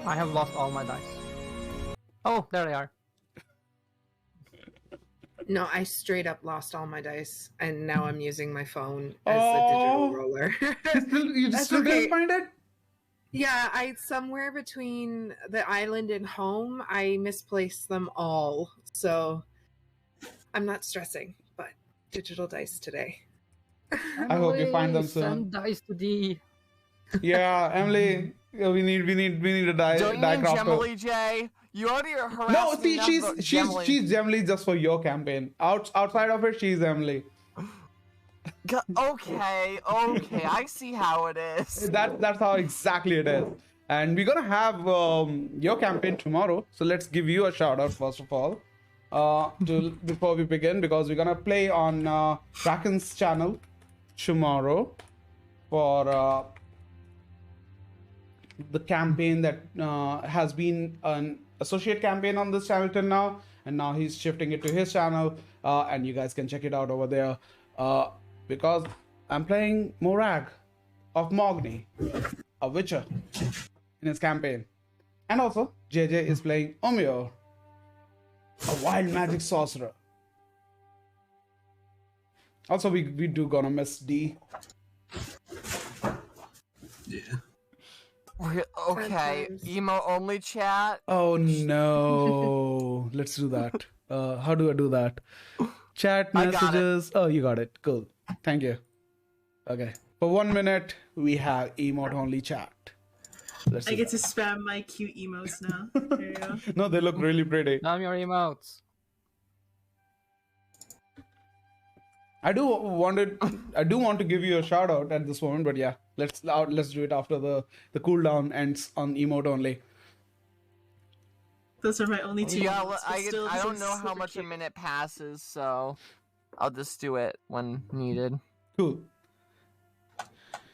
I have lost all my dice. Oh, there they are. No, I straight up lost all my dice, and now I'm using my phone as the digital roller. You That's still okay. didn't find it? Yeah, somewhere between the island and home, I misplaced them all. So I'm not stressing, but digital dice today. I hope you find them soon. Send dice to D. Yeah, Emily, we need a die Don't you mean crafter. Gemily, Jay? You already harassed No, me see, enough about Gemily. she's Emily just for your campaign. Outside of it, she's Emily. Okay, I see how it is. That's how exactly it is. And we're gonna have your campaign tomorrow. So let's give you a shout out first of all. Before we begin, because we're gonna play on Kraken's channel tomorrow for the campaign that has been an associate campaign on this channel till now, and now he's shifting it to his channel, and you guys can check it out over there, because I'm playing Morag of Mogni, a witcher, in his campaign. And also JJ is playing Omio, a wild magic sorcerer. Also, we do gonna miss D. Yeah. Okay, Sometimes. emo only chat. Oh no. Let's do that. How do I do that? Chat I got it. messages. Oh, you got it. Cool. Thank you. Okay. For 1 minute, we have emote only chat. Let's I do get to spam my cute emotes now. There you go. that. No, they look really pretty. Damn your emotes. I do want to give you a shout out at this moment, but yeah, let's do it after the cooldown ends on emote only. Those are my only two. Yeah, emotes, but still, I this don't is know how super much cute. a minute passes, so I'll just do it when needed. Cool.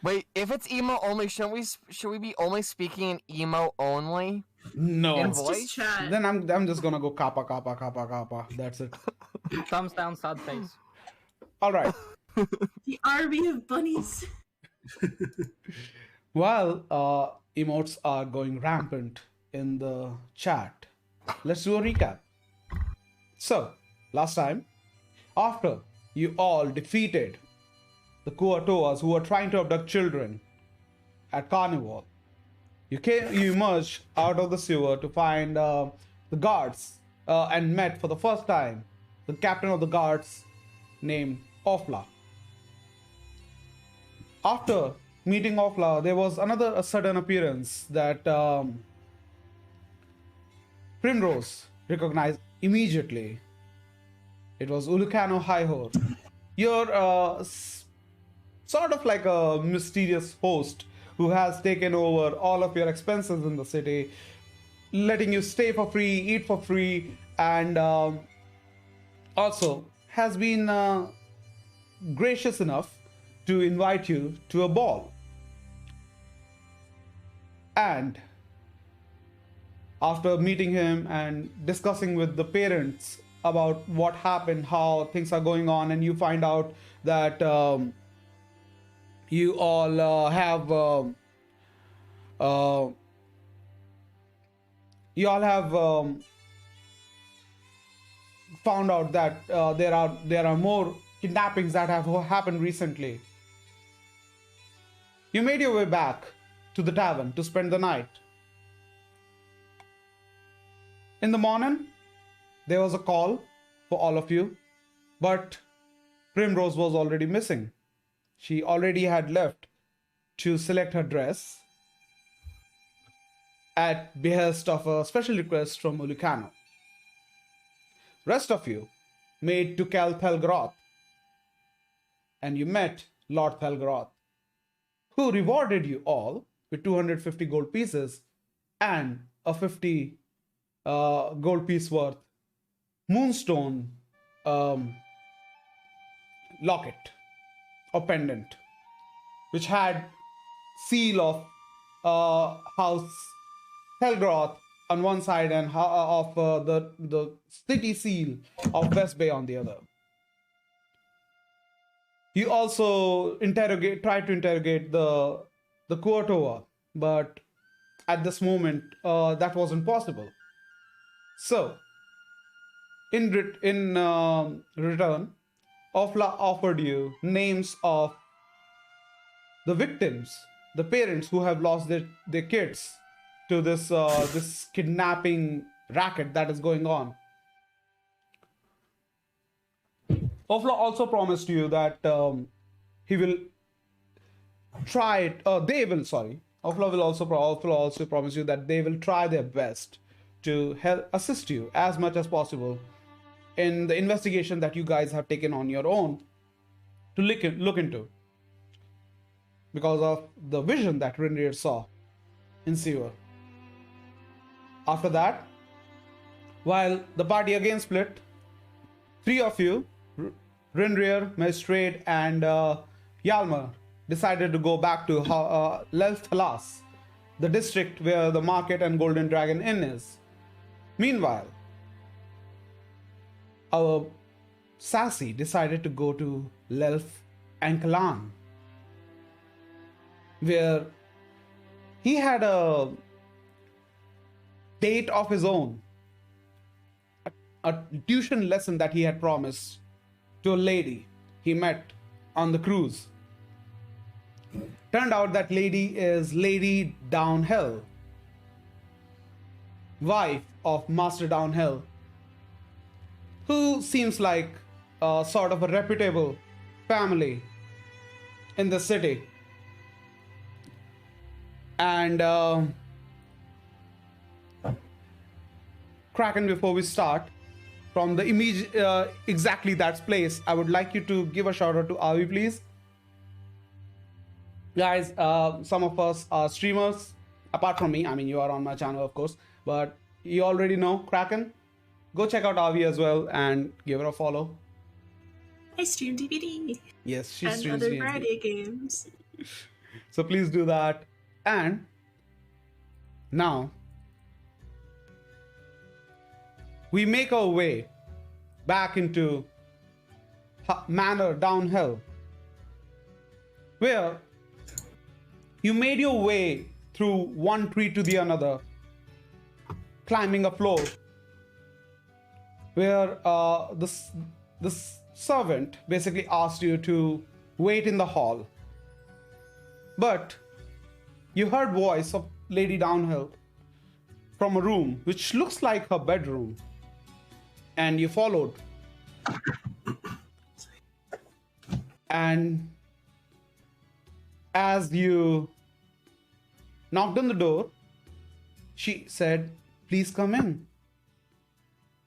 Wait, if it's emo only, should we be only speaking in emo only? No. In It's voice? just chat. Then I'm just gonna go kappa kappa kappa kappa. That's it. Thumbs down, sad face. All right. The army of bunnies. While emotes are going rampant in the chat, let's do a recap. So, last time, after you all defeated the Kuatoas who were trying to abduct children at Carnival, you emerged out of the sewer to find the guards and met for the first time the captain of the guards named Ofla. After meeting Ofla, there was a sudden appearance that Primrose recognized immediately. It was Ulukano Highhor. You're sort of like a mysterious host who has taken over all of your expenses in the city, letting you stay for free, eat for free, and also has been gracious enough to invite you to a ball. And after meeting him and discussing with the parents about what happened, how things are going on, and you find out that you all have found out that there are more kidnappings that have happened recently. You made your way back to the tavern to spend the night. In the morning, there was a call for all of you, but Primrose was already missing. She already had left to select her dress at behest of a special request from Ulukano. Rest of you made to Cal Thelgroth, and you met Lord Thelgroth, who rewarded you all with 250 gold pieces and a 50 gold piece worth moonstone locket or pendant, which had seal of House Thelgroth on one side and of the city seal of WestBay on the other. You also tried to interrogate the Kuatoa, but at this moment, that wasn't possible. So, in return, Ofla offered you names of the victims, the parents who have lost their kids to this kidnapping racket that is going on. Ofla also promised you that he will try it. They will, sorry. Ofla will also promise you that they will try their best to help assist you as much as possible in the investigation that you guys have taken on your own to look into, because of the vision that Rindir saw in Sewer. After that, while the party again split, three of you, Rinrir, Maestrade, and Yalmer, decided to go back to Lelthalas, the district where the market and Golden Dragon Inn is. Meanwhile, our Sassy decided to go to Lelf and Kalan, where he had a date of his own, a tuition lesson that he had promised to a lady he met on the cruise. Turned out that lady is Lady Downhill, wife of Master Downhill, who seems like a sort of a reputable family in the city. And Kraken, before we start, from the immediate exactly that place, I would like you to give a shout out to Avi, please. Guys, some of us are streamers, apart from me. I mean, you are on my channel, of course, but you already know Kraken. Go check out Avi as well and give her a follow. I stream DVD. Yes, she and streams other D&D. variety of games. So please do that. And now we make our way back into Manor Downhill, where you made your way through one tree to the another, climbing a floor, where the servant basically asked you to wait in the hall. But you heard voice of Lady Downhill from a room which looks like her bedroom, and you followed. And as you knocked on the door, she said, "Please come in,"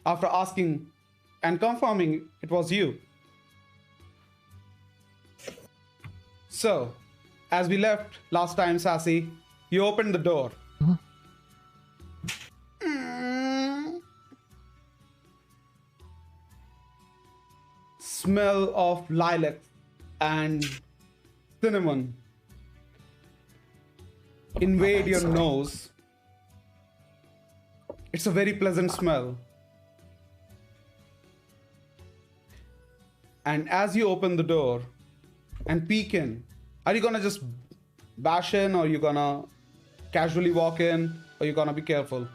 after asking and confirming it was you. So, as we left last time, Sassy, you opened the door. Smell of lilac and cinnamon invade your nose. It's a very pleasant smell. And as you open the door and peek in, are you gonna just bash in, or are you gonna casually walk in, or are you gonna be careful?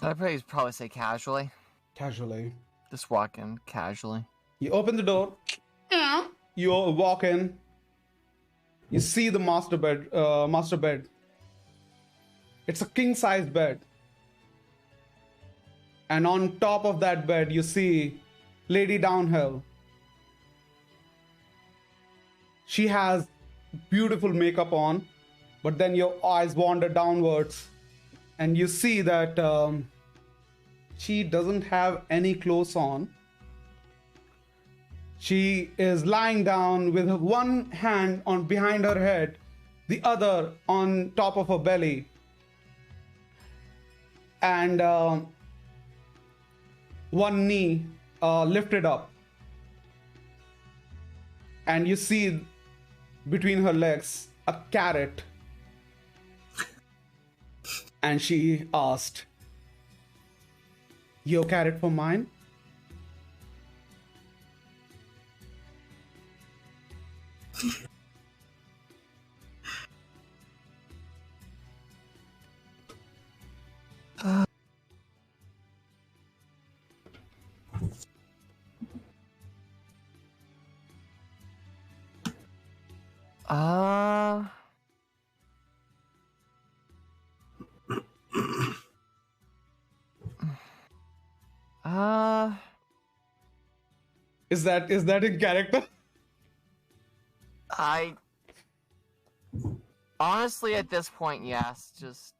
I'd probably say casually. Casually. Just walk in casually. You open the door, you walk in, you see the master bed. It's a king-size bed. And on top of that bed, you see Lady Downhill. She has beautiful makeup on, but then your eyes wander downwards and you see that she doesn't have any clothes on. She is lying down with one hand on behind her head, the other on top of her belly, and one knee lifted up. And you see between her legs a carrot. And she asked, "Your carrot for mine?" Uh. Uh. Is that in character? I. Honestly, at this point, yes. Just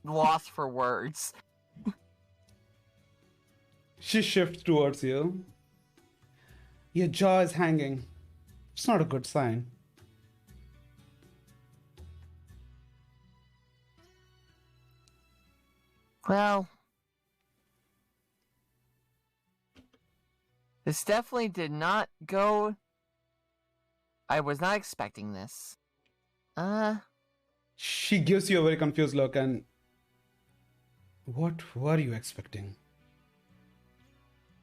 lost for words. She shifts towards you. Your jaw is hanging. It's not a good sign. Well, this definitely did not go. I was not expecting this. She gives you a very confused look and... What were you expecting?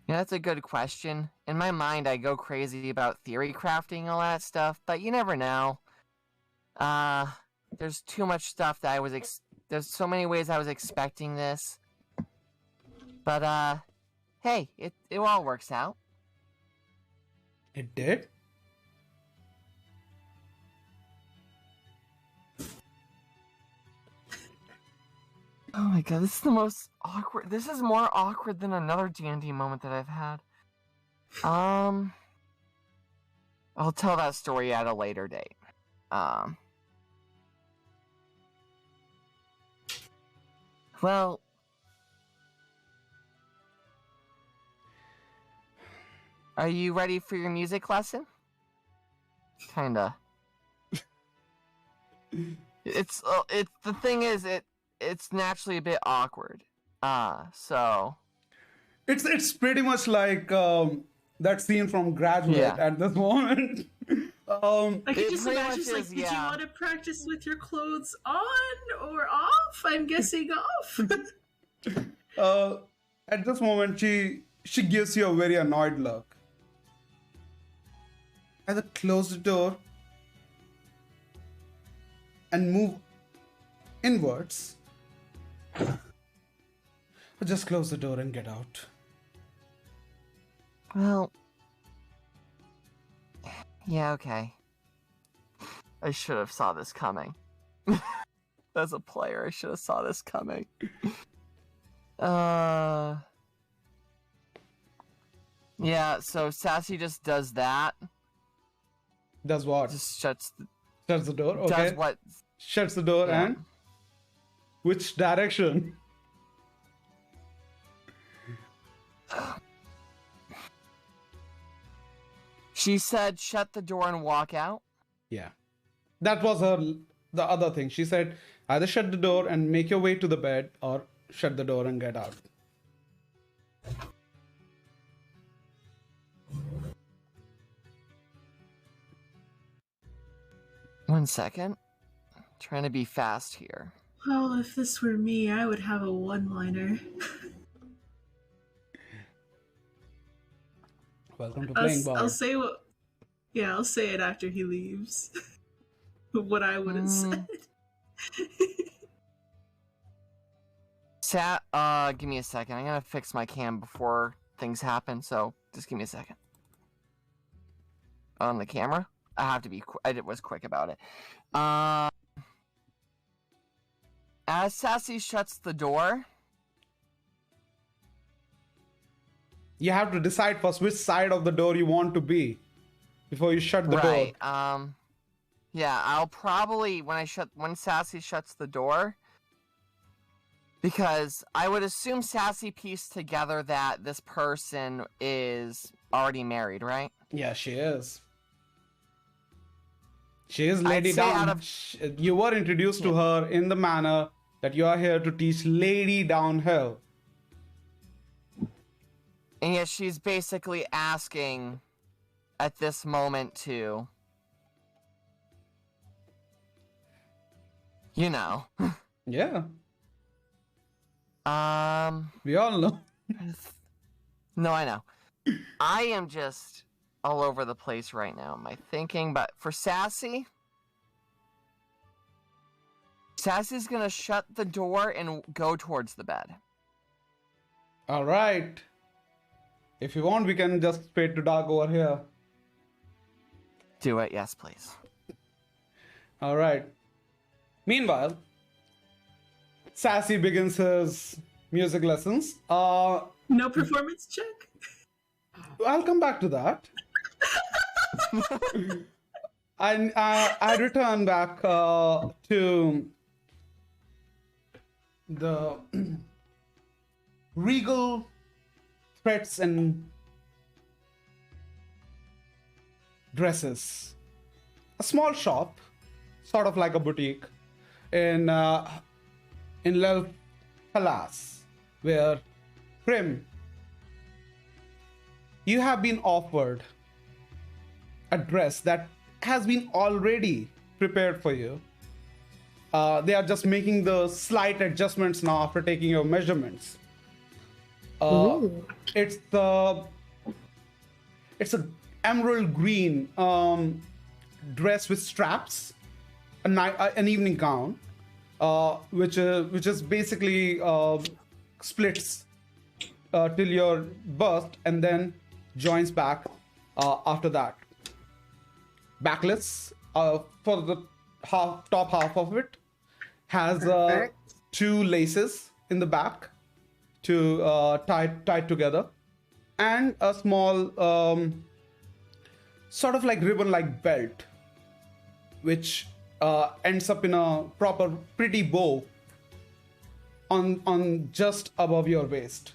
Yeah, that's a good question. In my mind, I go crazy about theory crafting and all that stuff, but you never know. There's too much stuff that I was there's so many ways I was expecting this. But, hey, it all works out. It did? Oh my god, this is the most awkward. This is more awkward than another D&D moment that I've had. I'll tell that story at a later date. Well, are you ready for your music lesson? Kinda. It's the thing is it's naturally a bit awkward. So It's pretty much like that scene from Graduate Yeah. at this moment. I can It just pretty imagine, much like, is, did you yeah. want to practice with your clothes on or off? I'm guessing off. At this moment, she gives you a very annoyed look. Either close the door and move inwards, or just close the door and get out. Well, yeah, okay. I should have saw this coming. As a player, I should have saw this coming. Yeah, so Sassy just does that. Does what? Just shuts Shuts the door. Okay. does what Shuts the door Yeah. and which direction? she said, shut the door and walk out. Yeah. That was the other thing. She said either shut the door and make your way to the bed or shut the door and get out. One second. Trying to be fast here. Well, if this were me, I would have a one-liner. Welcome to playing ball. I'll say what. Yeah, I'll say it after he leaves. What I would have said. Give me a second. I'm gonna fix my cam before things happen, so just give me a second. On the camera? I have to be I was quick about it. As Sassy shuts the door, You have to decide first which side of the door you want to be before you shut the right? door. Yeah, I'll probably when Sassy shuts the door, because I would assume Sassy pieced together that this person is already married, right? Yeah, she is. She is I'd Lady say out Down. of- You were introduced to her in the manner that you are here to teach Lady Downhill. And yet she's basically asking at this moment to, you know, Yeah, um, we all know. no, I know. I am just all over the place right now in my thinking, but for Sassy's gonna shut the door and go towards the bed. All right. If you want, we can just fade to dark over here. Do it, yes, please. All right. Meanwhile, Sassy begins his music lessons. No performance check? I'll come back to that. And I return back to the regal threats and dresses. A small shop, sort of like a boutique, in Lel Palace, where Prim, you have been offered a dress that has been already prepared for you. They are just making the slight adjustments now after taking your measurements. It's a emerald green dress with straps, an evening gown, which is basically splits till your bust and then joins back after that. Backless for the top half of it has two laces in the back to tied together, and a small sort of like ribbon-like belt, which ends up in a proper pretty bow on just above your waist,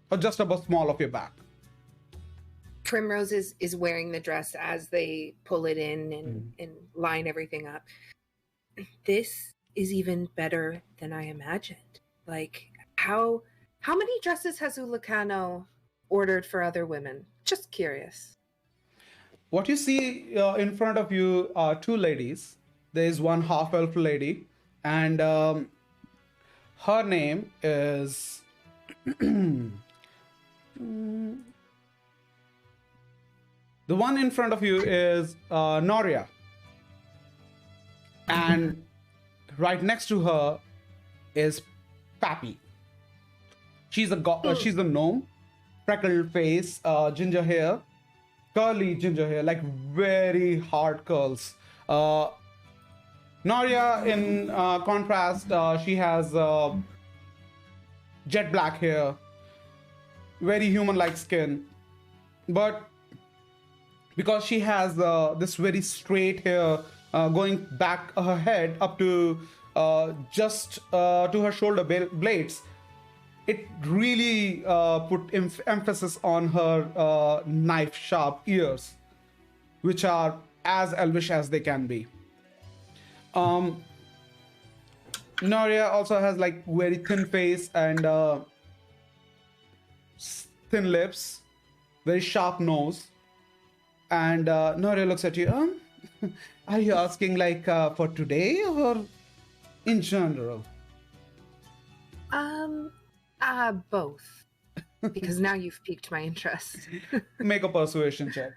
or just above small of your back. Primrose is wearing the dress as they pull it in and line everything up. This is even better than I imagined. Like, how many dresses has Ulicano ordered for other women? Just curious. What you see in front of you are two ladies. There is one half-elf lady, and her name is... The one in front of you is Noria. And right next to her is Pappy. She's a gnome, freckled face, ginger hair, curly ginger hair, like very hard curls. Noria, in contrast, she has jet black hair, very human-like skin, but because she has this very straight hair going back her head up to just to her shoulder blades, it really put emphasis on her knife-sharp ears, which are as elvish as they can be. Noria also has like very thin face and thin lips, very sharp nose. And Noria looks at you. Are you asking like for today or in general? Both. Because now you've piqued my interest. Make a persuasion check.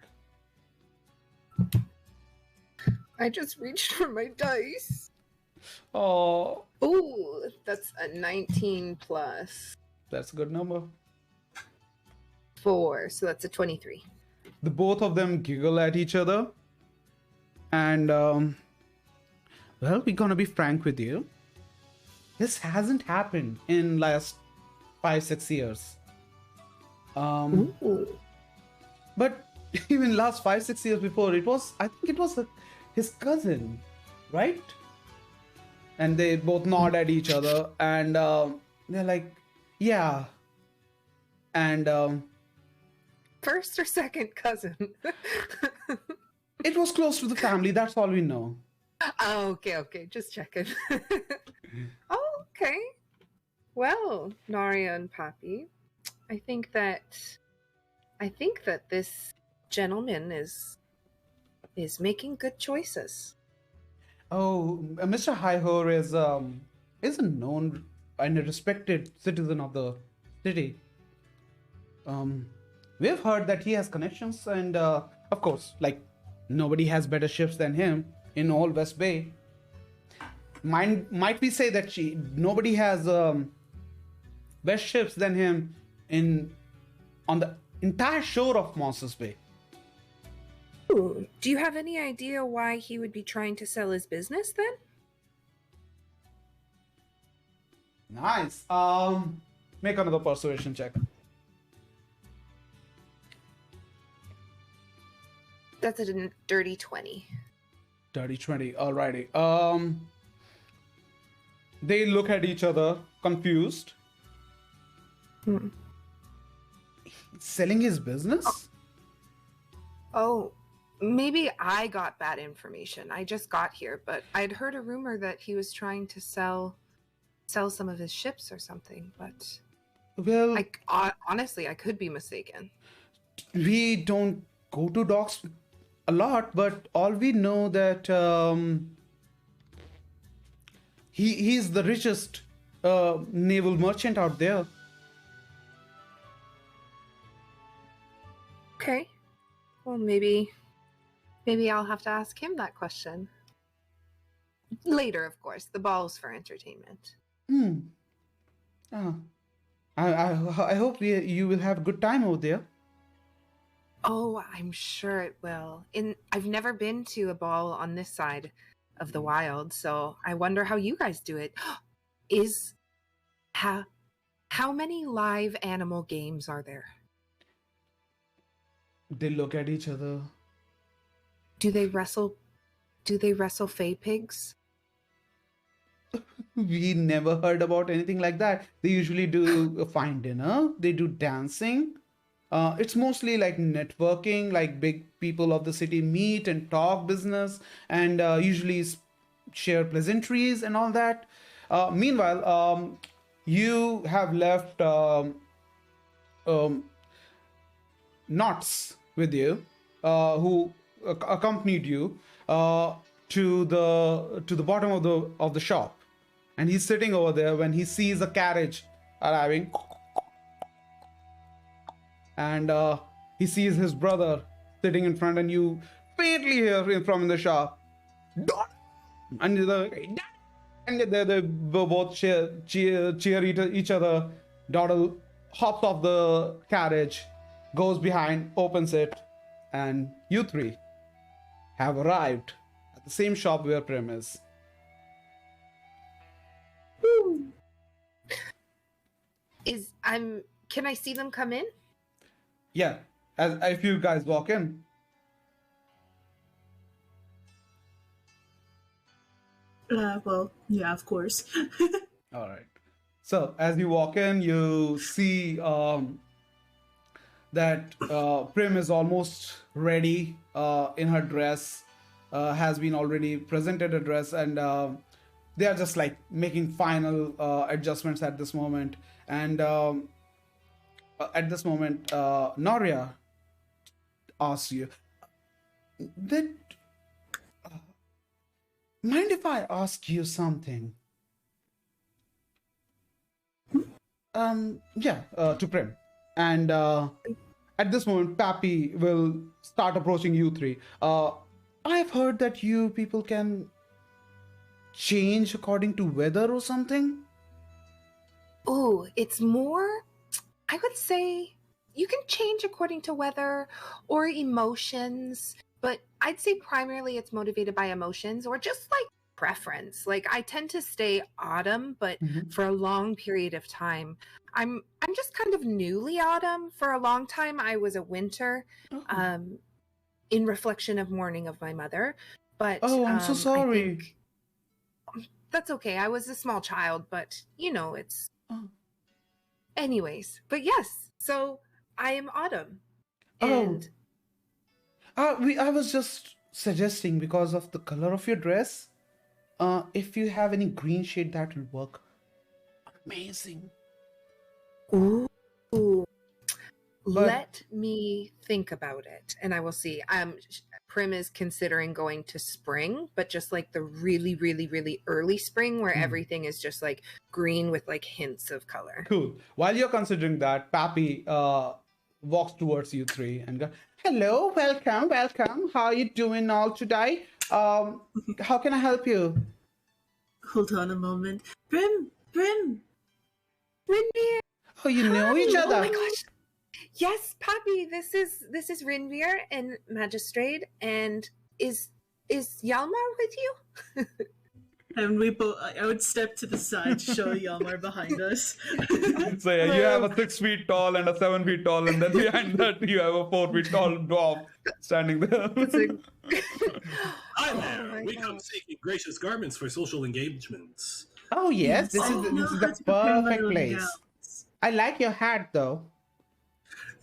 I just reached for my dice. Oh, Ooh, that's a 19 plus that's a good number. 4, so that's a 23. The both of them giggle at each other. And, well, we're gonna be frank with you. This hasn't happened in last 5-6 years. But even last 5-6 years before, I think it was his cousin, right? And they both nod at each other and they're like, yeah. And First or second cousin? it was close to the family, that's all we know. Oh, okay, just checking. Oh, okay. Well, Naria and Papi, I think that this gentleman is making good choices. Oh, Mr. Highhore is a known and a respected citizen of the city. We've heard that he has connections, and of course, like nobody has better ships than him in all WestBay. Might we say that nobody has best ships than him on the entire shore of Monsters Bay. Ooh, do you have any idea why he would be trying to sell his business then? Nice. Make another persuasion check. That's a dirty 20. Dirty 20. Alrighty. They look at each other, confused. Selling his business? Oh, maybe I got bad information. I just got here, but I'd heard a rumor that he was trying to sell some of his ships or something, but Well, honestly, I could be mistaken. we don't go to docks a lot, but all we know that he's the richest naval merchant out there. Okay. Well, maybe I'll have to ask him that question. Later, of course. The ball's for entertainment. Ah. I hope you will have a good time over there. Oh, I'm sure it will. I've never been to a ball on this side of the wild, so I wonder how you guys do it. How many live animal games are there? They look at each other. Do they wrestle fey pigs? We never heard about anything like that. They usually do a fine dinner. They do dancing. It's mostly like networking, like big people of the city meet and talk business and usually share pleasantries and all that. Meanwhile, you have left Knots with you, who accompanied you to the bottom of the shop, and he's sitting over there when he sees a carriage arriving, and he sees his brother sitting in front, and you faintly hear him from the shop, and they both cheer each other. Doddle hops off the carriage, goes behind, opens it, and you three have arrived at the same shop where Prim is. Can I see them come in? Yeah, as if you guys walk in. Well, yeah, of course. All right. So as you walk in, you see that Prim is almost ready in her dress, has been already presented a dress, and they are just like making final adjustments at this moment. And at this moment, Noria asks you, "Then, mind if I ask you something?" To Prim. And at this moment, Pappy will start approaching you three. I've heard that you people can change according to weather or something. Oh, it's more, I would say you can change according to weather or emotions, but I'd say primarily it's motivated by emotions or just like preference. Like I tend to stay autumn, but for a long period of time. I'm just kind of newly autumn. For a long time I was a winter, in reflection of mourning of my mother. But I'm so sorry. That's okay. I was a small child, but it's anyways. But yes, so I am autumn. And I was just suggesting because of the color of your dress. If you have any green shade, that will work. Amazing. Ooh. Let me think about it, and I will see. Prim is considering going to spring, but just like the really, really, really early spring where everything is just like green with like hints of color. Cool. While you're considering that, Pappy walks towards you three and goes, "Hello, welcome. How are you doing all today? How can I help you?" Hold on a moment. Prim! Reindeer! Oh, you know each other. Oh my gosh. Yes, Pappy, this is Rinvir and Magistrate, and is Yalmar with you? And we both, I would step to the side to show Yalmar behind us. So yeah, you have a 6 feet tall and a 7 feet tall, and then behind that you have a 4 feet tall dwarf standing there. Hi Oh there. my We come gosh. seeking gracious garments for social engagements. Oh yes, this I is know the how to prepare my perfect own place. gowns. I like your hat though.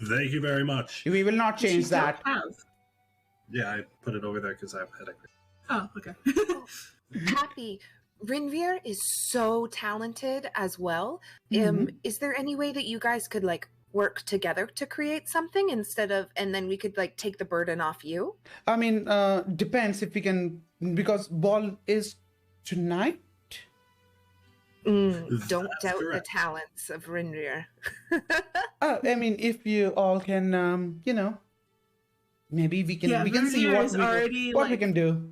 Thank you very much. We will not Which you change that. don't have. Yeah, I put it over there because I have a headache. Oh, okay. Pappy, Rinvir is so talented as well. Mhm. Is there any way that you guys could like work together to create something instead of, and then we could like take the burden off you? I mean, depends if we can, because ball is tonight. Don't That's doubt the correct. talents of Rinvir. I mean, if you all can, maybe we can Yeah, see Rinvir what is already, we like- can do.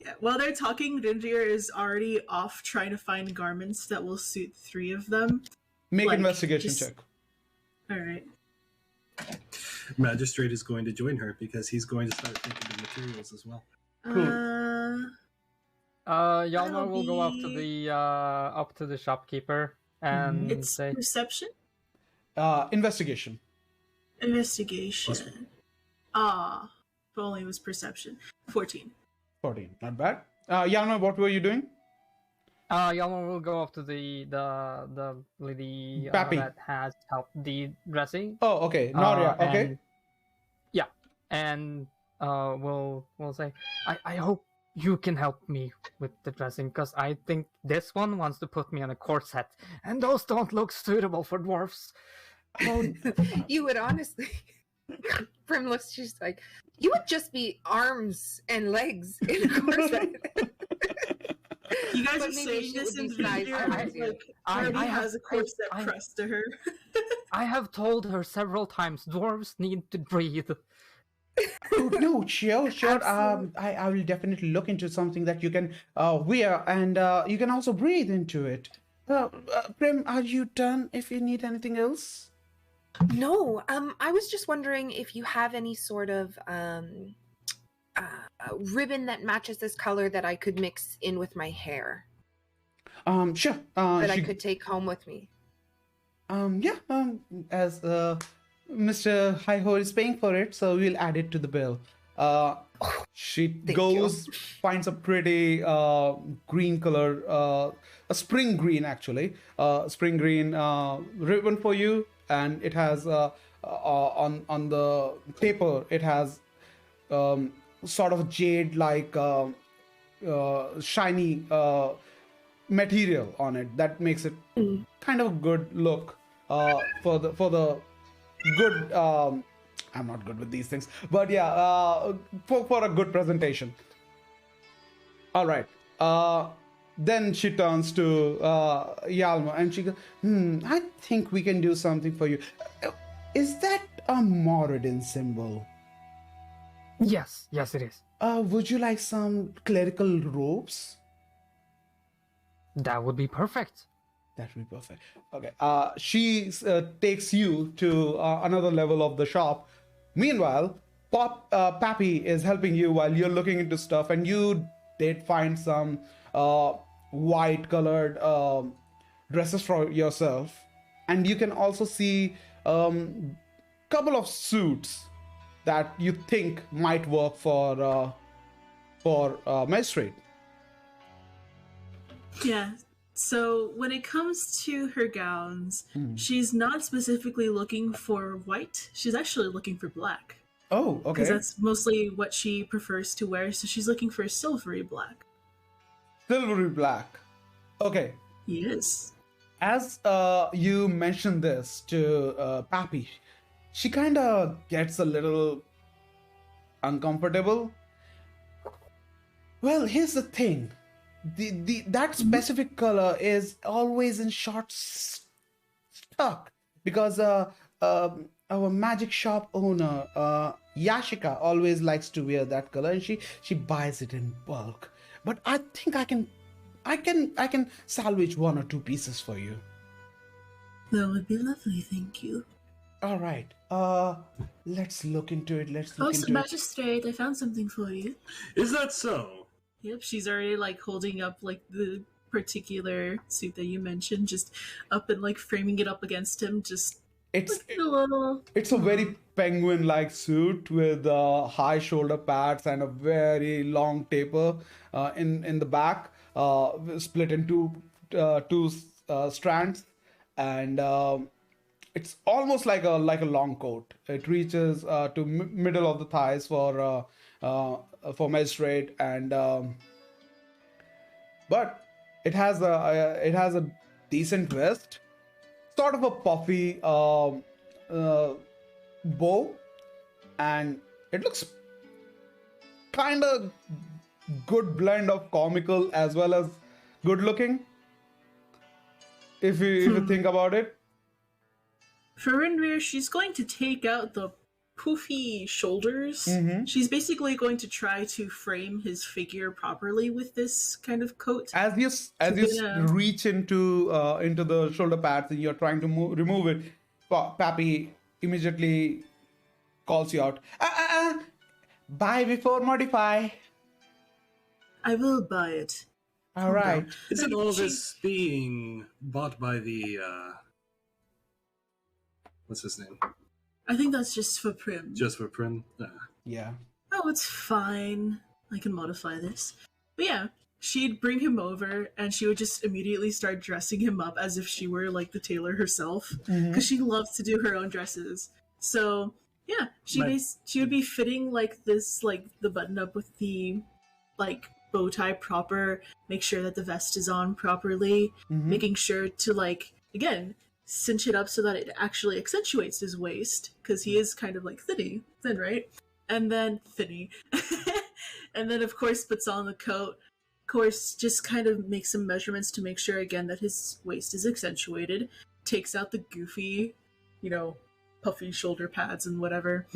Yeah, while they're talking, Rinvir is already off trying to find garments that will suit 3 of them. Make like, investigation just- check. Alright. Magistrate is going to join her because he's going to start thinking of materials as well. Yalmar will go up to the shopkeeper and It's say, perception? Investigation. Investigation. Ah, if only it was perception. 14. 14. Not bad. Yana, what were you doing? Yalmar will go up to the lady Pappy. that has helped the dressing. Oh, okay. Noria, okay. And, yeah, and we'll say, I hope you can help me with the dressing, because I think this one wants to put me on a corset, and those don't look suitable for dwarfs. Oh, You would honestly, Prim looks just like, you would just be arms and legs in a corset. You guys But are maybe saying she this would in be size Rinvir, easier. like, I already have- has a corset I- pressed to her. I have told her several times, dwarves need to breathe. oh, no, sure. Absolutely. I will definitely look into something that you can wear, and you can also breathe into it. Prim, are you done? If you need anything else? No, I was just wondering if you have any sort of ribbon that matches this color that I could mix in with my hair Sure. that I she- could take home with me. Yeah. As Mr. Hi-Ho is paying for it, so we'll add it to the bill. She Thank goes, finds a pretty green color, a spring green actually, spring green ribbon for you, and it has on the paper it has sort of jade like shiny material on it that makes it kind of a good look for the good I'm not good with these things, but yeah, for a good presentation. All right. Then she turns to Yalma and she goes, I think we can do something for you. Is that a Moradin symbol? Yes, it is. Would you like some clerical robes? That would be perfect. That would be perfect. Okay. She takes you to another level of the shop. Meanwhile, Pappy is helping you while you're looking into stuff, and you did find some white colored dresses for yourself, and you can also see couple of suits that you think might work for Magistrate. Yeah. So when it comes to her gowns, she's not specifically looking for white. She's actually looking for black. Oh, okay. Because that's mostly what she prefers to wear. So she's looking for silvery black. Silvery black. Okay. Yes. As you mentioned this to Pappy, she kind of gets a little uncomfortable. Well, here's the thing. That specific color is always in short stock because our magic shop owner Yashika always likes to wear that color, and she buys it in bulk. But I think I can salvage 1 or 2 pieces for you. That would be lovely, thank you. All right. Let's look into it. Let's Oh, look so into it. Magistrate, I found something for you. Is that so? Yep, she's already like holding up like the particular suit that you mentioned, just up and like framing it up against him, just It's looking a little. it's a very penguin-like suit with high shoulder pads and a very long taper in the back, split into two strands, and it's almost like a long coat. It reaches to middle of the thighs for magistrate, and but it has a decent vest, sort of a puffy uh, bow, and it looks kind of good blend of comical as well as good looking. If you think about it, For Rinrir, she's going to take out the poofy shoulders. She's basically going to try to frame his figure properly with this kind of coat. as you Yeah. reach into the shoulder pads and you're trying to remove it, Pappy immediately calls you out. Buy before modify. I will buy it. All right. Isn't all this being bought by the what's his name? I think that's just for Prim. Just for Prim? Yeah. Oh, it's fine. I can modify this. But yeah, she'd bring him over and she would just immediately start dressing him up as if she were like the tailor herself, because she loves to do her own dresses. So yeah, she would be fitting like this, like the button up with the like bow tie proper, make sure that the vest is on properly, making sure to like again cinch it up so that it actually accentuates his waist, because he is kind of like thin, right? And then thinny. And then of course puts on the coat. Of course, just kind of makes some measurements to make sure again that his waist is accentuated. Takes out the goofy, puffy shoulder pads and whatever.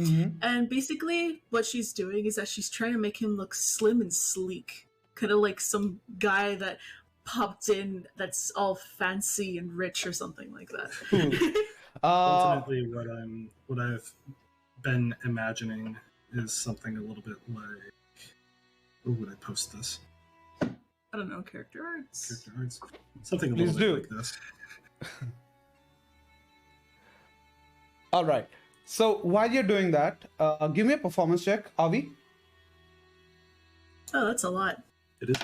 And basically what she's doing is that she's trying to make him look slim and sleek. Kind of like some guy that popped in that's all fancy and rich or something like that. Ultimately, what I've been imagining is something a little bit like. Where would I post this? I don't know, character arts. Character arts. Something a Please little do. bit like this. All right. So while you're doing that, give me a performance check, Avi. Oh, that's a lot. It is.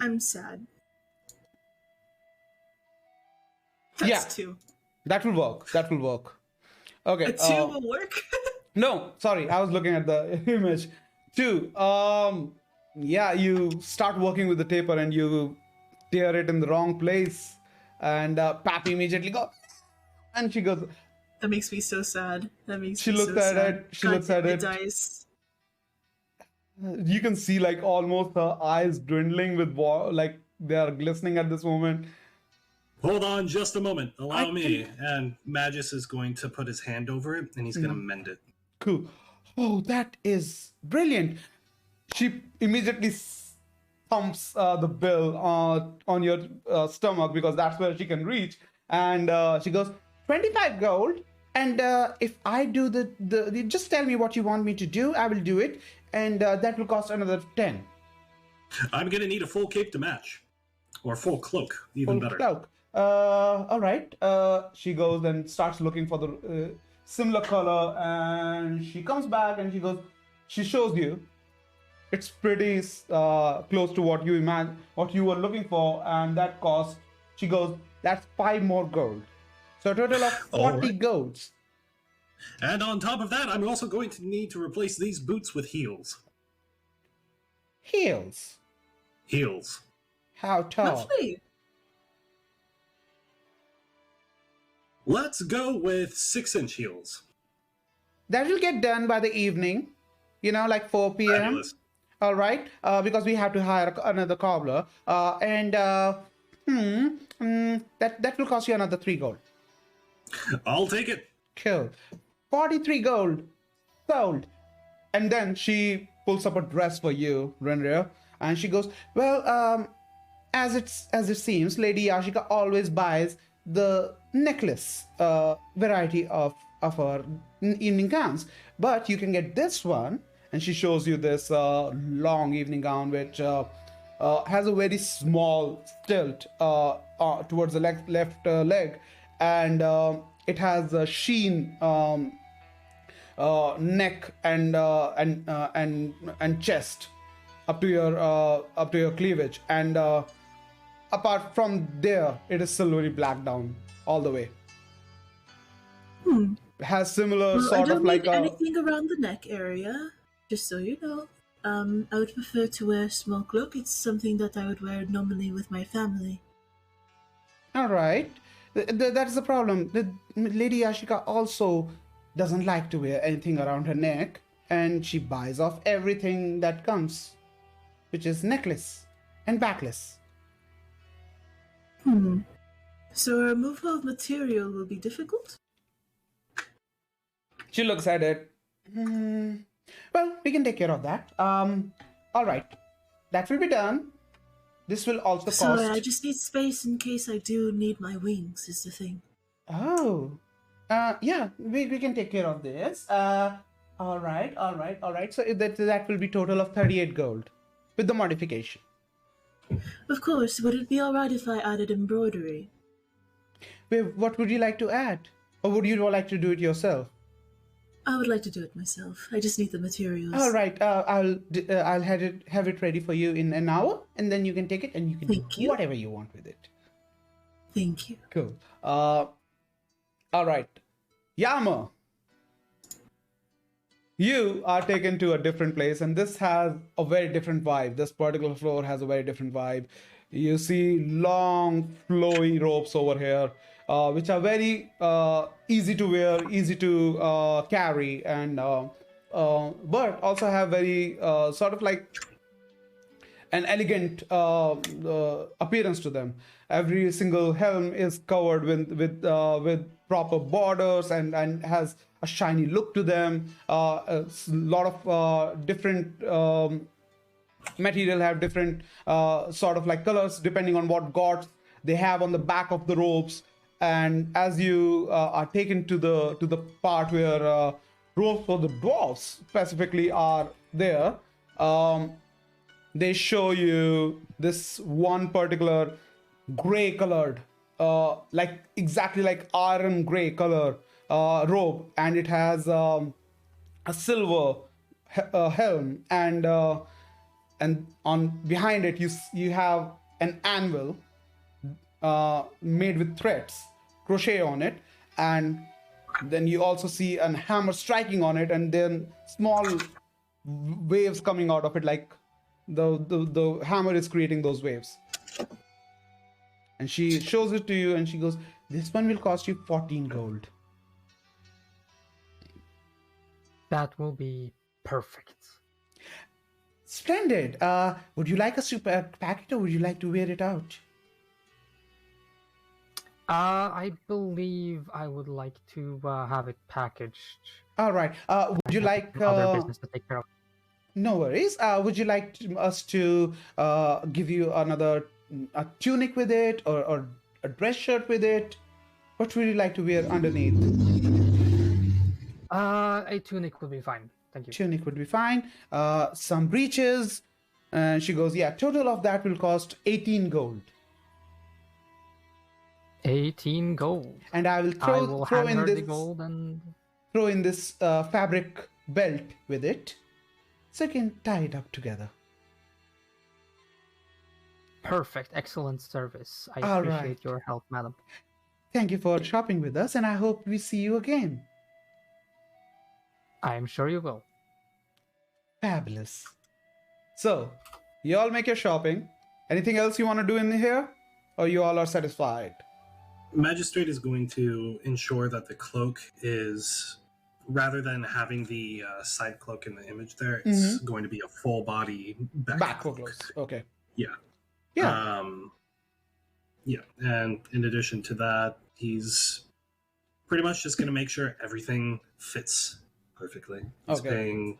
I'm sad. That's Yeah. 2. That will work. That will work. Okay. A 2 will work? No, sorry, I was looking at the image. 2. Yeah, you start working with the taper and you tear it in the wrong place, and Pappy immediately goes, and she goes. That makes me so sad. That makes She me looked so at sad. it. She looks at it. Dice. You can see like almost her eyes dwindling with like they are glistening at this moment. Hold on just a moment. Allow me. And Magus is going to put his hand over it and he's going to mend it. Cool. Oh, that is brilliant. She immediately thumps the bill on your stomach, because that's where she can reach. And she goes, 25 gold. And if I do the just tell me what you want me to do. I will do it. And that will cost another 10. I'm going to need a full cape to match. Or full cloak, even Full better. cloak. All right. She goes and starts looking for the similar color, and she comes back and she shows you. It's pretty close to what you were looking for, and that cost. She goes, that's 5 more gold. So a total of 40 golds. And on top of that, I'm also going to need to replace these boots with heels. Heels. Heels. How tall? Lovely. Let's go with 6-inch heels. That will get done by the evening. Like 4 p.m. Fabulous. All right, because we have to hire another cobbler, and that will cost you another 3 gold. I'll take it. Cool. 43 gold sold. And then she pulls up a dress for you, Renrir, and she goes, well, as it seems, Lady Yashika always buys the necklace variety of her evening gowns, but you can get this one. And she shows you this long evening gown, which has a very small stilt towards the left leg, and it has a sheen neck and chest up to your cleavage, and apart from there, it is silvery black down all the way. Has similar Well, I sort don't of like need a. anything around the neck area, just so you know. I would prefer to wear a small cloak. It's something that I would wear normally with my family. All right, that's the problem. The Lady Ashika also doesn't like to wear anything around her neck, and she buys off everything that comes, which is necklace and backless. So a removal of material will be difficult? She looks at it. Well, we can take care of that. All right, that will be done. This will also So cost. I just need space in case I do need my wings, is the thing. Oh, yeah, we can take care of this. All right. So that will be total of 38 gold with the modification. Of course, would it be alright if I added embroidery? Wait, what would you like to add, or would you like to do it yourself? I would like to do it myself. I just need the materials. All right, I'll have it ready for you in an hour, and then you can take it and you can Thank do you. whatever you want with it. Thank you. Cool. All right, Yama, you are taken to a different place, and this has a very different vibe. This particular floor has a very different vibe. You see long, flowy ropes over here, which are very easy to wear, easy to carry, and but also have very sort of like an elegant appearance to them. Every single helm is covered with proper borders and has a shiny look to them. A lot of different material have different sort of like colors depending on what gods they have on the back of the robes. And as you are taken to the part where robes for the dwarves specifically are there, they show you this one particular gray colored, like exactly like iron gray color robe, and it has a silver helm, and on behind it you have an anvil made with threads, crochet on it, and then you also see a hammer striking on it, and then small waves coming out of it, like the hammer is creating those waves. And she shows it to you and she goes, this one will cost you 14 gold. That will be perfect. Splendid. Would you like us to pack it, or would you like to wear it out? I believe I would like to have it packaged. All right. Would you like Other business to take care of. No worries. Would you like us to give you another a tunic with it, or a dress shirt with it? What would you like to wear underneath? A tunic would be fine. Thank you. Tunic would be fine. Some breeches. And she goes, yeah, total of that will cost 18 gold. 18 gold. And I will I will throw hand in her this the gold and throw in this fabric belt with it, so you can tie it up together. perfect. Excellent service. I All appreciate right. your help, madam. Thank you for shopping with us, and I hope we see you again. I am sure you will. Fabulous. So, you all make your shopping. Anything else you want to do in here? Or you all are satisfied? Magistrate is going to ensure that the cloak is, rather than having the side cloak in the image there, it's going to be a full body back cloak. close. Okay. Yeah. Yeah. Yeah, and in addition to that, he's pretty much just going to make sure everything fits perfectly. He's Okay. paying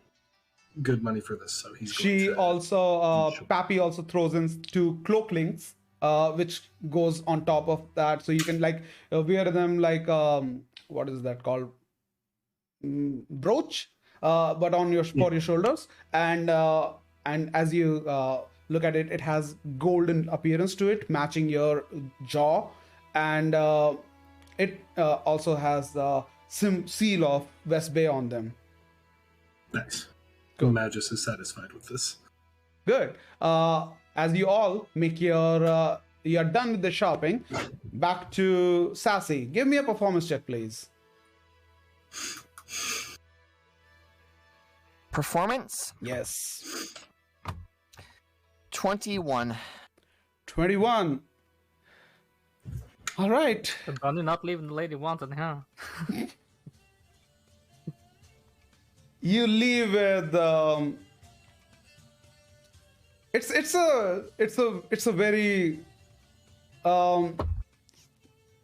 good money for this, so he's. She going to also, Pappy also throws in 2 cloak links which goes on top of that, so you can like wear them like what is that called, brooch, but on your for your shoulders, and as you look at it, it has golden appearance to it, matching your jaw, and it also has the seal of WestBay on them. Nice. Cool. Magus is satisfied with this. Good. As you all make your you're done with the shopping, back to Sassy. Give me a performance check, please. Performance? Yes. 21. 21. All right. The bunny not leaving the lady wanted, huh? You leave with it's a very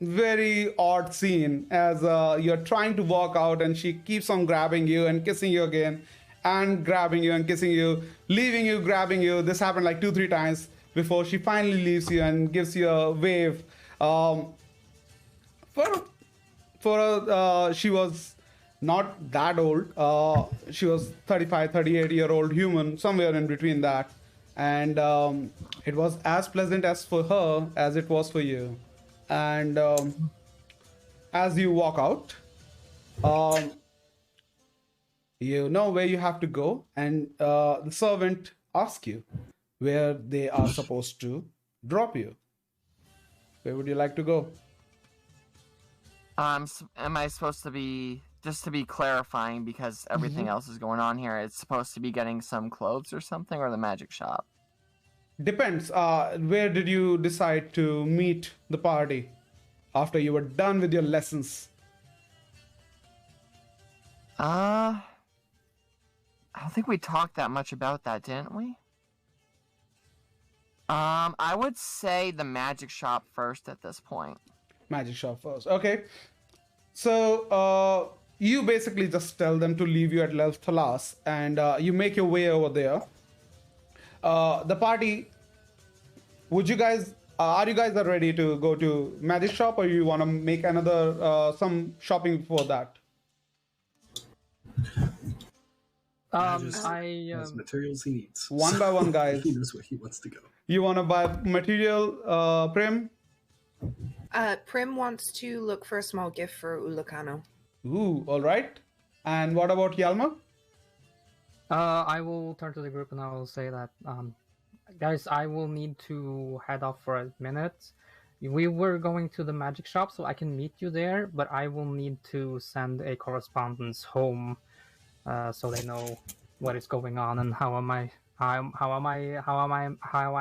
very odd scene as you're trying to walk out and she keeps on grabbing you and kissing you again and grabbing you and kissing you, leaving you, grabbing you. This happened like 2-3 times before she finally leaves you and gives you a wave. She was not that old. She was 35, 38-year-old human, somewhere in between that. And it was as pleasant as for her as it was for you. And as you walk out, you know where you have to go. And the servant asks you where they are supposed to drop you. Where would you like to go? Am I supposed to be, just to be clarifying, because everything else is going on here, it's supposed to be getting some clothes or something, or the magic shop? Depends. Where did you decide to meet the party after you were done with your lessons? I don't think we talked that much about that, didn't we? I would say the magic shop first at this point. Magic shop first. Okay. So you basically just tell them to leave you at Lelf Thalas, and you make your way over there. The party. Would you guys? Are you guys ready to go to magic shop, or you want to make another some shopping before that? Magus has materials he needs. One by one, guys. He knows where he wants to go. You want to buy material, Prim? Prim wants to look for a small gift for Ulukano. Ooh, all right. And what about Yalma? I will turn to the group and I will say that, guys, I will need to head off for a minute. We were going to the magic shop, so I can meet you there, but I will need to send a correspondence home, so they know what is going on and how I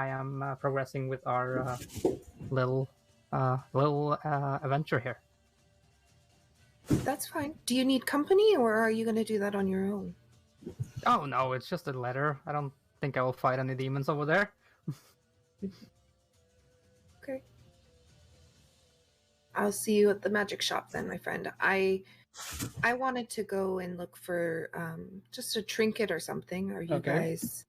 am progressing with our little adventure here. That's fine. Do you need company, or are you going to do that on your own? Oh no, it's just a letter. I don't think I will fight any demons over there. Okay. I'll see you at the magic shop then, my friend. I wanted to go and look for just a trinket or something. Are you guys?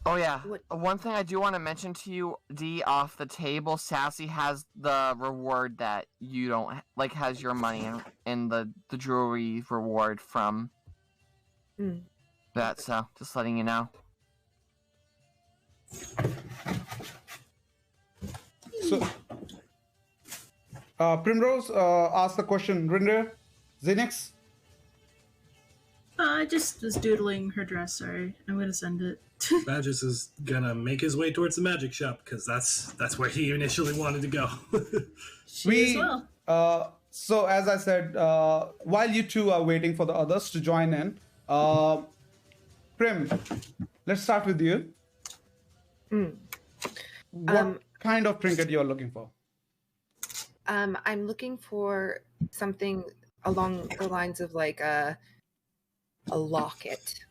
Oh yeah, What? one thing I do want to mention to you, D, off the table, Sassy has the reward that you don't, like, has your money in the jewelry reward from that, so just letting you know. So, Primrose asked the question. Rinder, Zenix? I just was doodling her dress, sorry. I'm gonna send it. Magus is gonna make his way towards the magic shop because that's where he initially wanted to go. She as well. So as I said, while you two are waiting for the others to join in, Prim, let's start with you. What kind of trinket you're looking for? I'm looking for something along the lines of like a locket.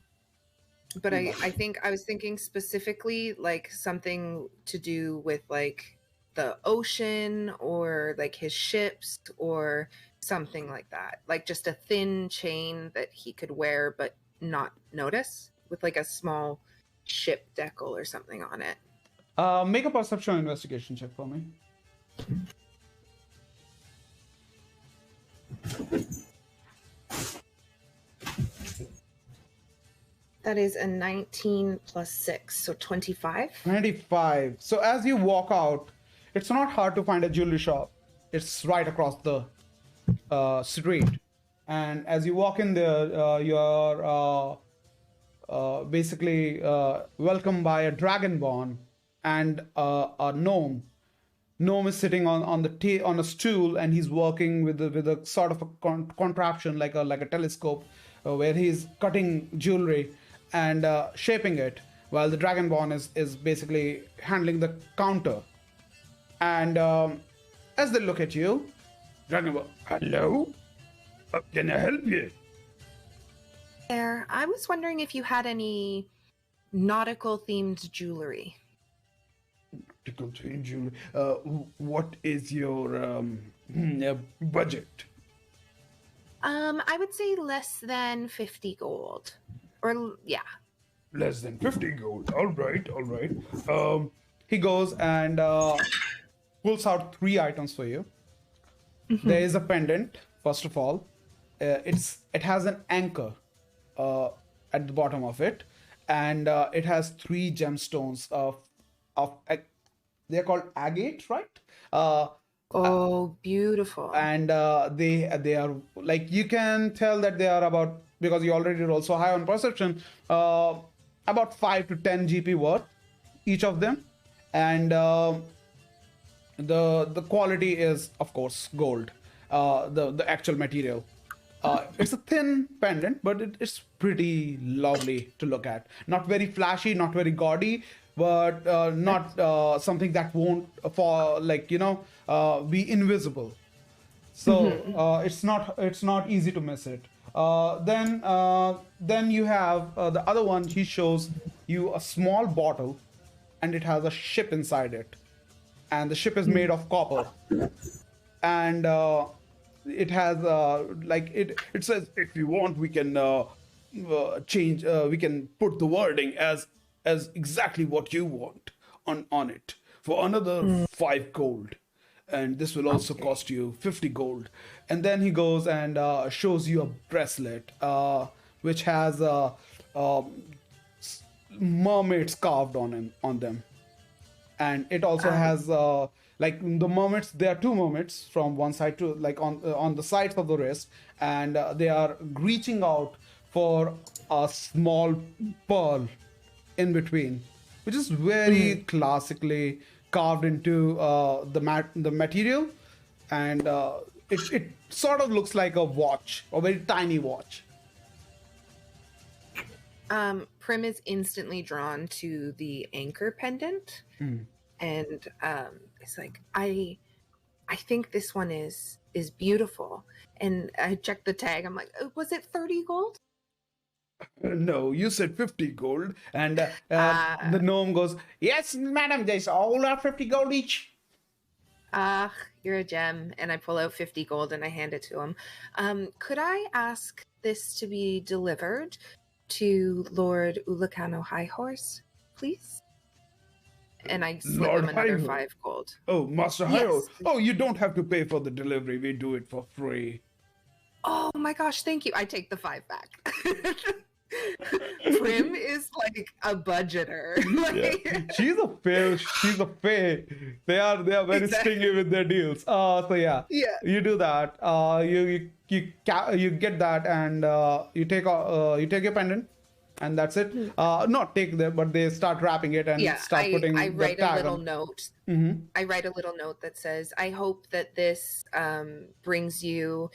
But I think I was thinking specifically like something to do with like the ocean or like his ships or something like that. Like just a thin chain that he could wear but not notice, with like a small ship decal or something on it. Make a perception investigation check for me. That is a 19 plus 6, so 25. 25. So as you walk out, it's not hard to find a jewelry shop. It's right across the street. And as you walk in there, you're basically welcomed by a dragonborn and a gnome. Gnome is sitting on a stool, and he's working with a sort of a contraption like a telescope, where he's cutting jewelry and shaping it, while the dragonborn is basically handling the counter. And as they look at you, dragonborn, hello, can I help you? There, I was wondering if you had any nautical themed jewelry. Nautical themed jewelry. What is your budget? I would say less than 50 gold. Or, yeah. Less than 50 gold. All right, all right. He goes and pulls out 3 items for you. There is a pendant, first of all. It has an anchor at the bottom of it, and it has 3 gemstones of they're called agate, right? Oh, beautiful. And they are, like, you can tell that they are about, because you already roll so high on perception, about 5 to 10 GP worth each of them. And the quality is, of course, gold, the actual material. It's a thin pendant, but it's pretty lovely to look at. Not very flashy, not very gaudy, but not something that won't be invisible. So it's not easy to miss it. Then you have the other one. He shows you a small bottle, and it has a ship inside it, and the ship is made of copper, and it has it says, if you want, we can change, we can put the wording as exactly what you want on it for another 5 gold, and this will also cost you 50 gold. And then he goes and shows you a bracelet which has mermaids carved on them, and it also has like the mermaids. There are 2 mermaids from one side to, like, on the sides of the wrist, and they are reaching out for a small pearl in between, which is very classically carved into the material, and it sort of looks like a watch, a very tiny watch. Prim is instantly drawn to the anchor pendant, and it's like, I think this one is beautiful. And I checked the tag. I'm like, was it 30 gold? No, you said 50 gold, and the gnome goes, yes, madam, there's all our 50 gold each. You're a gem. And I pull out 50 gold and I hand it to him. Could I ask this to be delivered to Lord Ulacano Highhorse, please? And I slip Lord him another Highhorse. 5 gold. Oh, Master Yes. Highhorse. Oh, you don't have to pay for the delivery. We do it for free. Oh my gosh, thank you. I take the 5 back. Prim is like a budgeter. Yeah. She's a fae. They are very stingy with their deals. So yeah. You do that. You get that, and you take your pendant, and that's it. Not take them, but they start wrapping it and start putting I the write a tag little on. note. Mm-hmm. I write a little note that says, I hope that this brings you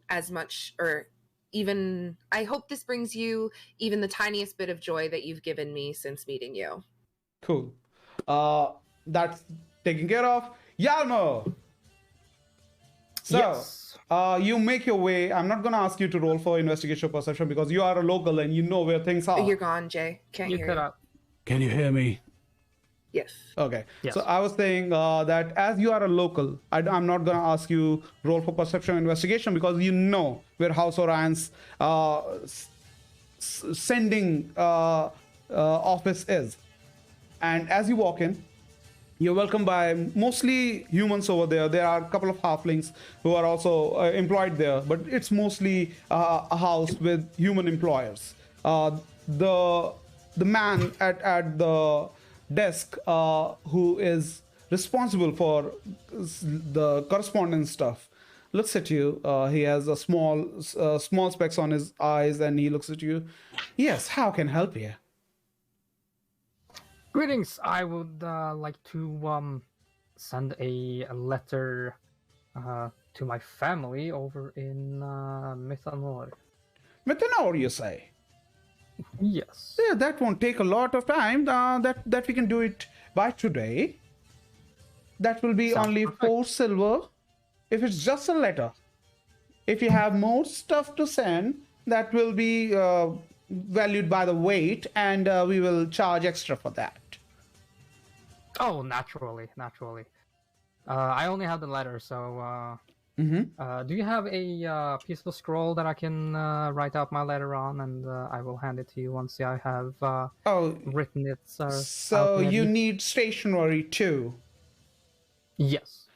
as much, or even, I hope this brings you even the tiniest bit of joy that you've given me since meeting you. Cool. That's taken care of. Yalmo! So, Yes. You make your way. I'm not going to ask you to roll for investigation perception because you are a local and you know where things are. You're gone, Jay. Can't You hear cut you. out. Can you hear me? Yes. Okay. Yes. So I was saying that as you are a local, I'm not going to ask you roll for perception investigation because you know where House Orion's sending office is. And as you walk in, You're welcomed by mostly humans over there. There are a couple of halflings who are also employed there, but it's mostly a house with human employers. The man at the desk who is responsible for the correspondence stuff looks at you. He has a small specks on his eyes, and he looks at you. Yes, how can I help you? Greetings. I would like to send a letter to my family over in Mythanor. Mythanor, you say? Yes. Yeah, that won't take a lot of time. That we can do it by today. That will be Sounds only perfect. 4 silver. If it's just a letter. If you have more stuff to send, that will be valued by the weight, and we will charge extra for that. Oh, naturally. I only have the letter, so do you have a piece of scroll that I can write out my letter on, and I will hand it to you once I have Oh, written it. so out you ready? need stationery too. Yes.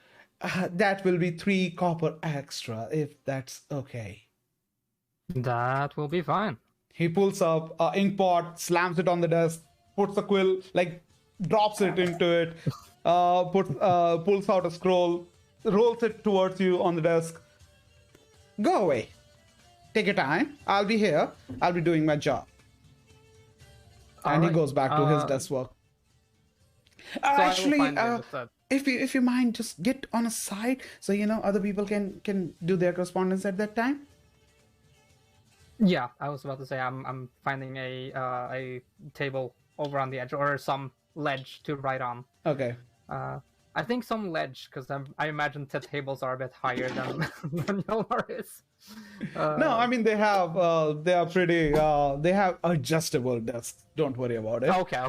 That will be 3 copper extra, if that's okay. That will be fine. He pulls up a ink pot, slams it on the desk, puts a quill, like drops it into it, pulls out a scroll, rolls it towards you on the desk. Go away. Take your time. I'll be here. I'll be doing my job. And he Alright, goes back to his desk work. So I will Actually, find it instead. if you mind, just get on a side so other people can do their correspondence at that time. Yeah, I was about to say I'm finding a table over on the edge or some ledge to write on. Okay. I think some ledge because I imagine the tables are a bit higher than than Yolmar is. No, I mean they are pretty. They have adjustable desks. Don't worry about it. Okay.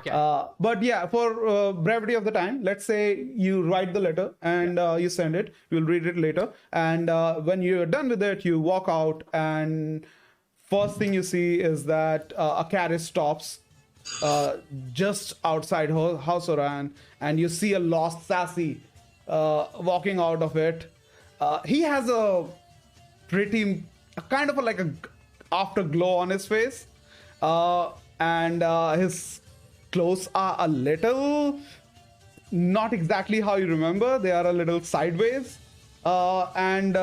But yeah, for brevity of the time, let's say you write the letter and you send it. You'll read it later, and when you're done with it, you walk out, and first thing you see is that a carriage stops just outside House Oran, and you see a lost Sassy walking out of it. He has a kind of like a afterglow on his face, and his clothes are a little not exactly how you remember. They are a little sideways, and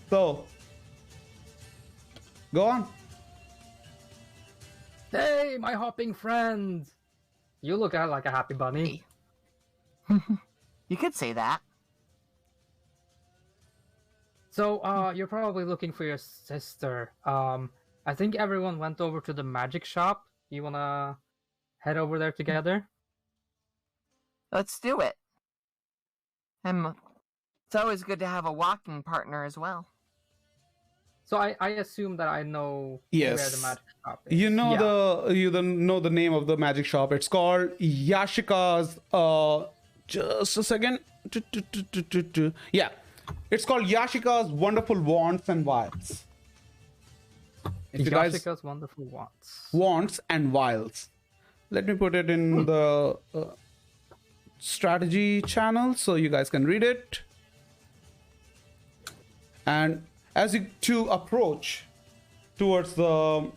so go on. Hey, my hopping friend! You look like a happy bunny. You could say that. So, you're probably looking for your sister. I think everyone went over to the magic shop. You wanna head over there together? Let's do it. And it's always good to have a walking partner as well. So I assume that I know Yes. where the magic shop is. You know Yeah. know the name of the magic shop. It's called Yashika's. Just a second. Yeah, it's called Yashika's Wonderful Wands and Vials. If you guys Yashika's wonderful wands. Wands and Vials. Let me put it in the strategy channel so you guys can read it. And as you two approach towards the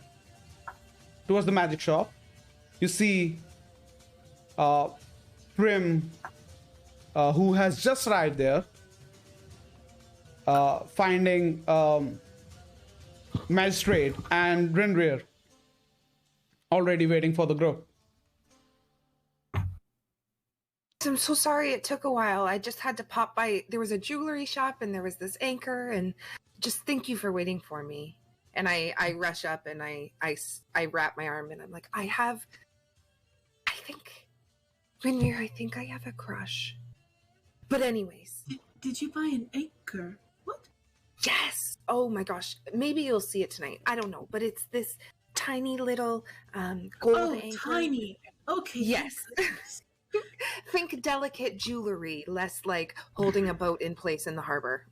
magic shop, you see Prim, who has just arrived there, finding Magistrate and Rinrir already waiting for the group. I'm so sorry it took a while. I just had to pop by. There was a jewelry shop and there was this anchor, and just thank you for waiting for me. And I rush up and I wrap my arm and I'm like, I think I have a crush. But anyways. Did you buy an anchor? What? Yes. Oh my gosh. Maybe you'll see it tonight. I don't know. But it's this tiny little gold anchor. Tiny. Okay. Yes. Think delicate jewelry, less like holding a boat in place in the harbor.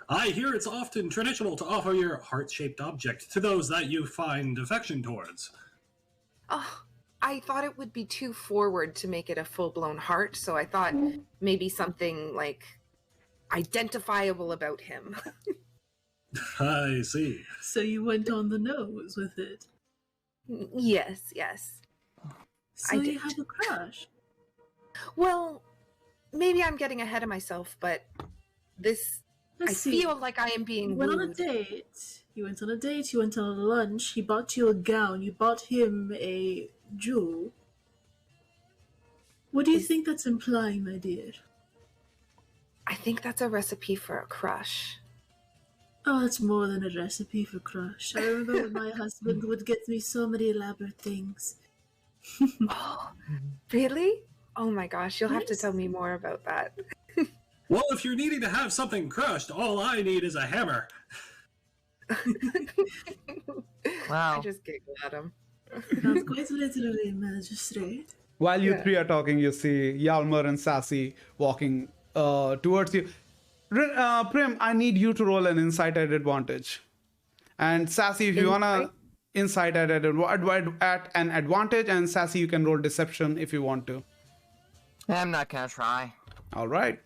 I hear it's often traditional to offer your heart-shaped object to those that you find affection towards. Oh, I thought it would be too forward to make it a full-blown heart, so I thought maybe something like identifiable about him. I see. So you went on the nose with it. Yes. So I you did. have a crush. Well, maybe I'm getting ahead of myself, but this Let's I see. feel like I am being You went on a wooed. date. You went on a date. You went on a lunch. He bought you a gown. You bought him a jewel. What do you think that's implying, my dear? I think that's a recipe for a crush. Oh, it's more than a recipe for crush. I remember when my husband would get me so many elaborate things. Oh, really? Oh my gosh, you'll have to Yes. tell me more about that. Well, if you're needing to have something crushed, all I need is a hammer. Wow. I just giggle at him. Sounds quite literally, magistrate. While you Yeah. three are talking, you see Yalmer and Sassy walking towards you. Prim, I need you to roll an insight at advantage. And Sassy, if you wanna insight at an advantage, and Sassy, you can roll deception if you want to. I'm not gonna try. All right.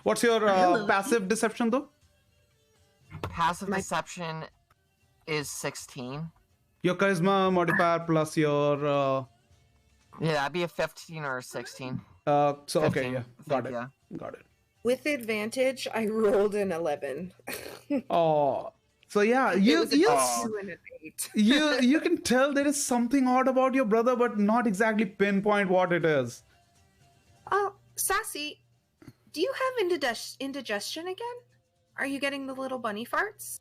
What's your Hello. passive deception though? Passive My- deception is 16. Your charisma modifier plus your Yeah, that'd be a 15 or a 16. so okay, 15, yeah, I got think, it, yeah. got it. With advantage, I rolled an 11. Oh, so yeah, It you was a you 2 and an 8. you can tell there is something odd about your brother, but not exactly pinpoint what it is. Oh, Sassy, do you have indigestion again? Are you getting the little bunny farts?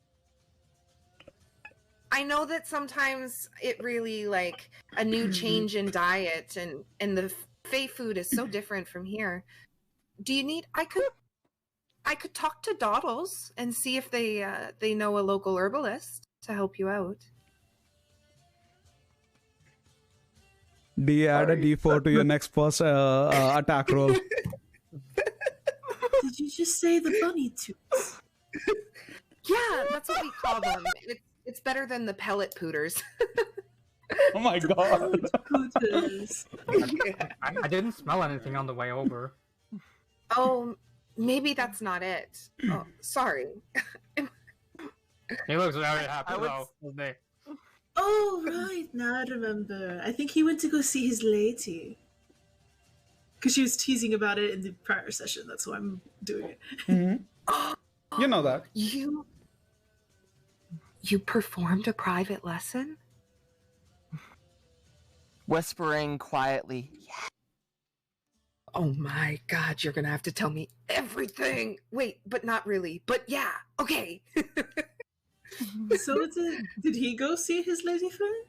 I know that sometimes it really like a new change in diet and the Fey food is so different from here. Do you need I could talk to Doddles and see if they know a local herbalist to help you out. Do you add a Sorry. D4 to your next first attack roll? Did you just say the bunny tooth? Yeah, that's what we call them. It's better than the pellet pooters. Oh my god! Pooters. I didn't smell anything on the way over. Oh, maybe that's not it. Oh, sorry. He looks very happy I would- though. Doesn't he? Oh, right. Now I remember. I think he went to go see his lady. Because she was teasing about it in the prior session. That's why I'm doing it. Mhm. You know that. You performed a private lesson? Whispering quietly. Oh my god, you're gonna have to tell me everything. Wait, but not really. But yeah, okay. So did he go see his lady friend?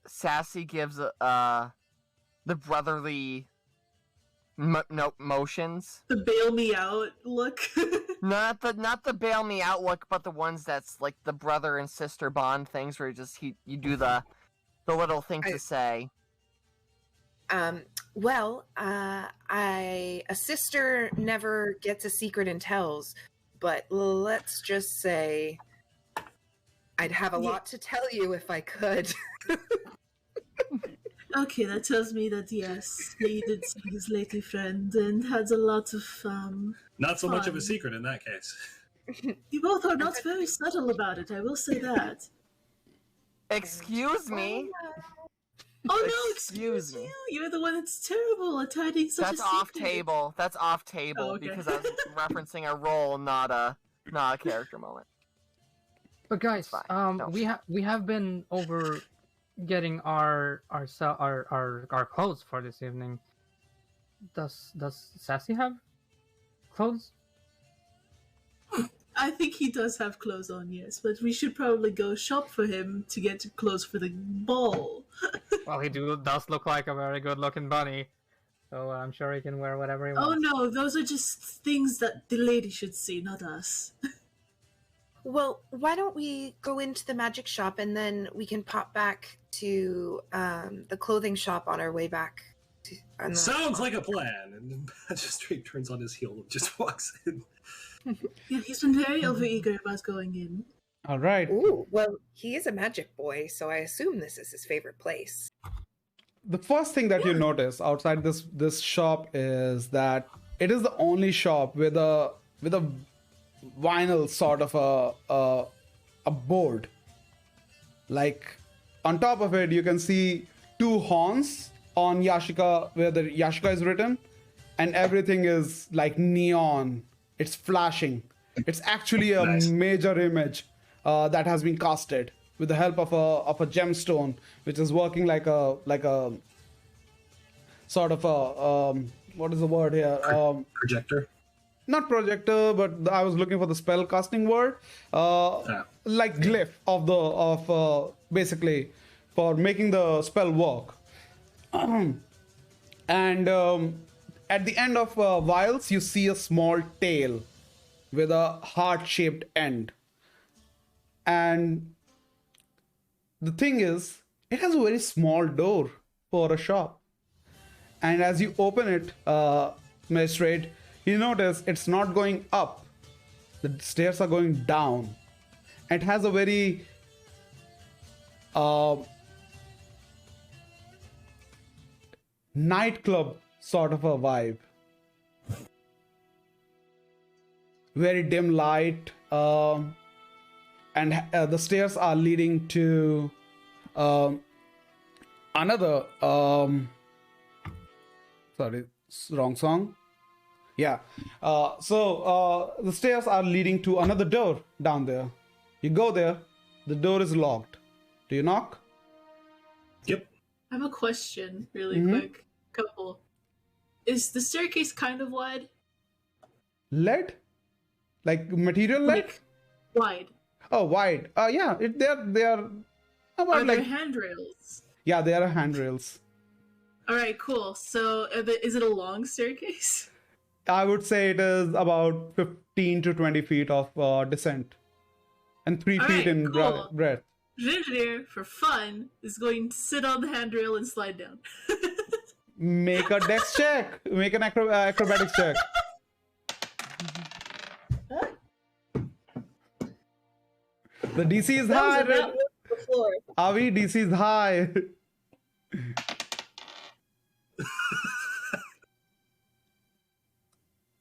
Sassy gives the brotherly motions. The bail me out look. Not the bail me out look, but the ones that's like the brother and sister bond things where you do the little thing to say. Well, a sister never gets a secret and tells, but let's just say I'd have a lot to tell you if I could. Okay, that tells me that yes, he did see his lady friend and had a lot of Not so much of a Fun. secret in that case. You both are not very subtle about it, I will say that. Excuse me. Oh no, Excuse excuse me. you! You're the one that's terrible at hiding such That's a off secret. table. That's off table Oh, okay. because I was referencing a role, not a character moment. But guys, Fine. No. we have been over getting our clothes for this evening. Does Sassy have clothes? I think he does have clothes on, yes, but we should probably go shop for him to get clothes for the ball. Well, he does look like a very good-looking bunny, so I'm sure he can wear whatever he Oh wants. no, those are just things that the lady should see, not us. Well, why don't we go into the magic shop and then we can pop back to the clothing shop on our way back. Sounds like a plan. And the magistrate turns on his heel and just walks in. Yeah, he's been very overeager about going in. All right. Ooh, well, he is a magic boy, so I assume this is his favorite place. The first thing that you notice outside this shop is that it is the only shop with a vinyl sort of a board. Like on top of it, you can see two horns on Yashika, where the Yashika is written, and everything is like neon. It's flashing. It's actually a Nice. major image that has been casted with the help of a gemstone, which is working like a sort of a what is the word here? Projector. Not projector, but I was looking for the spell casting word. Like glyph of basically for making the spell work. And at the end of vials, you see a small tail with a heart-shaped end. And the thing is, it has a very small door for a shop. And as you open it, Magistrate, you notice it's not going up. The stairs are going down. It has a very nightclub sort of a vibe. Very dim light, and the stairs are leading to another. Sorry, wrong song. Yeah. So the stairs are leading to another door down there. You go there. The door is locked. Do you knock? Yep. I have a question, really quick. Couple. Is the staircase kind of wide? Lead? Like material lead? Like wide. Oh, wide. Yeah. They are about Are there like handrails? yeah, they are handrails. All right, cool. So, is it a long staircase? I would say it is about 15 to 20 feet of descent, and 3 All feet right, in cool. breadth. Ginger, for fun, is going to sit on the handrail and slide down. Make a dex check. Make an acrobatics check. The DC is high. That was the floor. Avi, DC is high.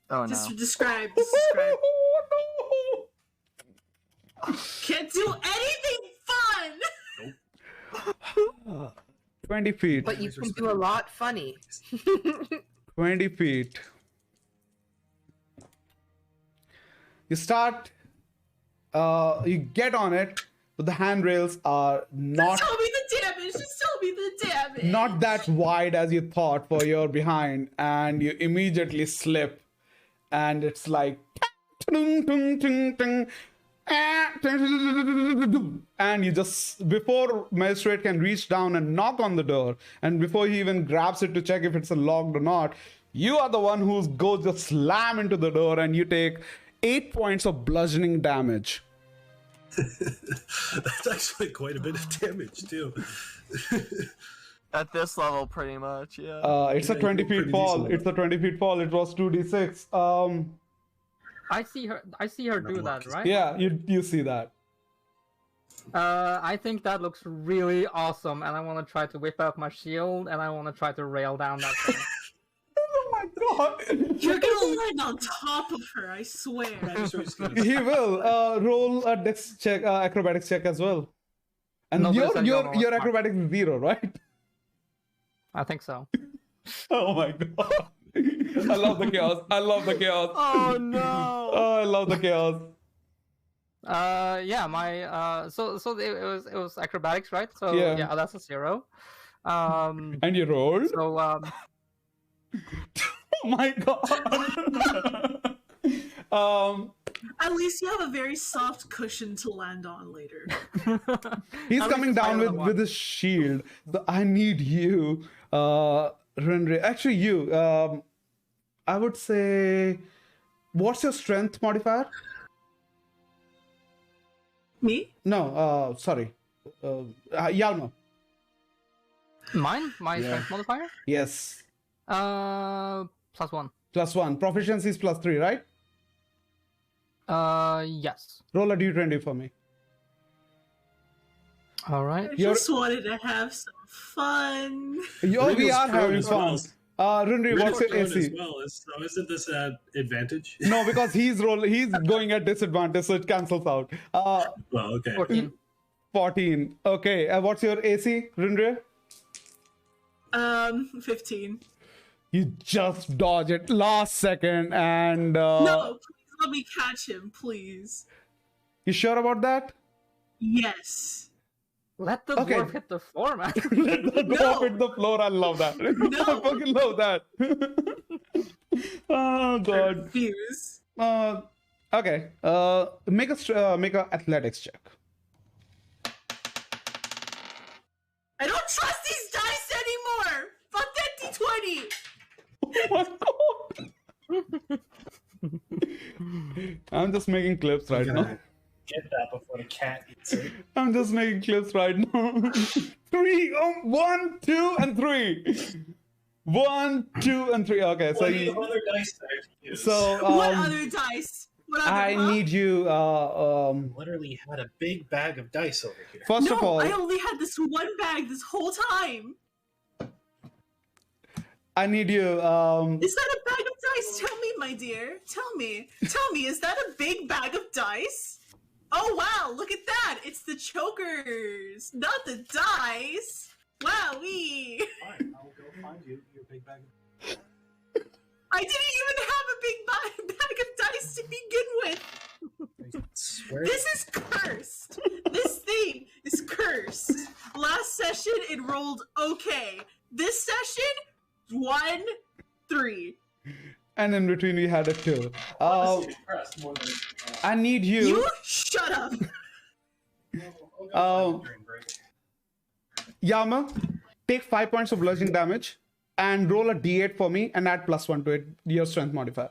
Oh no. Just describe. Can't do anything fun! 20 feet. But you can do a lot funny. 20 feet. You start, you get on it, but the handrails are not Tell me the damage! Just tell me the damage! not that wide as you thought for your behind, and you immediately slip, and it's like and you just, before Magistrate can reach down and knock on the door, and before he even grabs it to check if it's locked or not, you are the one who goes just slam into the door, and you take 8 points of bludgeoning damage. That's actually quite a bit of damage too. At this level, pretty much, yeah. It's a Yeah, 20 you're feet pretty fall. decent. It's a 20 feet fall. It was 2d6. I see her do that, right? Yeah, you see that. I think that looks really awesome, and I want to try to whip out my shield, and I want to try to rail down that thing. Oh my god! You're gonna land on top of her, I swear. He will roll a dex check, acrobatics check as well. And No, but it's a your normal your mark. acrobatics is 0, right? I think so. Oh my god! I love the chaos. I love the chaos. Oh no! Oh, I love the chaos. Yeah, my so it was acrobatics, right? So Yeah. yeah, that's a 0. And you rolled? So Oh my god! At least you have a very soft cushion to land on later. He's At coming least it's down higher than with his shield. So I need you, Renre. Actually, you. I would say, what's your strength modifier? Me? No, sorry, Yalma. mine, my strength modifier, Yes, +1. +1. Proficiency is +3, right? Yes. Roll a d20 for me. All right. I just wanted to have some fun. We Ringo's are prone having as fun. well. Rindri, what's your Ringo's prone AC? as well. So isn't this an advantage? No, because he's going at disadvantage, so it cancels out. Well, okay. 14. 14. Okay, what's your AC, Rindri? 15. You just dodge it last second, and No, please let me catch him, please. you sure about that? Yes. Let the Okay. dwarf hit the floor, man. Let the dwarf hit the floor. I love that. No. I fucking love that. Oh god. Refuse. Okay. Make a athletics check. I don't trust these dice anymore. Fuck that D20. Oh my god. I'm just making clips right now. Get that before the cat eats it. I'm just making clips right now. 3, 1, 2, and 3. 1, 2, and 3. Okay, so Plenty you, of other dice there to use. so What other dice? What other, I huh? need you. Literally had a big bag of dice over here. First No, of all, I only had this one bag this whole time. I need you. Is that a bag of dice? Tell me, my dear. Tell me. Tell me, is that a big bag of dice? Oh, wow, look at that. It's the chokers, not the dice. Wowee. Fine, I'll go find you your big bag of I didn't even have a big bag of dice to begin with. I swear. This is cursed. This thing is cursed. Last session, it rolled okay. This session, 1, 3. and in between we had a 2. Honestly, impressed more than, I need you. You shut up. I'll go find you during break. Yama, take 5 points of bludgeoning damage and roll a d8 for me and add +1 to it, your strength modifier.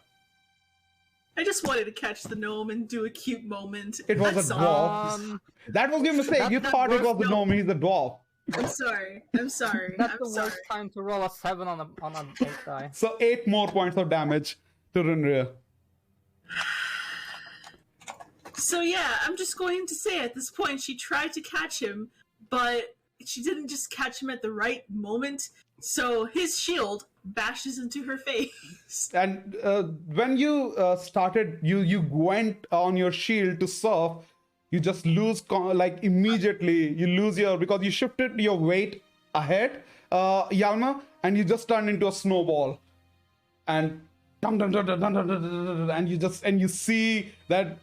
I just wanted to catch the gnome and do a cute moment. It was That's a all. dwarf. That was your mistake. That- You that thought it was works, the no. gnome. He's the dwarf. I'm sorry. I'm sorry. That's I'm the sorry. worst time to roll a 7 on an 8 die. So 8 more points of damage to Rinria. So yeah, I'm just going to say at this point she tried to catch him, but she didn't just catch him at the right moment. So his shield bashes into her face. And when you started, you went on your shield to surf. You just lose like immediately. You lose your because you shifted your weight ahead, Yalma, and you just turned into a snowball. And and you see that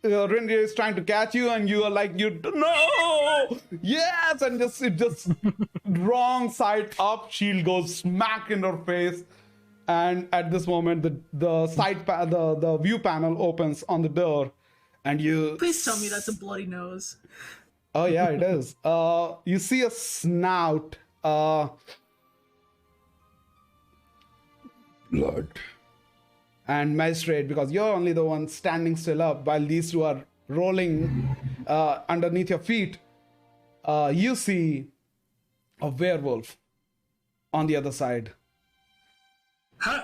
Rinria is trying to catch you, and you are like, no, yes, and it just wrong side up, shield goes smack in her face, and at this moment the view panel opens on the door, and you. Please tell me that's a bloody nose. Oh yeah, it is. You see a snout. Blood. And magistrate, because you're only the one standing still up while these two are rolling underneath your feet, you see a werewolf on the other side. Huh?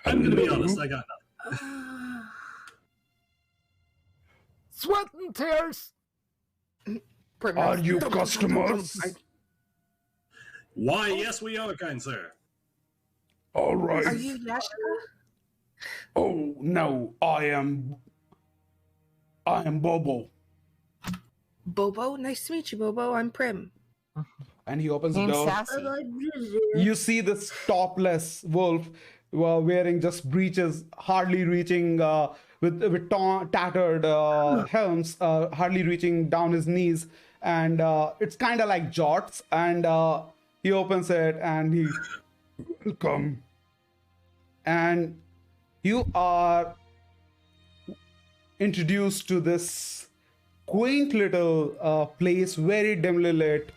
I'm gonna be honest, I got nothing. Sweat and tears! Are you customers? Why, yes, we are, kind sir. All right. Are you Yashka? Oh no, I am Bobo. Bobo? Nice to meet you, Bobo. I'm Prim. And he opens the Named door. Sassy. You see this topless wolf wearing just breeches, hardly reaching with tattered helms, hardly reaching down his knees, and it's kind of like jorts. And he opens it and he welcome, and you are introduced to this quaint little place, very dimly lit.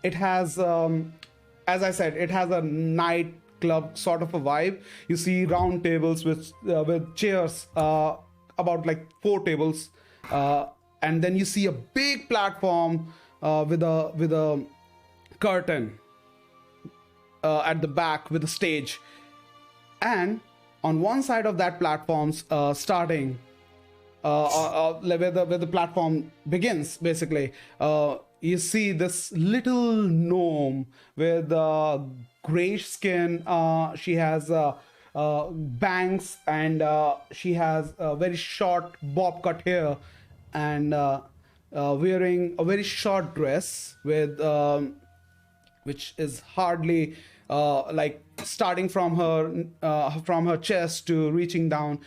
It has, as I said, it has a nightclub sort of a vibe. You see round tables with chairs, about like 4 tables, and then you see a big platform with a curtain at the back with a stage, and on one side of that platform, starting where the platform begins, basically. You see this little gnome with grayish skin. She has bangs, and she has very short bob cut hair, and wearing a very short dress with which is hardly like starting from her chest to reaching down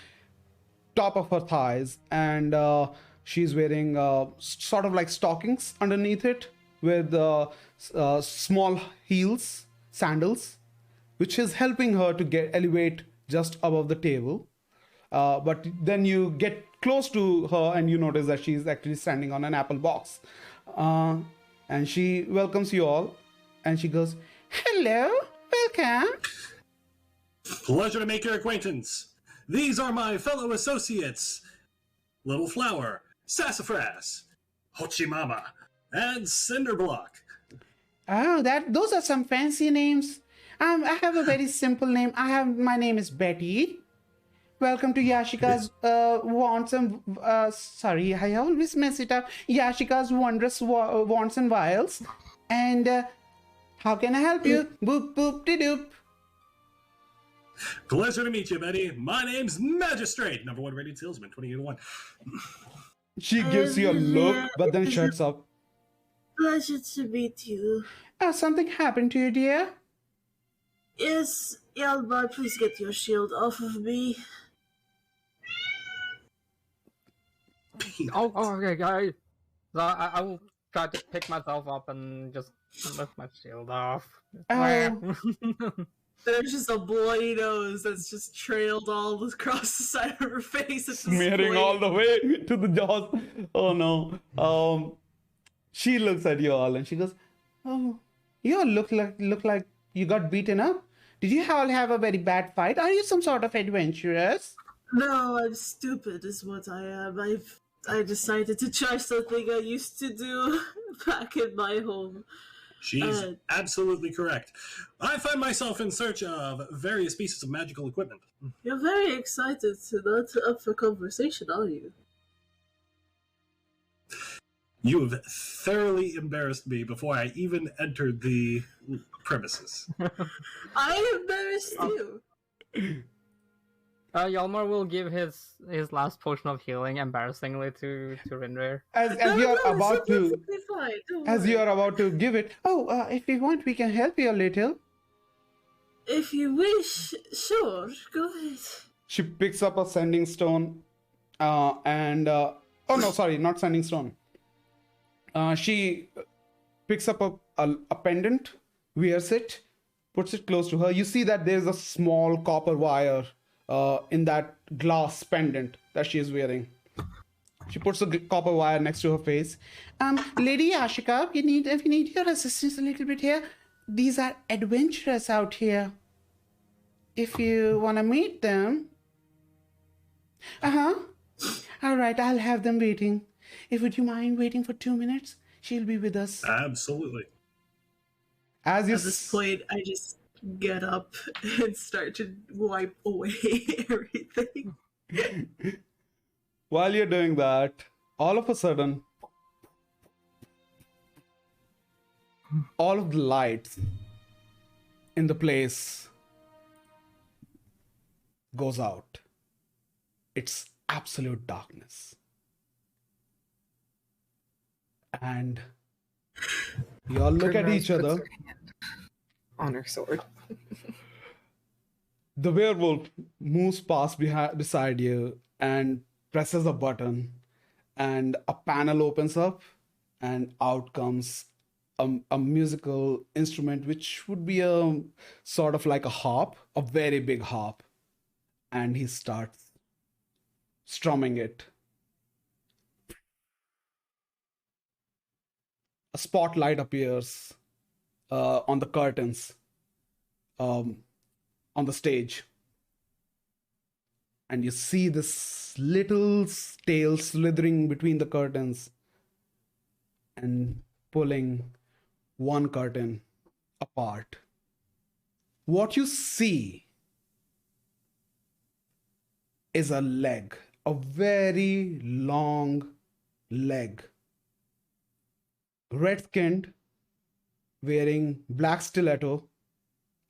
top of her thighs, and she's wearing sort of like stockings underneath it with small heels, sandals, which is helping her to get elevate just above the table. But then you get close to her and you notice that she's actually standing on an apple box. And she welcomes you all, and she goes, "Hello, welcome." Pleasure to make your acquaintance. These are my fellow associates, Little Flower, Sassafras, Hochimama, and Cinderblock. Oh, those are some fancy names. I have a very simple name. My name is Betty. Welcome to Yashika's wants and sorry, I always mess it up. Yashika's wondrous wants and vials. And how can I help you? Boop boop de doop. Pleasure to meet you, Betty. My name's Magistrate, #1 rated salesman, 2081. She gives you a look, but then shuts up. Pleasure to meet you. Something happened to you, dear? Yes, Yalbar, please get your shield off of me. Oh, okay, guys. So I will try to pick myself up and just lift my shield off. There's just a bloody nose that's just trailed all across the side of her face. It's Smearing all the way to the jaws. Oh no. She looks at you all and she goes, "Oh, you all look like you got beaten up. Did you all have a very bad fight? Are you some sort of adventurous?" No, I'm stupid is what I am. I decided to try something I used to do back in my home. She's absolutely correct. I find myself in search of various pieces of magical equipment. You're very excited to not up for conversation, are you? You have thoroughly embarrassed me before I even entered the premises. I embarrassed you. Yalmar will give his last potion of healing embarrassingly to Rinrir. As you're about to As you are about to give it, if you want, we can help you a little. If you wish, sure, go ahead. She picks up a sending stone, and oh no, sorry, not sending stone. She picks up a pendant, wears it, puts it close to her. You see that there's a small copper wire in that glass pendant that she is wearing. She puts the copper wire next to her face. Lady Ashika, we need your assistance a little bit here. These are adventurers out here. If you want to meet them. All right, I'll have them waiting. Would you mind waiting for 2 minutes? She'll be with us. Absolutely. At this point, I just get up and start to wipe away everything. While you're doing that, all of a sudden, all of the lights in the place goes out. It's absolute darkness. And you all look at each other. On her sword. The werewolf moves past beside you and presses a button, and a panel opens up, and out comes a musical instrument, which would be a sort of like a harp, a very big harp, and he starts strumming it. A spotlight appears on the curtains on the stage, and you see this little tail slithering between the curtains and pulling one curtain apart. What you see is a leg, a very long leg, red skinned, wearing black stiletto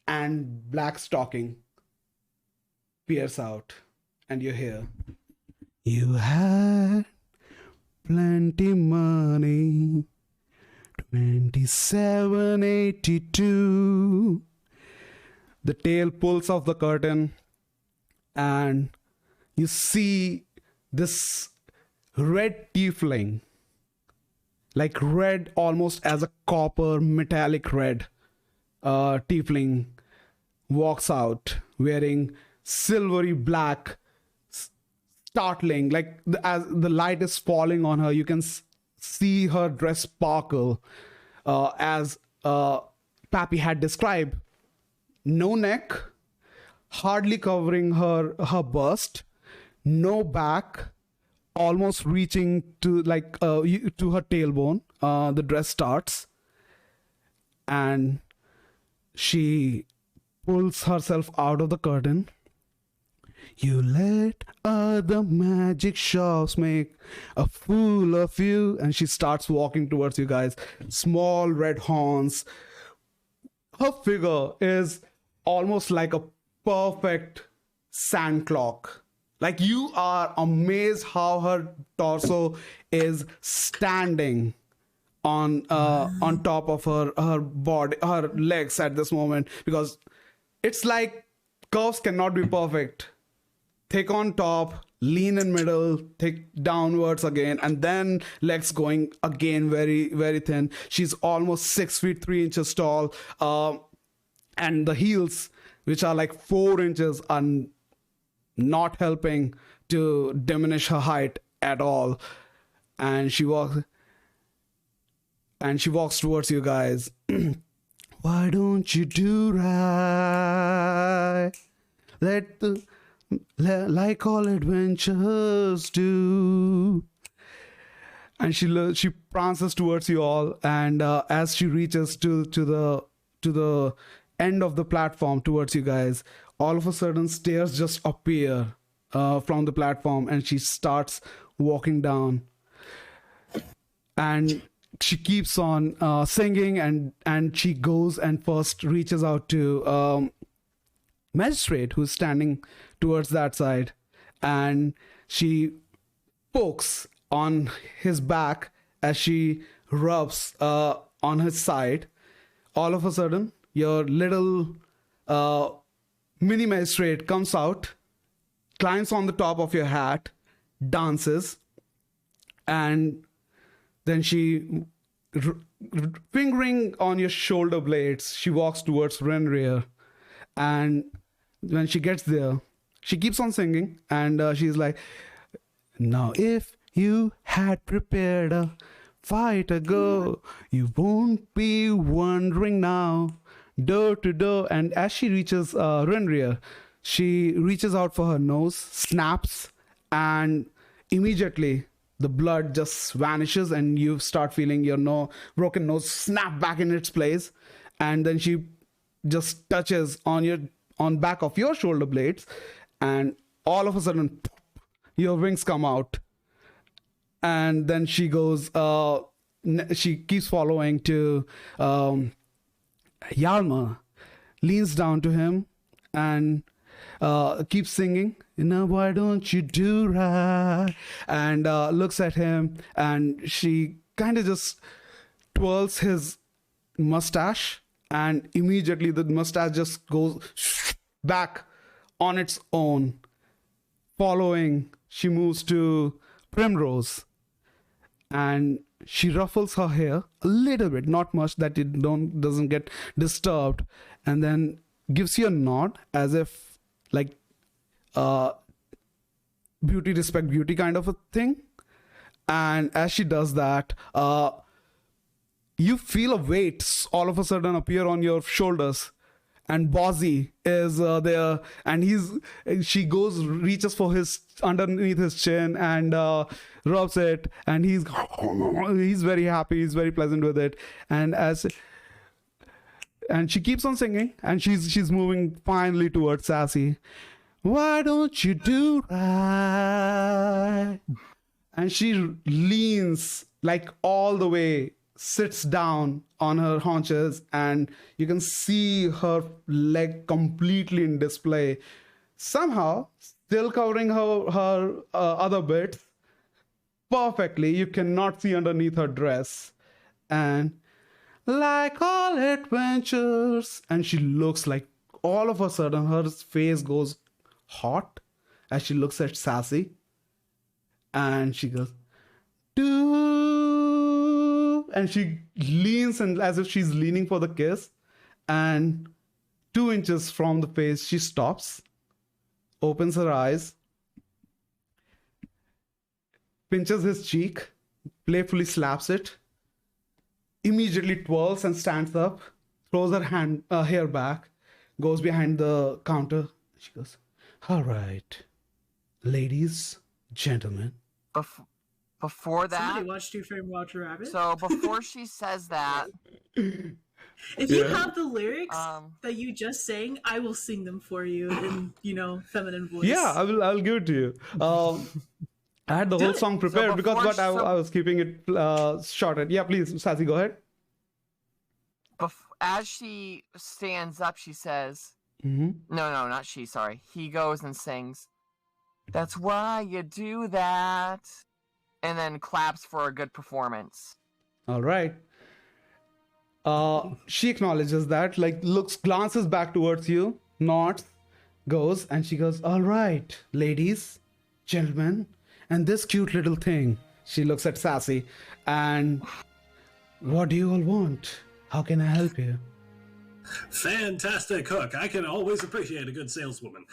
and black stocking, peers out, and you hear, "You had plenty money, 2782." The tail pulls off the curtain, and you see this red tiefling, like red almost as a copper metallic red tiefling, walks out wearing silvery black, startling, like as the light is falling on her, you can see her dress sparkle, as Pappy had described. No neck, hardly covering her bust, no back, almost reaching to to her tailbone. The dress starts, and she pulls herself out of the curtain. "You let other magic shops make a fool of you," and she starts walking towards you guys. Small red horns. Her figure is almost like a perfect sand clock. Like, you are amazed how her torso is standing on top of her body, her legs at this moment, because it's like curves cannot be perfect. Thick on top, lean in middle, thick downwards again, and then legs going again very, very thin. She's almost 6 feet 3 inches tall, and the heels, which are like 4 inches, are not helping to diminish her height at all. And she walks towards you guys. "Why don't you do right? Like all adventures do." And she prances towards you all, and as she reaches to the end of the platform towards you guys, all of a sudden stairs just appear from the platform, and she starts walking down, and she keeps on singing, and she goes and first reaches out to magistrate, who's standing towards that side, and she pokes on his back as she rubs on his side. All of a sudden, your little mini magistrate comes out, climbs on the top of your hat, dances, and then she, fingering on your shoulder blades, she walks towards Renrir. And when she gets there, she keeps on singing, and she's like, "Now if you had prepared a fight ago, you won't be wondering now, door to door." And as she reaches Renrir, she reaches out for her nose, snaps, and immediately the blood just vanishes, and you start feeling your broken nose snap back in its place. And then she just touches on back of your shoulder blades, and all of a sudden your wings come out. And then she goes, she keeps following to Yalma, leans down to him, and keeps singing, "Why don't you do right?" And looks at him, and she kind of just twirls his mustache, and immediately the mustache just goes back on its own. Following, she moves to Primrose, and she ruffles her hair a little bit, not much, that it doesn't get disturbed, and then gives you a nod, as if like beauty respect beauty kind of a thing. And as she does that, you feel a weight all of a sudden appear on your shoulders, and Bozzy is there, and she reaches for his underneath his chin and rubs it, and he's very happy, he's very pleasant with it. And she keeps on singing, and she's moving finally towards Sassy. Why don't you do right? And she leans like all the way, sits down on her haunches, and you can see her leg completely in display. Somehow, still covering her other bits perfectly. You cannot see underneath her dress. And like all adventures, and she looks like all of a sudden her face goes hot as she looks at Sassy, and she goes, do, and she leans and as if she's leaning for the kiss, and 2 inches from the face she stops, opens her eyes, pinches his cheek, playfully slaps it, immediately twirls and stands up, throws her hair back, goes behind the counter. She goes, all right, ladies, gentlemen. Before that, Somebody watched Two Frame Roger Rabbit. so before she says that, If you have the lyrics Um, that you just sang, I will sing them for you in, feminine voice. Yeah, I'll give it to you. I had the whole song prepared because before I was keeping it shorted. Yeah, please, Sassy, go ahead. as she stands up, she says, Mm-hmm. no, not she, sorry. He goes and sings, that's why you do that, and then claps for a good performance. All right. She acknowledges that, like, glances back towards you, nods, goes, and she goes, all right, ladies, gentlemen, and this cute little thing. She looks at Sassy, and what do you all want? How can I help you? Fantastic hook. I can always appreciate a good saleswoman.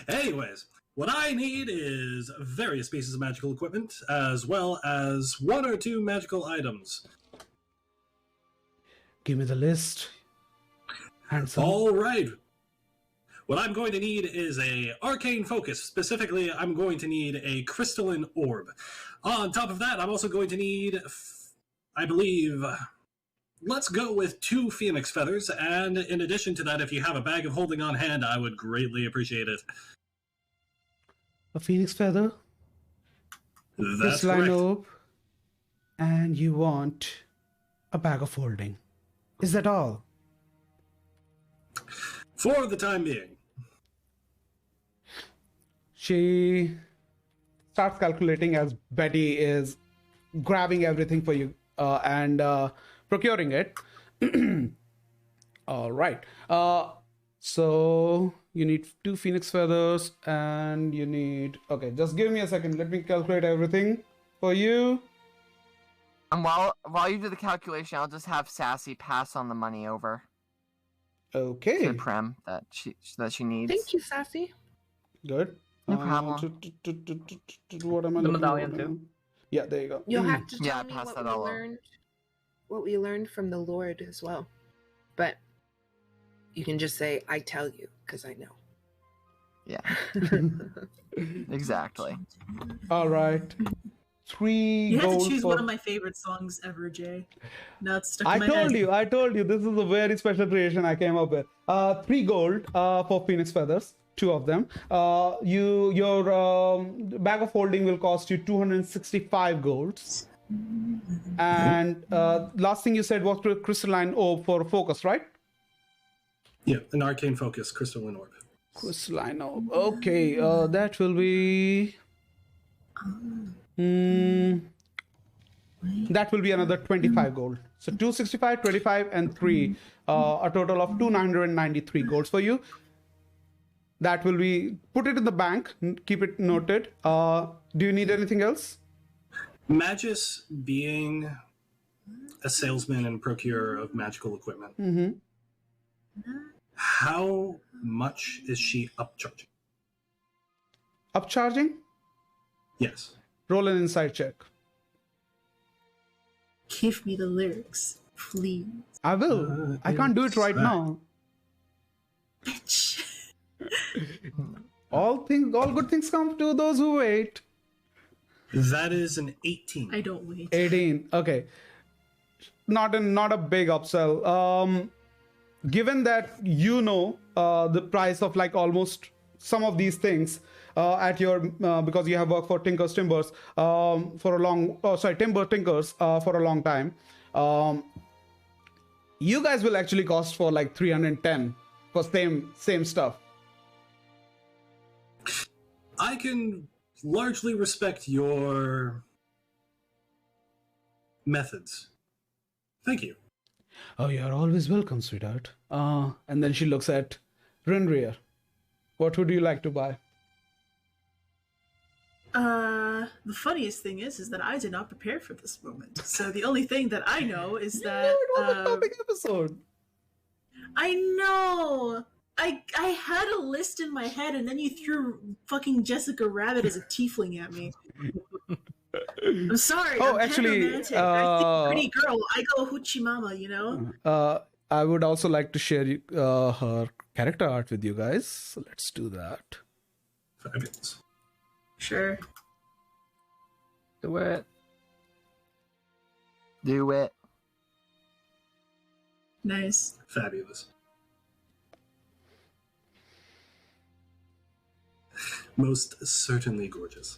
Anyways, what I need is various pieces of magical equipment, as well as 1 or 2 magical items. Give me the list. Handsome. All right. What I'm going to need is a arcane focus. Specifically, I'm going to need a crystalline orb. On top of that, I'm also going to need, I believe, let's go with 2 phoenix feathers. And in addition to that, if you have a bag of holding on hand, I would greatly appreciate it. A phoenix feather. That's Crystalline correct. orb. And you want a bag of holding. Is that all? For the time being. She starts calculating as Betty is grabbing everything for you and procuring it. All right. So you need 2 phoenix feathers and you need... Okay, just give me a second. Let me calculate everything for you. And while you do the calculation, I'll just have Sassy pass on the money over Okay. to Prem that she needs. Thank you, Sassy. Good. No problem. What am I The looking medallion for too. now? Yeah, there you go. You'll have to Yeah, tell me pass what that we all over. learned. What we learned from the Lord as well, but you can just say, "I tell you," because I know. Yeah, exactly. All right. 3 You had gold to choose for... one of my favorite songs ever, Jay. Now it's stuck I in my head. told you, this is a very special creation I came up with. 3 gold for phoenix feathers, 2 of them. Your bag of holding will cost you 265 golds. And last thing you said was crystalline orb for focus, right? Yeah, an arcane focus, crystalline orb. Crystalline orb. Okay, that will be... that will be another 25 gold. So 265, 25, and 3. A total of 293 golds for you. That will be... Put it in the bank. Keep it noted. Do you need anything else? Magus being a salesman and procurer of magical equipment, how much is she upcharging? Upcharging? Yes. Roll an insight check. Give me the lyrics, please. I will. I can't do it right now. Bitch. All good things come to those who wait. That is an 18. I don't wait. 18. Okay. Not a big upsell. Given that you know the price of like almost some of these things at your because you have worked for Tinker's Timbers for a long Timber Tinkers for a long time. You guys will actually cost for like 310 for same stuff. I can largely respect your methods. Thank you. Oh, you're always welcome, sweetheart. And then she looks at Renrier. What would you like to buy? The funniest thing is that I did not prepare for this moment. So the only thing that I know is that It was a topic episode. I know. I had a list in my head, and then you threw fucking Jessica Rabbit as a tiefling at me. I'm sorry. Oh, I'm actually, romantic. I think pretty girl. I go hoochie mama, you know. I would also like to share her character art with you guys. So let's do that. Fabulous. Sure. Do it. Do it. Nice. Fabulous. Most certainly gorgeous.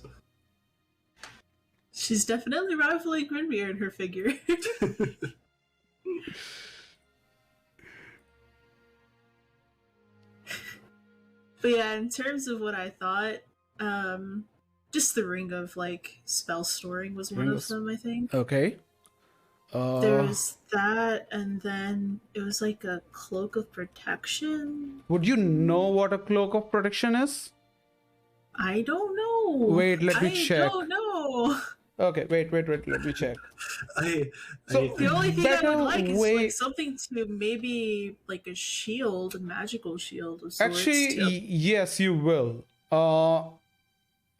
She's definitely rivaling Grinmere in her figure. But yeah, in terms of what I thought, just the ring of like spell storing was one of them, I think. Okay. There was that, and then it was like a cloak of protection. Would you know what a cloak of protection is? I don't know. Wait, let me check. I don't know. Okay, wait, let me check. The only thing I would like is way- like something to maybe like a shield, a magical shield of sorts. Actually, yes, you will. All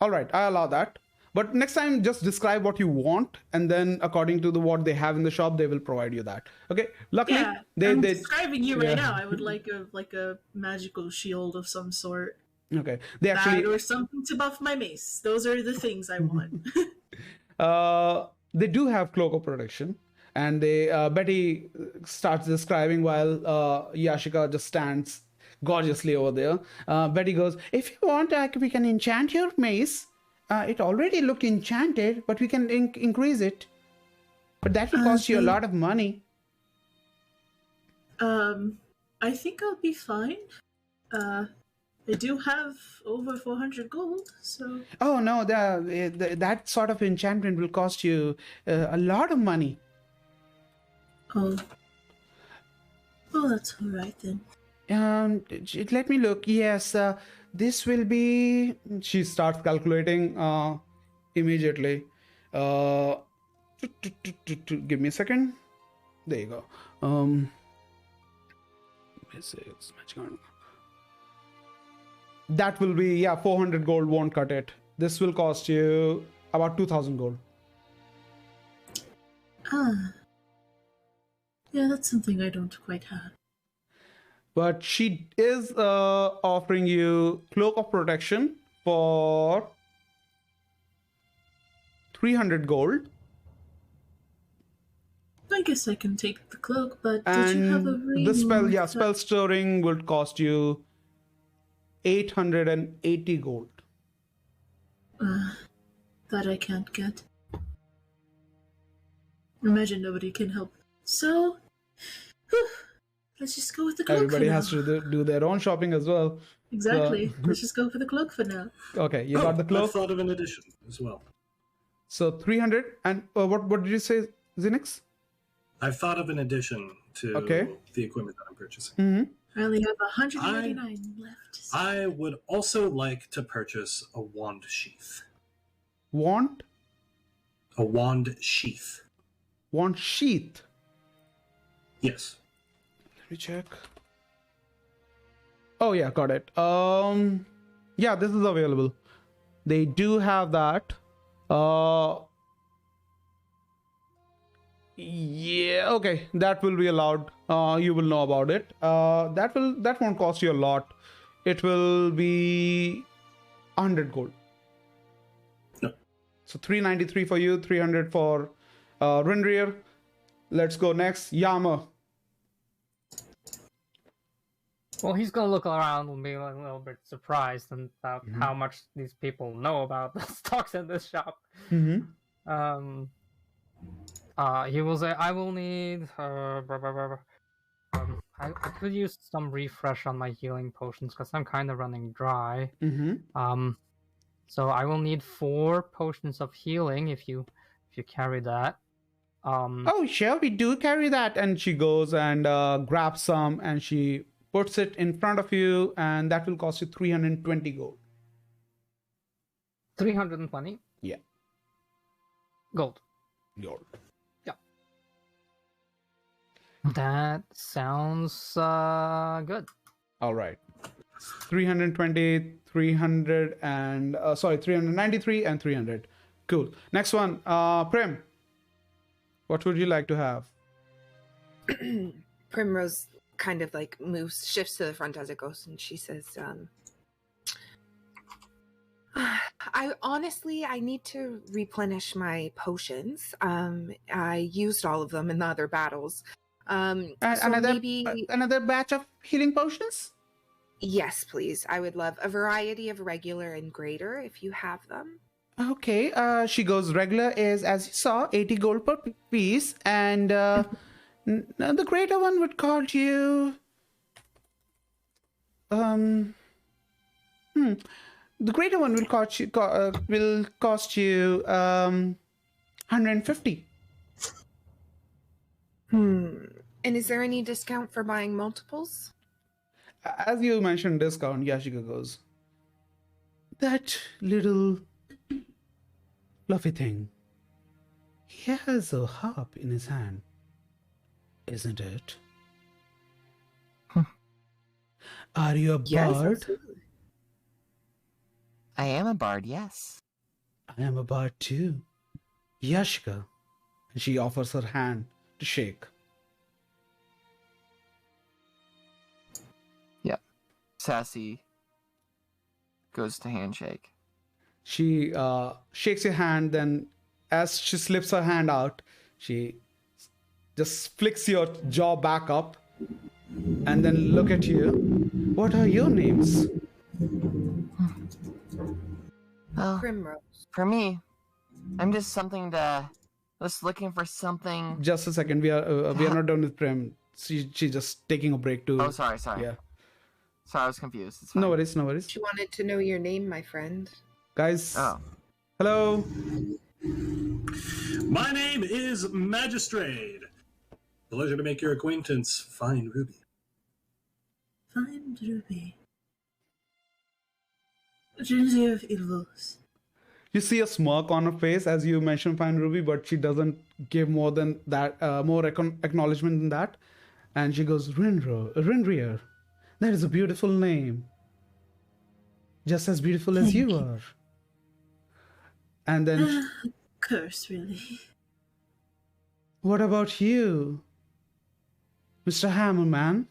right, I allow that. But next time, just describe what you want, and then according to what they have in the shop, they will provide you that. Okay. Luckily, yeah, they I'm describing you yeah. right now. I would like a magical shield of some sort. Okay. They actually That or something to buff my mace. Those are the things I want. they do have cloak of protection, and they Betty starts describing while Yashika just stands gorgeously over there. Betty goes, "If you want, we can enchant your mace. It already looked enchanted, but we can increase it. But that will cost you a lot of money." I think I'll be fine. I do have over 400 gold, so... Oh no, that sort of enchantment will cost you a lot of money. Oh. Oh, that's alright then. Let me look. Yes, this will be... She starts calculating immediately. Give me a second. There you go. That will be, 400 gold won't cut it. This will cost you about 2,000 gold. Yeah, that's something I don't quite have. But she is offering you Cloak of Protection for 300 gold. I guess I can take the cloak, but And did you have a ring? the spell, spell storing will cost you 880 gold. That I can't get. Imagine nobody can help. So, let's just go with the cloak. Everybody for has now. to do their own shopping as well. Exactly. Let's just go for the cloak for now. Okay, you got the I cloak. thought of an addition as well. So 300 and what did you say, Zinix? I've thought of an addition to the equipment that I'm purchasing. Mm-hmm. I only have 189 left. I would also like to purchase a wand sheath. Want? A wand sheath. Want sheath? Yes. Let me check. Oh yeah, got it. Yeah, this is available. They do have that. Yeah, okay, that will be allowed. You will know about it. That won't cost you a lot. It will be 100 gold. No. So 393 for you, 300 for Rindrier. Let's go next. Yama. Well, he's gonna look around and be like, a little bit surprised about Mhm. how much these people know about the stocks in this shop. Mm-hmm. He will say, "I will need I could use some refresh on my healing potions because I'm kind of running dry. Mm-hmm. So I will need 4 potions of healing if you carry that. Oh, sure, we do carry that. And she goes and grabs some and she puts it in front of you, and that will cost you 320 gold. 320 Yeah, gold. gold. That sounds good. All right. 320, 300, and 393 and 300. Cool. Next one, Prim. What would you like to have? Primrose kind of like shifts to the front as it goes, and she says, I need to replenish my potions. I used all of them in the other battles. So Another batch of healing potions? Yes, please. I would love a variety of regular and greater if you have them. Okay. She goes, regular is, as you saw, 80 gold per piece, and the greater one would cost you. The greater one will cost you 150. And is there any discount for buying multiples? As you mentioned discount, Yashika goes, that little fluffy thing. He has a harp in his hand, isn't it? Are you a Yes, bard? absolutely. I am a bard, yes. I am a bard too. Yashika. And she offers her hand to shake. Sassy goes to handshake. She shakes your hand, then as she slips her hand out, she just flicks your jaw back up and then look at you. What are your names? Well, Primrose. for me, I'm just looking for something. Just a second, we are not done with Prem. She's just taking a break too. Oh, sorry. Yeah. Sorry, I was confused. It's fine. No worries. She wanted to know your name, my friend. Guys. Oh. Hello. My name is Magistrade. Pleasure to make your acquaintance, Fine Ruby. Fine Ruby. Trinity of Evils. You see a smirk on her face as you mention Fine Ruby, but she doesn't give more than that, more acknowledgement than that. And she goes, Rinrier. That is a beautiful name. Just as beautiful as you are. And then... Curse, really. What about you? Mr. Hammerman?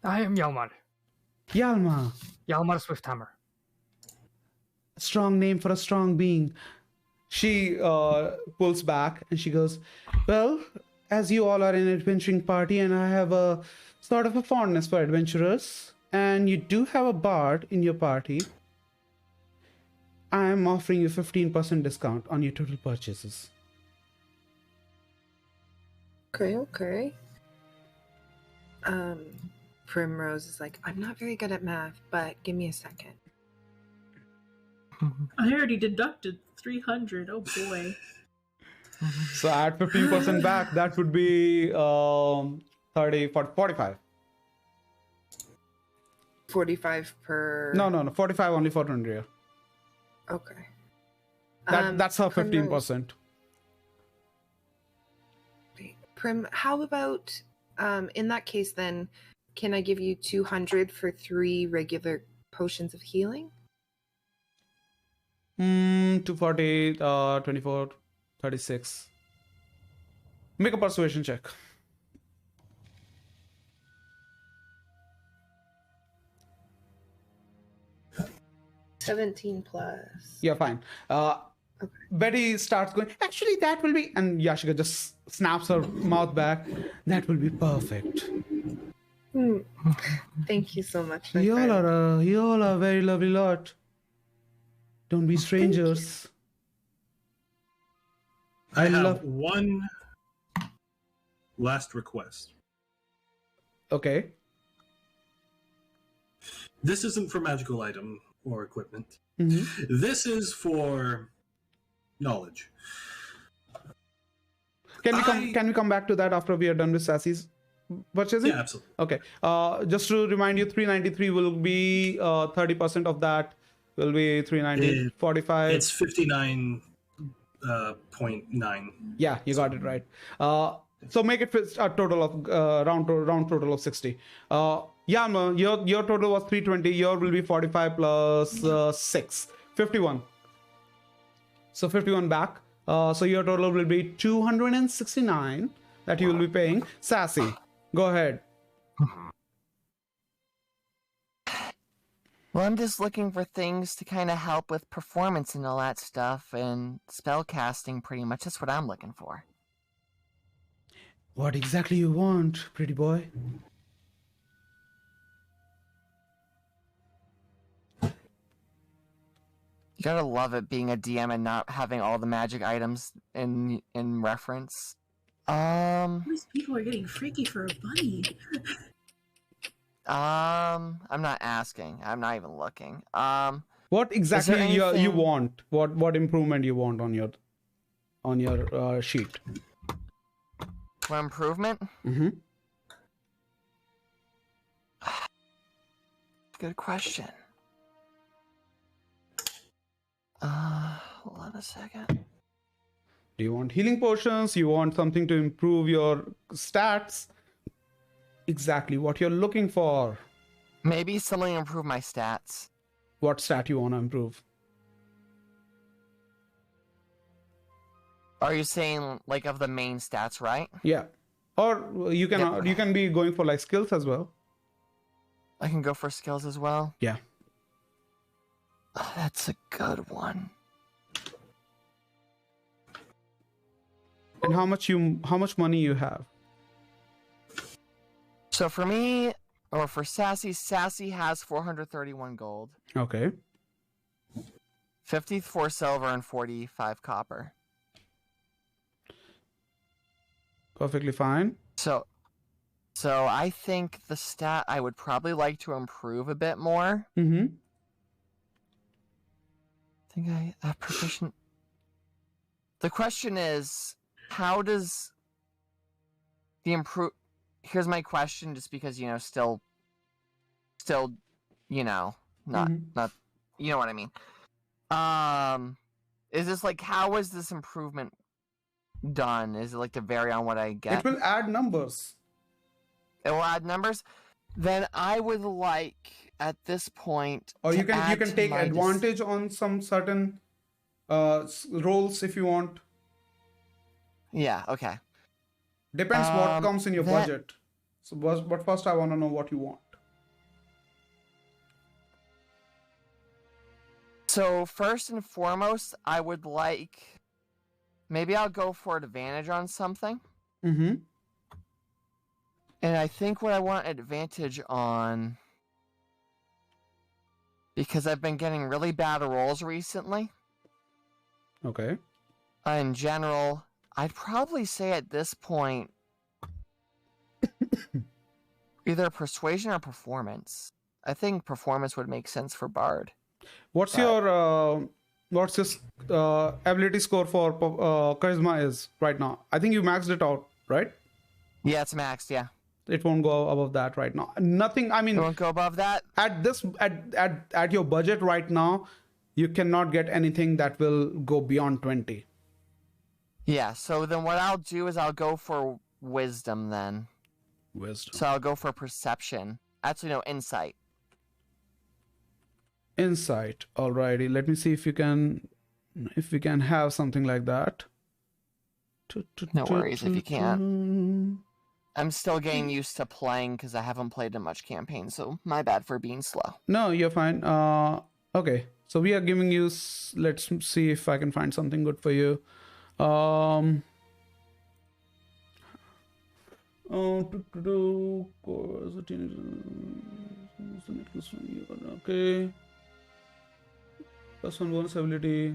I am Yalmar. Yalma. Yalmar Swifthammer. A strong name for a strong being. She pulls back and she goes, well, as you all are an adventuring party and I have a sort of a fondness for adventurers, and you do have a bard in your party, I am offering you 15% discount on your total purchases. Okay. Primrose is like, I'm not very good at math, but give me a second. I already deducted 300. Oh boy. So add 15% back, that would be 30, 40, 45. 45 per... No, 45 only for Rundria. Okay. That's her Primrose- 15%. Prim, how about, in that case then, can I give you 200 for 3 regular potions of healing? 240, 24, 36. Make a persuasion check. $17 plus. Yeah, fine. Betty starts going, actually, that will be... And Yashika just snaps her mouth back. That will be perfect. Mm. Thank you so much, my You all friend. are a very lovely lot. Don't be strangers. I have love. one last request. Okay. This isn't for magical item or equipment. Mm-hmm. This is for knowledge. Can we come back to that after we are done with Sassy's purchasing? Yeah, absolutely. Okay. Just to remind you, 393 will be 30% of that will be 390, 45. It's 59.9. Yeah, you got it right. So make it a total of round total of 60. Yeah, your total was 320. Your will be 45 plus 6, 51. So 51 back. So your total will be 269 that you will be paying. Sassy, go ahead. Well, I'm just looking for things to kind of help with performance and all that stuff, and spell casting. Pretty much, that's what I'm looking for. What exactly you want, pretty boy? You gotta love it being a DM and not having all the magic items in reference. These people are getting freaky for a bunny. I'm not asking. I'm not even looking. What exactly you anything- want? What improvement you want on your sheet? For improvement? Mm-hmm. Good question. Hold on a second. Do you want healing potions? You want something to improve your stats? Exactly what you're looking for. Maybe something to improve my stats. What stat you want to improve? Are you saying like of the main stats, right? Yeah. Or you can Yep. you can be going for like skills as well. I can go for skills as well. Yeah. Oh, that's a good one. And how much money you have? So for me, or for Sassy has 431 gold, Okay. 54 silver, and 45 copper. Perfectly fine. So I think the stat I would probably like to improve a bit more. Mm-hmm. I think I have proficient. The question is, how does the improve? Here's my question, just because still, not Mhm. not, you know what I mean. Is this like, how is this improvement done? Is it like to vary on what I get? It will add numbers. It will add numbers. Then I would like at this point. Or to you can add to take my advantage on some certain roles if you want. Yeah. Okay. Depends what comes in your that- budget. So, but first I want to know what you want. So first and foremost, I would like. Maybe I'll go for advantage on something. Mm-hmm. And I think what I want advantage on, because I've been getting really bad rolls recently, Okay. in general, I'd probably say at this point, either persuasion or performance. I think performance would make sense for Bard. What's Right. your ability score for charisma is right now? I think you maxed it out, right? Yeah, it's maxed, yeah. It won't go above that right now. Nothing. I mean, You won't go above that? at your budget right now, you cannot get anything that will go beyond 20. Yeah, so then what I'll do is I'll go for wisdom then. Wisdom. So I'll go for perception. Actually, no, insight. Insight. Alrighty. Let me see if we can have something like that. No worries if you can't. I'm still getting used to playing because I haven't played in much campaign, so my bad for being slow. No, you're fine. Okay. So we are giving you. Let's see if I can find something good for you. Okay. Plus one bonus ability.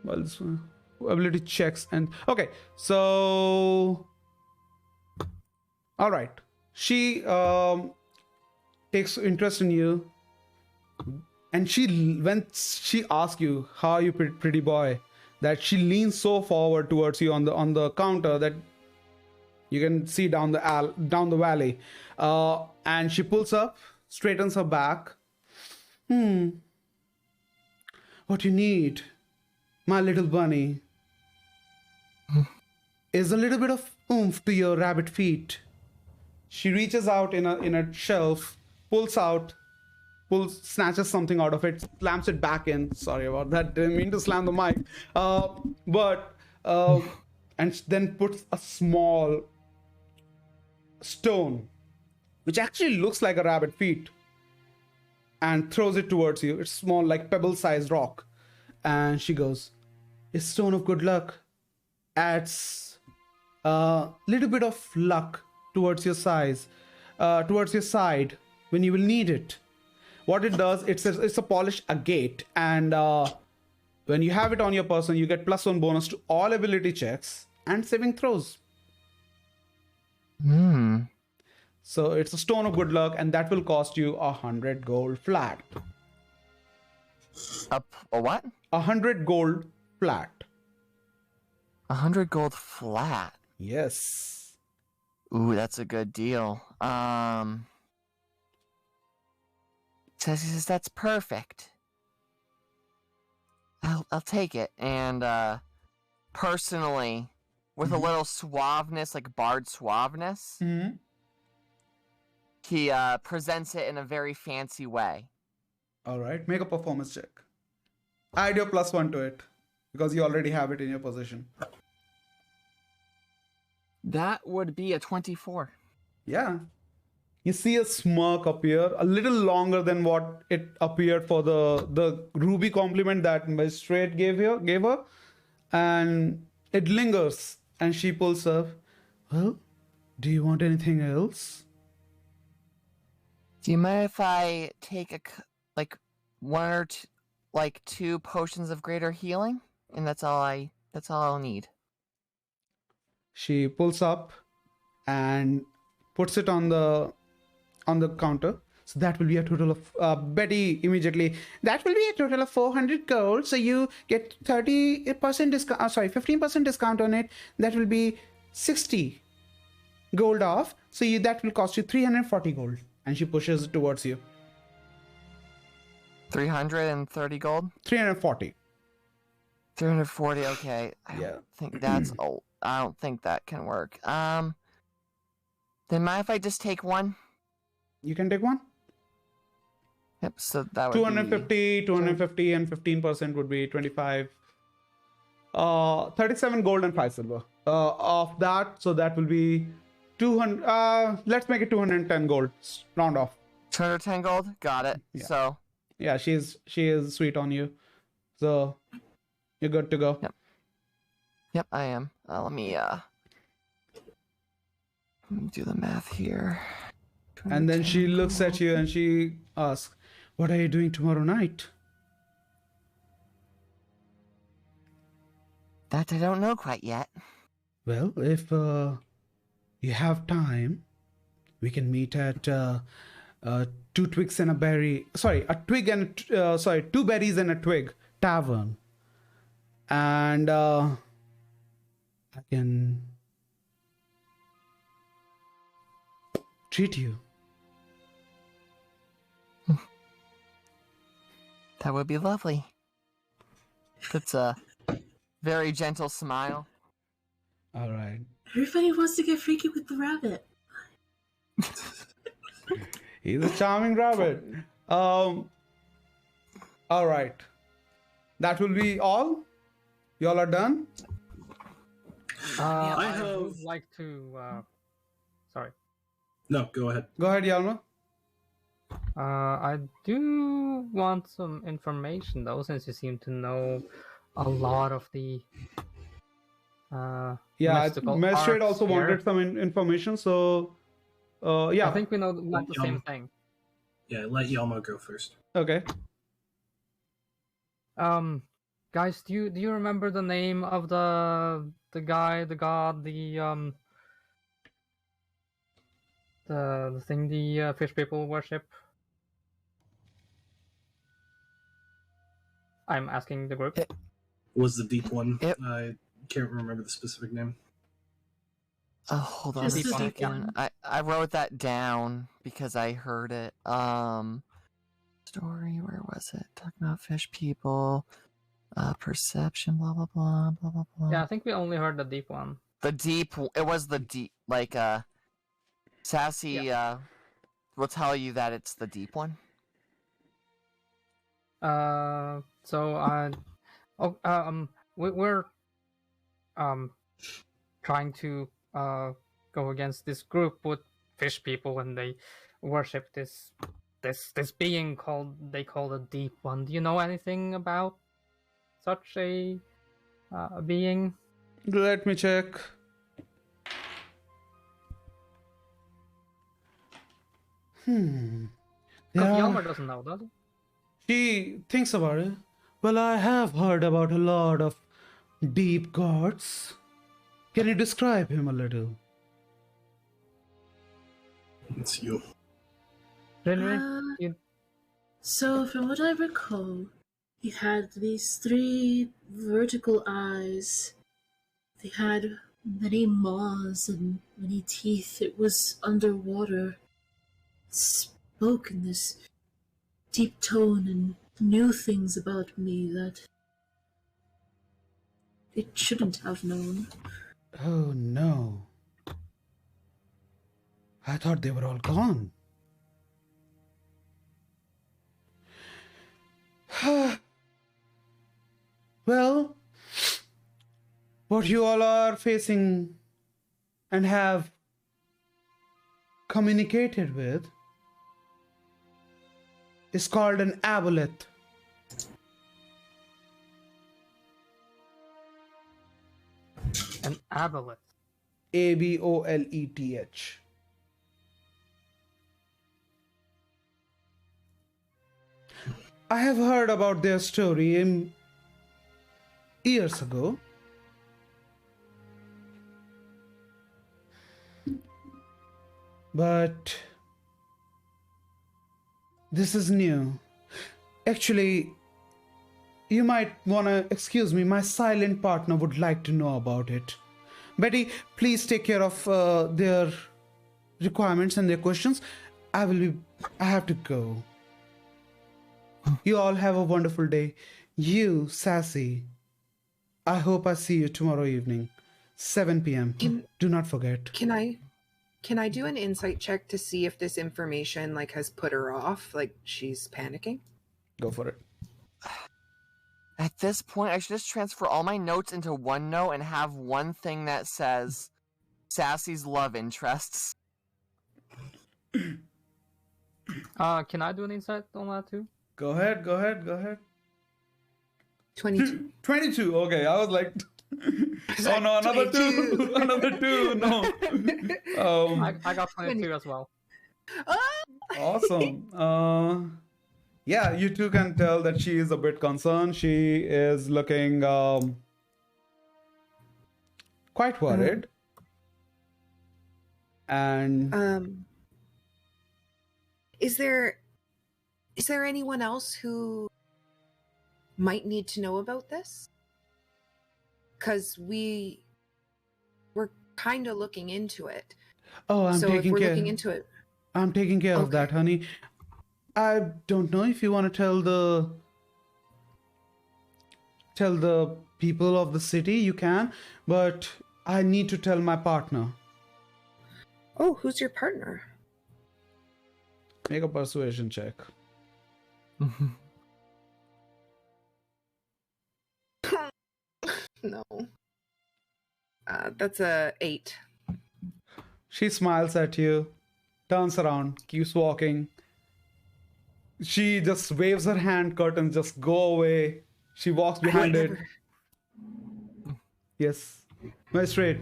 Well, this one ability checks and okay. So, all right. She takes interest in you, and when she asks you how are you, pretty boy, that she leans so forward towards you on the counter that you can see down the valley, and she pulls up, straightens her back. What you need, my little bunny, is a little bit of oomph to your rabbit feet. She reaches out in a shelf, snatches something out of it, slams it back in. Sorry about that. Didn't mean to slam the mic. And then puts a small stone, which actually looks like a rabbit feet, and throws it towards you. It's small, like pebble-sized rock. And she goes, "A stone of good luck. Adds a little bit of luck towards your side when you will need it." What it does, it's a polished agate, and when you have it on your person, you get +1 bonus to all ability checks and saving throws. So it's a stone of good luck, and that will cost you 100 gold flat. A what? 100 gold flat. 100 gold flat. Yes. Ooh, that's a good deal. Says that's perfect. I'll take it. And personally, with a little suaveness, like bard suaveness, he presents it in a very fancy way. All right, make a performance check. Add your +1 to it because you already have it in your possession. That would be a 24. Yeah. You see a smirk appear, a little longer than what it appeared for the ruby compliment that Magistrate gave her, and it lingers. And she pulls up. "Well, do you want anything else?" Do you mind if I take one or two, like 2 potions of greater healing, and that's all I'll need. She pulls up and puts it on the counter. So that will be a total of Betty immediately. That will be a total of 400 gold. So you get 30% discount. 15% discount on it. That will be 60 gold off. So that will cost you 340 gold. And she pushes it towards you. 330 gold. 340. 340. Okay. I Yeah. don't think that's old. I don't think that can work. Then mind if I just take one? You can take one. Yep. So that would 250, and 15% would be 25. 37 gold and 5 silver. Of that, so that will be 200. Let's make it 210 gold. Round off. 210 gold. Got it. Yeah. So. Yeah, she is sweet on you. So you're good to go. Yep, I am. Let me do the math here. And then she looks at you and she asks, "What are you doing tomorrow night?" That I don't know quite yet. Well, if you have time, we can meet at 2 twigs and a berry. Sorry, a twig and 2 berries and a twig tavern. And I can treat you. That would be lovely. That's a very gentle smile. All right. Everybody wants to get freaky with the rabbit. He's a charming rabbit. All right. That will be all. Y'all are done. I would like to. Sorry. No, go ahead. Go ahead, Yalma. I do want some information though, since you seem to know a lot of the Yeah, mystical Magistrate arts also here. wanted some information, so yeah. I think we know not the same thing. Yeah, let Yelmo go first. Okay. Guys, do you remember the name of the guy, the god, the thing the fish people worship? I'm asking the group. Was the deep one? Yep. I can't remember the specific name. Oh, hold on a Just the the deep second. one. I wrote that down because I heard it. Story, where was it? Talking about fish people, perception, blah blah blah blah blah blah. Yeah, I think we only heard the deep one. The deep. It was the deep. Like Sassy. Will tell you that it's the deep one. We're trying to go against this group with fish people, and they worship this being they call the deep one. Do you know anything about such a being? Let me check. Because Yeah. Yelmer doesn't know, does he? She thinks about it. Well, I have heard about a lot of deep gods. Can you describe him a little? It's you. Rinri, Uh, you So, from what I recall, he had these 3 vertical eyes. They had many maws and many teeth. It was underwater. It spoke in this deep tone and knew things about me that it shouldn't have known. Oh no. I thought they were all gone. Well, what you all are facing and have communicated with is called an aboleth. an aboleth. Aboleth. I have heard about their story years ago. But this is new. Actually, you might want to excuse me. My silent partner would like to know about it. Betty, please take care of their requirements and their questions. I have to go. You all have a wonderful day. You, Sassy, I hope I see you tomorrow evening, 7 p.m. Do not forget. Can I do an insight check to see if this information like has put her off, like she's panicking? Go for it. At this point, I should just transfer all my notes into OneNote and have one thing that says Sassy's love interests. Can I do an insight on that too? Go ahead. 22. 22. Okay, I was like, oh no, another 2. 22. Another 2. No. I got 22 as well. Awesome. Yeah, you two can tell that she is a bit concerned. She is looking quite worried. And Is there anyone else who might need to know about this? Because we're kind of looking into it. oh, so if we're looking into it, I'm taking care of that, honey. I don't know if you want to tell the people of the city, you can, but I need to tell my partner. oh, who's your partner? Make a persuasion check. No. That's a 8. She smiles at you, turns around, keeps walking. She just waves her hand, curtains just go away. She walks behind it. Never- Yes. Magistrate.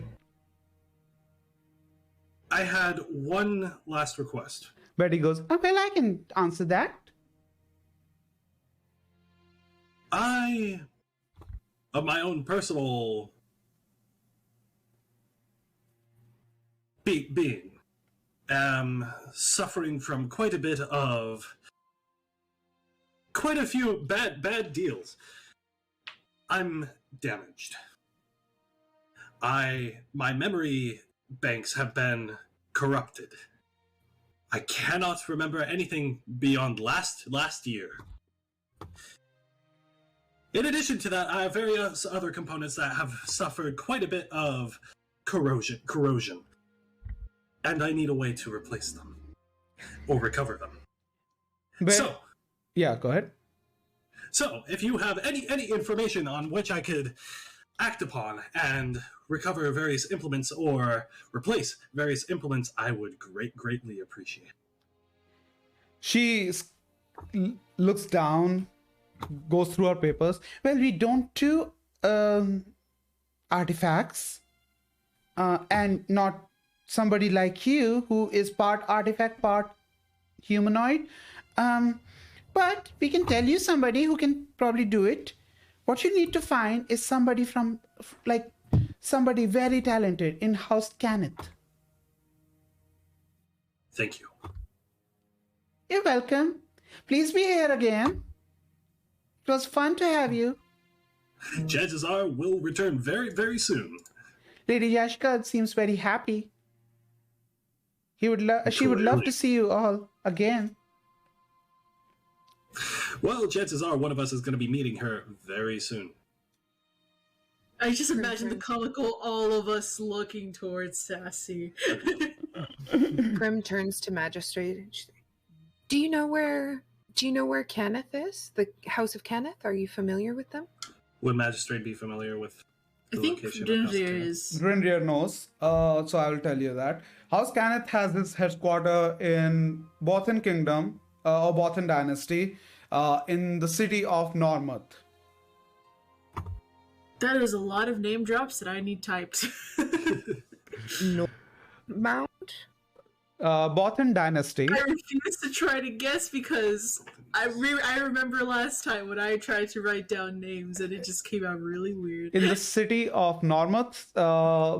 I had one last request. Betty goes, oh, well, I can answer that. I, of my own personal being, am suffering from quite a few bad deals. I'm damaged. My memory banks have been corrupted. I cannot remember anything beyond last year. In addition to that, I have various other components that have suffered quite a bit of corrosion. And I need a way to replace them. Or recover them. But, yeah, go ahead. So, if you have any information on which I could act upon and recover various implements or replace various implements, I would greatly appreciate. She looks down, goes through her papers. Well, we don't do artifacts, and not somebody like you who is part artifact, part humanoid. But we can tell you somebody who can probably do it. What you need to find is somebody from, like, somebody very talented in House Kenneth. Thank you. You're welcome. Please be here again. It was fun to have you. Chances are we'll return very soon. Lady Yashka seems very happy. She would love to see you all again. Well, chances are one of us is going to be meeting her very soon. I just imagine the comical all of us looking towards Sassy. Prim turns to Magistrate. And she's like, Do you know where Kenneth is? The House of Kenneth? Are you familiar with them? Would Magistrate be familiar with I the think location of House Drindir Kenneth? is. Grindir knows, so I will tell you that. House Kenneth has its headquarters in Bothan Kingdom, or Bothan Dynasty, in the city of Normuth. That is a lot of name drops that I need typed. No. Mount? Bothan Dynasty. I refuse to try to guess because I remember last time when I tried to write down names and it just came out really weird. In the city of Normuth,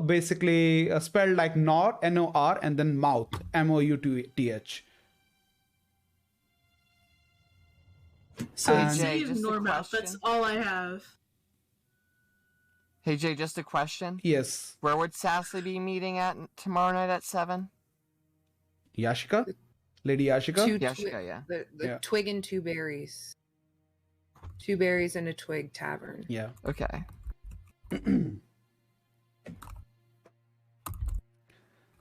basically spelled like Nor, N-O-R, and then Mouth, M-O-U-T-H. So And- it's Jay, City of just a Normouth. question. That's all I have. Hey Jay, just a question. Yes. Where would Sassy be meeting at tomorrow night at 7? Yashika? Lady Yashika? Yashika, yeah. The Yeah. twig and two berries. Two berries and a twig tavern. Yeah. Okay.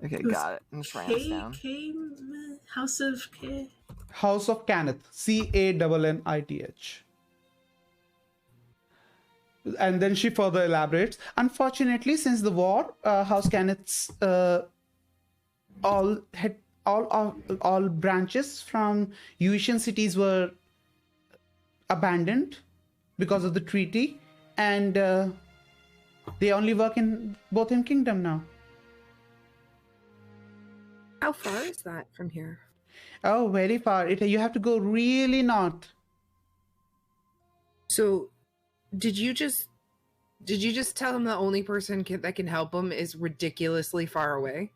Okay, got it. I'm just writing this down. House of K. House of Kenneth. C-A-N-N-I-T-H. And then she further elaborates. Unfortunately, since the war, House Kenneth's all branches from Uitian cities were abandoned because of the treaty, and they only work in Bothan Kingdom now. How far is that from here? Oh, very far. You have to go really north. So, did you just tell him the only person that can help him is ridiculously far away?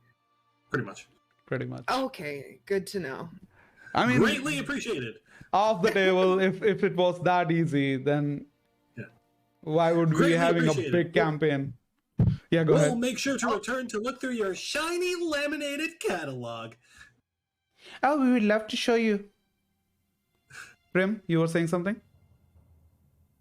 Pretty much. Pretty much. Okay, good to know. I mean, Greatly appreciated. off the table, if it was that easy, then Yeah. why would we be Greatly having a appreciated. big campaign? Yeah, go We'll ahead. make sure to return to look through your shiny laminated catalog. Oh, we would love to show you. Prim, you were saying something?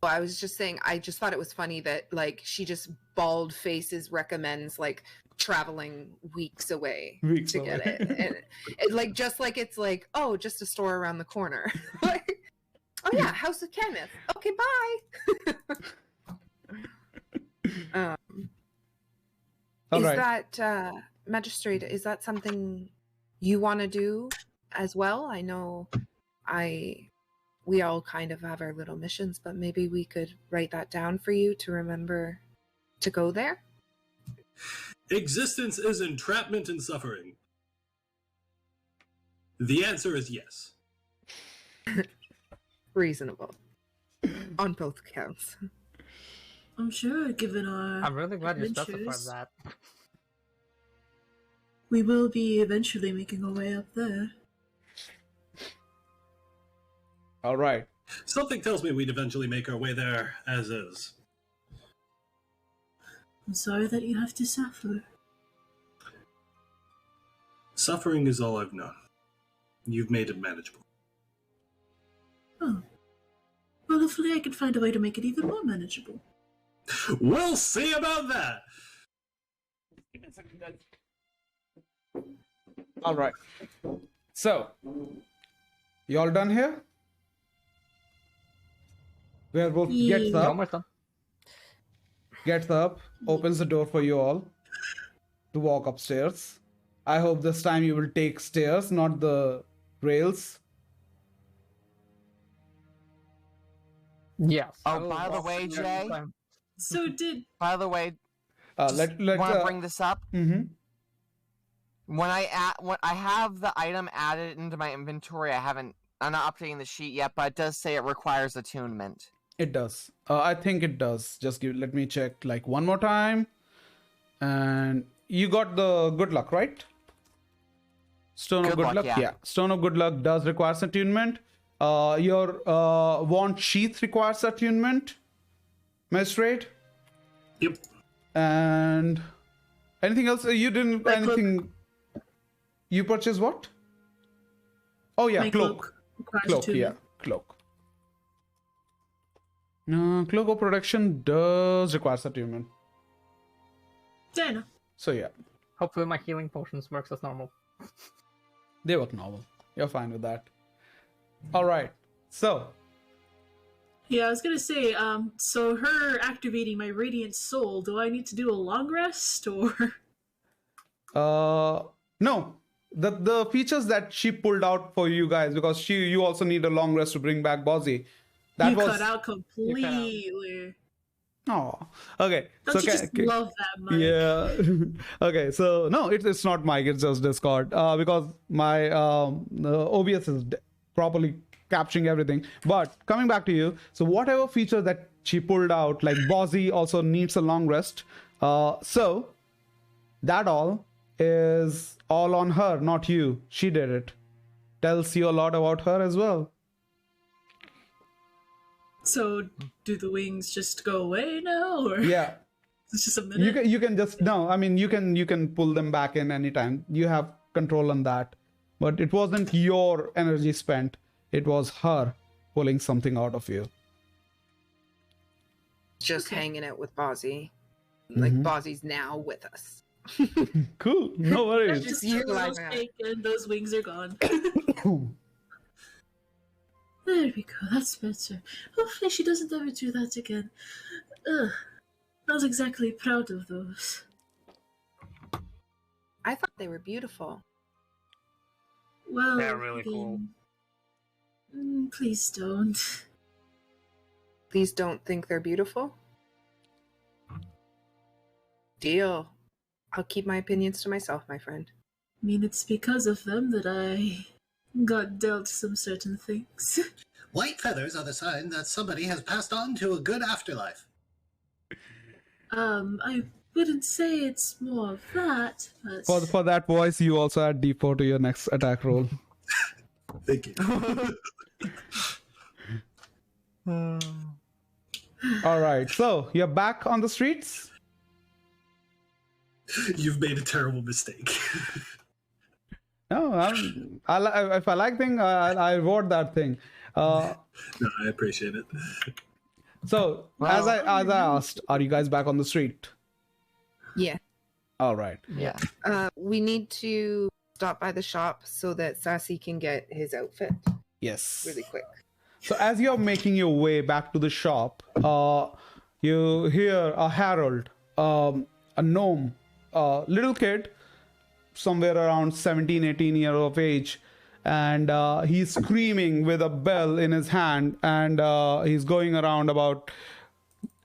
Well, I was just saying, I just thought it was funny that, like, she just bald faces recommends, like, traveling weeks away Weeks to get away. it. And it, like, just like it's like, oh, just a store around the corner. Like, oh yeah, House of Kenneth. Okay, bye. All is right. that, Magistrate, is that something you want to do as well? I know we all kind of have our little missions, but maybe we could write that down for you to remember to go there. Existence is entrapment and suffering. The answer is yes. Reasonable. On both counts. I'm sure, given our I'm really glad you specified adventures, that. we will be eventually making our way up there. All right. Something tells me we'd eventually make our way there as is. I'm sorry that you have to suffer. Suffering is all I've known. You've made it manageable. Oh. Well, hopefully I can find a way to make it even more manageable. We'll see about that! All right. So, you all done here? Werewolf gets Yeah. up, Almost done. opens the door for you all to walk upstairs. I hope this time you will take stairs, not the rails. Yes. Oh, I will by the walk way, there Jay? this time. So did By the way, Let want to bring this up? Mhm. When I have the item added into my inventory, I'm not updating the sheet yet, but it does say it requires attunement. It does. I think it does. Just let me check like one more time. And you got the good luck, right? Stone of Good good luck, luck. yeah. Stone of good luck does require attunement. Your wand sheath requires attunement. Magistrate. Yep. And anything else? You didn't My cloak. anything. You purchased what? Oh yeah, my cloak. requires Cloak, attunement. yeah, cloak. No, cloak of protection does require attunement. Yeah, I know. So yeah, Hopefully my healing potions works as normal. they work normal. You're fine with that. All right. So Yeah, I was gonna say, so her activating my radiant soul, do I need to do a long rest or no, the features that she pulled out for you guys, because you also need a long rest to bring back Bozzy. That you was cut out completely? oh okay. Don't So you just love that, Mike? yeah. Okay. So no, it's not Mike. It's just Discord. Because my OBS is properly capturing everything. But coming back to you, so whatever feature that she pulled out, like Bozzy also needs a long rest. So that all is all on her, not you. She did it. Tells you a lot about her as well. So do the wings just go away now, or Yeah. it's just a minute? You can just no. I mean you can pull them back in anytime. You have control on that. But it wasn't your energy spent. It was her pulling something out of you. Just Okay. hanging out with Bozzy. Like Mhm. Bozzy's now with us. Cool. No worries. Just you a little like that. shake and those wings are gone. There we go. That's better. Hopefully she doesn't ever do that again. Ugh. Not exactly proud of those. I thought they were beautiful. Well, They're really cool. Please don't. Please don't think they're beautiful. Deal. I'll keep my opinions to myself, my friend. I mean, it's because of them that I got dealt some certain things. White feathers are the sign that somebody has passed on to a good afterlife. I wouldn't say it's more of that, but For that voice, you also add D4 to your next attack roll. Thank you. All right. So you're back on the streets. You've made a terrible mistake. No, if I like thing, I reward that thing. No, I appreciate it. So Well- as I asked, are you guys back on the street? Yeah. All right. Yeah. We need to stop by the shop so that Sassy can get his outfit Yes. really quick. So as you're making your way back to the shop, you hear a herald, a gnome, little kid, somewhere around 17, 18 years of age, and he's screaming with a bell in his hand, and he's going around about.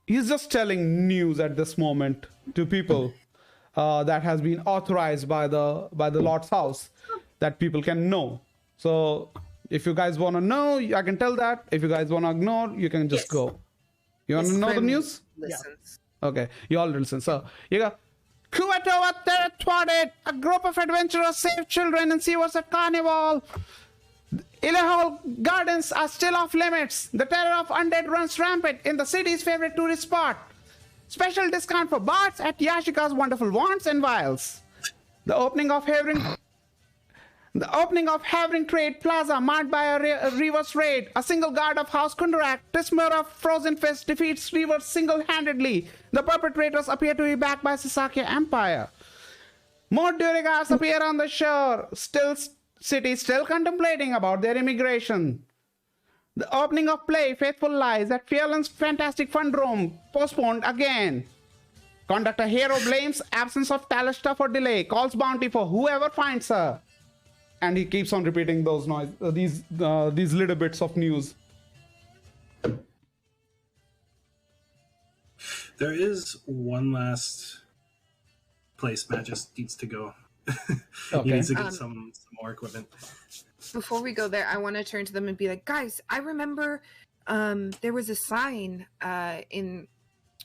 He's just telling news at this moment to people. that has been authorized by the Lord's house that people can know. So if you guys want to know, I can tell that. If you guys want to ignore, you can just Yes. go. You want to know the Prim news? Listens. Okay, you all listen. So you go. Kuwatoa thwarted. A group of adventurers saved children in SeaWorld's at Carnival. Illahol Gardens are still off limits. The terror of undead runs rampant in the city's favorite tourist spot. Special discount for bards at Yashika's Wonderful Wands and Vials. The opening of Havering Trade Plaza marked by a reverse raid. A single guard of House Kundarak, Tismer of Frozen Fist, defeats Reavers single-handedly. The perpetrators appear to be backed by Sasakya Empire. More Durigars appear on the shore. City still contemplating about their immigration. The opening of play Faithful Lies at Field's Fantastic Fun Room postponed again. Conductor Hero blames absence of Talishta for delay. Calls bounty for whoever finds her. And he keeps on repeating these little bits of news. There is one last place Magus needs to go. Okay. He needs to get some more equipment. Before we go there, I want to turn to them and be like, guys, I remember there was a sign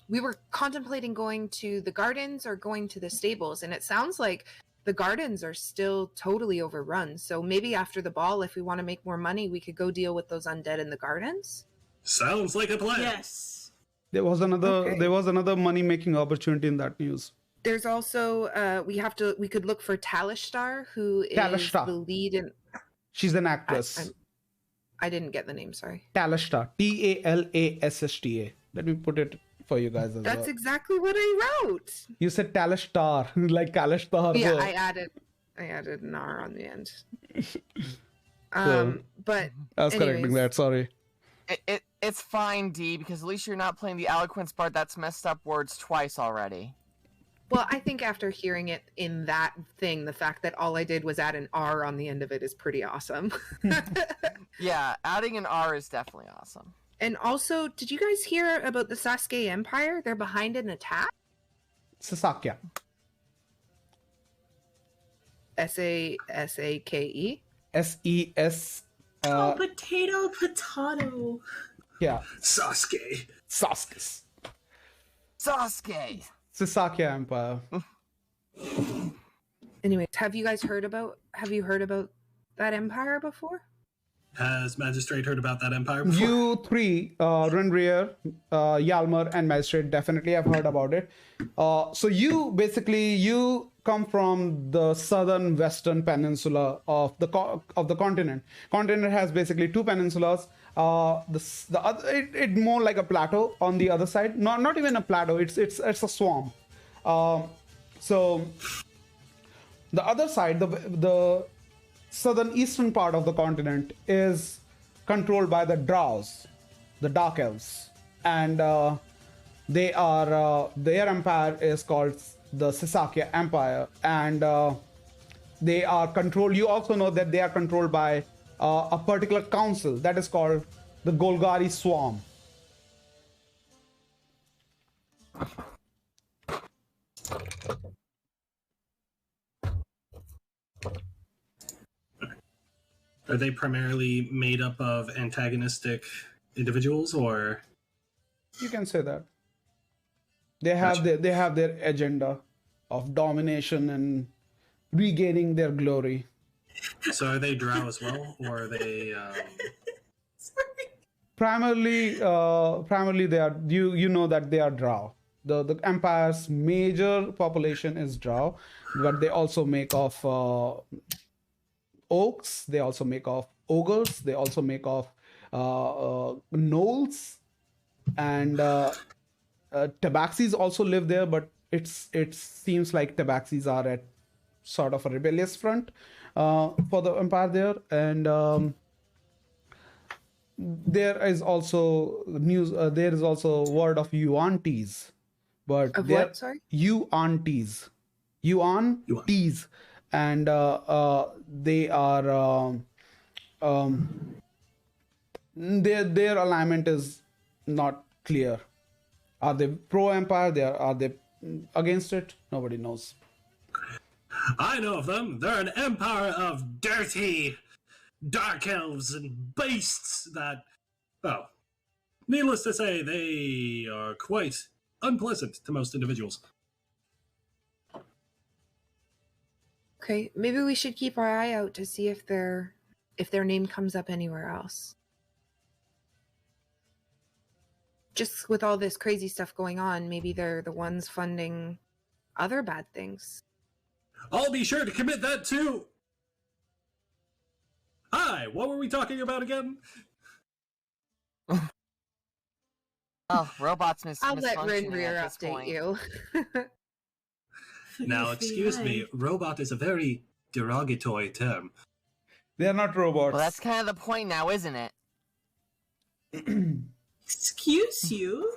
we were contemplating going to the gardens or going to the stables, and it sounds like the gardens are still totally overrun. So maybe after the ball, if we want to make more money, we could go deal with those undead in the gardens. Sounds like a plan. Yes. There was another money-making opportunity in that news. There's also we could look for Talishtar, who is Talishtar. the lead in. She's an actress. I didn't get the name. Sorry. Talishta. Talashsta. Let me put it for you guys as That's well. exactly what I wrote. You said Talishtar, like Kalishtar. Yeah, I added an R on the end. But I was correcting anyways. that. Sorry. It's fine, D, because at least you're not playing the eloquence part that's messed up words twice already. Well, I think after hearing it in that thing, the fact that all I did was add an R on the end of it is pretty awesome. Yeah, adding an R is definitely awesome. And also, did you guys hear about the Sasuke Empire? They're behind an attack. Sasakya. Sake. SES. Potato. Yeah. Sasuke. Sasuke. Sasuke! Sasakya Empire. Anyways, have you heard about that empire before? Has Magistrate heard about that empire before? You three, Renrier, Yalmer, and Magistrate definitely have heard about it. So you come from the southern western peninsula of the continent. Continent has basically two peninsulas. The other, it more like a plateau on the other side. Not even a plateau. It's a swamp. So the other side, the southern eastern part of the continent is controlled by the Drows, the Dark Elves, and their empire is called the Sasakya Empire, and they are controlled. You also know that they are controlled by a particular council that is called the Golgari Swarm. Are they primarily made up of antagonistic individuals, or You can say that. They have their agenda of domination and regaining their glory. so are they drow as well, or are they? Primarily they are. You know that they are Drow. The empire's major population is Drow, but they also make of oaks. They also make of ogres. They also make of gnolls, and tabaxis also live there. But it seems like tabaxis are at sort of a rebellious front for the empire there, and there is also news. There is also word of Yuan-tis, but Of they're what? Sorry. Yuan-tis, and they are their alignment is not clear. Are they pro empire? Are they against it? Nobody knows. I know of them. They're an empire of dirty, dark elves and beasts that, well, needless to say, they are quite unpleasant to most individuals. Okay, maybe we should keep our eye out to see if their name comes up anywhere else. Just with all this crazy stuff going on, maybe they're the ones funding other bad things. I'll be sure to commit that too. Hi, what were we talking about again? Oh, robots I'll let misfunctioning Rinrir at this update point. you. Now, excuse me, robot is a very derogatory term. They are not robots. Well, that's kind of the point now, isn't it? Excuse you?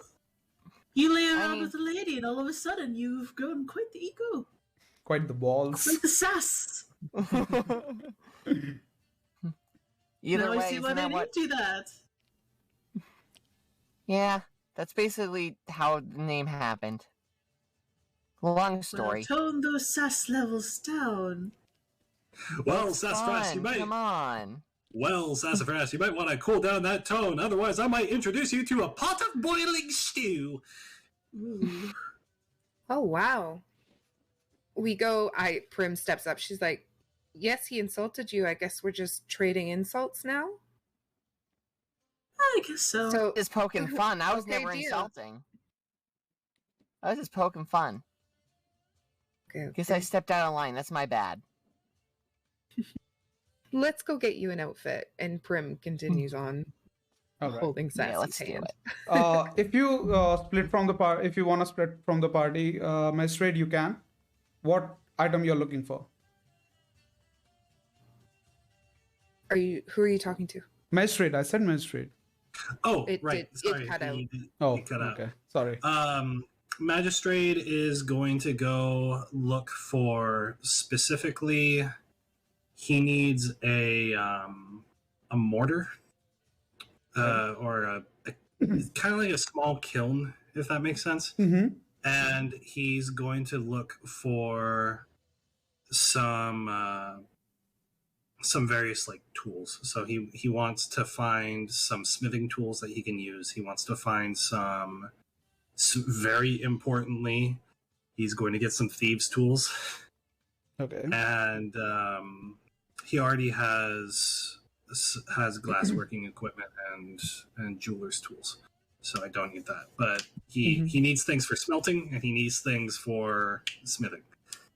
You lay around mean- with a lady and all of a sudden you've grown quite the ego. Quite the balls. Quite the sass. Either now way, I see why isn't they that what... named you that. Yeah, that's basically how the name happened. Long story. Well, tone those sass levels down. Well, Sassafras, you Fun, might. come on. Well, Sassafras, you might want to cool down that tone. Otherwise, I might introduce you to a pot of boiling stew. Ooh. Oh wow. Prim steps up. She's like, yes, he insulted you. I guess we're just trading insults now. I guess so. So Just poking fun. I was Okay, never deal. insulting. I was just poking fun. okay, Guess I stepped out of line. That's my bad. let's go get you an outfit. And Prim continues on All right. holding Sassy's Yeah, let's do hand. it. If you split from the party, if you want to split from the party, Magistrate, you can. What item you're looking for? Who are you talking to? Magistrate. I said magistrate. Oh, It right. did- it Sorry. cut out. Oh, It cut out. okay. Sorry. Magistrate is going to go look for specifically. He needs a mortar, or a kind of like a small kiln, if that makes sense. Mm-hmm. And he's going to look for some various like tools. So he wants to find some smithing tools that he can use. He wants to find some very importantly, he's going to get some thieves tools. Okay. And he already has glassworking equipment and jeweler's tools. So I don't need that. But he needs things for smelting and he needs things for smithing.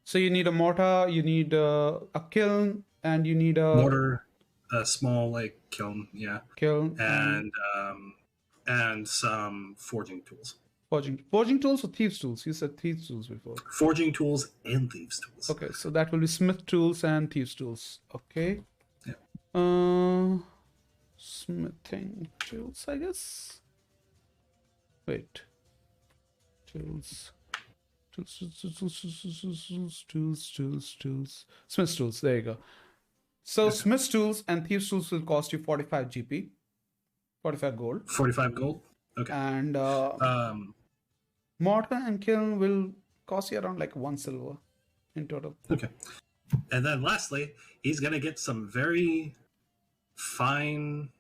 So you need a mortar, you need a kiln, and you need a Mortar, a small like kiln, yeah. kiln And some forging tools. forging tools or thieves tools? You said thieves tools before. Forging tools and thieves tools. Okay, so that will be smith tools and thieves tools. Okay. Yeah. Smithing tools, I guess. Wait. Tools. Tools. Smith tools. There you go. So Smith tools and thieves tools will cost you 45 GP, 45 gold, 45 gold. Okay. and mortar and kiln will cost you around like 1 silver in total. Okay. And then lastly, he's going to get some very fine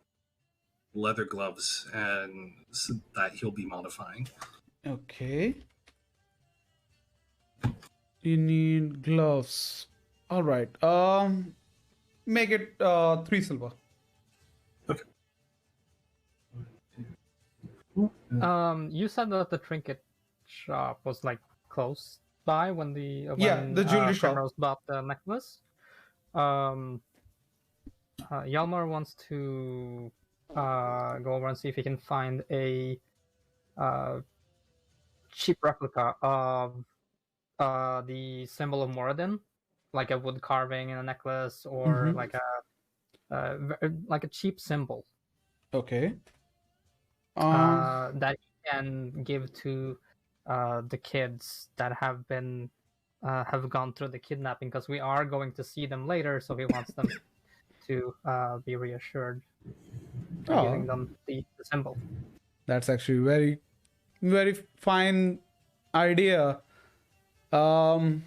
leather gloves and that he'll be modifying. Okay. You need gloves. All right. Make it 3 silver. You said that the trinket shop was like close by when the jewelry shop. Primrose bought the necklace. Yalmar wants to go over and see if he can find a cheap replica of the symbol of Moradin, like a wood carving in a necklace, or like a cheap symbol. Okay. That he can give to the kids that have been have gone through the kidnapping, because we are going to see them later, so he wants them to be reassured by giving them the symbol. That's actually very, very fine idea. Um,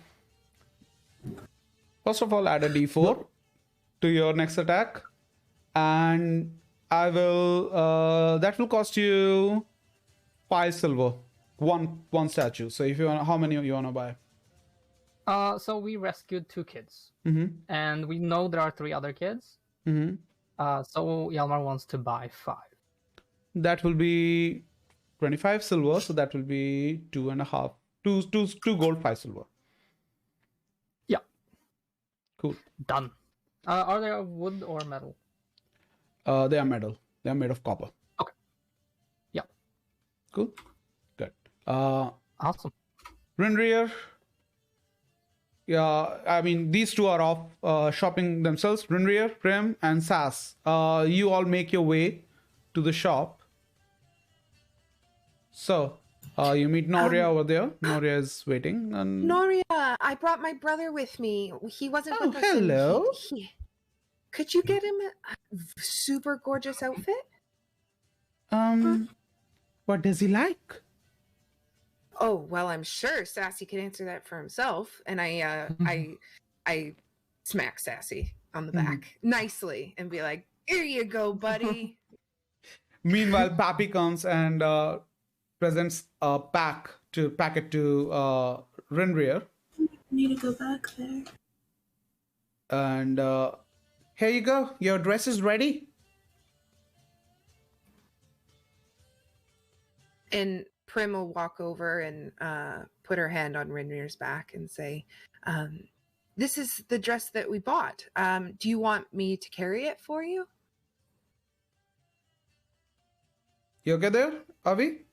First of all, add a d4 to your next attack, and I will. That will cost you 5 silver. One statue. So if you want, how many you wanna buy? So we rescued 2 kids, Mm-hmm. and we know there are 3 other kids. Mm-hmm. So Yalmar wants to buy 5. That will be 25 silver. So that will be 2.5, two gold, 5 silver. Yeah, Cool. done. Are they of wood or metal? They are metal. They are made of copper. Okay. Yeah. Cool. Good. Awesome. Rinrier. Yeah, I mean, these two are off shopping themselves. Rinrier, Prim, and Sass. You all make your way to the shop. So, you meet Noria over there. Noria is waiting. And... Noria, I brought my brother with me. He wasn't Oh, with us. and hello. Could you get him a super gorgeous outfit? What does he like? Oh, well, I'm sure Sassy can answer that for himself. And I smack Sassy on the back nicely and be like, "Here you go, buddy." Meanwhile, Pappy comes and presents a packet to Rinrier. Need to go back there. And here you go. Your dress is ready. And Prim will walk over and put her hand on Rinrier's back and say, "This is the dress that we bought. Do you want me to carry it for you?" You okay there, Avi?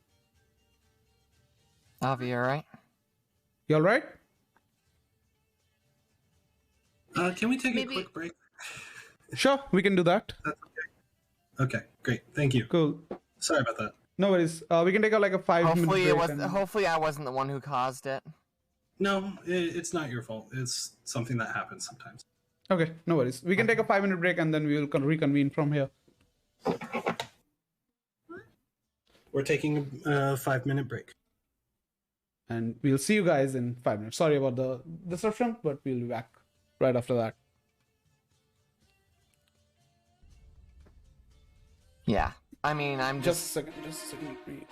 Avi, all right? You all right? Can we take Maybe- a quick break? Sure, we can do that. Okay, great. Thank you. Cool. Sorry about that. No worries. We can take a 5 minute Hopefully break. it was. and- Hopefully I wasn't the one who caused it. No, it's not your fault. It's something that happens sometimes. Okay, no worries. We can take a 5 minute break and then we will reconvene from here. We're taking a 5-minute break. And we'll see you guys in 5 minutes. Sorry about the disruption, but we'll be back right after that. Yeah. I mean, I'm Just a second. Wait.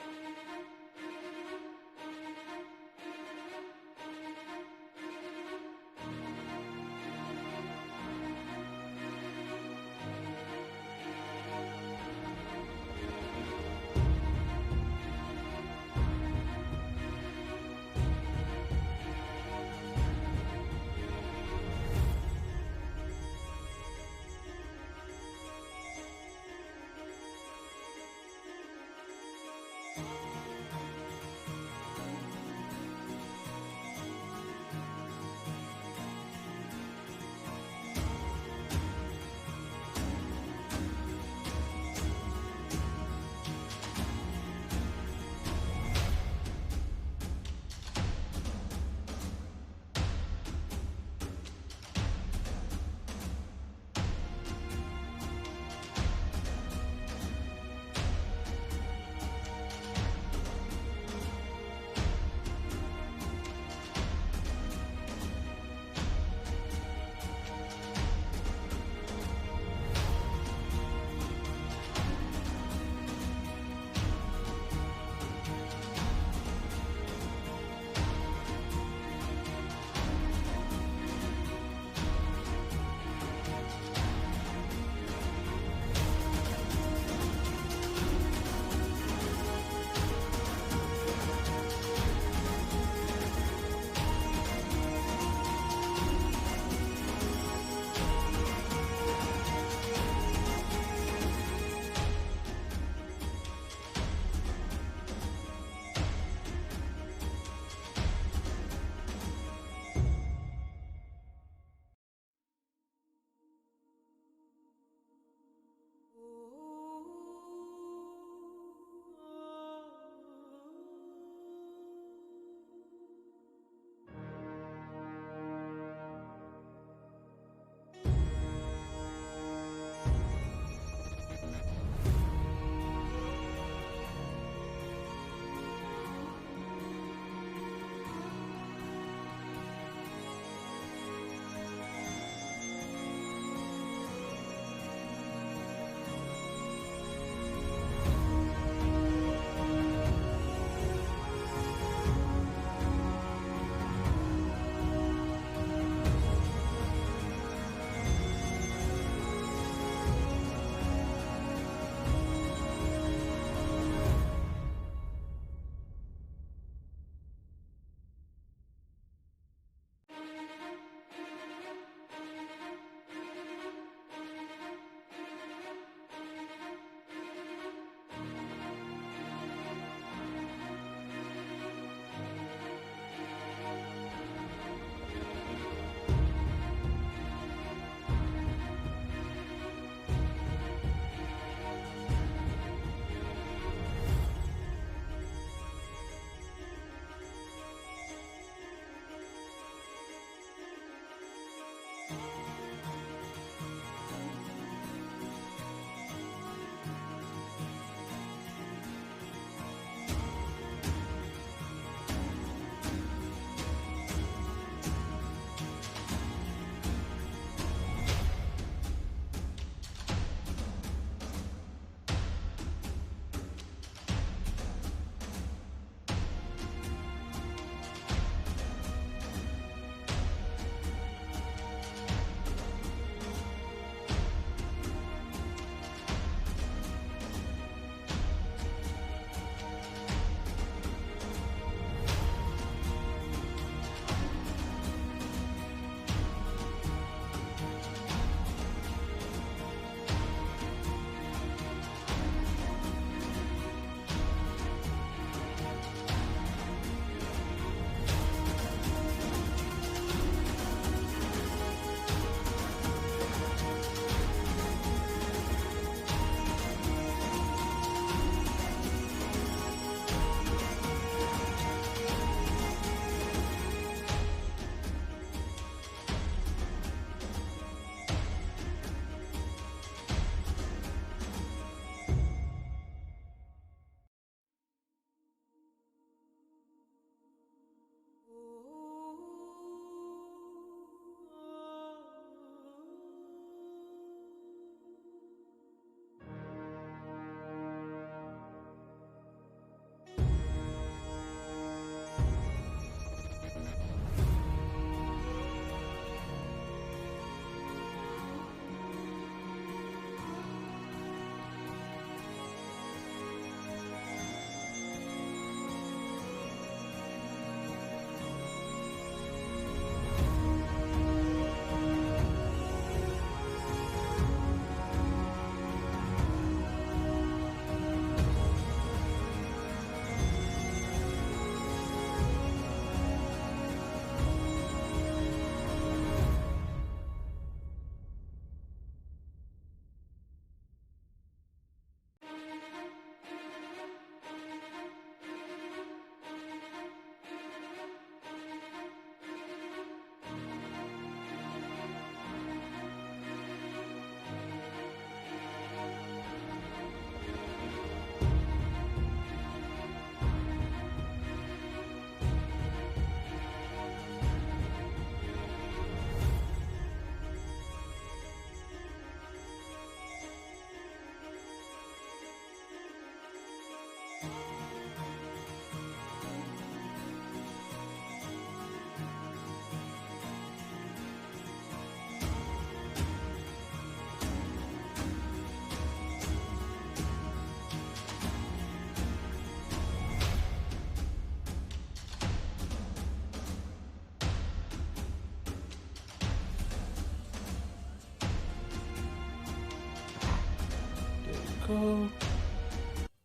go.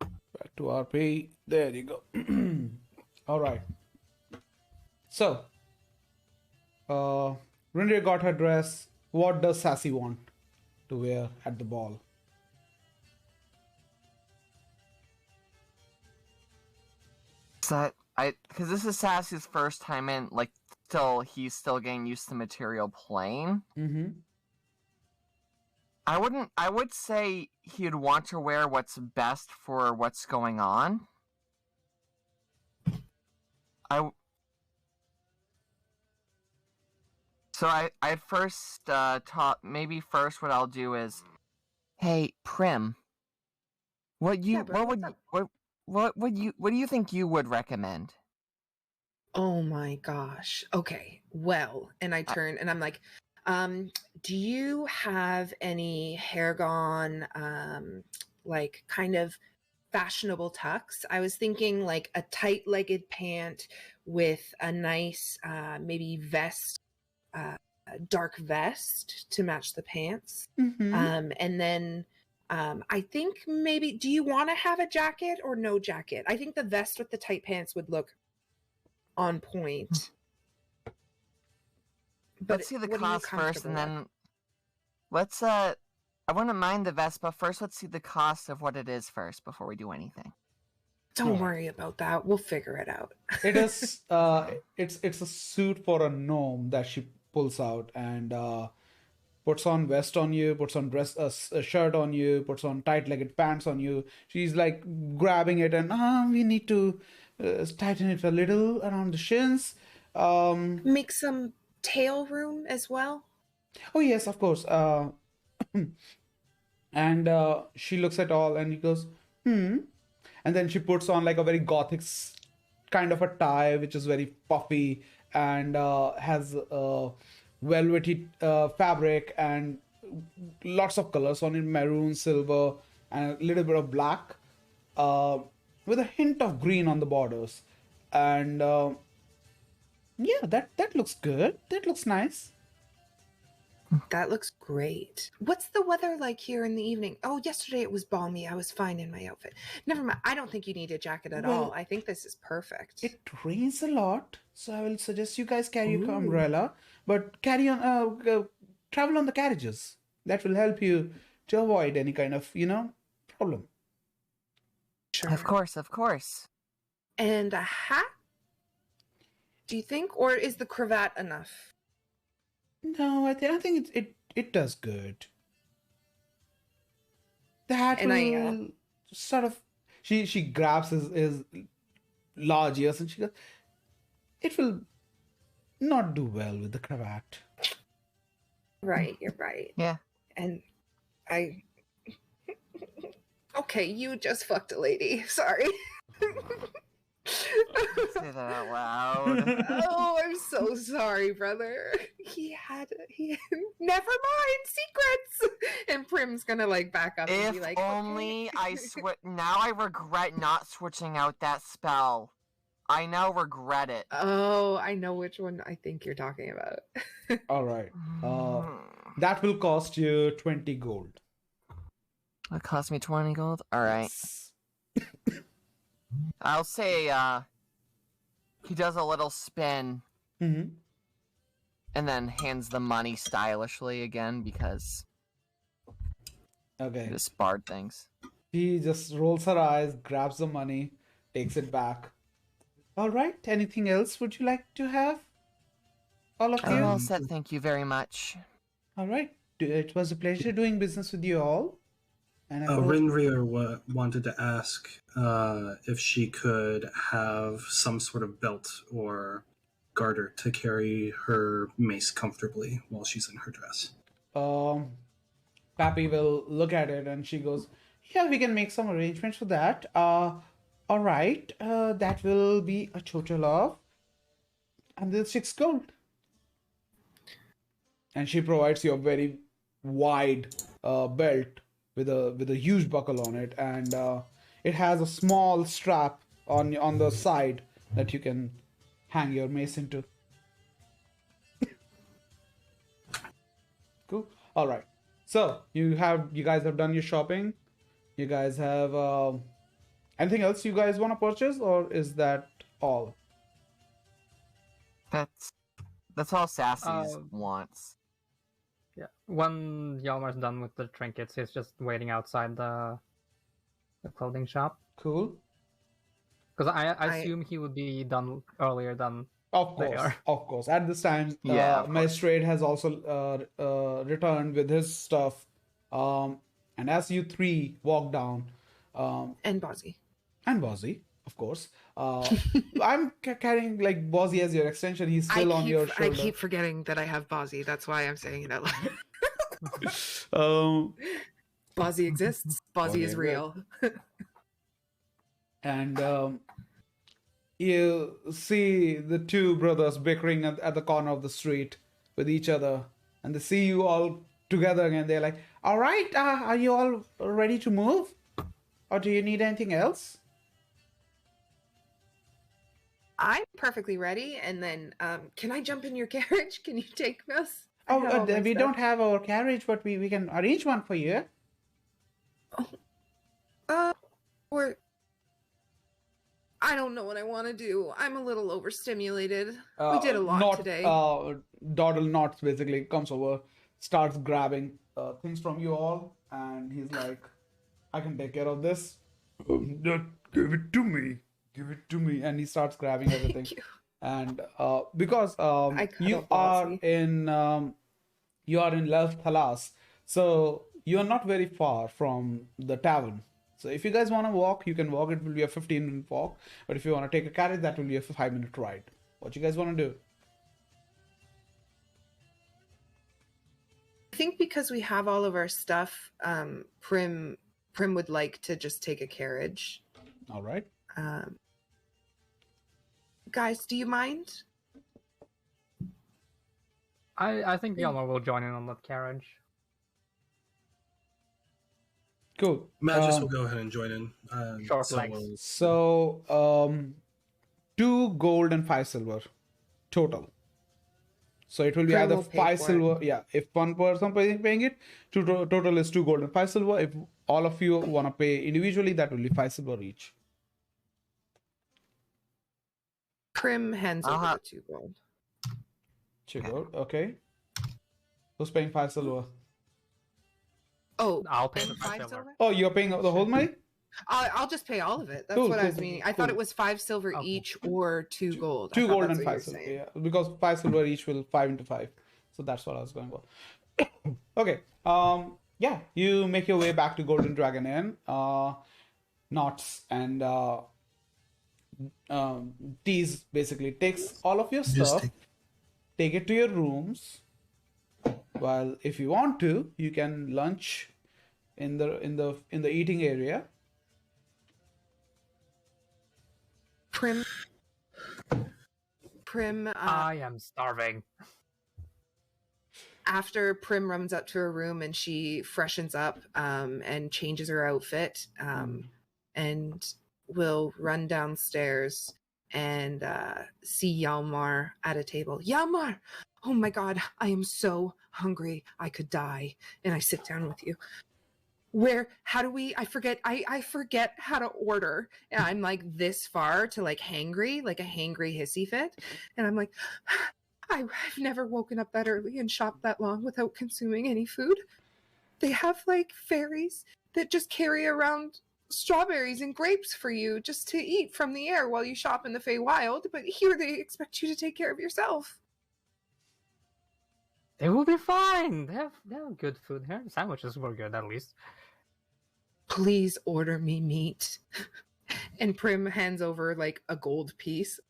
Back to RP. There you go. All right. So, Rindria got her dress. What does Sassy want to wear at the ball? So because this is Sassy's first time in, like, he's still getting used to the material plane. Mm-hmm. I would say he'd want to wear what's best for what's going on. I first first what I'll do is, hey, Prim, what do you think you would recommend? Oh my gosh. Okay. Well, and I turn and I'm like, do you have any Hairgone, like kind of fashionable tux? I was thinking like a tight-legged pant with a nice, maybe vest, dark vest to match the pants. Mm-hmm. And then I think maybe, do you want to have a jacket or no jacket? I think the vest with the tight pants would look on point. But Let's see the what are you cost first, and comfortable then let's I wouldn't mind the vest, but first let's see the cost of what it is first before we do anything. Don't Alright. worry about that. We'll figure it out. It is. It's a suit for a gnome that she pulls out and puts on vest on you, puts on a shirt on you, puts on tight-legged pants on you. She's like grabbing it and we need to tighten it a little around the shins. Make some tail room as well. Oh yes, of course. And she looks at all and he goes, and then she puts on like a very gothic kind of a tie, which is very puffy and has velvety fabric and lots of colors on it, maroon, silver, and a little bit of black, with a hint of green on the borders. And yeah, that looks good. That looks nice. That looks great. What's the weather like here in the evening? Oh, yesterday it was balmy. I was fine in my outfit. Never mind. I don't think you need a jacket at all. Well, I think this is perfect. It rains a lot, so I will suggest you guys carry your Ooh. umbrella, but carry on, travel on the carriages. That will help you to avoid any kind of, problem. Sure. Of course. And a hat? Do you think? Or is the cravat enough? No, I think it does good. The hat And will sort of. She grabs his large ears and she goes, "It will not do well with the cravat." Right, you're right. Yeah. And I. Okay, you just fucked a lady. Sorry. Say that out loud. Oh, I'm so sorry, brother. He never mind secrets. And Prim's gonna like back up and be If like, only okay. I now I regret not switching out that spell. I now regret it. Oh, I know which one I think you're talking about. All right. That will cost you 20 gold. It cost me 20 gold? Alright. I'll say, he does a little spin Mm-hmm. and then hands the money stylishly again because Okay. he just barred things. He just rolls her eyes, grabs the money, takes it back. All right. Anything else would you like to have? All of you? I'm all set, thank you very much. All right. It was a pleasure doing business with you all. And I hope... Rinrir wanted to ask if she could have some sort of belt or garter to carry her mace comfortably while she's in her dress. Pappy will look at it and she goes, "Yeah, we can make some arrangements for that. All right. That will be a total of 106 gold." And she provides you a very wide belt with a huge buckle on it, and it has a small strap on the side that you can hang your mace into. Cool. All right. So you guys have done your shopping. You guys have anything else you guys want to purchase, or is that all? That's all Sassy's wants. Yeah. When Yalmar's done with the trinkets, he's just waiting outside the clothing shop. Cool. Because I assume he would be done earlier than Of they course, are. of course. At this time, Yeah, of course. Magistrate has also returned with his stuff. And as you three walk down, And Bozzy. and Bozzy, of course, I'm carrying like Bozzy as your extension. He's still on your I shoulder. keep forgetting that I have Bozzy. That's why I'm saying it out loud. Bozzy exists. Bozzy is Bozzy real. And you see the two brothers bickering at the corner of the street with each other, and they see you all together again. They're like, all right, are you all ready to move, or do you need anything else? I'm perfectly ready. And then, can I jump in your carriage? Can you take us? I Oh, have all my we stuff. don't have our carriage, but we can arrange one for you. Or I don't know what I want to do. I'm a little overstimulated. We did a lot today. Doddle Knots basically comes over, starts grabbing things from you all, and he's like, I can take care of this. Give it to me. Give it to me. And he starts grabbing everything. Thank you. And because cuddle you are Bozzy. in Lev Thalas, so you are not very far from the tavern. So if you guys want to walk, you can walk. It will be a 15-minute walk. But if you want to take a carriage, that will be a 5-minute ride. What you guys want to do? I think because we have all of our stuff, Prim would like to just take a carriage. All right. Guys, do you mind? I think Yalmar will join in on that carriage. Cool. Magus will go ahead and join in. Short so legs. we'll- So 2 gold and 5 silver total. So it will be Prim either will pay 5 for silver. Yeah, if one person paying it, total is 2 gold and 5 silver. If all of you want to pay individually, that will be 5 silver each. Prim hands I'll over have- the 2 gold. 2 gold. Okay. Who's paying 5 silver? Oh, I'll pay and the 5 silver. silver? Oh, you're paying the whole money? I'll just pay all of it. That's Cool, what I cool, was meaning. cool, I thought cool. it was 5 silver Okay. each or 2 gold. I 2 thought gold that's and what you 5 were silver. saying. Yeah, because 5 silver each will 5 into 5. So that's what I was going for. Okay. Yeah, you make your way back to Golden Dragon Inn. Knots and Tease basically takes all of your stuff, take it to your rooms. While if you want to, you can lunch in the eating area. Prim. I am starving. After Prim runs up to her room and she freshens up and changes her outfit and will run downstairs and see Yalmar at a table. Yalmar! Oh my god, I am so hungry. I could die. And I sit down with you. How do we, I forget how to order. And I'm like this far to like hangry, like a hangry hissy fit. And I'm like, I've never woken up that early and shopped that long without consuming any food. They have like fairies that just carry around strawberries and grapes for you just to eat from the air while you shop in the Feywild, but here they expect you to take care of yourself. They will be fine. They have good food here. Sandwiches were good at least. Please order me meat. And Prim hands over like a gold piece.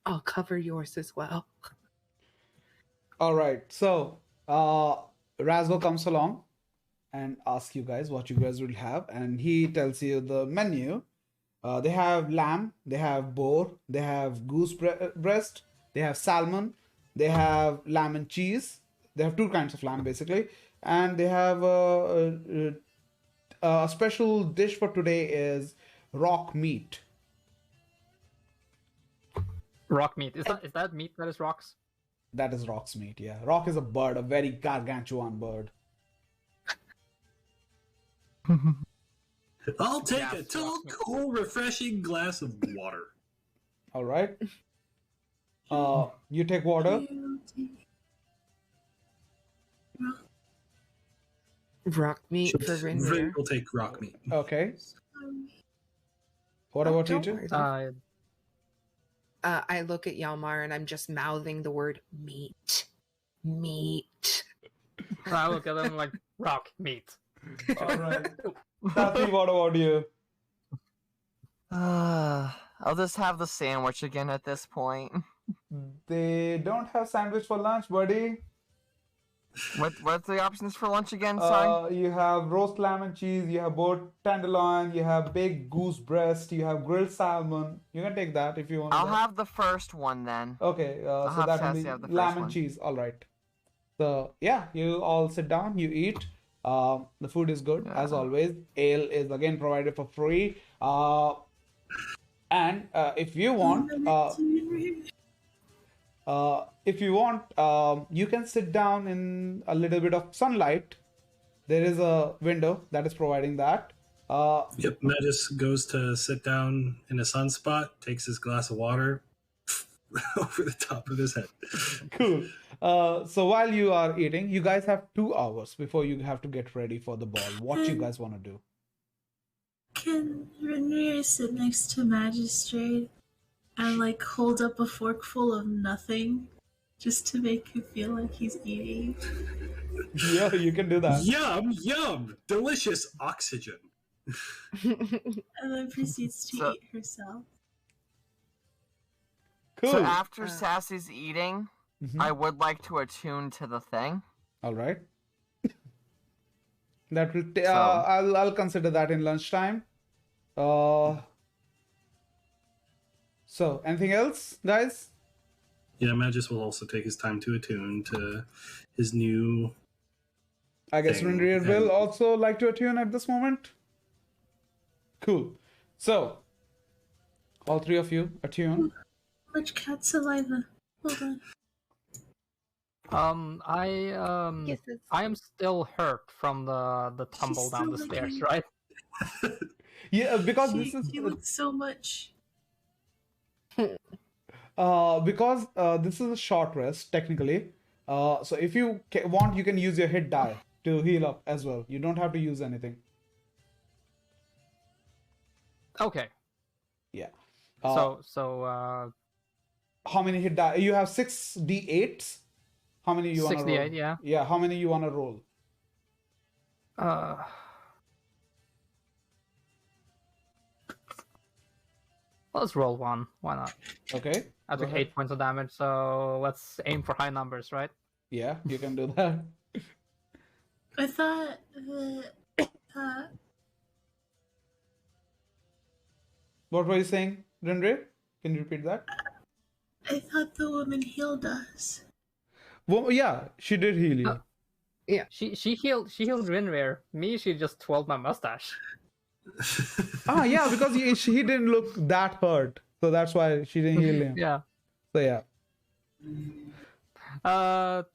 I'll cover yours as well. All right. So Razvo comes along and asks you guys what you guys will have, and he tells you the menu. They have lamb, they have boar, they have goose breast, they have salmon, they have lamb and cheese. They have 2 kinds of lamb basically, and they have a special dish for today is rock meat. Rock meat. Is that meat that is rocks? That is rock's meat. Yeah, rock is a bird, a very gargantuan bird. I'll take Yes, a tall, rock me. cool, refreshing glass of water. All right. You take water. Rock meat for Rin Rinrir. will take rock meat. Okay. What Oh, about you don't two? worry. I look at Yalmar and I'm just mouthing the word meat. Meat. I look at them like rock meat. All right. Sassy, what about you? I'll just have the sandwich again at this point. They don't have sandwich for lunch, buddy. What's the options for lunch again? Sorry. You have roast lamb and cheese, you have boiled tenderloin, you have baked goose breast, you have grilled salmon. You can take that if you want. I'll have the first one then. Okay, so have that will Sassy be have the lamb first and one. cheese. All right. So yeah, you all sit down, you eat. The food is good as always. Ale is again provided for free. And if you want, you can sit down in a little bit of sunlight. There is a window that is providing that. Yep, Magus goes to sit down in a sunspot, takes his glass of water over the top of his head. Cool. So while you are eating, you guys have 2 hours before you have to get ready for the ball. What you guys want to do? Can Rinrir sit next to Magistrate and like hold up a forkful of nothing just to make him feel like he's eating? Yeah, you can do that. Yum, yum! Delicious oxygen. And then proceeds to So- eat herself. Cool. So after Sassy's eating, Mhm. I would like to attune to the thing. All right. That will. So- I'll consider that in lunchtime. So anything else, guys? Yeah, Magus will also take his time to attune to his new. I guess Thing. Rinrir will also like to attune at this moment. Cool. So all 3 of you attune. Much cat saliva. Hold on. Kisses. I am still hurt from the tumble down the still stairs, looking- right? Yeah, because this is She looks so much. because this is a short rest technically. So if you want, you can use your hit die to heal up as well. You don't have to use anything. Okay. Yeah. So How many hit die? You have 6d8s. How many you want to roll? 68, yeah. Yeah. How many you want to roll? Let's roll one. Why not? Okay. I go took ahead. 8 points of damage, so let's aim for high numbers, right? Yeah, you can do that. I thought that What were you saying, Rinrir? Can you repeat that? the woman healed us. Well, yeah, she did heal you. She healed Rinrir. Me, she just twirled my mustache. Yeah, because he didn't look that hurt, so that's why she didn't heal him. Yeah. So yeah,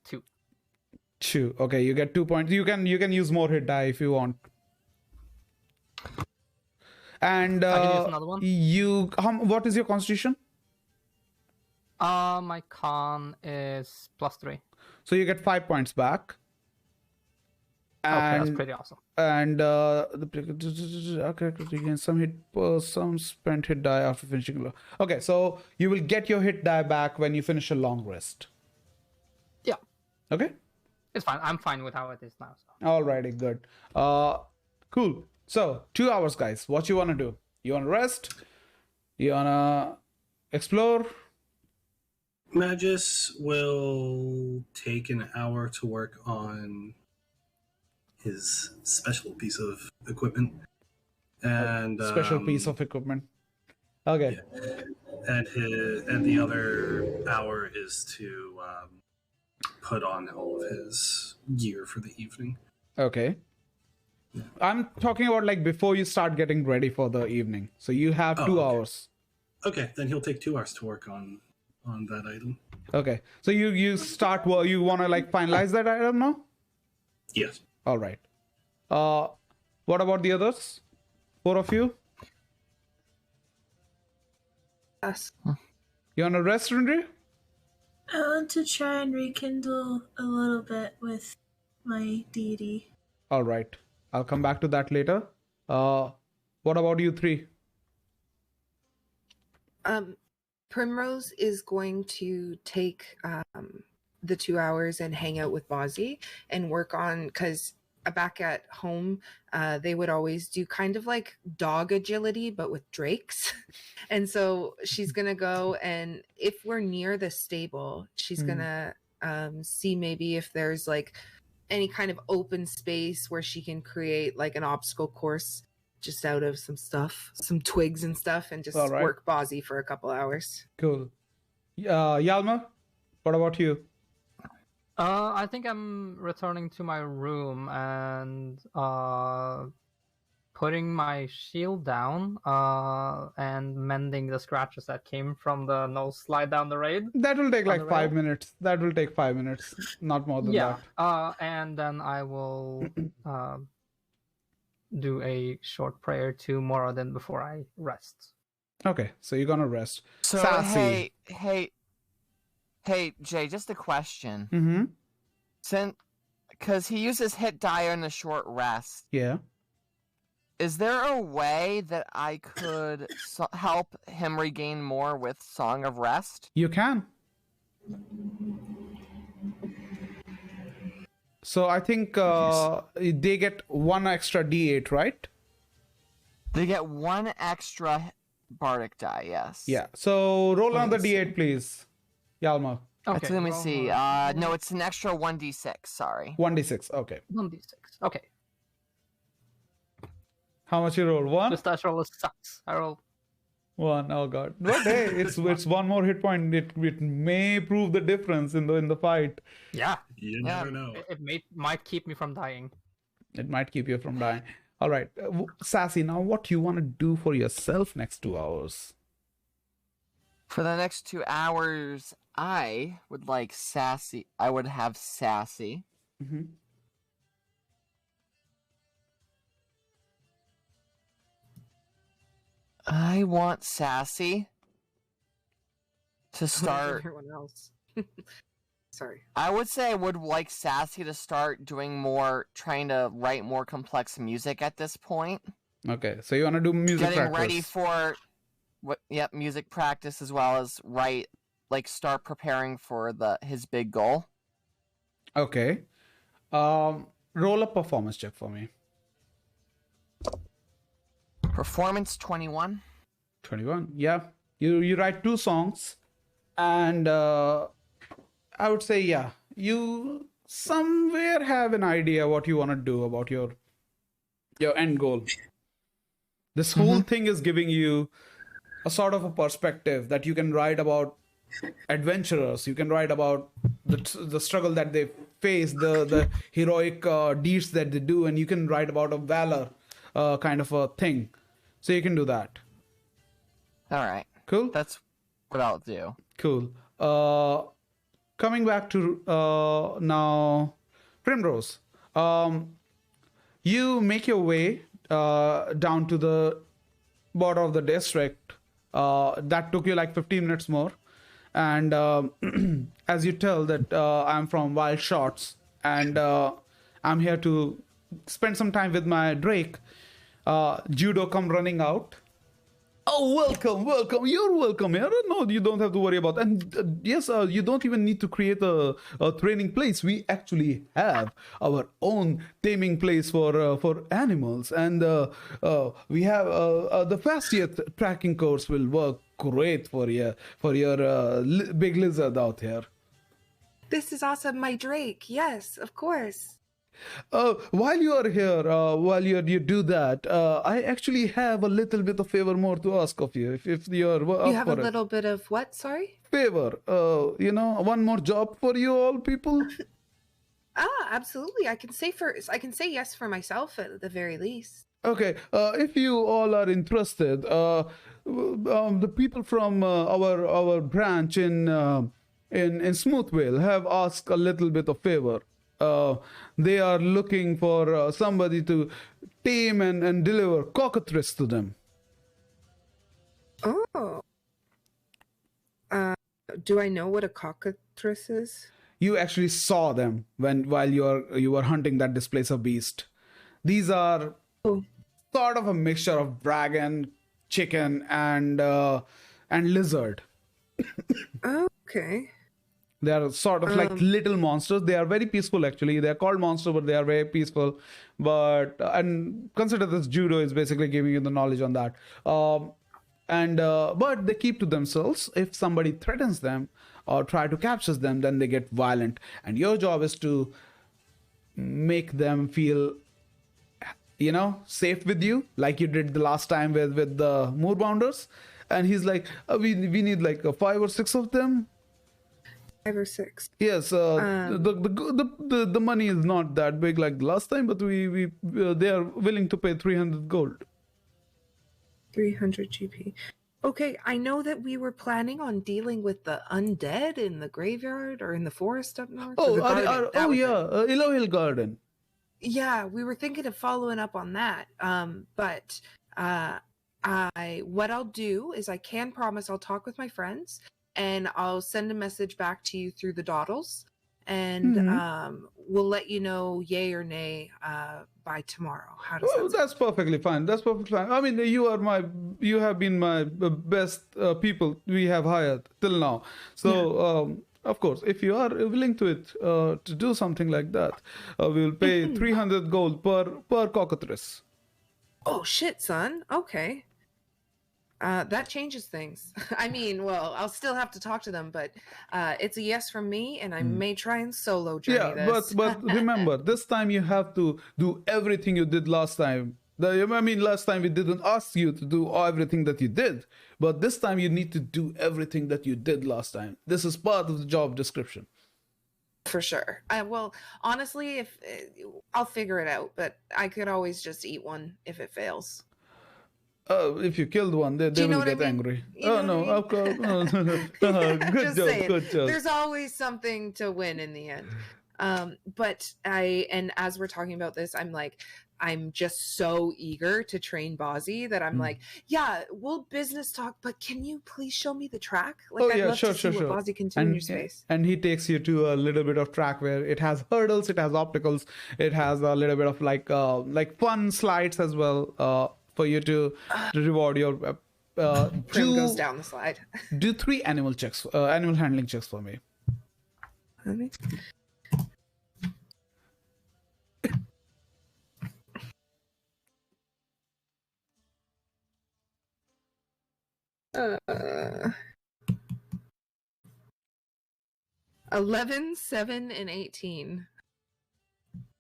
2. 2. Okay, you get 2 points. You can use more hit die if you want. And I can use another one? what is your constitution? My con is +3. So you get 5 points back. Okay, that's And pretty awesome. okay, again, some spent hit die after finishing. Okay, so you will get your hit die back when you finish a long rest. Yeah, Okay. it's fine. I'm fine with how it is now. So. Alrighty, good. Cool. So 2 hours, guys. What you wanna do? You wanna rest? You wanna explore? Magus will take an hour to work on his special piece of equipment. And Special piece of equipment. Okay. and the other hour is to put on all of his gear for the evening. Okay. I'm talking about like before you start getting ready for the evening. So you have 2 okay. hours. Okay, then he'll take 2 hours to work on that item. Okay. So you start. Well, you want to like finalize that item now? Yes. All right. What about the others? 4 of you? Us. You want to rest, Rindri? I want to try and rekindle a little bit with my deity. All right. I'll come back to that later. What about you three? Primrose is going to take the 2 hours and hang out with Bozzy and work on, because back at home they would always do kind of like dog agility but with drakes. And so she's gonna go, and if we're near the stable, she's gonna see maybe if there's like any kind of open space where she can create like an obstacle course just out of some stuff, some twigs and stuff, and just work Bozzy for a couple hours. Cool. Yalma, what about you? I think I'm returning to my room and putting my shield down and mending the scratches that came from the nose slide down the raid. That will take like 5 minutes. That will take 5 minutes, not more than that. And then I will do a short prayer to Moradin before I rest. Okay, so you're gonna rest. So Sassy. Hey, Jay, just a question. Mm-hmm. Because he uses hit die in a short rest. Yeah. Is there a way that I could help him regain more with Song of Rest? You can. So I think they get 1 extra D8, right? They get 1 extra bardic die, yes. Yeah. So roll on the D8, please. Yalma. Okay. Let me see. No, it's an extra 1d6, sorry. 1d6, okay. 1d6. Okay. How much you roll? 1? This dice roll sucks. I roll 1. Oh god. But hey, it's 1 more hit point. It may prove the difference in the fight. Yeah. You never know. It might keep me from dying. It might keep you from dying. All right. Sassy, now what you want to do for yourself next 2 hours? For the next 2 hours, I would like Sassy. I would have Sassy. Mm-hmm. I want Sassy to start. Everyone else. Sorry. I would say I would like Sassy to start doing more, trying to write more complex music at this point. Okay, so you want to do music Getting practice. ready for music practice as well as start preparing for his big goal. Okay. Roll a performance check for me. Performance 21. 21. Yeah. You write 2 songs, and I would say, yeah, you somewhere have an idea what you want to do about your end goal. This whole thing is giving you a sort of a perspective that you can write about adventurers. You can write about the struggle that they face, the heroic deeds that they do, and you can write about a valor kind of a thing. So you can do that. All right. Cool? That's what I'll do. Cool. Coming back to now, Primrose. You make your way down to the border of the district. That took you like 15 minutes more. And as you tell that I'm from Wild Shots, and I'm here to spend some time with my Drake, Judo come running out. Oh, welcome. You're welcome here. No, you don't have to worry about that. And yes, you don't even need to create a training place. We actually have our own taming place for animals. And we have the fastest tracking course will work great for your big lizard out here. This is awesome, my Drake. Yes, of course. While you are here, while you do that, I actually have a little bit of favor more to ask of you. If you're up You have for a little bit of what? Sorry? favor, one more job for you all people. Absolutely. I can say yes for myself at the very least. Okay, if you all are interested, the people from our branch in Smoothvale have asked a little bit of favor. They are looking for somebody to tame and deliver cockatrice to them. Oh. Do I know what a cockatrice is? You actually saw them while you were hunting that displacer beast. These are Oh. sort of a mixture of dragon, chicken, and lizard. Okay. They are sort of like little monsters. They are very peaceful, actually. They are called monsters, but they are very peaceful. But and consider this judo is basically giving you the knowledge on that. But they keep to themselves. If somebody threatens them or try to capture them, then they get violent. And your job is to make them feel, safe with you, like you did the last time with the moorbounders. And he's like, we need like 5 or 6 of them. 5 or 6. Yes, the money is not that big like the last time, but we they are willing to pay 300 gold. 300 GP. Okay, I know that we were planning on dealing with the undead in the graveyard or in the forest up north. or the garden. That was it. Elohil Garden. Yeah, we were thinking of following up on that. But what I'll do is I can promise I'll talk with my friends and I'll send a message back to you through the doddles, and we'll let you know yay or nay by tomorrow. How does that sound? That's perfectly fine. That's perfectly fine. I mean, you have been my best people we have hired till now. So, of course, if you are willing to do something like that, we will pay 300 gold per cockatrice. Oh shit, son. Okay. That changes things. I mean, well, I'll still have to talk to them, but it's a yes from me, and I may try and solo journey this. but remember, this time you have to do everything you did last time. Last time we didn't ask you to do everything that you did, but this time you need to do everything that you did last time. This is part of the job description. For sure. Well, honestly, if I'll figure it out, but I could always just eat one if it fails. If you killed one, they will get angry. Of course. Good job, good job. There's always something to win in the end. But as we're talking about this, I'm just so eager to train Bozzy that I'm like, yeah, we'll business talk, but can you please show me the track? I'd love to see what Bozzy can do in your space. And he takes you to a little bit of track where it has hurdles, it has obstacles, it has a little bit of like fun slides as well. For you to reward your Prim goes down the slide. Do 3 animal handling checks for me. Okay. Uh, 11, 7, and 18.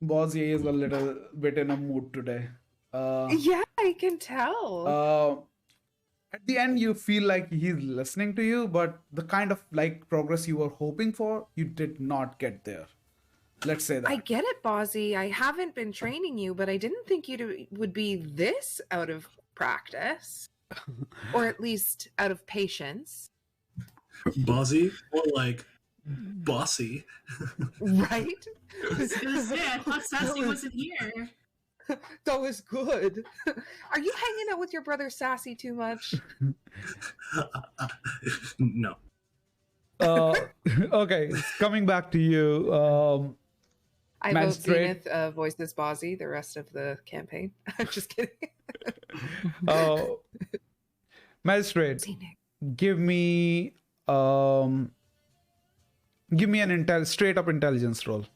Bozzy is a little bit in a mood today. Yeah, I can tell. At the end, you feel like he's listening to you, but the kind of progress you were hoping for, you did not get there. Let's say that. I get it, Bozzy. I haven't been training you, but I didn't think you would be this out of practice, or at least out of patience. Bozzy, or like bossy. Right? I was gonna say, I thought Sassy wasn't here. That was good. Are you hanging out with your brother Sassy too much? No. Okay, coming back to you. I vote Zenith voices Bozzy the rest of the campaign. I'm just kidding. Magistrate, give me an straight up intelligence roll.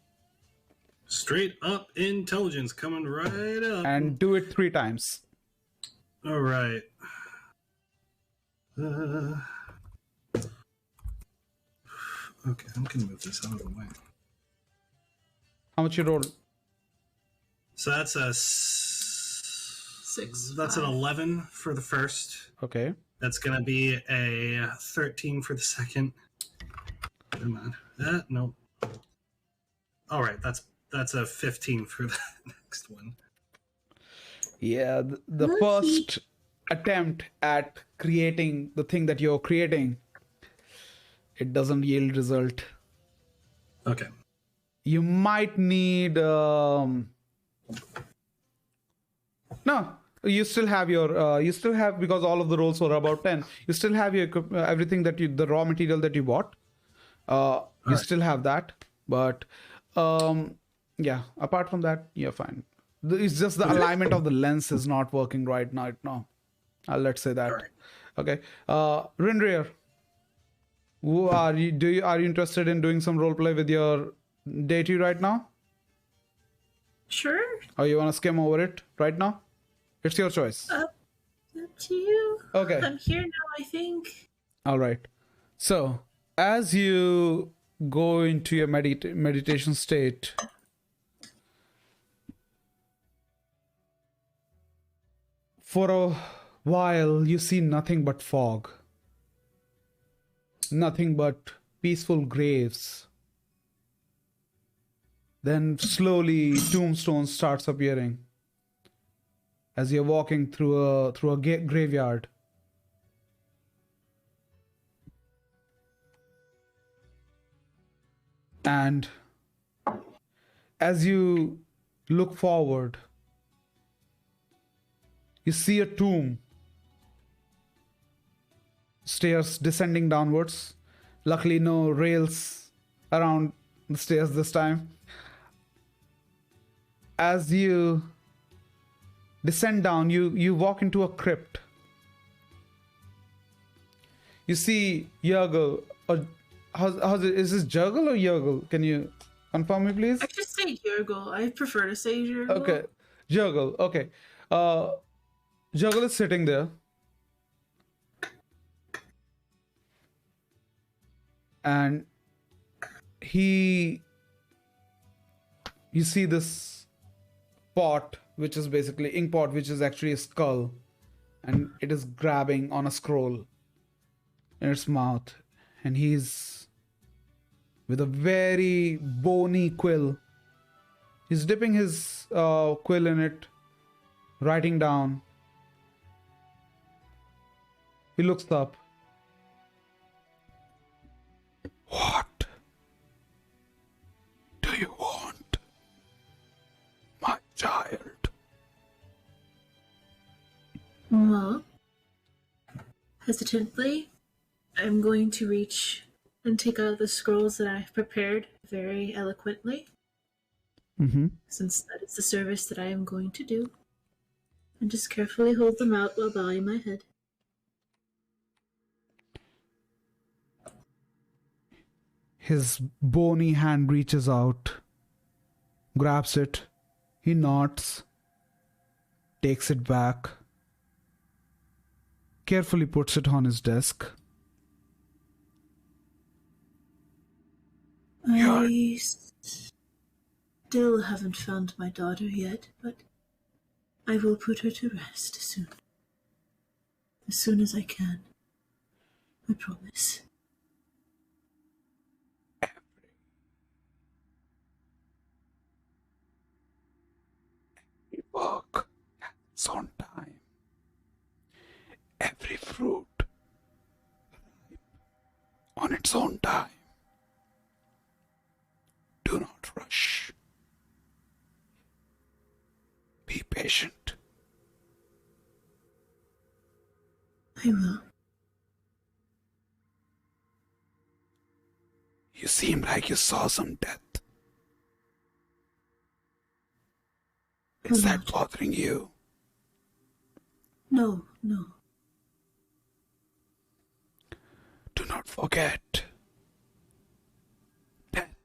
Straight up intelligence coming right up. And do it 3 times. All right. Okay, I'm gonna move this out of the way. How much you rolled? So that's a 6. That's an 11 for the first. Okay. That's gonna be a 13 for the second. Come on. No. All right, that's a 15 for the next one. Yeah, the first attempt at creating the thing that you're creating, it doesn't yield result. Okay. You might need No, you still have your because all of the rolls were about 10. You still have your everything the raw material that you bought. You Alright. still have that, but yeah. Apart from that, you're fine. It's just the alignment of the lens is not working right now. Let's say that. Alright. Okay. Rindrier, who are you? Are you interested in doing some role play with your deity right now? Sure. Or you want to skim over it right now? It's your choice. Up to you. Okay. I'm here now, I think. All right. So, as you go into your meditation state, for a while you see nothing but fog, nothing but peaceful graves. Then slowly tombstones starts appearing as you're walking through a graveyard. And as you look forward, you see a tomb, stairs descending downwards. Luckily, no rails around the stairs this time. As you descend down, you walk into a crypt. You see Yergel, or how's it? Is this Jurgle or Yergel? Can you confirm me, please? I should say Jurgle. I prefer to say Jurgle. Okay, Jurgle. Okay, Jurgle is sitting there, and you see this pot, which is basically ink pot, which is actually a skull, and it is grabbing on a scroll in its mouth, and he's with a very bony quill. He's dipping his quill in it, writing down. He looks up. What do you want, my child? Well, hesitantly, I'm going to reach and take out the scrolls that I've prepared very eloquently, since that is the service that I am going to do, and just carefully hold them out while bowing my head. His bony hand reaches out, grabs it, he nods, takes it back, carefully puts it on his desk. I still haven't found my daughter yet, but I will put her to rest soon. As soon as I can. I promise. Every work has its own time. Every fruit ripe on its own time. Do not rush. Be patient. I will. You seem like you saw some death. Is that bothering you? No. Do not forget. Death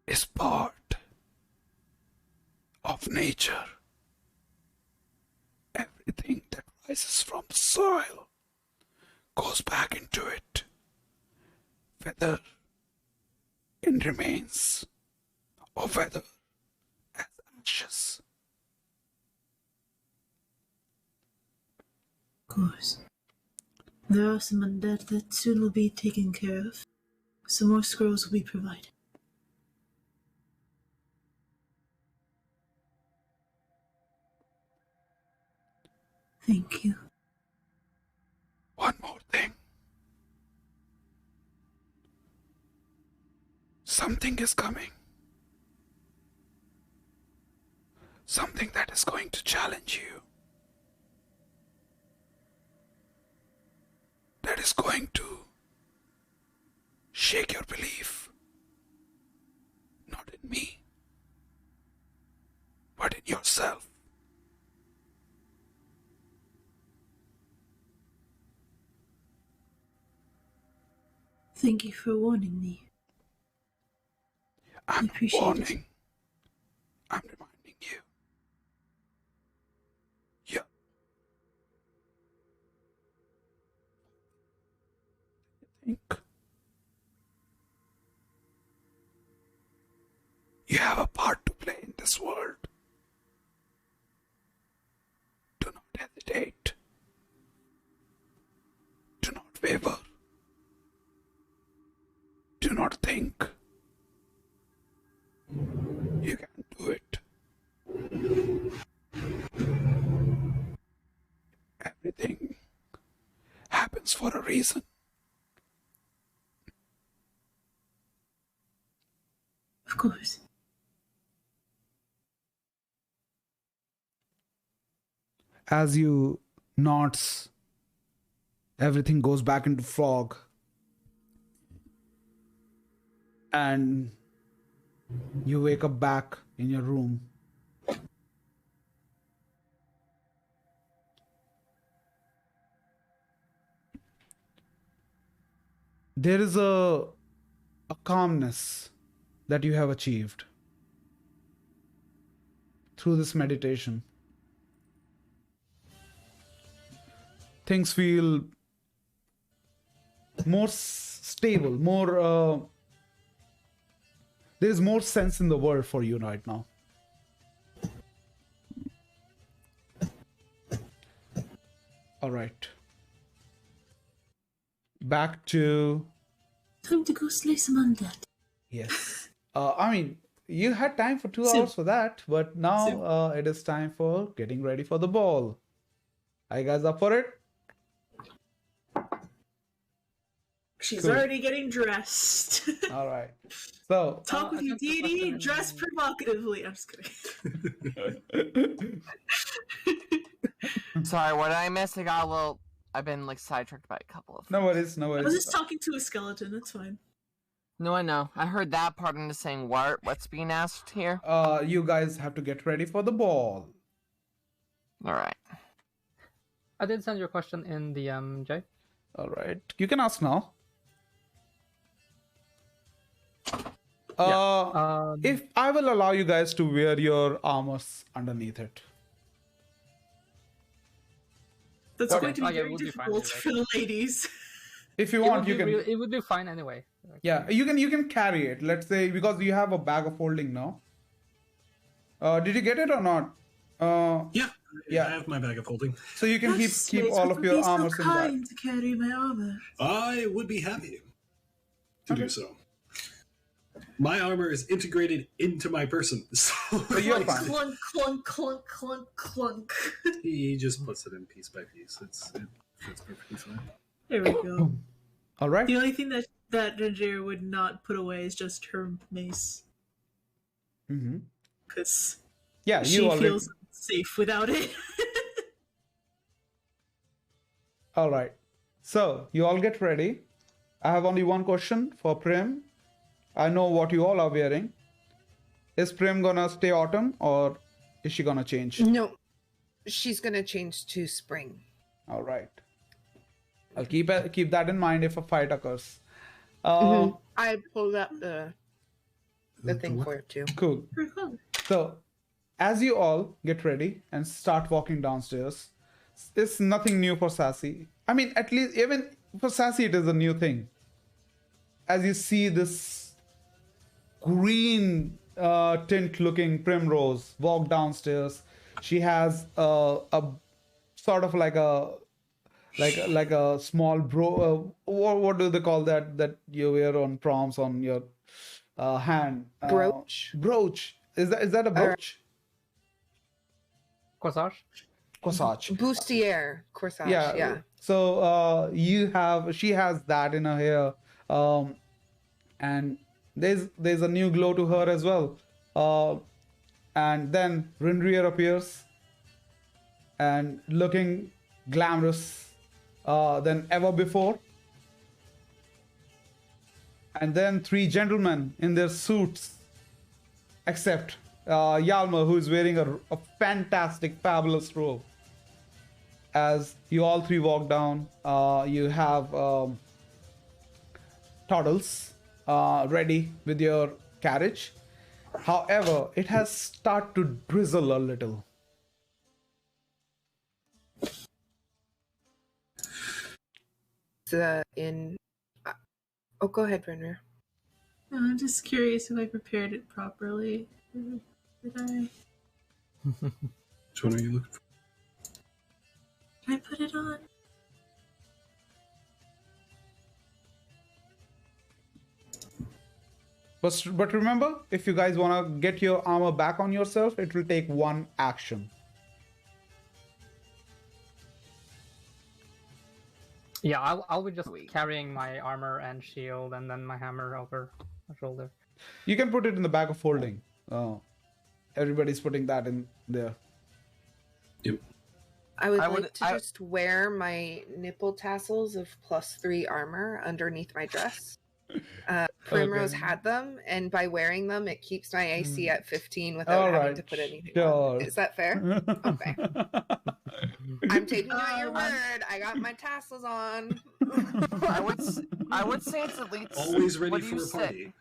is part of nature. Everything that rises from the soil goes back into it, whether in remains or whether as ashes. Of course. There are some undead that soon will be taken care of. Some more scrolls will be provided. Thank you. One more thing. Something is coming. something that is going to challenge you, that is going to shake your belief, not in me, but in yourself. Thank you for warning me. I'm appreciate it. warning. I'm reminding you. Yeah. Think. You have a part to play in this world. Do not hesitate. Do not waver. Do not think. You can do it. Everything happens for a reason. Of course. As you nods, everything goes back into fog. And you wake up back in your room. There is a calmness that you have achieved through this meditation. Things feel more stable, more there is more sense in the world for you right now. All right. Back to... Time to go slay some undead. Yes. I mean, you had time for 2 Soon. hours for that, but now Soon. it is time for getting ready for the ball. Are you guys up for it? She's Cool. already getting dressed. All right. So, Talk with I your sent the deity, question in- dress provocatively. I'm just kidding. Sorry, what did I miss? I got a little. I've been like sidetracked by a couple of. no things. worries, no I was worries. just talking to a skeleton. It's fine. No, I know. I heard that part. I'm just saying what? What's being asked here? You guys have to get ready for the ball. All right. I did send your question in the Jay. All right. You can ask now. If I will allow you guys to wear your armors underneath it. That's Okay. going to be Oh, yeah, very it would be fine difficult for the ladies. If you It want, would you be can. it would be fine anyway. Yeah, you can carry it. Let's say because you have a bag of holding now. Did you get it or not? Yeah, Yeah. I have my bag of holding. So you can That's keep nice. all Would of you your be so armors in that. kind to carry my armor. I would be happy to Okay. do so. My armor is integrated into my person, so you're like, fine. Clunk, clunk, clunk, clunk, clunk. he just puts it in piece by piece. It fits perfectly fine. There we go. All right. The only thing that Ginger would not put away is just her mace, Mm-hmm. because Yeah, she you already. feels safe without it. All right. So you all get ready. I have only one question for Prim. I know what you all are wearing. Is Prim gonna stay autumn or is she gonna change? No, she's gonna change to spring. All right. I'll keep that in mind if a fight occurs. I pulled up the thing for it too. Cool. So, as you all get ready and start walking downstairs, it's nothing new for Sassy. I mean, at least even for Sassy, it is a new thing. As you see this green tint-looking Primrose walk downstairs, she has a sort of like a small what do they call that you wear on proms on your hand? Brooch. Brooch. Is that a brooch? Corsage. Corsage. Bustier corsage. Yeah. So she has that in her hair, and there's a new glow to her as well. And then Rinrier appears and looking glamorous than ever before. And then three gentlemen in their suits, except Yalma, who is wearing a fantastic, fabulous robe. As you all three walk down, you have Toddles ready with your carriage. However, it has started to drizzle a little. Oh, go ahead, Brenner. I'm just curious if I prepared it properly. Did I? Which one are you looking for? Did I put it on? But remember, if you guys want to get your armor back on yourself, it will take one action. Yeah, I'll be just carrying my armor and shield and then my hammer over my shoulder. You can put it in the bag of holding. Everybody's putting that in there. Yep. I would like to just wear my nipple tassels of +3 armor underneath my dress. Primrose had them, and by wearing them, it keeps my AC at 15 without having to put anything on. Is that fair? Okay. I'm taking you at your word. I got my tassels on. I would say it's at least Always ready for a party.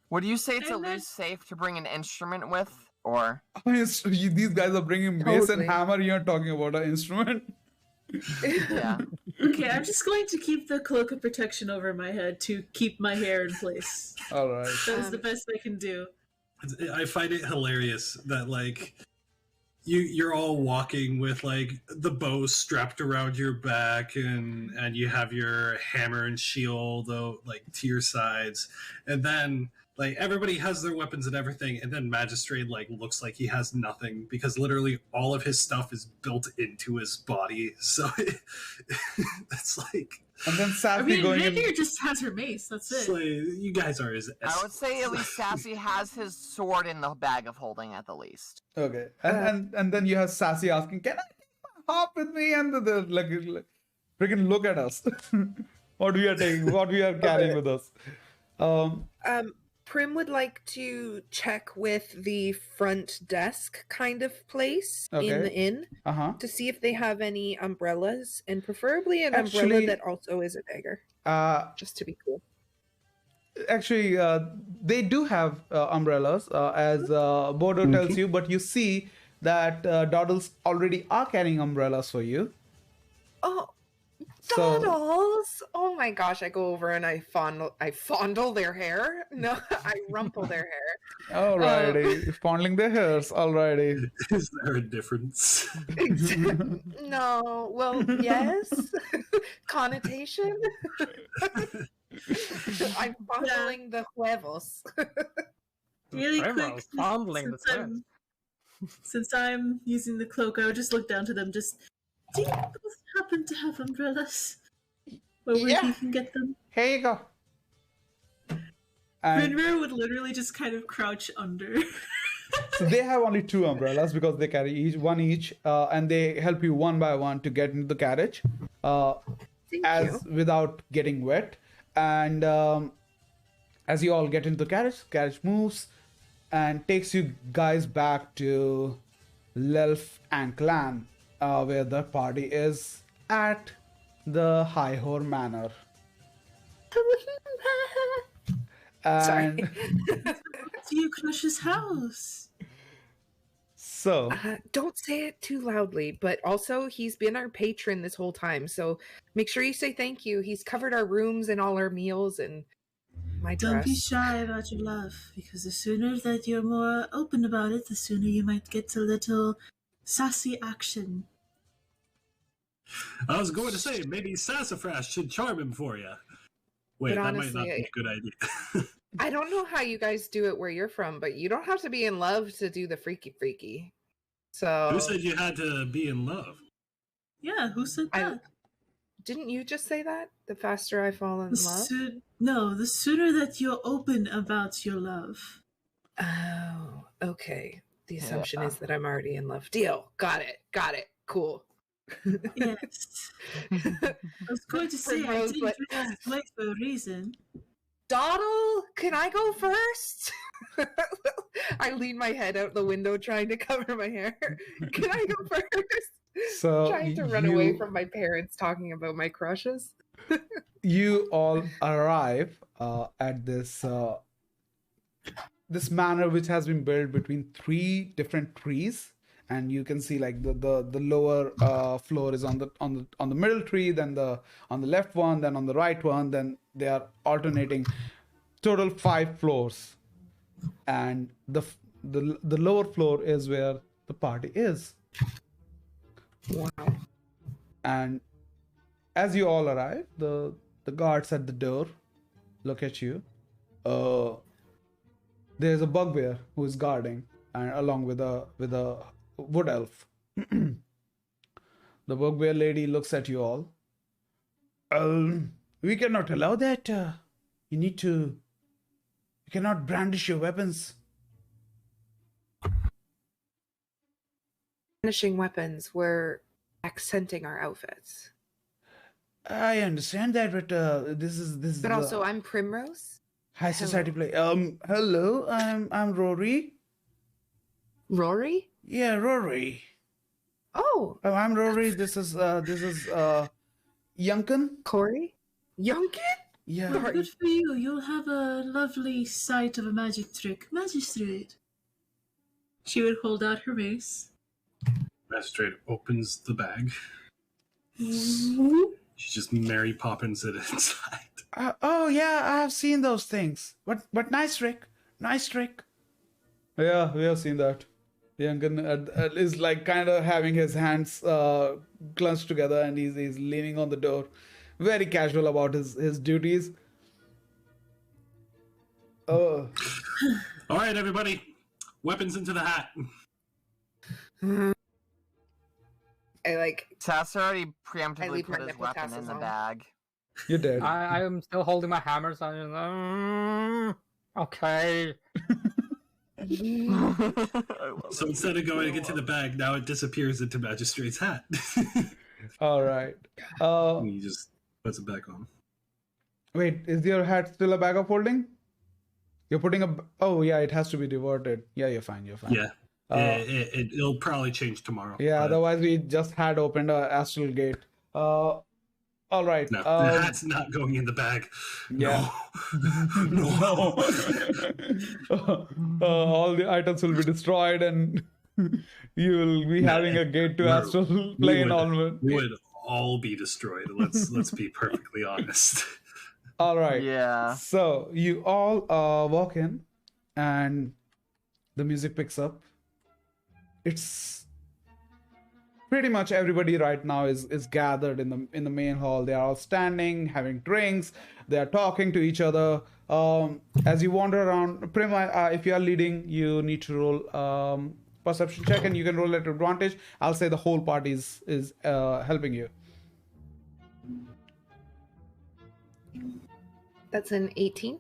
Would you say it's at least safe to bring an instrument with, or? These guys are bringing mace and hammer. You're talking about an instrument. Yeah. Okay, I'm just going to keep the cloak of protection over my head to keep my hair in place. All right. That is the best I can do. I find it hilarious that like you're all walking with like the bow strapped around your back and you have your hammer and shield though like to your sides, and then like everybody has their weapons and everything, and then Magistrate like looks like he has nothing because literally all of his stuff is built into his body. So it's like. And then Sassy going in. Rainier just has her mace. That's it. Like, you guys are as. I would say at least Sassy has his sword in the bag of holding at the least. Okay, and then you have Sassy asking, "Can I hop with me?" And the like freaking look at us. What we are taking, what we are carrying with us. Prim would like to check with the front desk kind of place in the inn to see if they have any umbrellas, and preferably an umbrella that also is a dagger. Just to be cool. Actually, they do have umbrellas, as Bodo tells you, but you see that Doddles already are carrying umbrellas for you. Oh, Doddles! Oh my gosh, I go over and I fondle their hair. No, I rumple their hair. Alrighty, fondling their hairs, alrighty. Is there a difference? No, well, yes. Connotation. I'm fondling the huevos. Really quick, fondling the since I'm using the cloak, I would just look down to them. Just, do you both happen to have umbrellas? Where we can get them? Here you go. Rinrir would literally just kind of crouch under. So they have only 2 umbrellas because they carry one each, and they help you one by one to get into the carriage, without getting wet. And as you all get into the carriage moves and takes you guys back to Lelf and Clan, where the party is at the High Whore Manor. Sorry. To you, Crush's house. So don't say it too loudly, but also he's been our patron this whole time, so make sure you say thank you. He's covered our rooms and all our meals and my dress. Don't be shy about your love, because the sooner that you're more open about it, the sooner you might get a little sassy action. I was going to say, maybe Sassafras should charm him for you. Wait, but that honestly, might not be a good idea. I don't know how you guys do it where you're from, but you don't have to be in love to do the freaky. So Who said you had to be in love? Yeah, who said that? Didn't you just say that? The faster I fall in love? No, the sooner that you're open about your love. Oh, okay. The Yeah. assumption is that I'm already in love. Deal. Got it. Cool. Yes. I was going to say, I Primrose, didn't but- dress this way for a reason. Doddle, can I go first? I lean my head out the window trying to cover my hair. Can I go first? So Trying to run away from my parents talking about my crushes. you all arrive at this manor which has been built between three different trees, and you can see like the lower floor is on the middle tree, then the on the left one, then on the right one, then they are alternating. Total 5 floors, and the lower floor is where the party is. Wow. And as you all arrive, the guards at the door look at you. There's a bugbear who is guarding, and along with a wood elf. The bugbear lady looks at you all. We cannot allow that. You cannot brandish your weapons. Finishing weapons were accenting our outfits. I understand that, but this is But also, I'm Primrose. high society hello. play. Hello, I'm Rory. Rory? Yeah, Rory. Oh, I'm Rory. This is Yunkin. Corey? Yunkin? Yeah. Rory. Good for you. You'll have a lovely sight of a magic trick. Magistrate. She would hold out her mace. Magistrate opens the bag. She just Mary Poppins it inside. Oh yeah, I have seen those things. But nice trick. Nice trick. Yeah, we have seen that. Yunkin is like kind of having his hands clenched together, and he's leaning on the door, very casual about his duties. Oh. All right, everybody, weapons into the hat. I like. Sass already I preemptively leave my put his nipple weapon tassels in the on. bag. You're dead. I am still holding my hammer, so okay. So instead of going to get to the bag, now it disappears into Magistrate's hat. All right. And he just puts it back on. Wait, is your hat still a bag of holding? You're putting a. Oh yeah, it has to be diverted. Yeah, you're fine. You're fine. Yeah. It'll probably change tomorrow. Yeah. but Otherwise, we just had opened a astral gate. All right. No, the hat's not going in the bag. Yeah. No. All the items will be destroyed, and you will be having a gate to We're- astral plane onward. would all be destroyed. Let's be perfectly honest. All right. Yeah. So you all walk in, and the music picks up. It's pretty much everybody right now is gathered in the main hall. They are all standing, having drinks. They are talking to each other. As you wander around, Prim, if you are leading, you need to roll perception check, and you can roll at advantage. I'll say the whole party is helping you. That's an 18.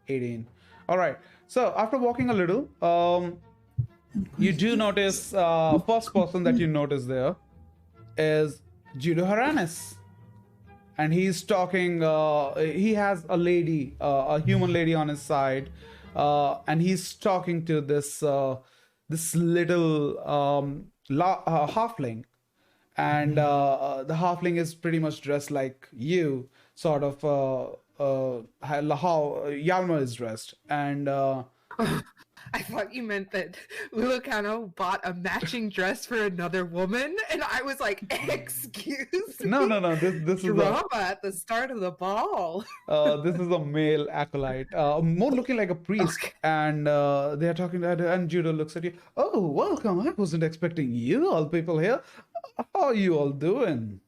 18. All right. So after walking a little, you do notice first person that you notice there is Judo Haranis, and he's talking. He has a lady, a human lady on his side, and he's talking to this little halfling, and the halfling is pretty much dressed like you, sort of how Yalma is dressed, and I thought you meant that Lulacano bought a matching dress for another woman, and I was like, excuse me? no. This is Drama at the start of the ball. this is a male acolyte, more looking like a priest, Okay. and they are talking to her, and Judo looks at you. Oh, welcome! I wasn't expecting you all people here. How are you all doing?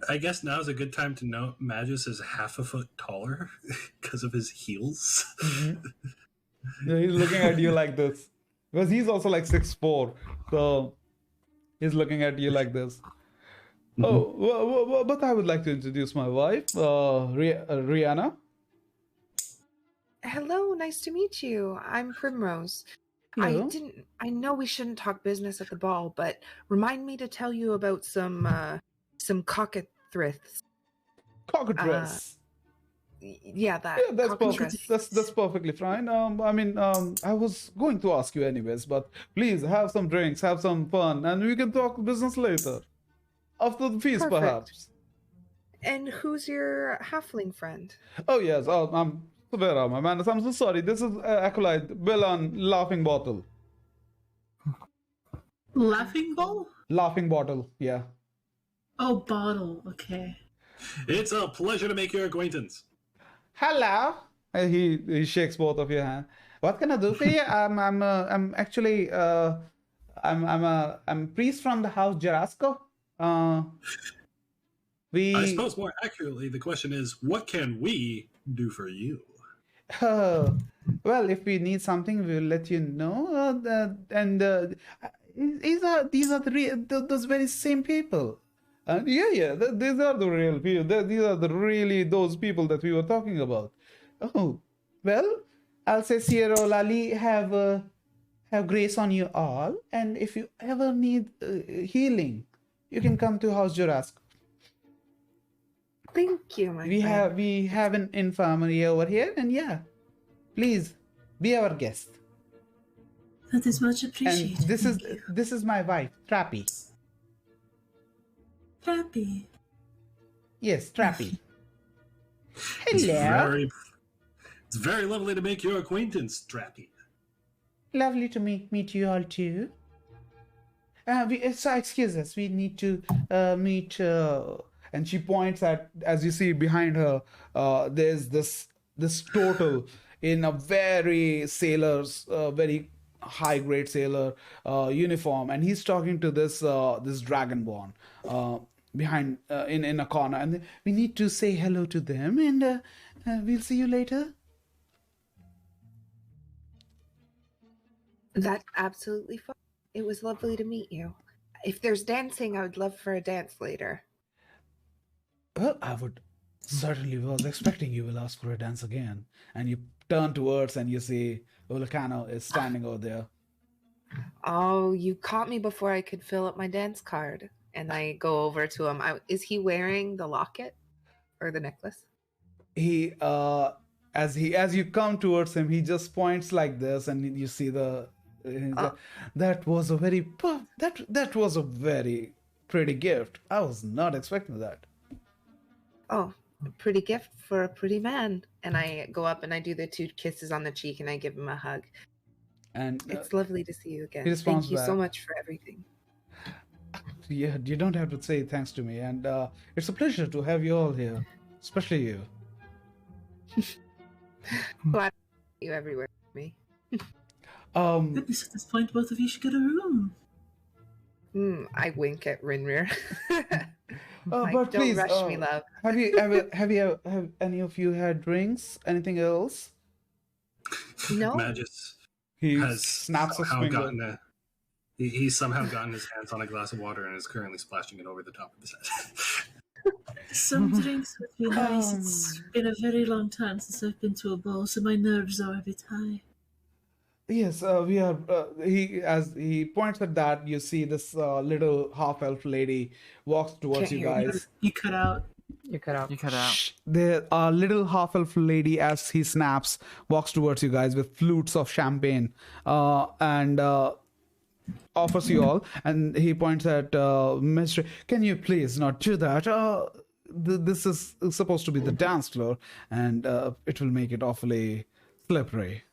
I guess now is a good time to note Magus is half a foot taller because of his heels. Yeah, he's looking at you like this because he's also like 6'4", so he's looking at you like this. Oh, but I would like to introduce my wife, Rihanna. Hello, nice to meet you. I'm Primrose. Hello. I know we shouldn't talk business at the ball, but remind me to tell you about some cockatrices. Cockatrice. Yeah, that Yeah, that's perfect. cockatrice. That's perfectly fine. I was going to ask you anyways, but please have some drinks, have some fun, and we can talk business later. After the feast, Perfect. perhaps. And who's your halfling friend? Oh yes, I'm Vera, my man. I'm so sorry. This is Acolyte Bilan Laughing Bottle. Laughing ball? Laughing Bottle, yeah. Oh, bottle. Okay. It's a pleasure to make your acquaintance. Hello. He shakes both of your hands. What can I do for you? I'm actually I'm priest from the house Jarasco. We I suppose more accurately, the question is, what can we do for you? Well, if we need something, we'll let you know. These are those very same people. These are the real people. These are really those people that we were talking about. Oh, well, I'll say Sierra Lali have grace on you all, and if you ever need healing, you can come to House Jurassic. Thank you, my friend. We have an infirmary over here, and yeah, please be our guest. That is much And appreciated. this is my wife, Trappy. Happy. Yes, Trappy. It's Hello. very lovely to make your acquaintance, Trappy. Lovely to meet you all too. So excuse us, we need to meet. And she points at, as you see behind her, there's this turtle in a very very high grade sailor uniform, and he's talking to this dragonborn behind in a corner, and we need to say hello to them, and we'll see you later. That's absolutely fine. It was lovely to meet you. If there's dancing, I would love for a dance later. Well, I would certainly was expecting you will ask for a dance again. And you turn towards and you see Volcano is standing over there. Oh, you caught me before I could fill up my dance card. And I go over to him. Is he wearing the locket or the necklace? He as you come towards him, he just points like this, and you see that was a very that was a very pretty gift. I was not expecting that. Oh, a pretty gift for a pretty man. And I go up and I do the 2 kisses on the cheek and I give him a hug. And It's lovely to see you again. he responds Thank you so back. much for everything. Yeah, you don't have to say thanks to me, and it's a pleasure to have you all here, especially you. Glad you everywhere with me. Goodness, at this point, both of you should get a room. I wink at Rinrir. But don't please, rush me, love. have any of you had drinks? Anything else? No. Magus He has snaps his somehow finger. gotten he's somehow gotten his hands on a glass of water and is currently splashing it over the top of his head. Some drinks would be nice. It's been a very long time since I've been to a ball, so my nerves are a bit high. Yes, we are. As he points at that, you see this little half-elf lady walks towards Can't you hear you. guys. You cut out. You cut out. You cut out. The little half-elf lady, as he snaps, walks towards you guys with flutes of champagne, and offers you all. And he points at Mystery. Can you please not do that? This is supposed to be the dance floor, and it will make it awfully slippery.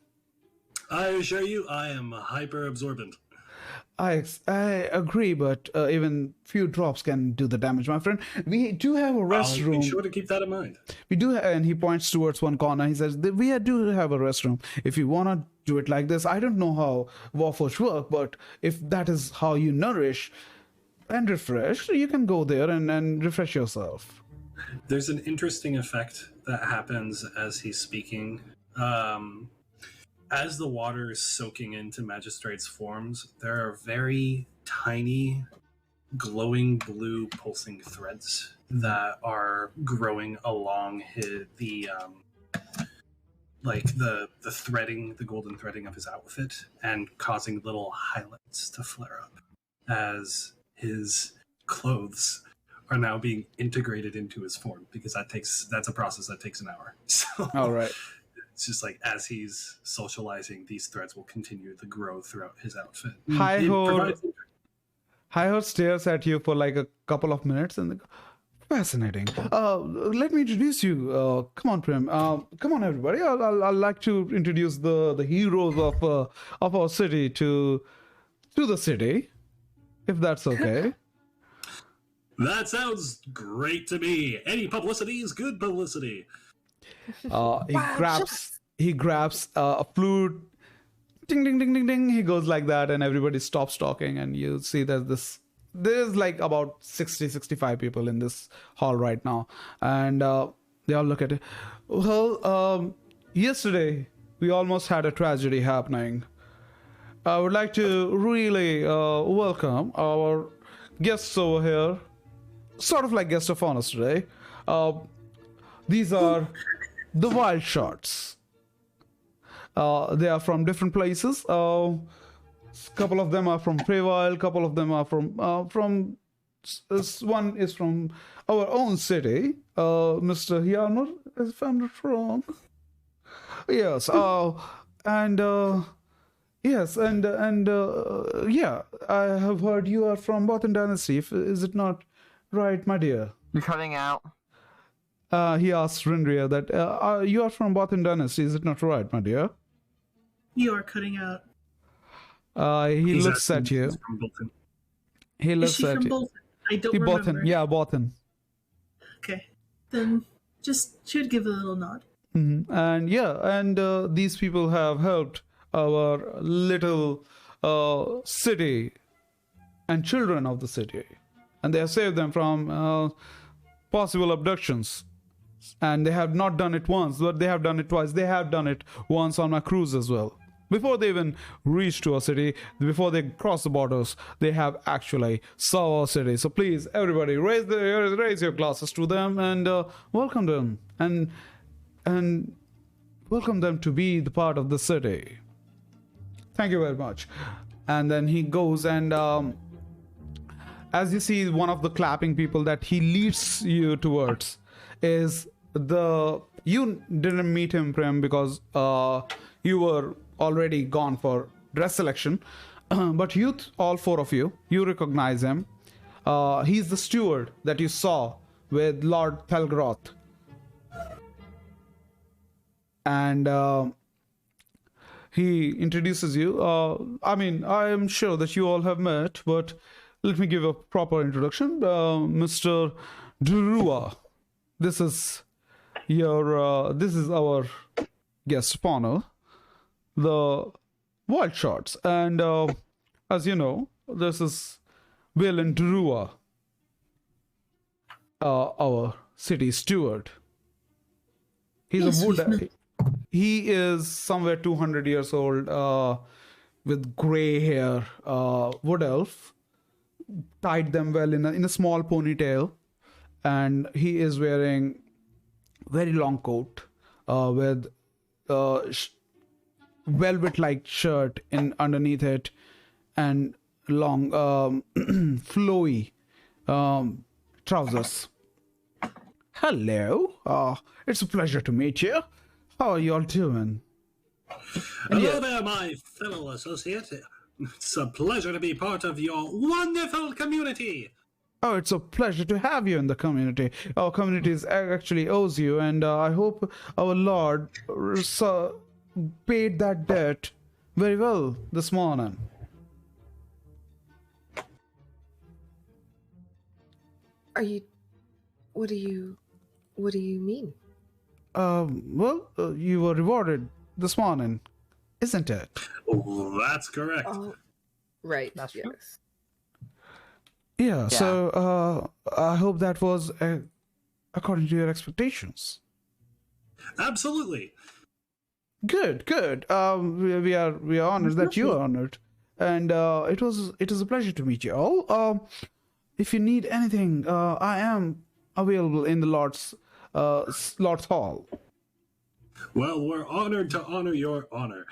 I assure you, I am hyper absorbent. I agree, but even few drops can do the damage, my friend. We do have a I'll restroom. be sure to keep that in mind. We do, and he points towards one corner. He says, "We do have a restroom. If you wanna do it like this, I don't know how Warforged work, but if that is how you nourish and refresh, you can go there and refresh yourself." There's an interesting effect that happens as he's speaking. As the water is soaking into Magistrate's forms, there are very tiny, glowing blue pulsing threads that are growing along like the threading, the golden threading of his outfit, and causing little highlights to flare up as his clothes are now being integrated into his form, because that's a process that takes an hour. So All right. it's just like as he's socializing, these threads will continue to grow throughout his outfit. Hi-Ho stares at you for like a couple of minutes and fascinating. Let me introduce you. Come on, Prim. Come on, everybody. I'd like to introduce the heroes of our city to the city, if that's okay. That sounds great to me. Any publicity is good publicity. He grabs a flute. Ding, ding, ding, ding, ding. He goes like that, and everybody stops talking, and you see that there's like about 65 people in this hall right now, and they all look at it. Well, yesterday we almost had a tragedy happening. I would like to really welcome our guests over here, sort of like guest of honor today. These are the Wild Shots. They are from different places. Couple of them are from Preval. Couple of them are from one is from our own city, Mr. Hjalmar, if I'm not wrong. Yes. Yeah. I have heard you are from Bothan Dynasty. Is it not right, my dear? You're cutting out. He asked Rindria that you are from Bothan Dynasty. Is it not right, my dear? You are cutting out. He looks at you. He Is looks she at from you. Bolton? I don't He remember. Bothan. Yeah, Bothan. Okay. Then just should give a little nod. And these people have helped our little city and children of the city, and they have saved them from possible abductions. And they have not done it once, but they have done it twice. They have done it once on a cruise as well. Before they even reach to our city, before they cross the borders, they have actually saw our city. So please, everybody, raise your glasses to them and welcome them and welcome them to be the part of the city. Thank you very much. And then he goes and as you see, one of the clapping people that he leads you towards is you didn't meet him, Prem, because you were already gone for dress selection. But all four of you recognize him. He's the steward that you saw with Lord Pelgroth. And he introduces you. I am sure that you all have met, but let me give a proper introduction. Mr. Durua. This is our guest of honor, the Wild Shots, and as you know, this is Will and Durua, our city steward. He is somewhere 200 years old, with gray hair, wood elf, tied them well in a small ponytail. And he is wearing very long coat with velvet-like shirt underneath it, and long flowy trousers. Hello, it's a pleasure to meet you. How are you all doing? Hello there, my fellow associate. It's a pleasure to be part of your wonderful community. Oh, it's a pleasure to have you in the community. Our community actually owes you, and I hope our Lord paid that debt very well this morning. What do you mean? You were rewarded this morning, isn't it? Oh, that's correct. Oh, right. That's yes. true. Yeah, so I hope that was according to your expectations. Absolutely. Good. We are honored that you are honored, and it is a pleasure to meet you all. If you need anything, I am available in the Lord's Hall. Well, we're honored to honor your honor.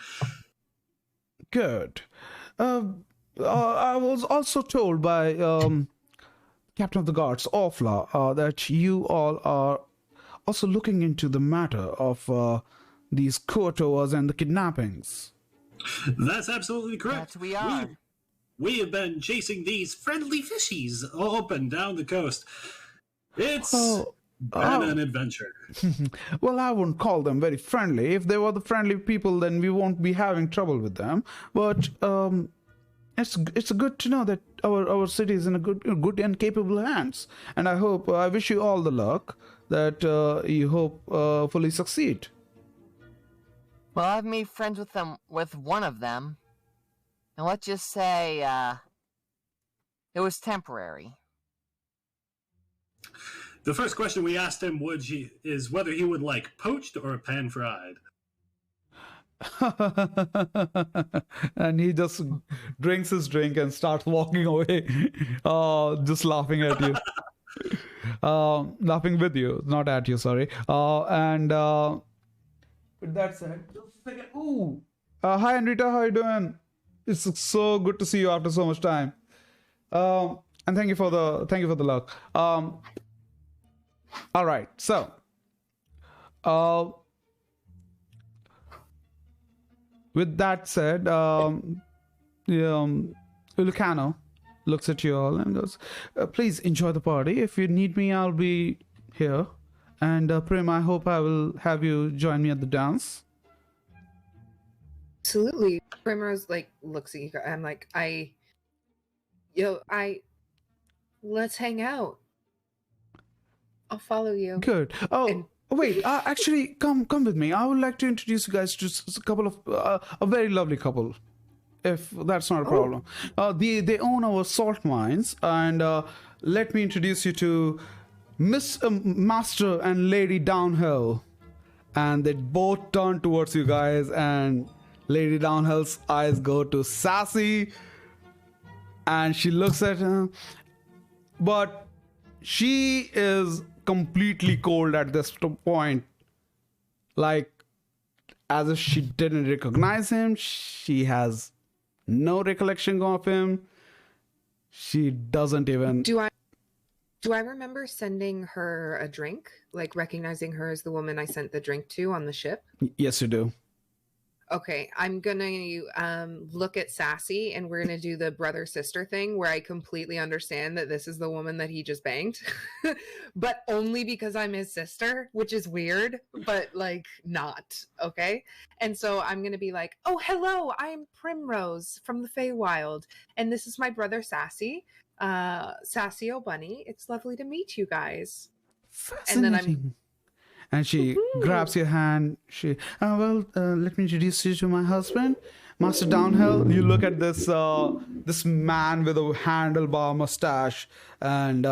Good. I was also told by Captain of the Guards, Orfla, that you all are also looking into the matter of these courtois and the kidnappings. That's absolutely correct. That we are. We have been chasing these friendly fishies up and down the coast. It's been an adventure. Well, I wouldn't call them very friendly. If they were the friendly people, then we won't be having trouble with them. But it's good to know that our city is in a good and capable hands. And I wish you all the luck that you hope fully succeed. Well, I've made friends with one of them. And let's just say, it was temporary. The first question we asked him is whether he would like poached or pan-fried. And he just drinks his drink and starts walking away, just laughing at you. Laughing with you, not at you, sorry. And with that said, just a second. Ooh, hi Anrita, how you doing? It's so good to see you after so much time. And thank you for the luck. All right, so with that said, Lucano looks at you all and goes, please enjoy the party. If you need me, I'll be here. And Prim, I hope I will have you join me at the dance. Absolutely. Primrose like looks at you. I'm like, let's hang out. I'll follow you. Good. Oh, And- wait. Actually, come with me. I would like to introduce you guys to a couple of a very lovely couple, if that's not a problem. They own our salt mines, and let me introduce you to Miss Master and Lady Downhill. And they both turn towards you guys, and Lady Downhill's eyes go to Sassy, and she looks at him, but she is completely cold at this point, like as if she didn't recognize him. She has no recollection of him. She doesn't even. Do I remember sending her a drink? Like recognizing her as the woman I sent the drink to on the ship? Yes, you do. Okay, I'm gonna look at Sassy, and we're gonna do the brother sister thing where I completely understand that this is the woman that he just banged, but only because I'm his sister, which is weird, but like not okay. And so I'm gonna be like, "Oh, hello, I'm Primrose from the Feywild, and this is my brother Sassy, Sassy O'Bunny. It's lovely to meet you guys." And then I'm. And she grabs your hand. Let me introduce you to my husband, Master Downhill. You look at this this man with a handlebar mustache, and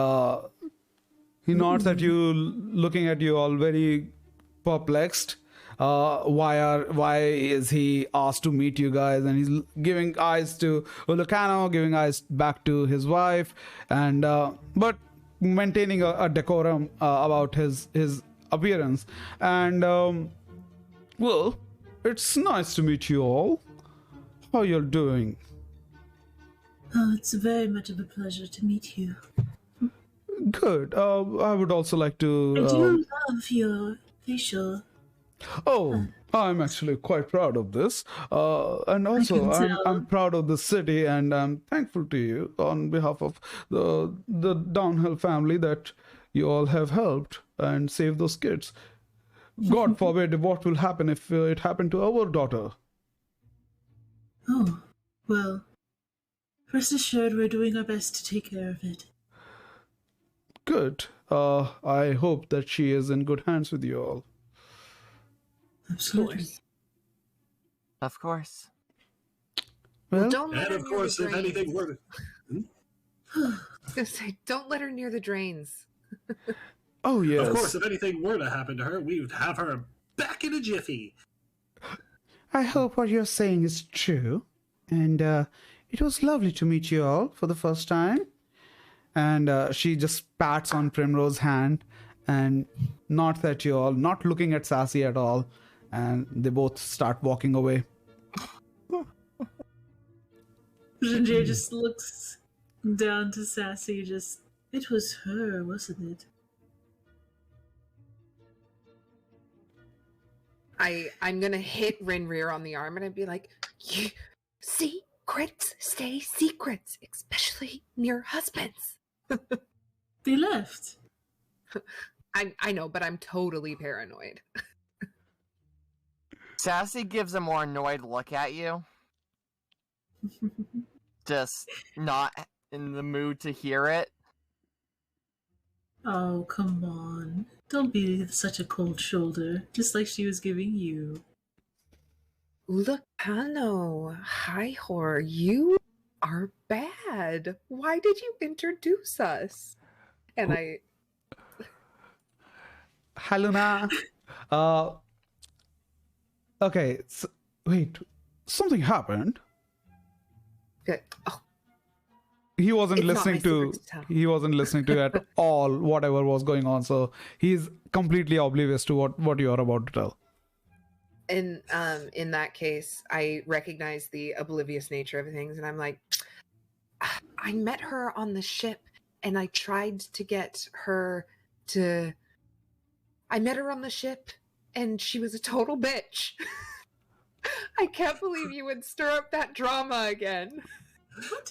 he nods at you, looking at you all very perplexed. Why is he asked to meet you guys? And he's giving eyes to Lucano, giving eyes back to his wife, and but maintaining a decorum about his appearance. And well, it's nice to meet you all. How you're doing? Oh, it's very much of a pleasure to meet you. Good. I would also like to I do love your facial. Oh, I'm actually quite proud of this. And also, can tell. I'm proud of the city, and I'm thankful to you on behalf of the Downhill family that you all have helped and saved those kids. God forbid what will happen if it happened to our daughter. Oh, well, rest assured we're doing our best to take care of it. Good. I hope that she is in good hands with you all. Absolutely. Of course. Well, Don't let And her of near course, the if anything drains. were to... I was gonna say, don't let her near the drains. oh yes. Of course, if anything were to happen to her, we would have her back in a jiffy. I hope what you're saying is true. And it was lovely to meet you all for the first time. And she just pats on Primrose's hand and nods at you all, not looking at Sassy at all. and they both start walking away. Ginger just looks down to Sassy, it was her, wasn't it? I'm gonna hit Rinrir on the arm and I'd be like, secrets stay secrets, especially near husbands. They left. I know, but I'm totally paranoid. Sassy gives a more annoyed look at you. Just not in the mood to hear it. Oh, come on. Don't be such a cold shoulder, just like she was giving you. Lucano, hi, whore, you are bad. Why did you introduce us? And I... Hi, Luna. Okay, wait. Something happened. Oh, He wasn't It's not listening my to. secret to tell. He wasn't listening to at all whatever was going on. So he's completely oblivious to what you are about to tell. in that case, I recognize the oblivious nature of things, and I'm like, I met her on the ship, and I tried to get her to. I met her on the ship, and she was a total bitch. I can't believe you would stir up that drama again.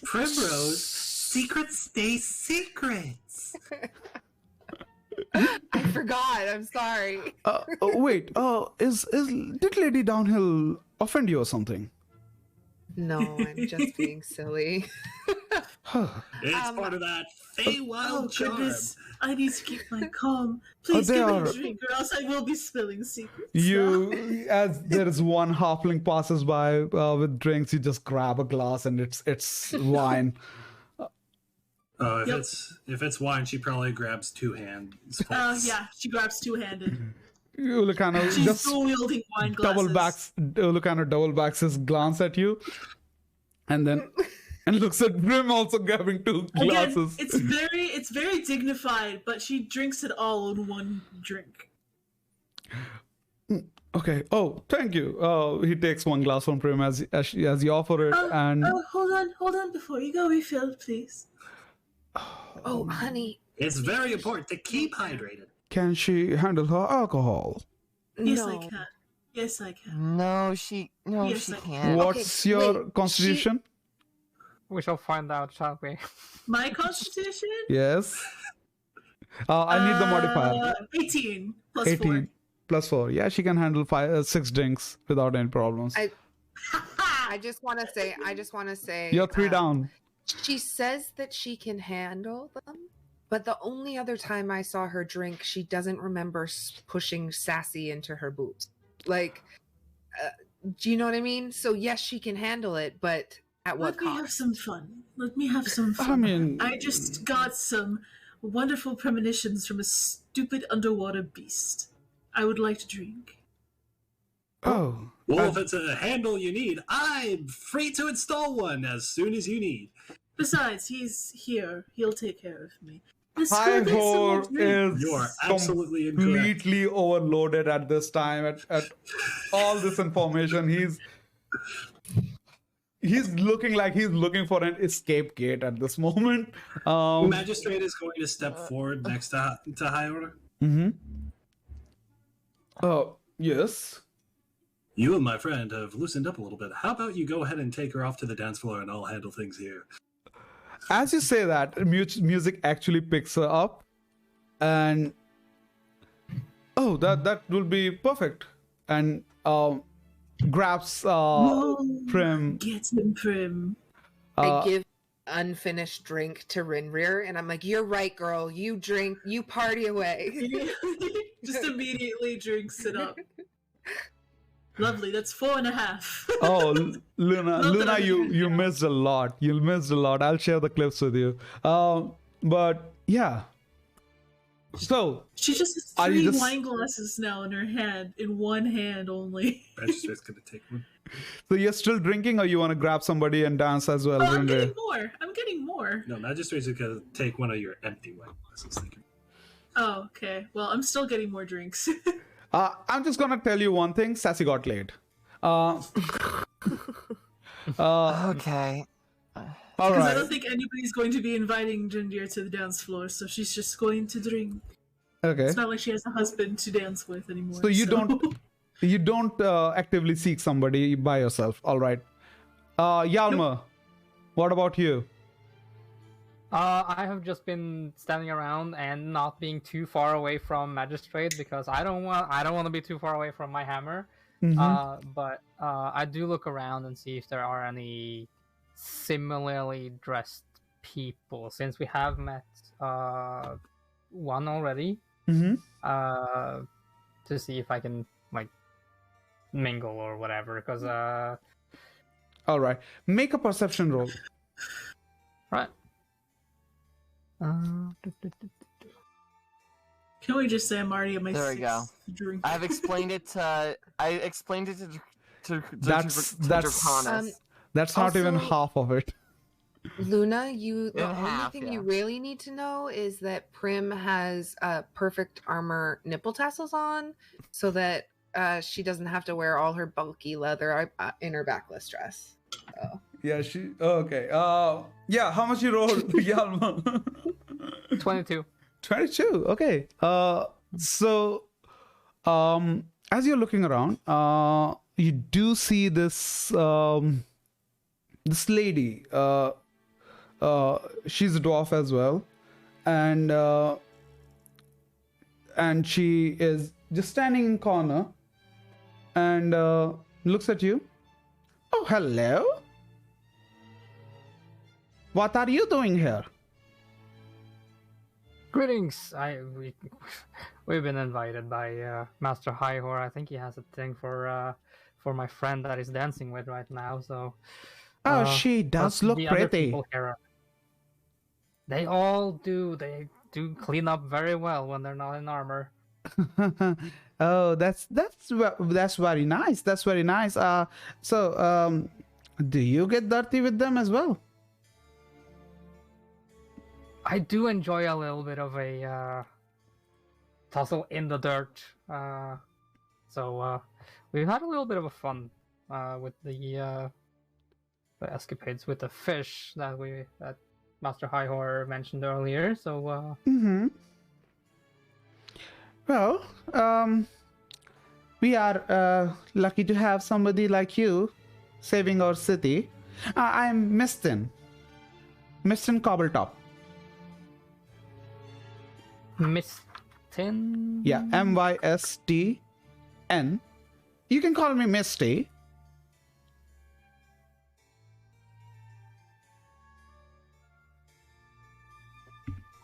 Primrose, secrets stay secrets. I forgot. I'm sorry. Wait. Did Lady Downhill offend you or something? No, I'm just being silly. It's part of that Feywild charm. Goodness. I need to keep my calm. Please they give me are- a drink, or else I will be spilling secrets. You, as there is one halfling passes by with drinks, you just grab a glass and it's wine. If it's wine, she probably grabs two hands. Yeah, she grabs two-handed. Ulukano She's just dual-wielding wine glasses. Ulukano double backs his glance at you, and then and looks at Brim also grabbing two glasses. Again, it's very dignified, but she drinks it all in one drink. Okay. Oh, thank you. He takes one glass from Prim as you offer it, and Hold on, before you go, refill, please. Oh, honey. It's very important to keep hydrated. can she handle her alcohol? Yes, No. I can. Yes, I can. No, she Yes, I can't. What's Okay, your wait, constitution? We shall find out, shall we? My constitution? Yes. I need the modifier. 18 plus 18 4. plus 4. Yeah, she can handle 6 drinks without any problems. I just want to say. You're 3 down. She says that she can handle them, but the only other time I saw her drink, she doesn't remember pushing Sassy into her boots. Like, do you know what I mean? So yes, she can handle it, but at what Let me have cost? some fun. Let me have some fun. I mean, I just got some wonderful premonitions from a stupid underwater beast. I would like to drink. oh. Well, if it's a handle you need, I'm free to install one as soon as you need. Besides, he's here. He'll take care of me. Let's go Hi get some more Hor drink. is You are absolutely incorrect. completely overloaded at this time at all this information. He's looking like he's looking for an escape gate at this moment. Magistrate is going to step forward next to High Order. Yes. You and my friend have loosened up a little bit. How about you go ahead and take her off to the dance floor and I'll handle things here. As you say that, music actually picks her up, and that will be perfect. And grabs Prim. Get him, Prim. I give unfinished drink to Rinrir, and I'm like, "You're right, girl. You drink, you party away." Just immediately drinks it up. Lovely. That's 4.5. Oh, Luna, Not that I you missed a lot. You missed a lot. I'll share the clips with you. But yeah. So She just has Are you 3 just- wine glasses now in her hand, in one hand only. Magistrate's going to take one. so you're still drinking, or you want to grab somebody and dance as well? Oh, I'm Rinde? getting more. I'm getting more. No, Magistrate's going to take one of your empty wine glasses. Thank you. Oh, okay. Well, I'm still getting more drinks. I'm just gonna tell you one thing. Sassy got laid. Okay. All Because I right. don't think anybody's going to be inviting Jindir to the dance floor, so she's just going to drink. Okay. It's not like she has a husband to dance with anymore. So you don't actively seek somebody by yourself. All right. Yalma, what about you? I have just been standing around and not being too far away from Magistrate because I don't want to be too far away from my hammer. But I do look around and see if there are any similarly dressed people, since we have met one already. Mm-hmm. To see if I can like mingle or whatever, because All right. Make a perception roll. right. Can we just say I'm already at my There we go. sixth drink? I've explained it to. I explained it to That's Draconis. that's not even Also- half of it. Luna, the In only half, thing yeah. you really need to know is that Prim has perfect armor nipple tassels on, so that she doesn't have to wear all her bulky leather in her backless dress. So. Yeah, she. Okay. Yeah. How much you rolled, Yalma? 22. 22. Okay. So, as you're looking around, you do see this this lady. She's a dwarf as well, and she is just standing in corner, and looks at you. Oh, hello. What are you doing here? Greetings. We've been invited by Master Highhor. I think he has a thing for my friend that he's dancing with right now. So. Oh, she does but look the other pretty. people here they all do. They do clean up very well when they're not in armor. Oh, that's very nice. That's very nice. So, do you get dirty with them as well? I do enjoy a little bit of a tussle in the dirt. So we've had a little bit of a fun with the escapades with the fish that Master Highhor mentioned earlier. So Mm-hmm. Well, we are lucky to have somebody like you saving our city. I'm Mistin Cobbletop. Mistin. Yeah, Mystn. You can call me Misty.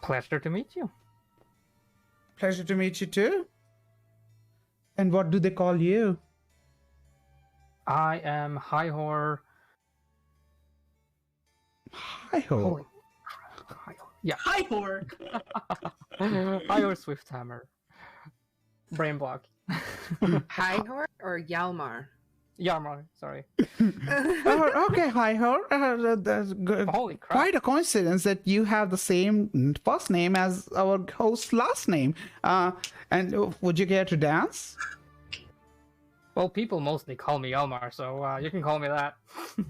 Pleasure to meet you. Pleasure to meet you too. And what do they call you? I am Highhor. Hi ho. Holy crap. Highhor. Yeah. Hi, whore. Highhor Swifthammer. Brain block. Highhor or Yalmar? Yarmar, sorry. Okay, hi ho. That's good. Holy crap. Quite a coincidence that you have the same first name as our host's last name. And would you care to dance? Well, people mostly call me Elmar, so you can call me that.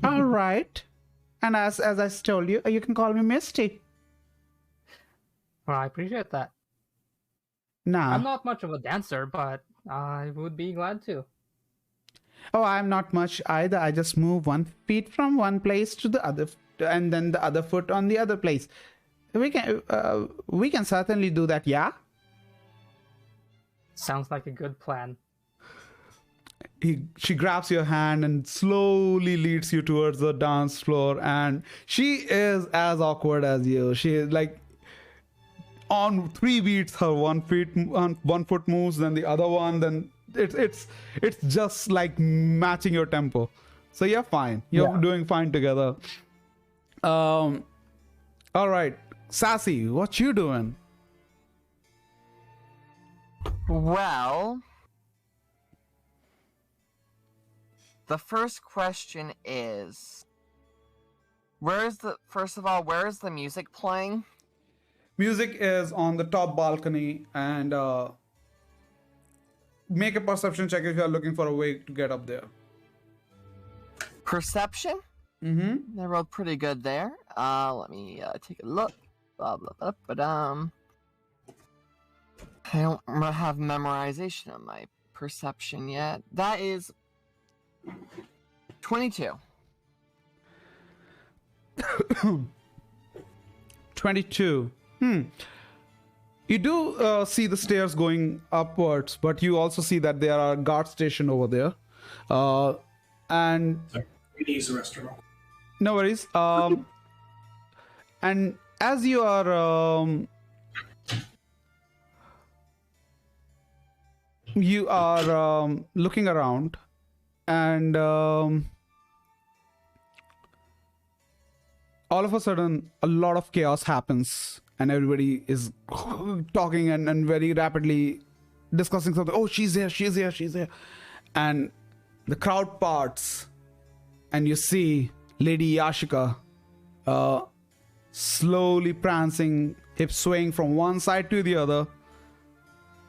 All right. And as I told you, you can call me Misty. Well, I appreciate that. Nah. I'm not much of a dancer, but I would be glad to. Oh, I'm not much either. I just move one feet from one place to the other, and then the other foot on the other place. We can certainly do that. Yeah. Sounds like a good plan. She grabs your hand and slowly leads you towards the dance floor, and she is as awkward as you. She is like on 3 beats. Her one foot moves, then the other one, then it's just like matching your tempo. So you're fine. You're doing fine together. All right, Sassy, what you doing? Well, the first question is, where is the music playing? Music is on the top balcony, and make a perception check if you are looking for a way to get up there. Perception? Mm-hmm. They rolled pretty good there. Let me take a look. Blah blah blah. But I don't have memorization of my perception yet. That is 22. 22. You do see the stairs going upwards, but you also see that there are guard station over there. And Sorry, we need to use the restroom. no worries. And as you are looking around, and all of a sudden a lot of chaos happens, and everybody is talking and very rapidly discussing something. Oh, she's here. And the crowd parts, and you see Lady Yashika slowly prancing, hip swaying from one side to the other,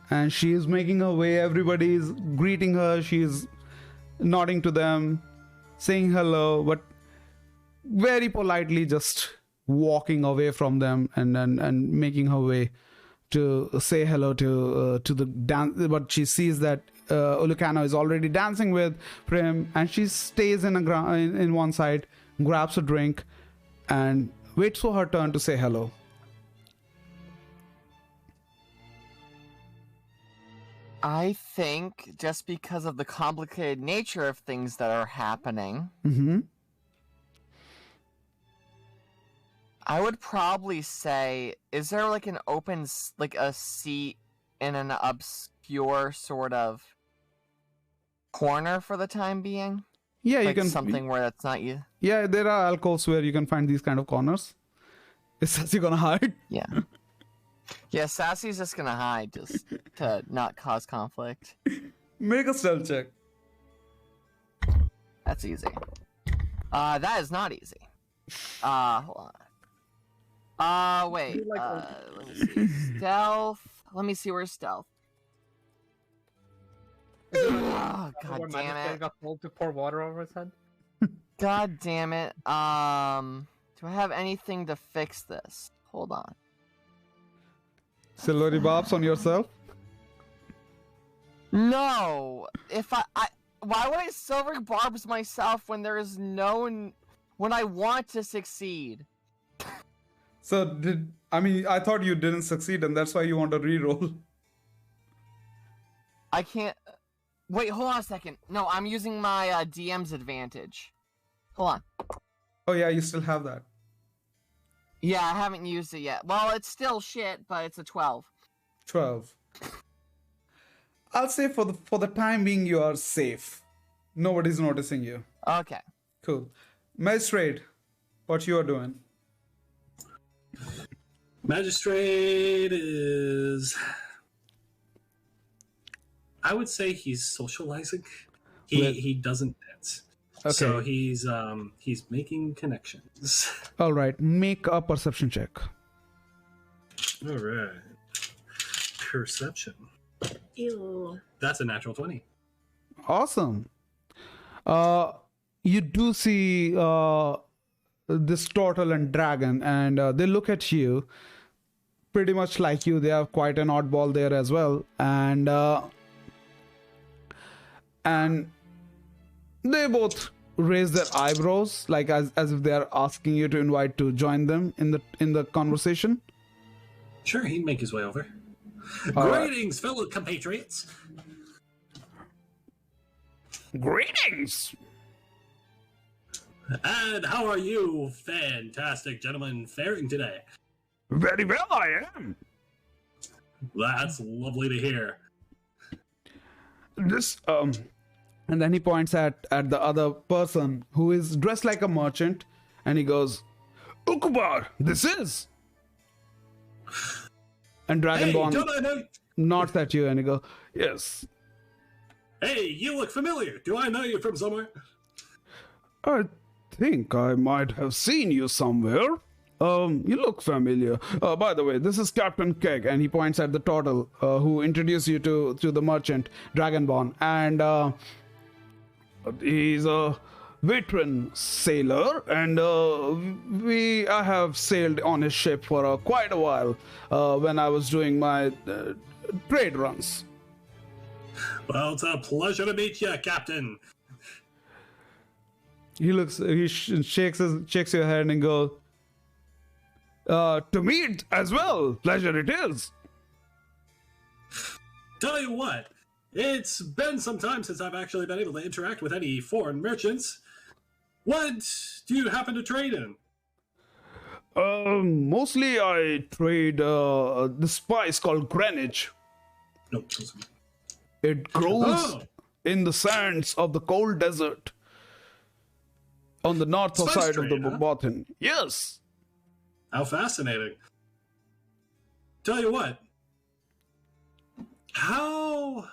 and she is making her way. Everybody is greeting her. She is nodding to them, saying hello, but very politely just walking away from them and making her way to say hello to the dance. But she sees that Ulukano is already dancing with Prim, and she stays in one side, grabs a drink, and waits for her turn to say hello. I think just because of the complicated nature of things that are happening, I would probably say, is there like an open, like a seat in an obscure sort of corner for the time being? Yeah, like you can something where that's not you. Yeah, there are alcoves where you can find these kind of corners. Is Sassy gonna hide? Yeah. Yeah, Sassy's just gonna hide just to not cause conflict. Make a stealth check. That's easy. That is not easy. Hold on. Wait. Let me see. Stealth. Let me see where's stealth. Oh, God Where damn Magic it. got told to pour water over his head. God damn it. Do I have anything to fix this? Hold on. Silvery bobs on yourself? No! If I why would I silver barbs myself when there is when I want to succeed? So I thought you didn't succeed and that's why you want to re-roll. I can't. Wait, hold on a second. No, I'm using my DM's advantage. Hold on. Oh yeah, you still have that. Yeah, I haven't used it yet. Well, it's still shit, but it's a 12. 12. I'll say for the time being you are safe. Nobody's noticing you. Okay. Cool. Magistrate, what you are doing? Magistrate is... I would say he's socializing. He doesn't dance. Okay. So he's making connections. All right, make a perception check. All right. Perception. Ew. That's a natural 20. Awesome. You do see this turtle and dragon, and they look at you pretty much like you. They have quite an oddball there as well, and they both raise their eyebrows, like as if they are asking you to invite to join them in the conversation. Sure, he'd make his way over. All right. Greetings, fellow compatriots. Greetings. And how are you, fantastic gentlemen, faring today? Very well, I am. That's lovely to hear. This and then he points at the other person who is dressed like a merchant, and he goes, Ukubar, this is. And Hey, Dragonborn don't I know? nods at you and he goes, yes. Hey, you look familiar. Do I know you from somewhere? I think I might have seen you somewhere. You look familiar. By the way, this is Captain Keg, and he points at the turtle who introduced you to the merchant, Dragonborn. And he's a veteran sailor, and I have sailed on his ship for quite a while when I was doing my trade runs. Well, it's a pleasure to meet you, Captain. He shakes your hand and goes, to meet as well. Pleasure it is. Tell you what, it's been some time since I've actually been able to interact with any foreign merchants. What do you happen to trade in? Mostly I trade the spice called Greenwich. No. It grows in the sands of the cold desert on the north Spice side trade, of the huh? Bothan. Yes. How fascinating. Tell you what, how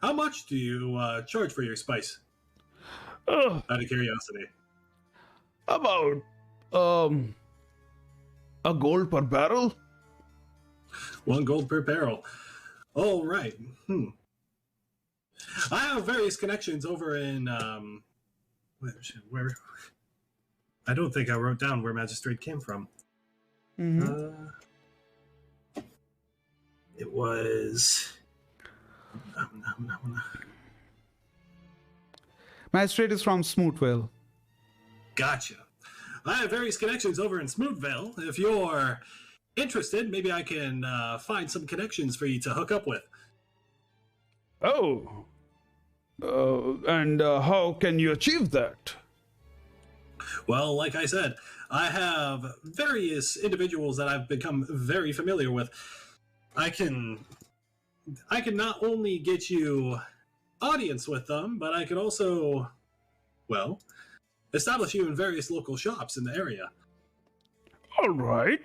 much do you charge for your spice? Out of curiosity. About a gold per barrel. 1 gold per barrel. All right. I have various connections over in where I don't think I wrote down where Magistrate came from. Mm-hmm. It was. Magistrate is from Smoothville. Gotcha. I have various connections over in Smoothville. If you're interested, maybe I can find some connections for you to hook up with. Oh. And how can you achieve that? Well, like I said, I have various individuals that I've become very familiar with. I can not only get you audience with them, but I could also, well, establish you in various local shops in the area. All right.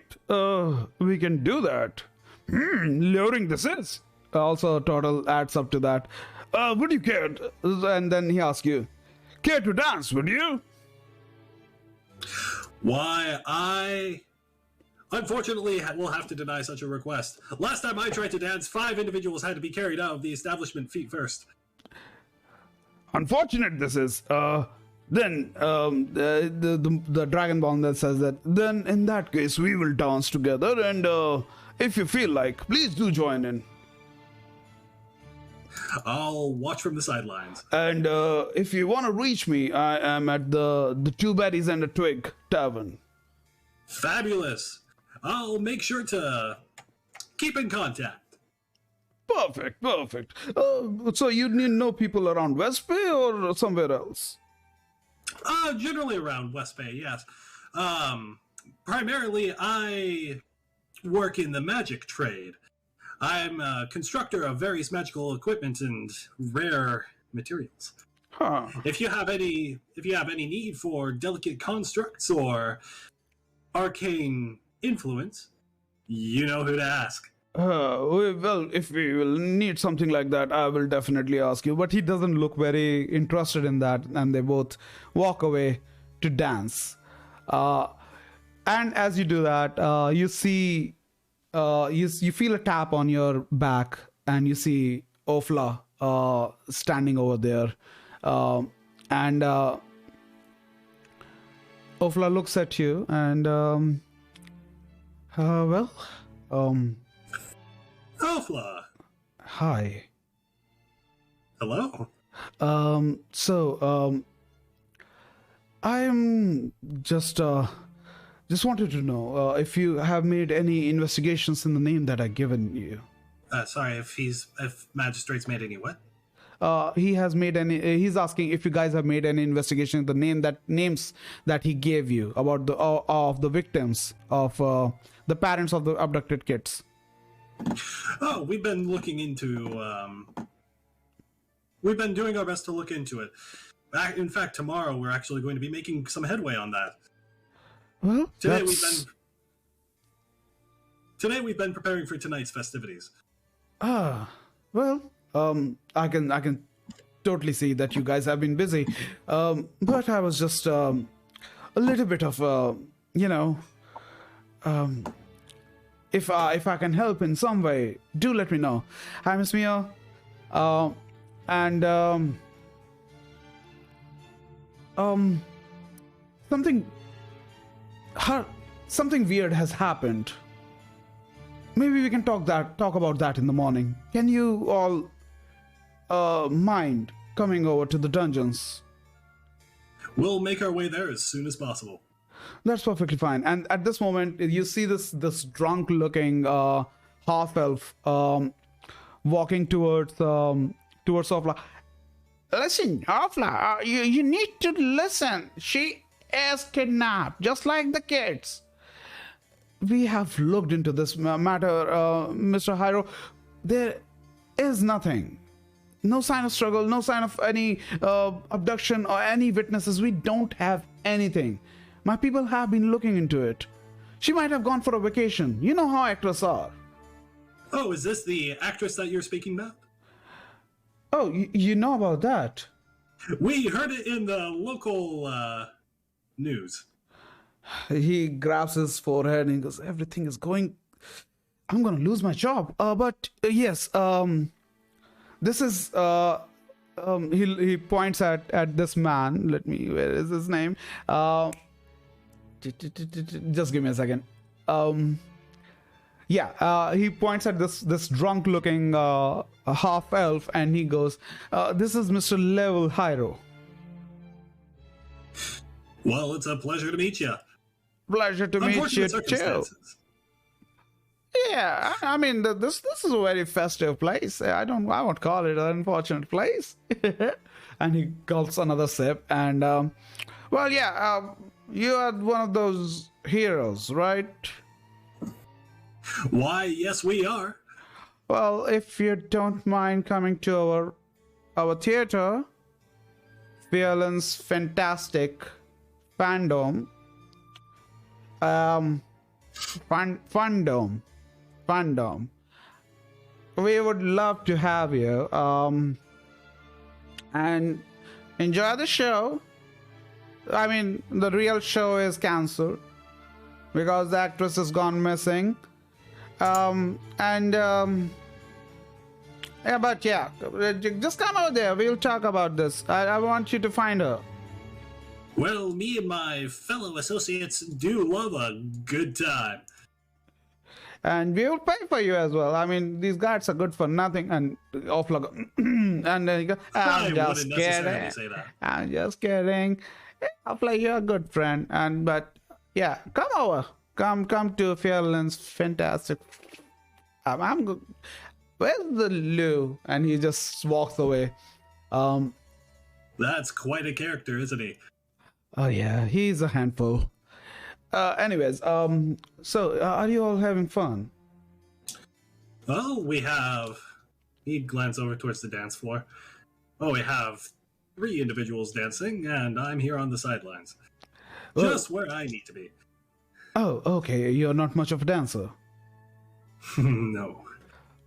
We can do that. Luring this is. Also, Turtle adds up to that. Would you care? And then he asks you, care to dance, would you? Why, I unfortunately will have to deny such a request. Last time I tried to dance, 5 individuals had to be carried out of the establishment feet first. Unfortunate this is. Then the Dragonborn that says that, then in that case we will dance together, and if you feel like, please do join in. I'll watch from the sidelines. And if you want to reach me, I am at the Two Berries and a Twig Tavern. Fabulous. I'll make sure to keep in contact. Perfect. So you need to know people around WestBay or somewhere else? Generally around WestBay, yes. Primarily, I work in the magic trade. I'm a constructor of various magical equipment and rare materials. Huh. If you have any need for delicate constructs or arcane influence, you know who to ask. Well, if we will need something like that, I will definitely ask you. But he doesn't look very interested in that, and they both walk away to dance. And as you do that, you see, you feel a tap on your back, and you see Ofla standing over there. And Ofla looks at you, and Alpha. Hi. Hello. I'm just wanted to know if you have made any investigations in the name that I've given you. Sorry, if Magistrate's made any what? He has made any. He's asking if you guys have made any investigation in the names that he gave you about the of the victims of the parents of the abducted kids. Oh, we've been looking into. We've been doing our best to look into it. In fact, tomorrow we're actually going to be making some headway on that. Well, Today we've been preparing for tonight's festivities. I can totally see that you guys have been busy. But I was just a little bit of you know, um, if I can help in some way, do let me know. Hi, Miss Mia. And something something weird has happened. Maybe we can talk about that in the morning. Can you all mind coming over to the dungeons? We'll make our way there as soon as possible. That's perfectly fine. And at this moment, you see this drunk-looking half-elf walking towards Ofla. Listen, Ofla, you need to listen. She is kidnapped, just like the kids. We have looked into this matter, Mr. Hyro. There is nothing. No sign of struggle, no sign of any abduction or any witnesses. We don't have anything. My people have been looking into it. She might have gone for a vacation. You know how actors are. Oh, is this the actress that you're speaking about? Oh, you know about that? We heard it in the local news. He grabs his forehead and he goes, everything is going... I'm going to lose my job. But yes, this is... he points at this man. Where is his name? Just give me a second. He points at this drunk looking half elf and he goes, this is Mr. Level Hyro. Well, it's a pleasure to meet you. Pleasure to meet you too. Yeah, I mean, this is a very festive place. I won't call it an unfortunate place. And he gulps another sip and you are one of those heroes, right? Why, yes, we are. Well, if you don't mind coming to our theater, Fearland's fantastic fandom, fandom. We would love to have you and enjoy the show. I mean, the real show is cancelled because the actress has gone missing. Just come out there. We'll talk about this. I want you to find her. Well, me and my fellow associates do love a good time. And we will pay for you as well. I mean, these guards are good for nothing. And Offla and then you go, I'm just kidding. Say that. I'm just kidding. Offla, you're a good friend. But yeah, come over. Come to Fearland's fantastic. I'm good. Where's the Lou? And he just walks away. That's quite a character, isn't he? Oh yeah, he's a handful. Anyways, so are you all having fun? Oh, we have... He glanced over towards the dance floor. Oh, we have 3 individuals dancing, and I'm here on the sidelines. Well, just where I need to be. Oh, okay. You're not much of a dancer. No.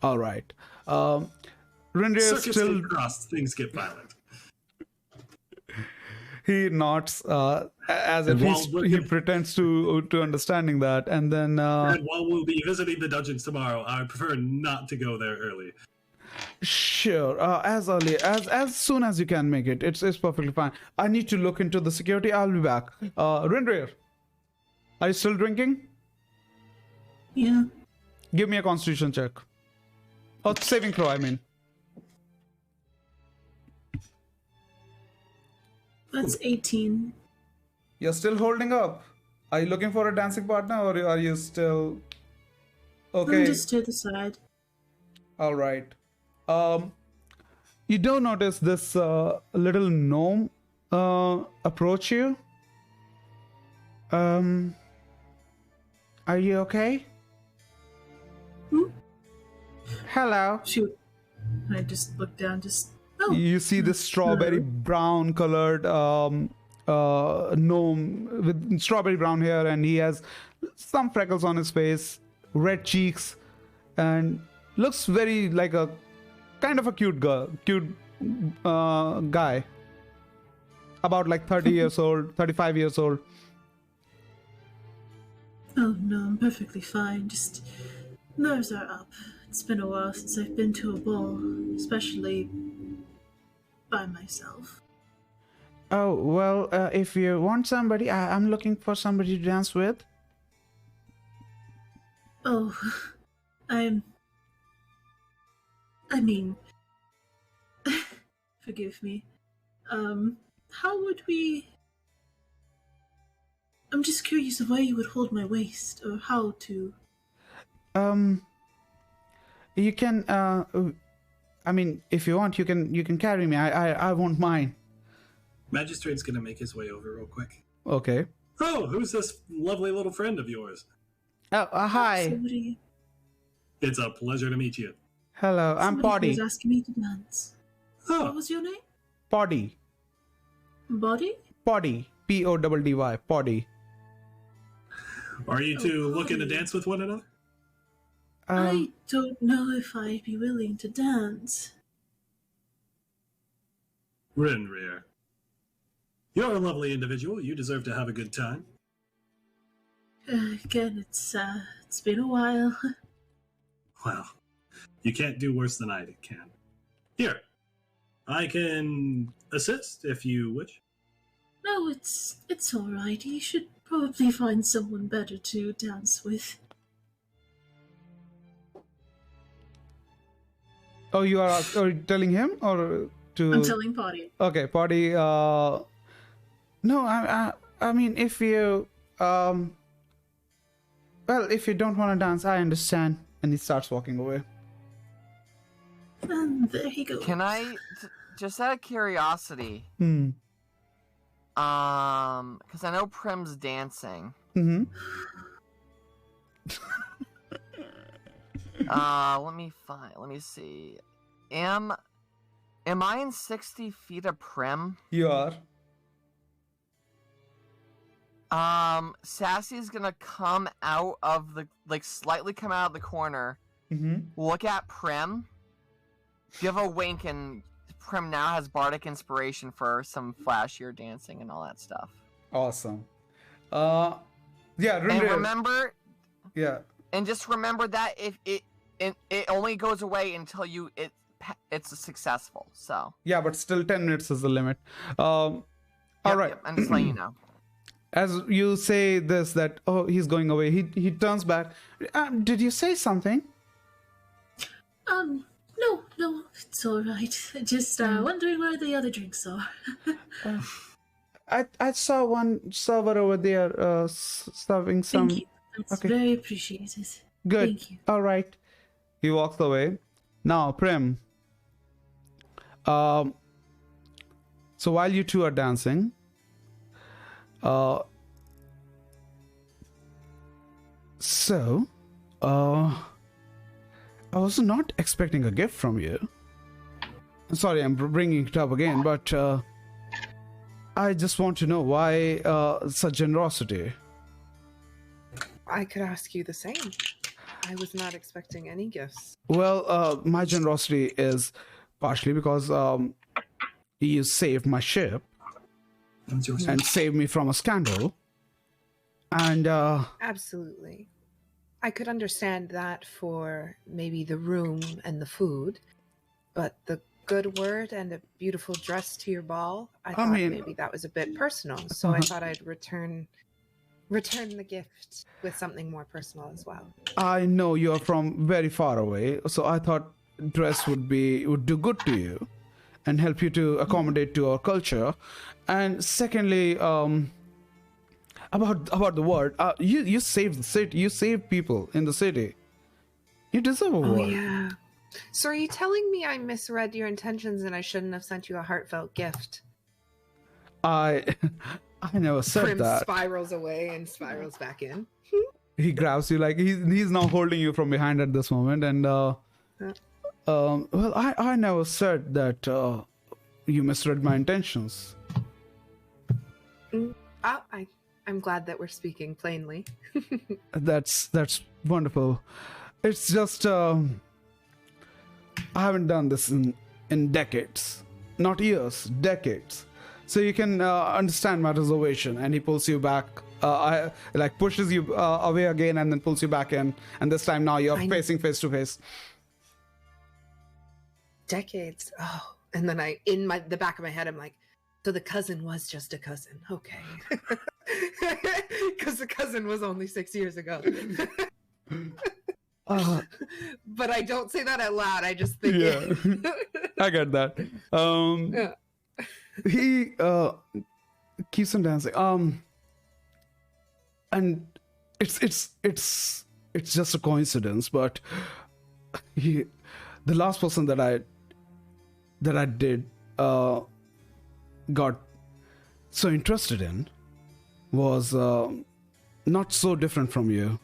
All right. Render Circuits still... get crossed, things get violent. He nods as if he pretends to understanding that, and then... And while we'll be visiting the dungeons tomorrow, I prefer not to go there early. Sure, as early as soon as you can make it. It's perfectly fine. I need to look into the security. I'll be back. Rindrir, are you still drinking? Yeah. Give me a constitution check. Oh, saving throw, I mean. That's 18. You're still holding up. Are you looking for a dancing partner, or are you still okay? I'm just to the side. All right. You don't notice this little gnome approach you. Are you okay? Hello. Shoot. I just looked down, Oh. You see this strawberry brown colored gnome with strawberry brown hair, and he has some freckles on his face, red cheeks, and looks very like a kind of a cute guy. About like 30 years old, 35 years old. Oh no, I'm perfectly fine. Just nerves are up. It's been a while since I've been to a ball, especially by myself. Oh, well, if you want somebody, I'm looking for somebody to dance with. Oh, I mean, forgive me. How would we... I'm just curious of why you would hold my waist, or how to... You can, I mean, if you want, you can carry me. I won't mind. Magistrate's gonna make his way over real quick. Okay. Oh, who's this lovely little friend of yours? Oh, hi. Somebody It's a pleasure to meet you. Hello, I'm was Poddy. asking me to dance. What Oh, was your name? Poddy. Body? Poddy. Poddy. Poddy. are you two Oh, looking to hi. dance with one another? I don't know if I'd be willing to dance. Rinrir. You're a lovely individual. You deserve to have a good time. Again, it's been a while. Well, you can't do worse than I can. Here, I can assist if you wish. No, it's all right. You should probably find someone better to dance with. Oh, you are telling him or to? I'm telling Potty. Okay, Poddy. No, I mean, if you well, if you don't want to dance, I understand. And he starts walking away. And there he goes. Can I, just out of curiosity, Hmm. because I know Prim's dancing. Mm-hmm. Let me see. Am I in 60 feet of Prim? You are. Sassy's gonna come out of the, slightly come out of the corner, Mm-hmm. look at Prim, give a wink, and Prim now has bardic inspiration for some flashier dancing and all that stuff. Awesome. Yeah. And remember, Yeah. and just remember that if it only goes away until it's successful. So Yeah, but still 10 minutes is the limit. All right. I'm just letting you know. As you say this, that, oh, he's going away, he turns back. Did you say something? No, it's all right. Just wondering where the other drinks are. I saw one server over there serving some. Thank you. That's Okay. very appreciated. Good. Thank you. All right. He walks away. Now, Prim. So while you two are dancing, I was not expecting a gift from you. Sorry, I'm bringing it up again, but I just want to know why such generosity. I could ask you the same. I was not expecting any gifts. Well, my generosity is partially because you saved my ship That's yours. and saved me from a scandal. And Absolutely. I could understand that for maybe the room and the food, but the good word and a beautiful dress to your ball, I thought mean- maybe that was a bit personal. So I thought I'd return the gift with something more personal as well. I know you're from very far away, so I thought dress would do good to you and help you to accommodate to our culture. And secondly, about the word, you saved the city, you saved people in the city. You deserve a Oh, word. yeah. So are you telling me I misread your intentions and I shouldn't have sent you a heartfelt gift? I never said Prim that. spirals away and spirals back in. He grabs you like he's now holding you from behind at this moment, and well, I never said that you misread my intentions. I'm glad that we're speaking plainly. That's wonderful. It's just I haven't done this in decades, not years, decades. So you can understand my reservation. And he pulls you back like pushes you away again and then pulls you back in. And this time now you're I- facing face to face. Decades. Oh, and then the back of my head, I'm like, so the cousin was just a cousin. Okay. Because the cousin was only 6 years ago. But I don't say that out loud. I just think Yeah. I get that. Yeah. He keeps on dancing. And it's just a coincidence, but the last person that I did got so interested in was not so different from you.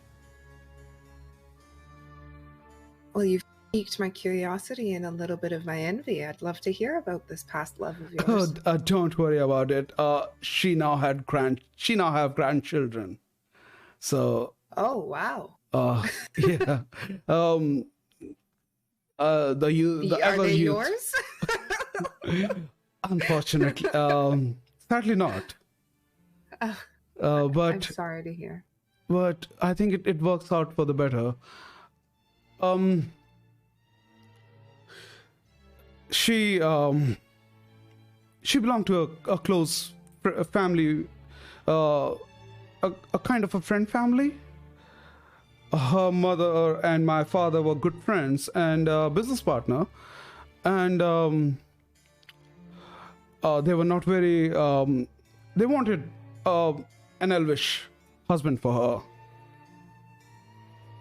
Well, you've piqued my curiosity and a little bit of my envy. I'd love to hear about this past love of yours. Don't worry about it. She now have grandchildren. So Oh, wow. yeah. The Are ever they youth. yours? Unfortunately, sadly not. I'm But sorry to hear. I think it works out for the better. She belonged to a close family, a kind of a friend family. Her mother and my father were good friends and business partner, and they were not very. They wanted an elvish husband for her.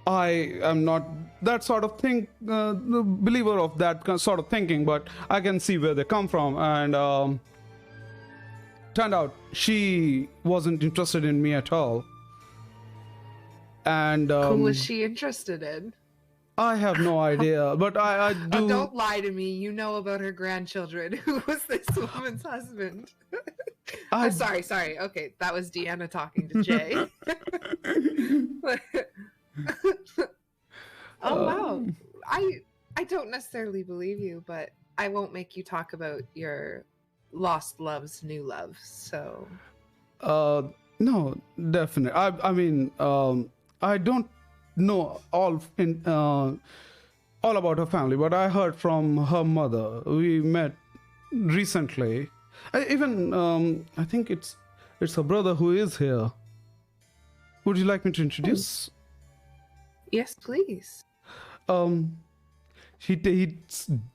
I am not that sort of the believer of that sort of thinking, but I can see where they come from. And turned out she wasn't interested in me at all. And Who was she interested in? I have no idea, but I do. Oh, don't lie to me. You know about her grandchildren. Who was this woman's husband? I- Sorry. Okay, that was Deanna talking to Jay. Oh wow. I don't necessarily believe you, but I won't make you talk about your lost love's new love. So No, definitely. I mean, I don't know all about her family, but I heard from her mother. We met recently. I think it's her brother who is here. Would you like me to introduce? yes, please. He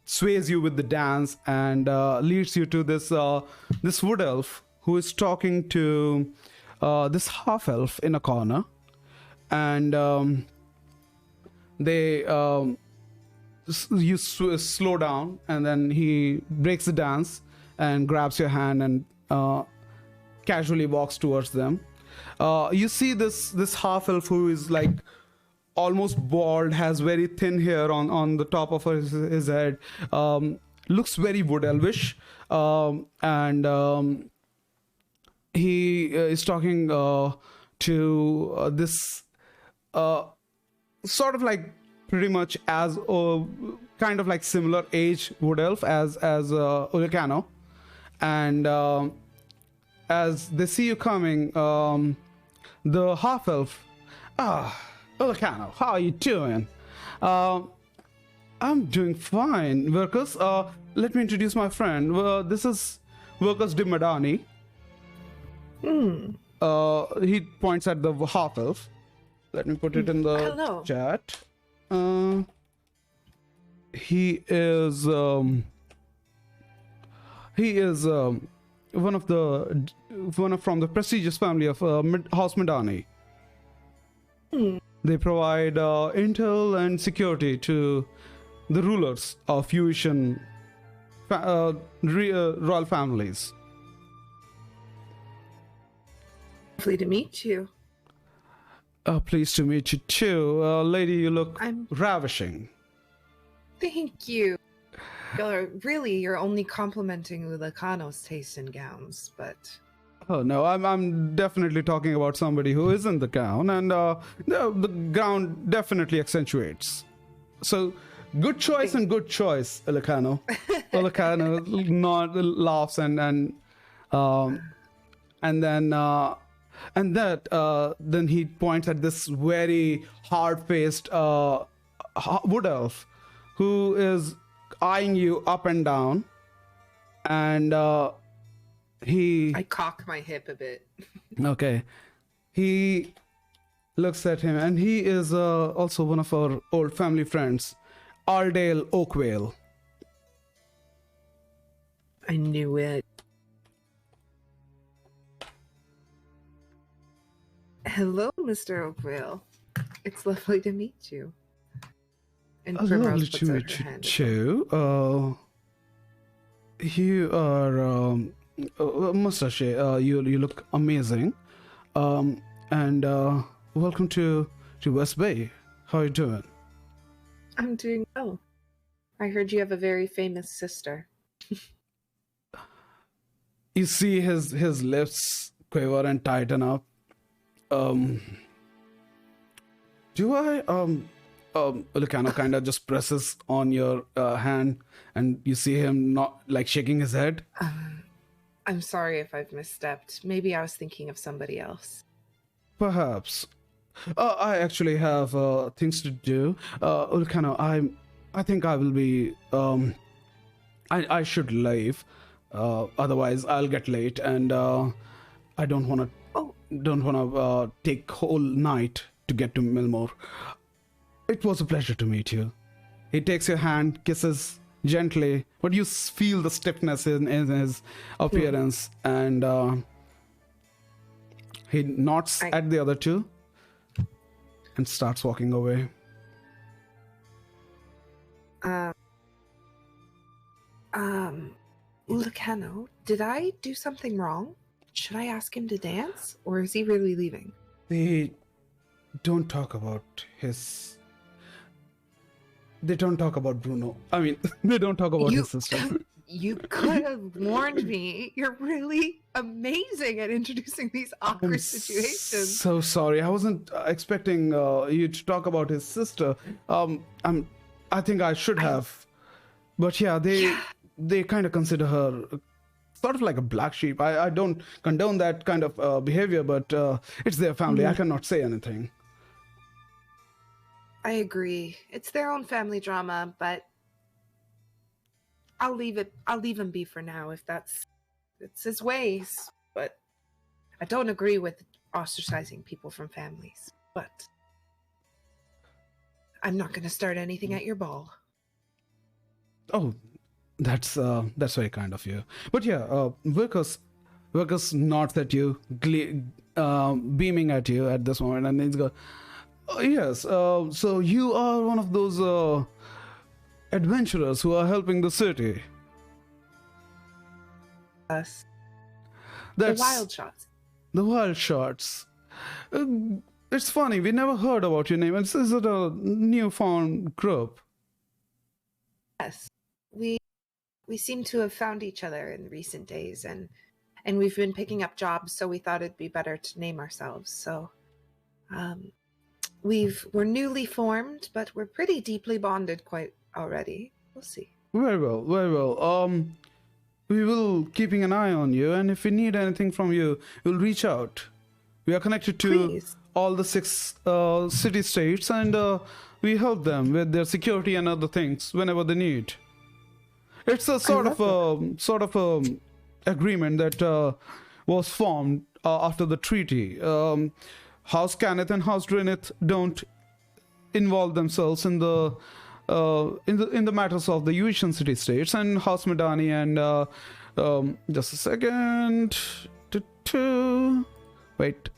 sways you with the dance and leads you to this wood elf who is talking to this half elf in a corner, and you slow down, and then he breaks the dance and grabs your hand and casually walks towards them. You see this half elf who is like almost bald, has very thin hair on the top of his head, looks very wood elvish, and he is talking to this sort of like pretty much as kind of like similar age wood elf as Ulicano, and as they see you coming, the half elf, Ulicano, how are you doing? I'm doing fine, Verkus. Let me introduce my friend. This is Verkus de Madani. He points at the half elf. Let me put it in the Hello. chat. He is one from the prestigious family of House Madani. They provide intel and security to the rulers of Fusion royal families. Lovely to meet you. Pleased to meet you too. Lady, you look I'm- ravishing. Thank you. You're only complimenting Ulicano's taste in gowns, but Oh no, I'm definitely talking about somebody who is in the gown, and the gown definitely accentuates. So, good choice and good choice, Ulicano. Ulicano laughs and then And that then he points at this very hard-faced wood elf who is eyeing you up and down, and he I cock my hip a bit. okay, he looks at him, and he is also one of our old family friends, Aldale Oakvale. I knew it. Hello, Mr. Oakvale. It's lovely to meet you. And Lovely Primrose to puts out meet her you hand. too. You are Mustache. You look amazing. And welcome to WestBay. How are you doing? I'm doing well. I heard you have a very famous sister. You see his lips quiver and tighten up. Do I Lucano kind of just presses on your hand, and you see him not like shaking his head. I'm sorry if I've misstepped. Maybe I was thinking of somebody else. Perhaps. I actually have things to do. Lucano, I think I will be. I should leave. Otherwise, I'll get late, and I don't want to take whole night to get to Millmore. It was a pleasure to meet you. He takes your hand, kisses gently, but you feel the stiffness in his appearance, and he nods at the other two and starts walking away. Lucano, did I do something wrong? Should I ask him to dance, or is he really leaving? They don't talk about his... They don't talk about Bruno. I mean, they don't talk about his sister. You could have warned me. You're really amazing at introducing these awkward situations. So sorry. I wasn't expecting you to talk about his sister. I think I should have. But yeah, they kind of consider her sort of like a black sheep. I don't condone that kind of behavior, but it's their family. I cannot say anything. I agree. It's their own family drama, but I'll leave him be for now if it's his ways. But I don't agree with ostracizing people from families. But I'm not going to start anything at your ball. Oh, that's very kind of you. But yeah, Wilkes nods at you, beaming at you at this moment, and he's go, oh, yes. So you are one of those adventurers who are helping the city. Us. That's The Wild Shots. The Wild Shots. It's funny, we never heard about your name. Is it a newfound group? Yes. We seem to have found each other in recent days, and we've been picking up jobs, so we thought it'd be better to name ourselves. So we're newly formed, but we're pretty deeply bonded quite already. We'll see. Very well, very well. We will keeping an eye on you, and if we need anything from you, we'll reach out. We are connected to Please. all the 6 city-states, and we help them with their security and other things whenever they need. It's a sort of agreement that was formed after the treaty. House Cannith and House Drenith don't involve themselves in the matters of the Yuishan city-states, and House Medani and just a second. Wait.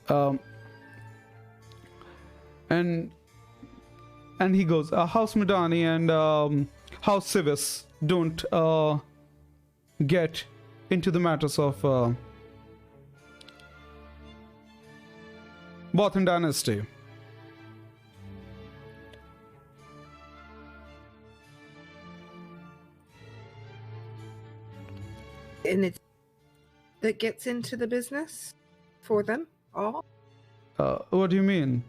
And he goes, House Medani and House Civis don't get into the matters of Bothan Dynasty. And it's that gets into the business for them all. What do you mean?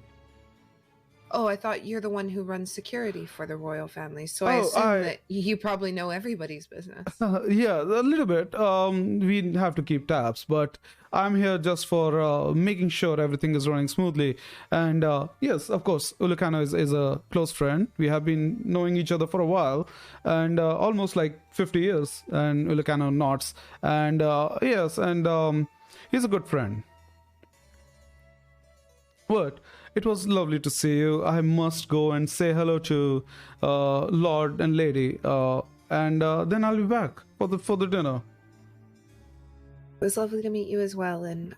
Oh, I thought you're the one who runs security for the royal family, so I Oh, assume that you probably know everybody's business. Yeah, a little bit. We have to keep tabs, but I'm here just for making sure everything is running smoothly. And yes, of course, Ulukano is a close friend. We have been knowing each other for a while, and almost like 50 years. And Ulukano nods. And yes, and he's a good friend. But it was lovely to see you. I must go and say hello to Lord and Lady, and then I'll be back for the dinner. It was lovely to meet you as well, and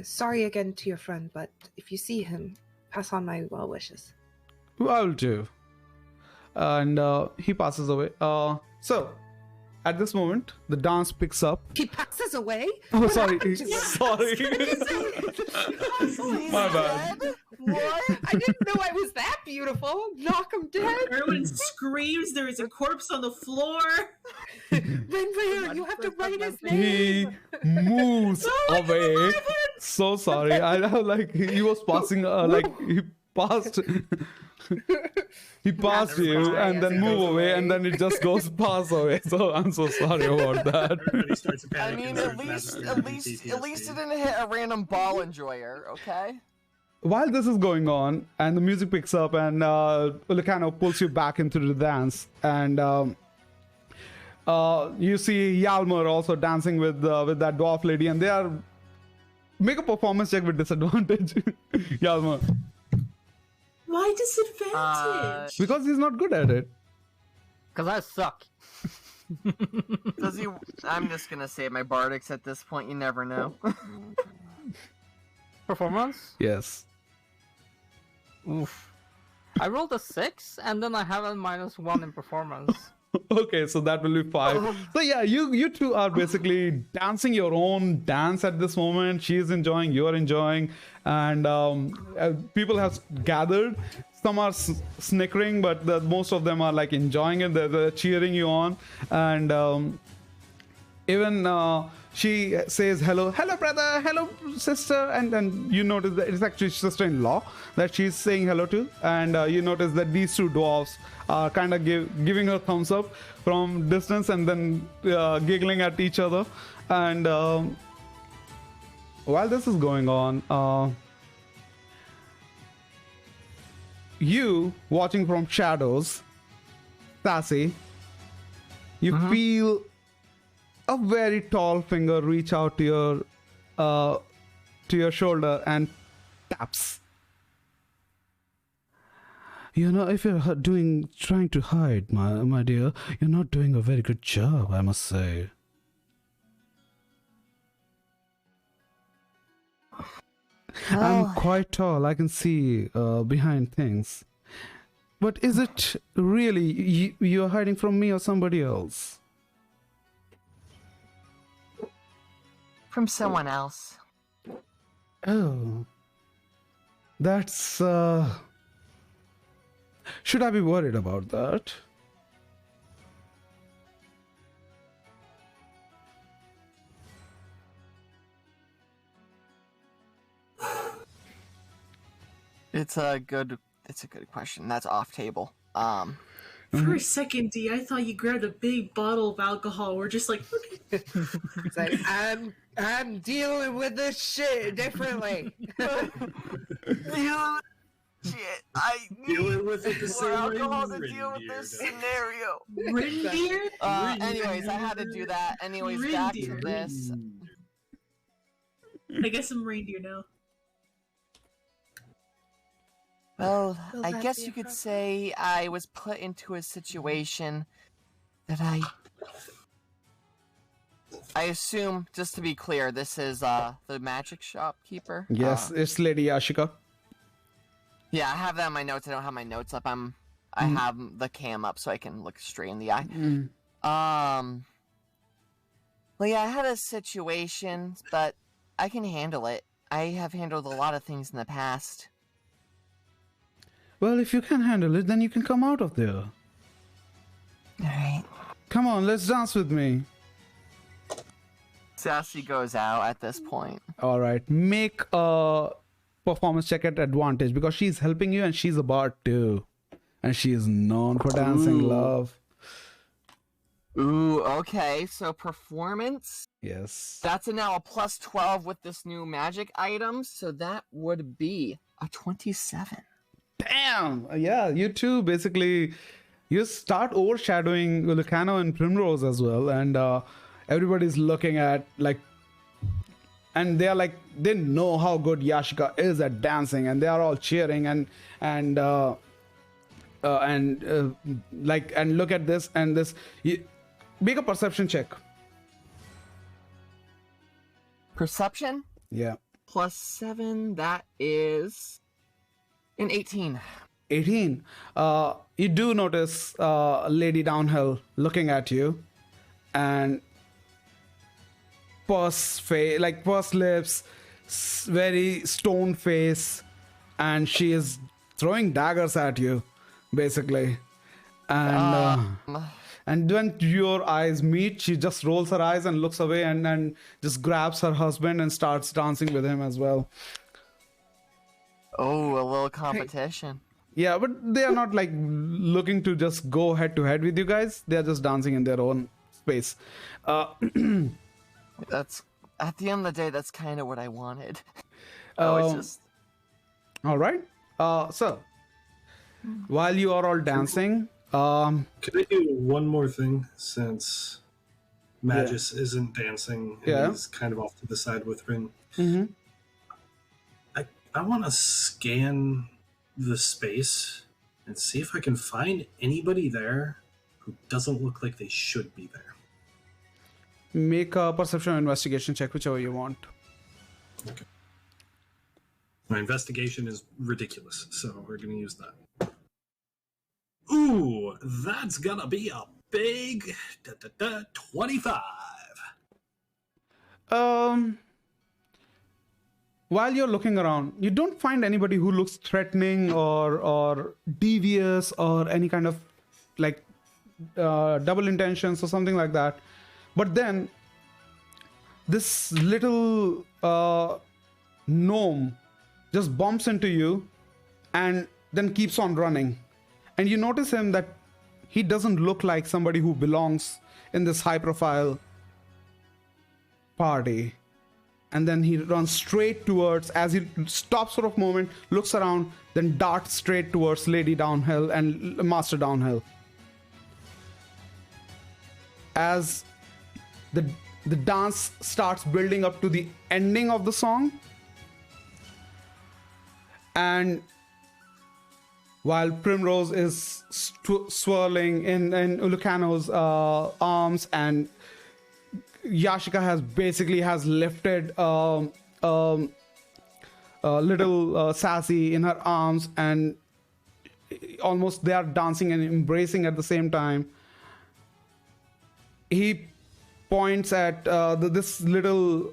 sorry again to your friend, but if you see him, pass on my well wishes. I'll do. And he passes away. So, at this moment, the dance picks up. He passes away? Oh, What sorry. happened to him? Sorry. My bad. What? I didn't know I was that beautiful. Knock him dead. Erwin screams. There is a corpse on the floor. Renslayer, you have to write his He name. moves away. So sorry. I know, like he was passing. Like he passed. He passed you and then move away, and then it just goes pass away. So I'm so sorry about that. Everybody starts to I panic. mean, and at starts least, massacring at least, PTSD. at least it didn't hit a random ball enjoyer. Okay. While this is going on and the music picks up and Ulukano pulls you back into the dance, and you see Yalmer also dancing with that dwarf lady, and they are make a performance check with disadvantage. Yalmer, Why disadvantage? because he's not good at it. Because I suck. Does he? I'm just gonna say my bardics at this point. You never know. Performance? Yes. Oof. I rolled a 6, and then I have a -1 in performance. Okay, so that will be 5. So yeah, you two are basically dancing your own dance at this moment. She's enjoying, you're enjoying, and people have gathered. Some are snickering, but most of them are like enjoying it. They're cheering you on, and even she says hello brother, hello sister, and then you notice that it's actually sister-in-law that she's saying hello to, and you notice that these two dwarfs are kind of giving her thumbs up from distance, and then giggling at each other. And while this is going on, you watching from shadows, Sassy, you feel a very tall finger reach out to your shoulder and taps. You know, if you're trying to hide, my dear, you're not doing a very good job, I must say. I'm quite tall. I can see behind things. But is it really you're hiding from me or somebody else? From someone else. Oh. That's should I be worried about that? It's a good question. That's off table. For a second, D, I thought you grabbed a big bottle of alcohol. We're just like, okay. It's like, I'm dealing with this shit differently. Shit, I Dealing with it the need same more way alcohol to deal with reindeer this does. scenario. Reindeer? Anyways, I had to do that. Anyways, back to Reindeer. this. I guess I'm reindeer now. Well, Will I that guess be you could appropriate? say I was put into a situation that I assume, just to be clear, this is the magic shopkeeper. Yes, it's Lady Ashika. Yeah, I have that in my notes. I don't have my notes up. I have the cam up so I can look straight in the eye. Well, yeah, I had a situation, but I can handle it. I have handled a lot of things in the past. Well, if you can handle it, then you can come out of there. Alright. Come on, let's dance with me. Sassy goes out at this point. All right, make a performance check at advantage because she's helping you and she's a bard too. And she is known for dancing, Ooh. love. Ooh, okay. So performance. Yes. That's now a plus 12 with this new magic item. So that would be a 27. Damn! Yeah, you two basically, you start overshadowing Lucano and Primrose as well. And everybody's looking at like, and they're like, they know how good Yashika is at dancing, and they are all cheering and look at this and this. Make a perception check. Perception Yeah. plus 7. That is an 18. 18. You do notice Lady Downhill looking at you, and pursed lips, very stone face, and she is throwing daggers at you, basically. And when your eyes meet, she just rolls her eyes and looks away and just grabs her husband and starts dancing with him as well. Oh, a little competition. Yeah, but they are not like looking to just go head to head with you guys. They are just dancing in their own space. That's at the end of the day, that's kind of what I wanted. Um, It's just All right. So while you are all dancing, Can I do one more thing since Magus isn't dancing and Yeah. he's kind of off to the side with Rin? mhm. I want to scan the space and see if I can find anybody there who doesn't look like they should be there. Make a perception or investigation check, whichever you want. Okay. My investigation is ridiculous, so we're going to use that. Ooh, that's gonna be a big 25. While you're looking around, you don't find anybody who looks threatening or devious or any kind of like double intentions or something like that. But then this little gnome just bumps into you and then keeps on running. And you notice him that he doesn't look like somebody who belongs in this high profile party. And then he runs straight towards, as he stops for a moment, looks around, then darts straight towards Lady Downhill and Master Downhill. As the dance starts building up to the ending of the song, and while Primrose is swirling in Lucano's arms, and Yashika has lifted little Sassy in her arms, and almost they are dancing and embracing at the same time. He points at this little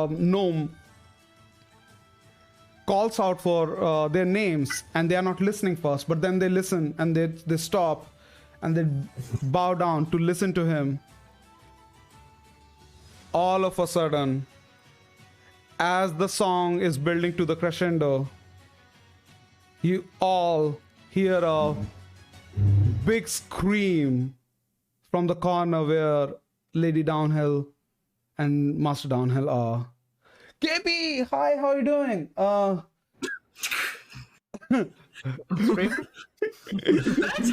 gnome, calls out for their names, and they are not listening first, but then they listen and they stop and they bow down to listen to him. All of a sudden, as the song is building to the crescendo, you all hear a big scream from the corner where Lady Downhill and Master Downhill are. KP, hi, how are you doing? That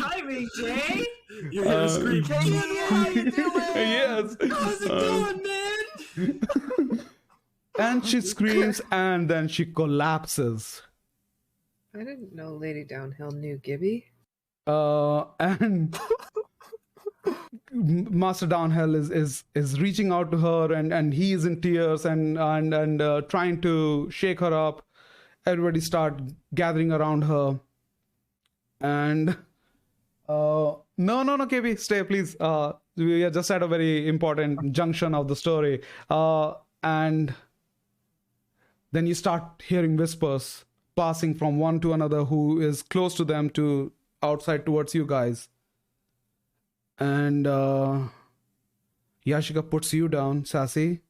timing, Jay. You hear a scream. How you doing? Yes. How's it going, man? And she screams and then she collapses. I didn't know Lady Downhill knew Gibby. And Master Downhill is reaching out to her, and he is in tears and trying to shake her up. Everybody start gathering around her. And no, KB, stay, please. We are just at a very important junction of the story. And then you start hearing whispers passing from one to another who is close to them to outside towards you guys. And Yashika puts you down, Sassy.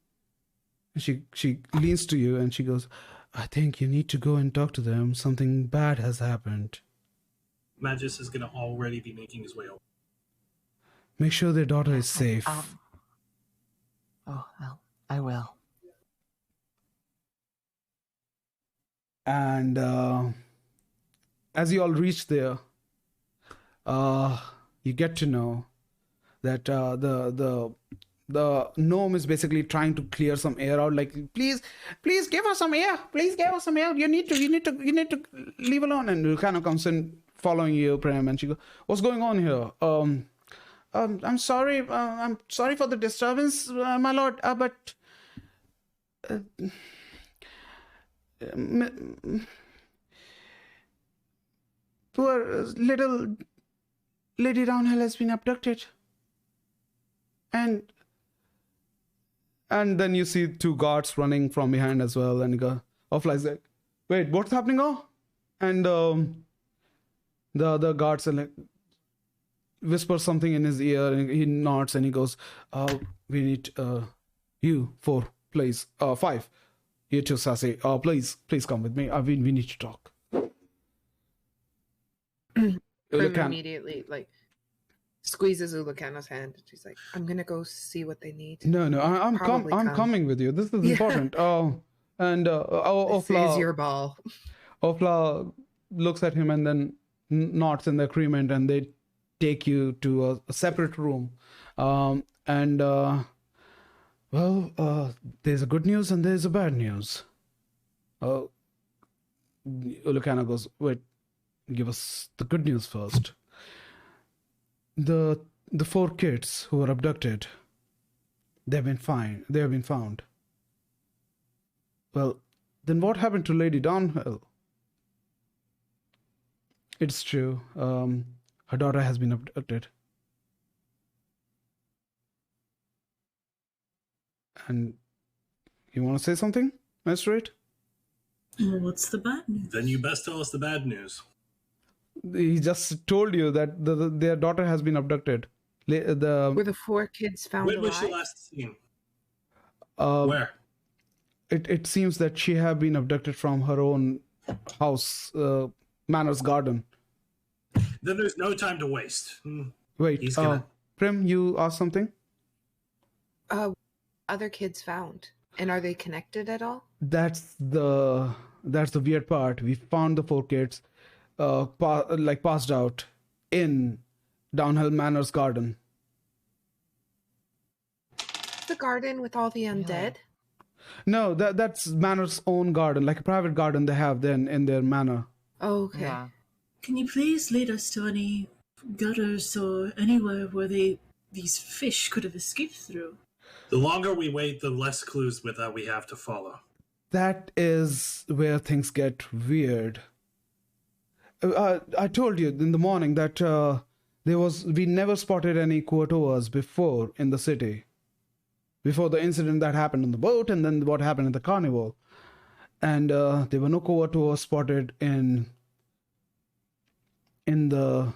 She leans to you and she goes, I think you need to go and talk to them. Something bad has happened. Magus is going to already be making his way over. Make sure their daughter is safe. Oh, well, I will. And as you all reach there, you get to know that the gnome is basically trying to clear some air out. Like, please give us some air. Please give us some air. You need to leave alone. And Lucano comes in following you, Prem, and she goes, "What's going on here? I'm sorry. I'm sorry for the disturbance, my lord. But poor little Lady Downhill has been abducted." And then you see two guards running from behind as well, and you go, Offline's like, "Wait, what's happening now?" And the other guards are like, whisper something in his ear, and he nods and he goes, "We need you 4, please. 5, you too, Sassy. Please come with me. We need to talk." Prim Ulukan- immediately squeezes Ulukano's hand. She's like, "I'm gonna go see what they need." No, I'm Probably come. coming with you. This is Yeah. important. And This is Ofla your ball. looks at him and then nods in the agreement, and they take you to a separate room. There's a good news and there's a bad news. Ulukana goes, "Wait, give us the good news first. The 4 kids who were abducted, they've been found." "Well, then what happened to Lady Downhill?" "It's true. Her daughter has been abducted." "And you want to say something, Magistrate?" Well, what's the bad news? Then you best tell us the bad news. He just told you that their daughter has been abducted. Were the 4 kids found When was she alive? last seen? Uh, Where? It seems that she have been abducted from her own house, Manor's Garden. Then there's no time to waste. Wait, He's gonna- Prim, you asked something? Other kids found, and are they connected at all? That's the weird part. We found the 4 kids, passed out in Downhill Manor's Garden. The garden with all the undead? No, that's Manor's own garden, like a private garden they have then in their manor. Oh, okay. Yeah. Can you please lead us to any gutters or anywhere where these fish could have escaped through? The longer we wait, the less clues with that we have to follow. That is where things get weird. I told you in the morning that we never spotted any Kuatoas before in the city. Before the incident that happened on the boat, and then what happened at the carnival. And there were no Kuatoas spotted in the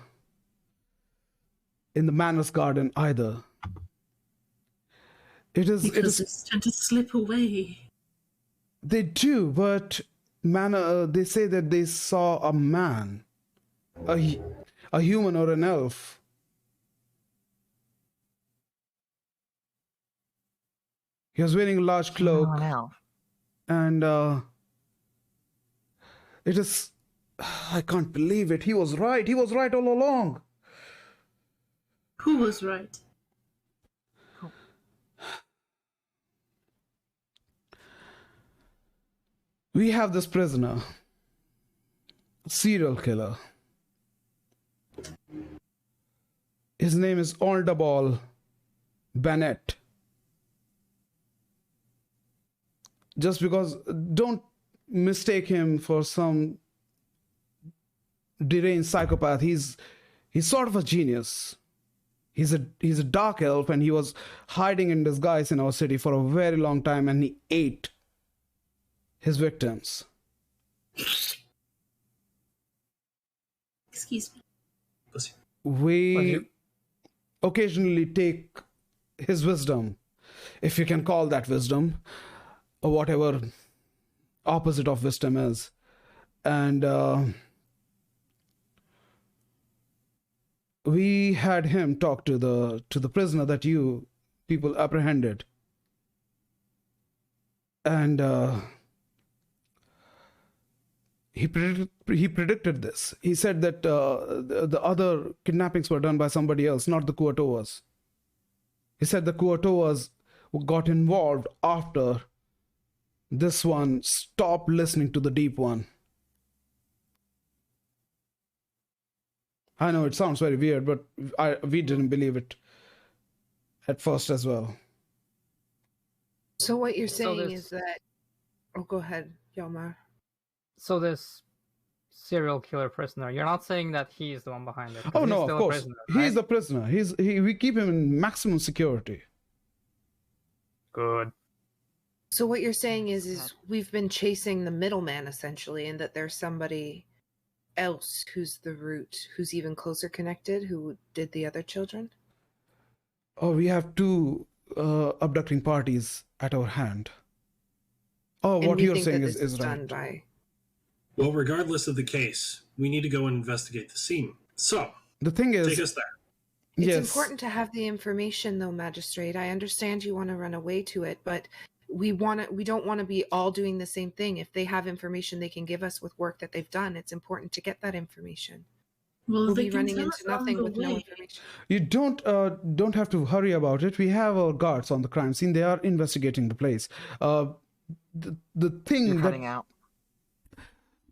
Manor's Garden either. Because they tend to slip away. They do, but they say that they saw a man, a human or an elf. He was wearing a large cloak, Oh, no. and it is. I can't believe it. He was right. He was right all along. Who was right? We have this prisoner, serial killer. His name is Aldabal Bennett. Just because, don't mistake him for some deranged psychopath. He's sort of a genius. He's a dark elf, and he was hiding in disguise in our city for a very long time, and he ate his victims. Excuse me. Bless you. We occasionally take his wisdom, if you can call that wisdom, or whatever opposite of wisdom is. And we had him talk to the prisoner that you people apprehended. And he predicted this. He said that the other kidnappings were done by somebody else, not the Kuatoas. He said the Kuatoas got involved after this one stopped listening to the Deep One. I know it sounds very weird, but we didn't believe it at first as well. So what you're So saying there's- is that... Oh, go ahead, Yomar. So this serial killer prisoner, you're not saying that he's the one behind it? 'Cause Oh he's no, still of a course. prisoner, He's right? the prisoner. We keep him in maximum security. Good. So what you're saying is we've been chasing the middleman, essentially, and that there's somebody else who's the root, who's even closer connected, who did the other children? Oh, we have two abducting parties at our hand. Oh, And what you you're think saying that is this done right. by... Well, regardless of the case, we need to go and investigate the scene. So, The thing is, take us there. It's yes, important to have the information, though, Magistrate. I understand you want to run away to it, but we don't want to be all doing the same thing. If they have information they can give us with work that they've done, it's important to get that information. Well, We'll they be can running tell into us on nothing the with no way. information. you don't have to hurry about it. We have our guards on the crime scene. They are investigating the place. The thing You're that cutting out.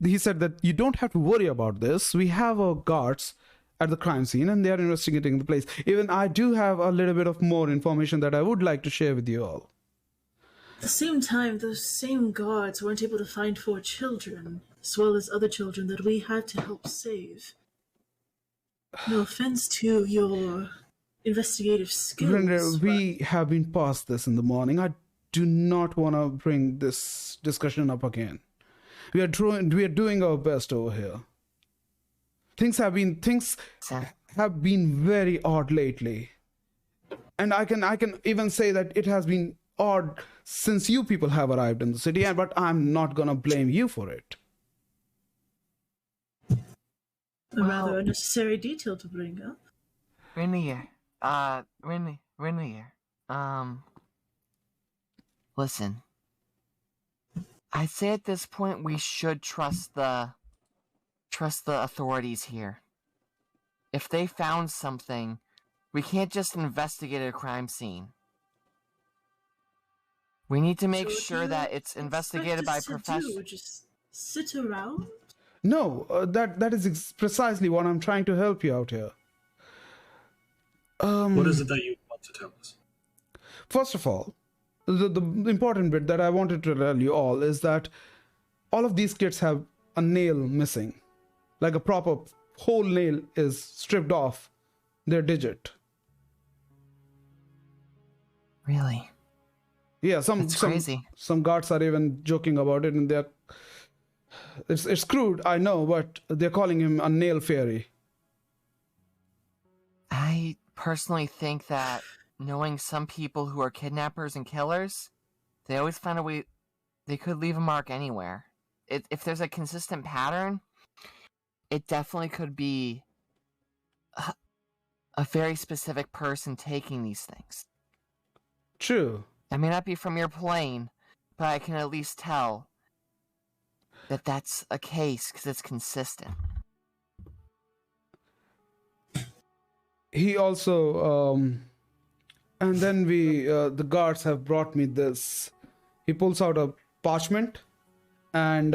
he said that you don't have to worry about this. We have our guards at the crime scene and they are investigating the place. Even I do have a little bit of more information that I would like to share with you all. At the same time, those same guards weren't able to find 4 children, as well as other children that we had to help save. No offense to your investigative skills. Render, we have been past this in the morning. I do not want to bring this discussion up again. We are doing our best over here. Things have been very odd lately, and I can even say that it has been odd since you people have arrived in the city. But I'm not gonna blame you for it. A Well- rather unnecessary detail to bring up. Rainier. Listen. I'd say at this point we should trust the authorities here. If they found something, we can't just investigate a crime scene. We need to make So what do sure you that it's expect investigated by us to do? professionals. Just sit around? No, that is precisely what I'm trying to help you out here. What is it that you want to tell us? First of all, the important bit that I wanted to tell you all is that all of these kids have a nail missing. Like a proper whole nail is stripped off their digit. Really? Yeah, That's crazy. some guards are even joking about it, and it's crude, I know, but they're calling him a nail fairy. I personally think that knowing some people who are kidnappers and killers, they always find a way. They could leave a mark anywhere. If there's a consistent pattern, it definitely could be a very specific person taking these things. True. I may not be from your plane, but I can at least tell that that's a case because it's consistent. He also and then the guards have brought me this. He pulls out a parchment and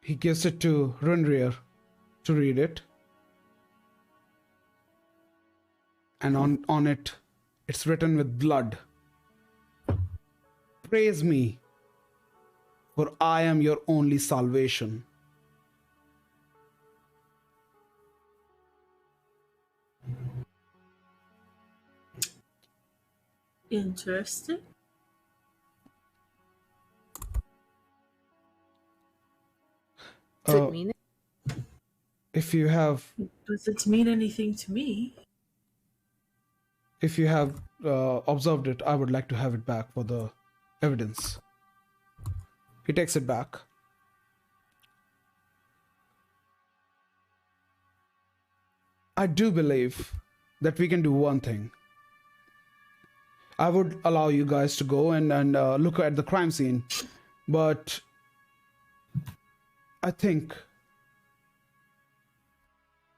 he gives it to Runrier to read it. And on it, it's written with blood. Praise me, for I am your only salvation. Interesting. Does it mean it? If you have Does it mean anything to me? observed it, I would like to have it back for the evidence. He takes it back. I do believe that we can do one thing. I would allow you guys to go and look at the crime scene, but I think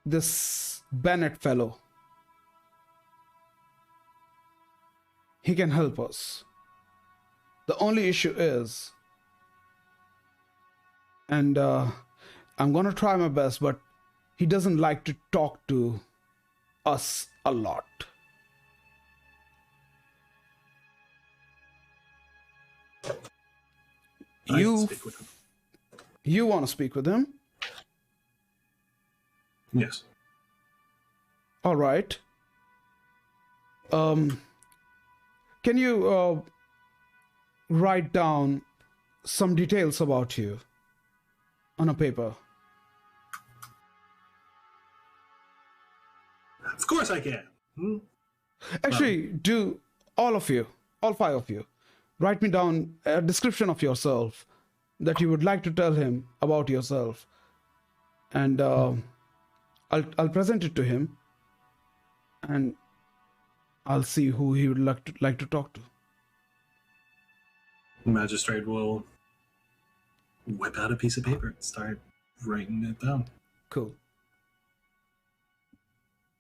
this Bennett fellow, he can help us. The only issue is, and I'm gonna try my best, but he doesn't like to talk to us a lot. I can speak with him. You want to speak with him? Yes. All right. Can you write down some details about you on a paper? Of course I can. Actually, do all of you, all 5 of you, write me down a description of yourself that you would like to tell him about yourself, and I'll present it to him, and I'll see who he would like to talk to. The magistrate will whip out a piece of paper and start writing it down. Cool.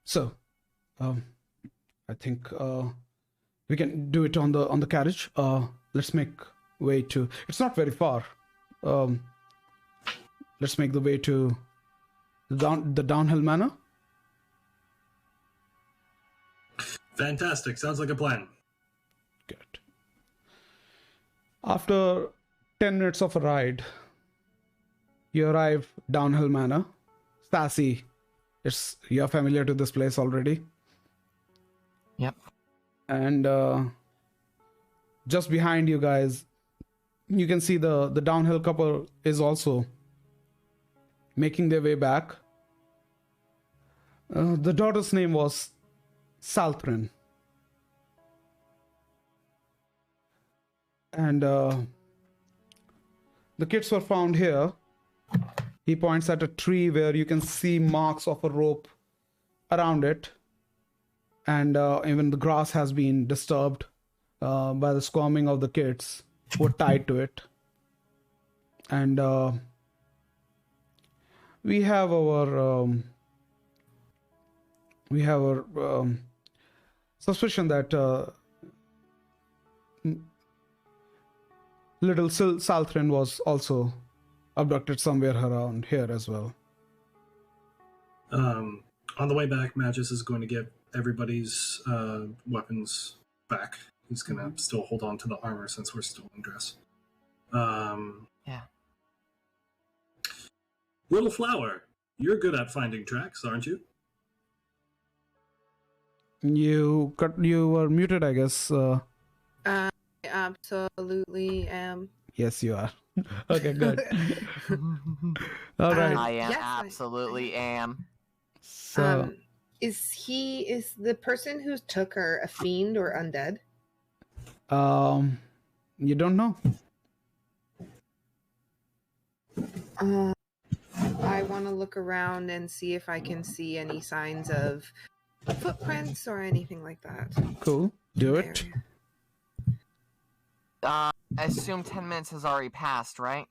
So, I think we can do it on the carriage. Let's make way to. It's not very far. Let's make the way to the downhill manor. Fantastic. Sounds like a plan. Good. After 10 minutes of a ride, you arrive downhill manor. Sassy, you're familiar to this place already. Yep. And just behind you guys, you can see the downhill couple is also making their way back. The daughter's name was Salthrin. And the kids were found here. He points at a tree where you can see marks of a rope around it. And even the grass has been disturbed by the squirming of the kids who were tied to it. And we have our suspicion that little Salthrin was also abducted somewhere around here as well. On the way back, Magus is going to give everybody's weapons back. He's going to still hold on to the armor since we're still in dress. Yeah. Little Flower, you're good at finding tracks, aren't you? You were muted, I guess. I absolutely am. Yes, you are. Okay, good. All right. I am Yes, absolutely am. So, Is the person who took her a fiend or undead? you don't know. I want to look around and see if I can see any signs of footprints or anything like that. Cool. Do it. I assume 10 minutes has already passed, right?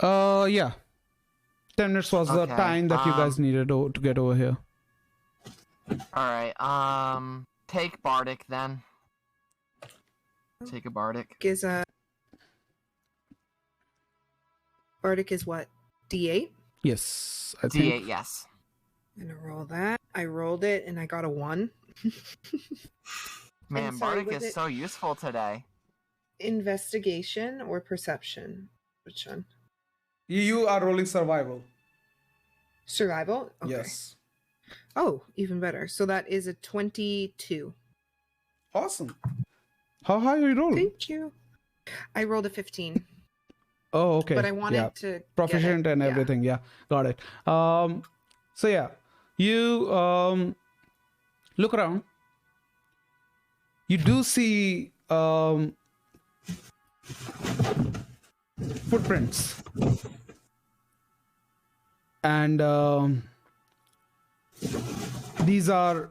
Yeah. 10 minutes was the Okay, time that you guys needed to get over here. Alright, take Bardic then. Take a Bardic. Bardic is what? D8? Yes, I think. D8, yes. I'm gonna roll that. I rolled it and I got a 1. Man, And sorry, Bardic was is it- so useful today. Investigation or perception? Which one? You are rolling survival. Survival? Okay. Yes. Oh, even better. So that is a 22. Awesome. How high are you rolling? Thank you. I rolled a 15. Oh, okay. But I wanted yeah. to get Proficient it. and Yeah. everything. Yeah, got it. So yeah, you look around. You do see footprints. And these are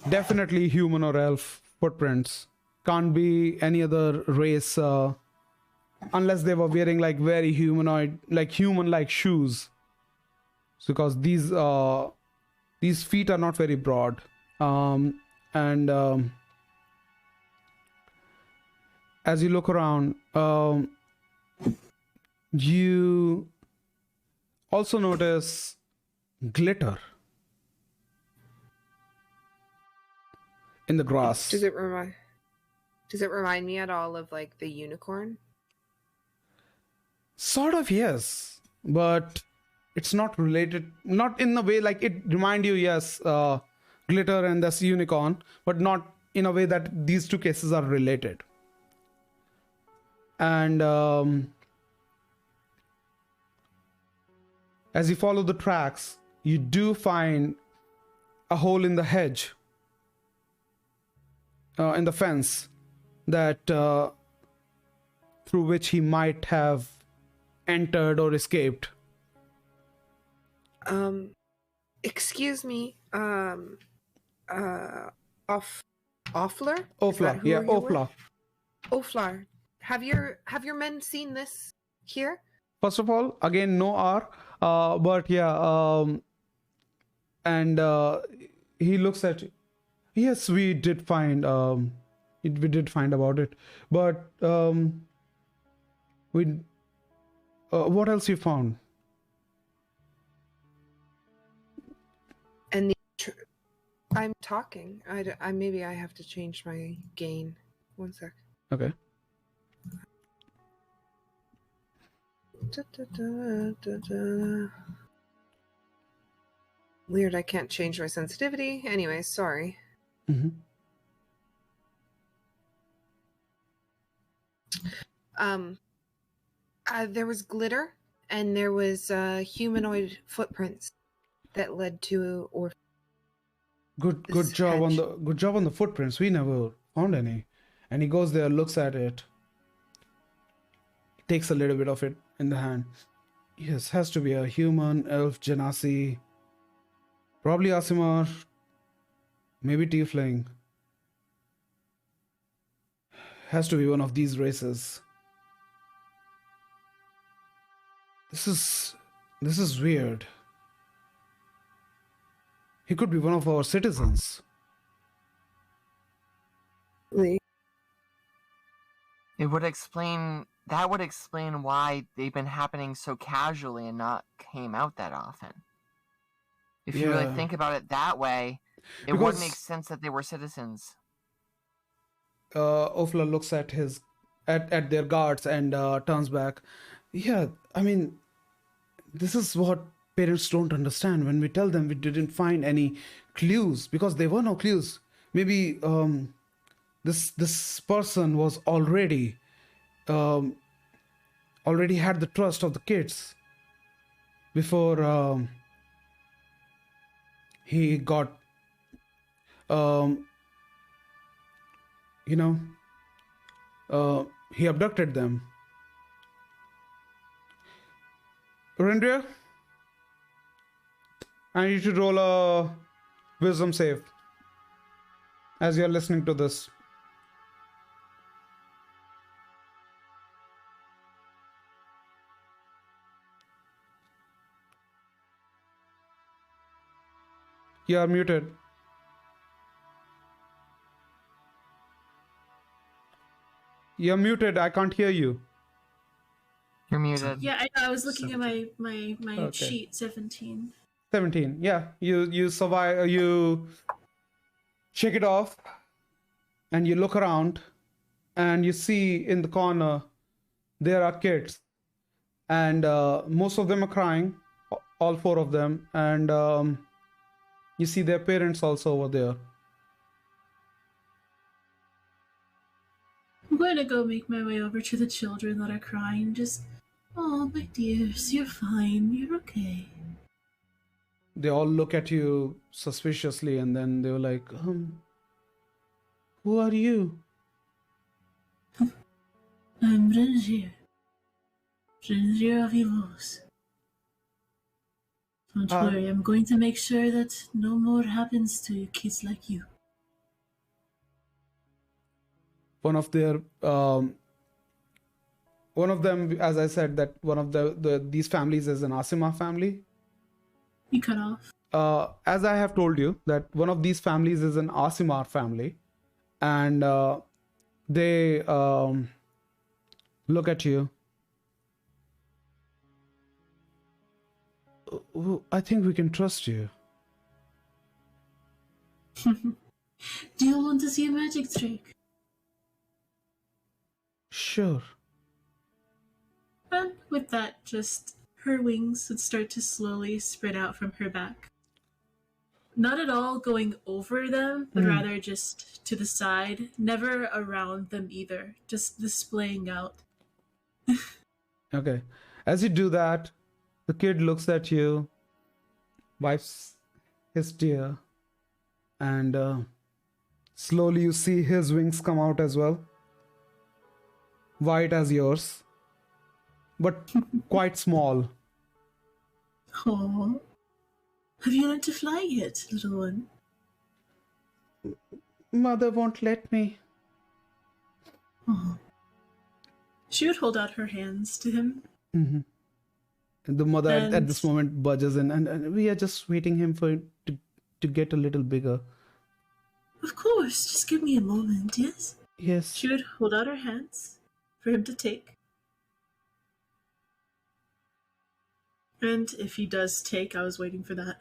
definitely human or elf footprints. Can't be any other race unless they were wearing like very humanoid, like human-like shoes. Because these feet are not very broad. And as you look around, you also notice glitter in the grass. Does it remind me at all of like the unicorn? Sort of, yes, but it's not related. Not in the way like it remind you, yes, glitter and this unicorn, but not in a way that these two cases are related. And as you follow the tracks, you do find a hole in the hedge, in the fence, that through which he might have entered or escaped. Excuse me, Offler? Ofla, yeah, Ofla. Oflar, have your men seen this here? First of all, again, no R, but yeah, and he looks at, yes, we did find, we did find about it, but what else you found? And I'm talking. I maybe I have to change my gain. One sec. Okay. Weird, I can't change my sensitivity. Anyway, sorry. Mm-hmm. There was glitter and there was humanoid footprints that led to Good job on the footprints. We never found any. And he goes there, looks at it, takes a little bit of it in the hand. Yes, has to be a human, elf, genasi, probably Asimar, maybe tiefling. Has to be one of these races. This is weird. He could be one of our citizens. It would explain why they've been happening so casually and not came out that often. If you really think about it that way, it would make sense that they were citizens. Ofla looks at their guards and turns back. Yeah, I mean, this is what parents don't understand when we tell them we didn't find any clues, because there were no clues. Maybe this person was already had the trust of the kids before he got he abducted them. Rendria, I need you to roll a wisdom save as you're listening to this. You are muted. You're muted. I can't hear you. You're muted. Yeah, I was looking 17. at my Okay. sheet. 17. 17. Yeah, you survive. You shake it off, and you look around, and you see in the corner there are kids, and most of them are crying, all four of them, and you see their parents also over there. I'm going to go make my way over to the children that are crying. Just, oh, my dears, you're fine. You're okay. They all look at you suspiciously, and then they were like, who are you? I'm Renzier. Renzier of Evos. Don't worry, I'm going to make sure that no more happens to kids like you. One of them, as I said, that one of these families is an Asima family. You cut off. As I have told you, that one of these families is an Asimar family, and they look at you. I think we can trust you. Do you want to see a magic trick? Sure. And with that, just her wings would start to slowly spread out from her back. Not at all going over them, but rather just to the side, never around them either, just displaying out. Okay. As you do that, the kid looks at you, wipes his tear, and slowly you see his wings come out as well. White as yours, but quite small. Oh, have you learned to fly yet, little one? Mother won't let me. Oh. She would hold out her hands to him. Mm-hmm. The mother at And- this moment budges in, and we are just waiting him to get a little bigger. Of course, just give me a moment, yes? Yes. She would hold out her hands for him to take. And if he does take, I was waiting for that.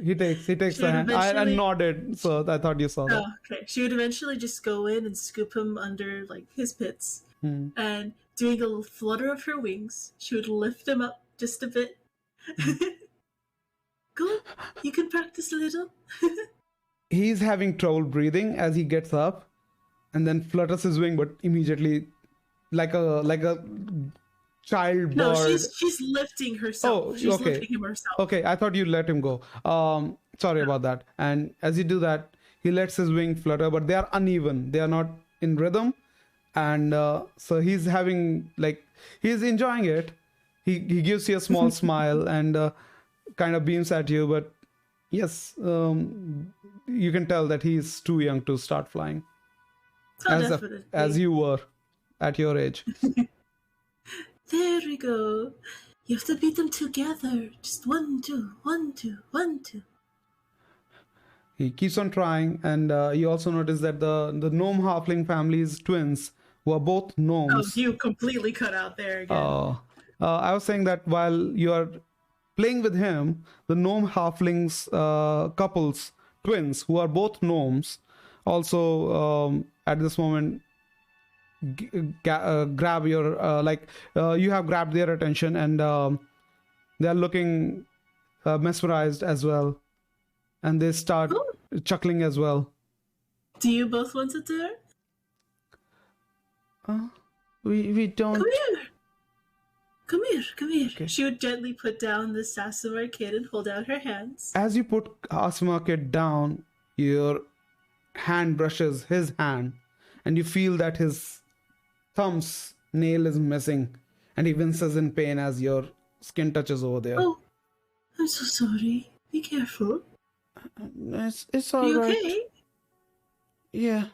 He takes She the would hand. I eventually- nodded, so I thought you saw that. Oh, okay. She would eventually just go in and scoop him under like his pits, Hmm. and doing a little flutter of her wings, she would lift him up just a bit. Go on, you can practice a little. He's having trouble breathing as he gets up, and then flutters his wing, but immediately, like a child No, bird. she's lifting herself. Oh, She's okay. lifting him herself. Okay, I thought you let him go. Sorry about that. And as you do that, he lets his wing flutter, but they are uneven. They are not in rhythm, and so he's having he's enjoying it. He gives you a small smile and kind of beams at you, but yes, you can tell that he's too young to start flying, Oh, definitely. as you were at your age. There we go. You have to beat them together. Just 1, 2, 1, 2, 1, 2. He keeps on trying, and you also notice that the gnome halfling family's twins, who are both Oh, gnomes. you completely cut out there again. I was saying that while you are playing with him, the gnome halflings couples, twins, who are both gnomes, also at this moment grab your you have grabbed their attention, and they are looking mesmerized as well, and they start chuckling as well. Do you both want to do it? We don't. Come here. Come here, come here. Okay. She would gently put down the Sassamar kid and hold out her hands. As you put Asima kid down, your hand brushes his hand, and you feel that his thumb's nail is missing, and he winces in pain as your skin touches over there. Oh, I'm so sorry. Be careful. It's Are all you right. okay? Yeah.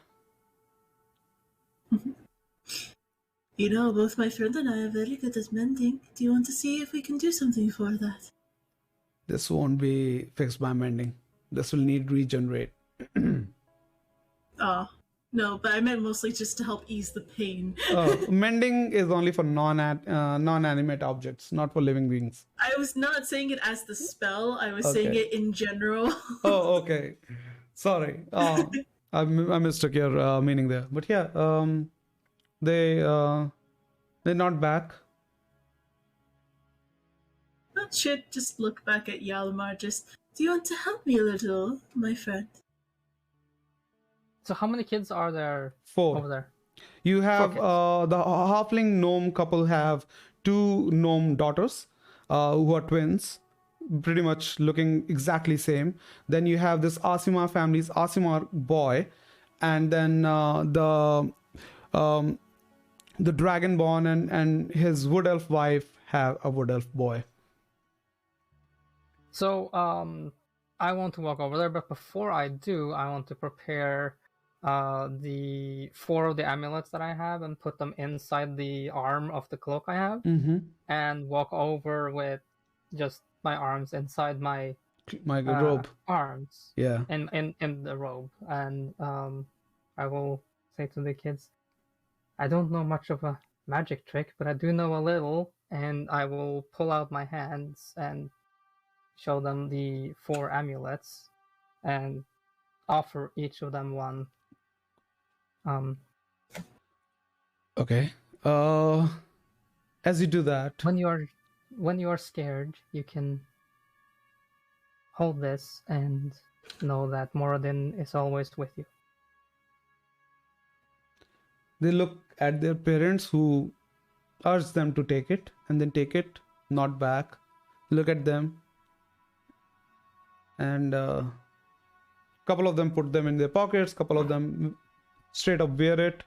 You know, both my friend and I are very good at mending. Do you want to see if we can do something for that? This won't be fixed by mending. This will need regenerate. Oh, no, but I meant mostly just to help ease the pain. Mending is only for non-animate objects, not for living beings. I was not saying it as the spell, I was Okay. saying it in general. Oh, okay. Sorry. I mistook your meaning there. But yeah, they're not back. That should just look back at Yalamar. Just, do you want to help me a little, my friend? So how many kids are there 4. over there? You have kids. the halfling gnome couple have 2 gnome daughters who are twins, pretty much looking exactly same. Then you have this Asima family's Asima boy, and then the the Dragonborn and his wood elf wife have a wood elf boy. So, I want to walk over there, but before I do, I want to prepare the 4 of the amulets that I have and put them inside the arm of the cloak I have, and walk over with just my arms inside my robe. arms. Yeah. In the robe, and I will say to the kids, I don't know much of a magic trick, but I do know a little, and I will pull out my hands and show them the 4 amulets and offer each of them one. Okay. As you do that, When you are scared, you can hold this and know that Moradin is always with you. they look at their parents, who urge them to take it, and then take it, nod back, look at them, and couple of them put them in their pockets, couple of them straight up wear it.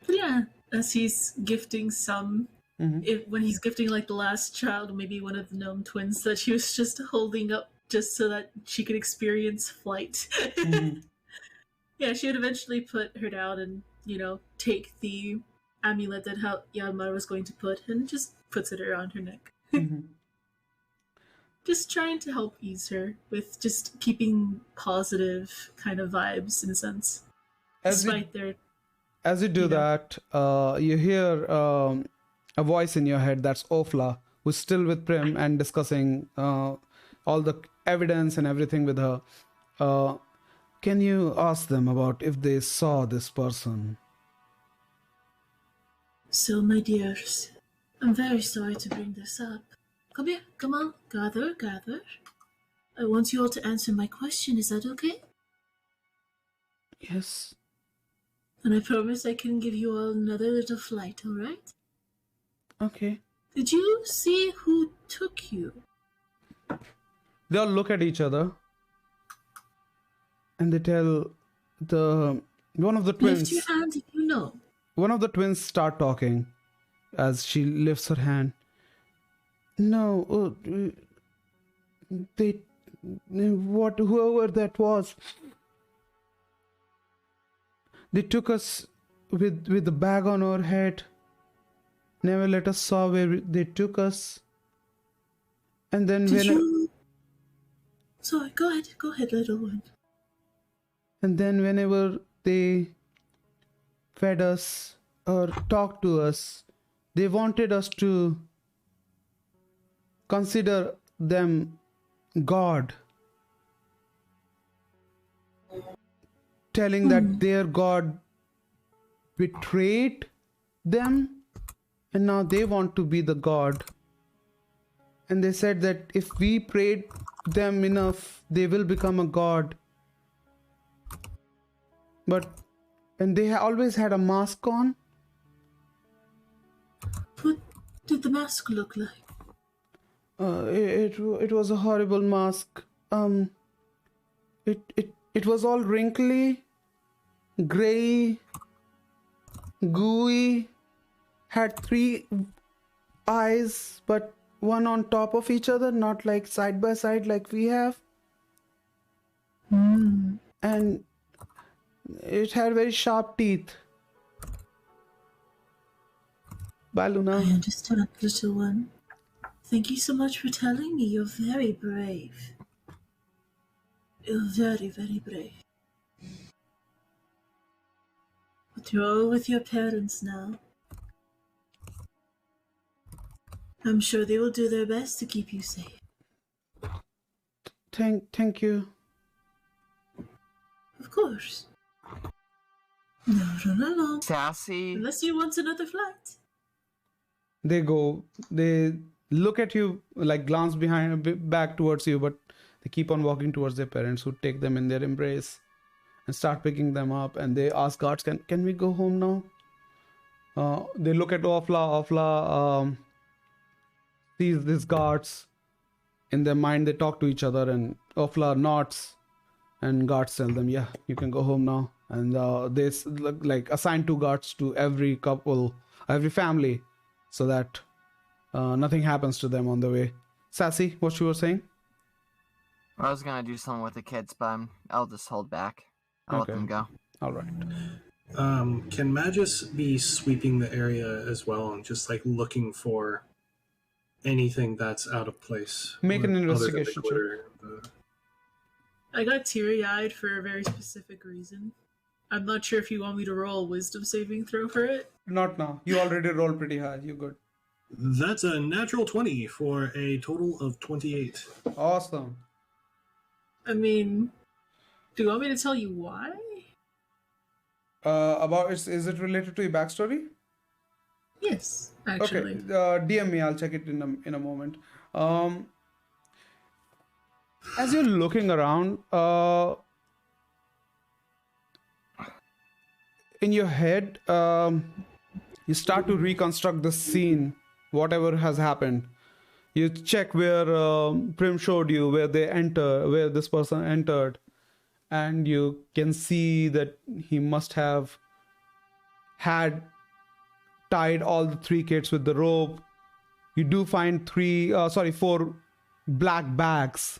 Yeah, as he's gifting some, when he's gifting like the last child, maybe one of the gnome twins that she was just holding up just so that she could experience flight. Yeah, she would eventually put her down and, take the amulet that Yalmar was going to put and just puts it around her neck. Just trying to help ease her with just keeping positive kind of vibes in a sense. As you do that, you hear a voice in your head. That's Ofla, who's still with Prim and discussing all the evidence and everything with her. Can you ask them about if they saw this person? So, my dears, I'm very sorry to bring this up. Come here, come on, gather. I want you all to answer my question, is that okay? Yes. And I promise I can give you all another little flight, alright? Okay. Did you see who took you? They all look at each other and they tell one of the twins. Lift your hand if you know. One of the twins start talking as she lifts her hand. No, whoever that was, they took us with the bag on our head. Never let us saw where they took us. And then Sorry, go ahead, little one. And then whenever they fed us or talked to us, they wanted us to consider them God, telling that their God betrayed them and now they want to be the God. And they said that if we prayed them enough, they will become a God. And they always had a mask on. What did the mask look like? It was a horrible mask. It was all wrinkly, gray, gooey, had 3 eyes, but one on top of each other, not like side by side like we have. And it had very sharp teeth. Bye, Luna. I understand, little one. Thank you so much for telling me. You're very brave. You're very, very brave. But you're all with your parents now. I'm sure they will do their best to keep you safe. Thank you. Of course. No, run along. Sassy. Unless you want another flight. They look at you, like glance back towards you, but they keep on walking towards their parents, who take them in their embrace and start picking them up. And they ask guards, can we go home now? They look at Ofla sees these guards. In their mind, they talk to each other, and Ofla nods And guards tell them, yeah, you can go home now. And they like assign 2 guards to every couple, every family, so that nothing happens to them on the way. Sassy, what you were saying? I was gonna do something with the kids, but I'll just hold back. I'll let them go. All right. Can Magus be sweeping the area as well and just like looking for anything that's out of place? Make an other than the investigation check. glitter, I got teary-eyed for a very specific reason. I'm not sure if you want me to roll a wisdom saving throw for it. Not now. You already rolled pretty high. You're good. That's a natural 20 for a total of 28. Awesome. I mean, do you want me to tell you why? About is it related to your backstory? Yes, actually. Okay. DM me. I'll check it in a moment. As you're looking around, in your head, you start to reconstruct the scene, whatever has happened. You check where Prim showed you, where this person entered, and you can see that he must have had tied all the 3 kids with the rope. You do find 4 black bags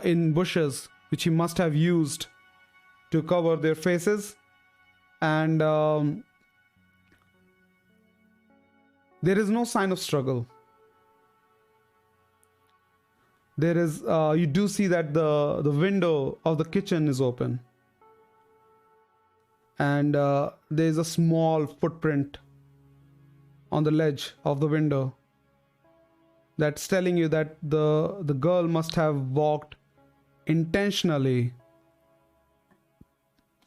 in bushes, which he must have used to cover their faces. And there is no sign of struggle. There is, you do see that the window of the kitchen is open. And there is a small footprint on the ledge of the window that's telling you that the girl must have walked intentionally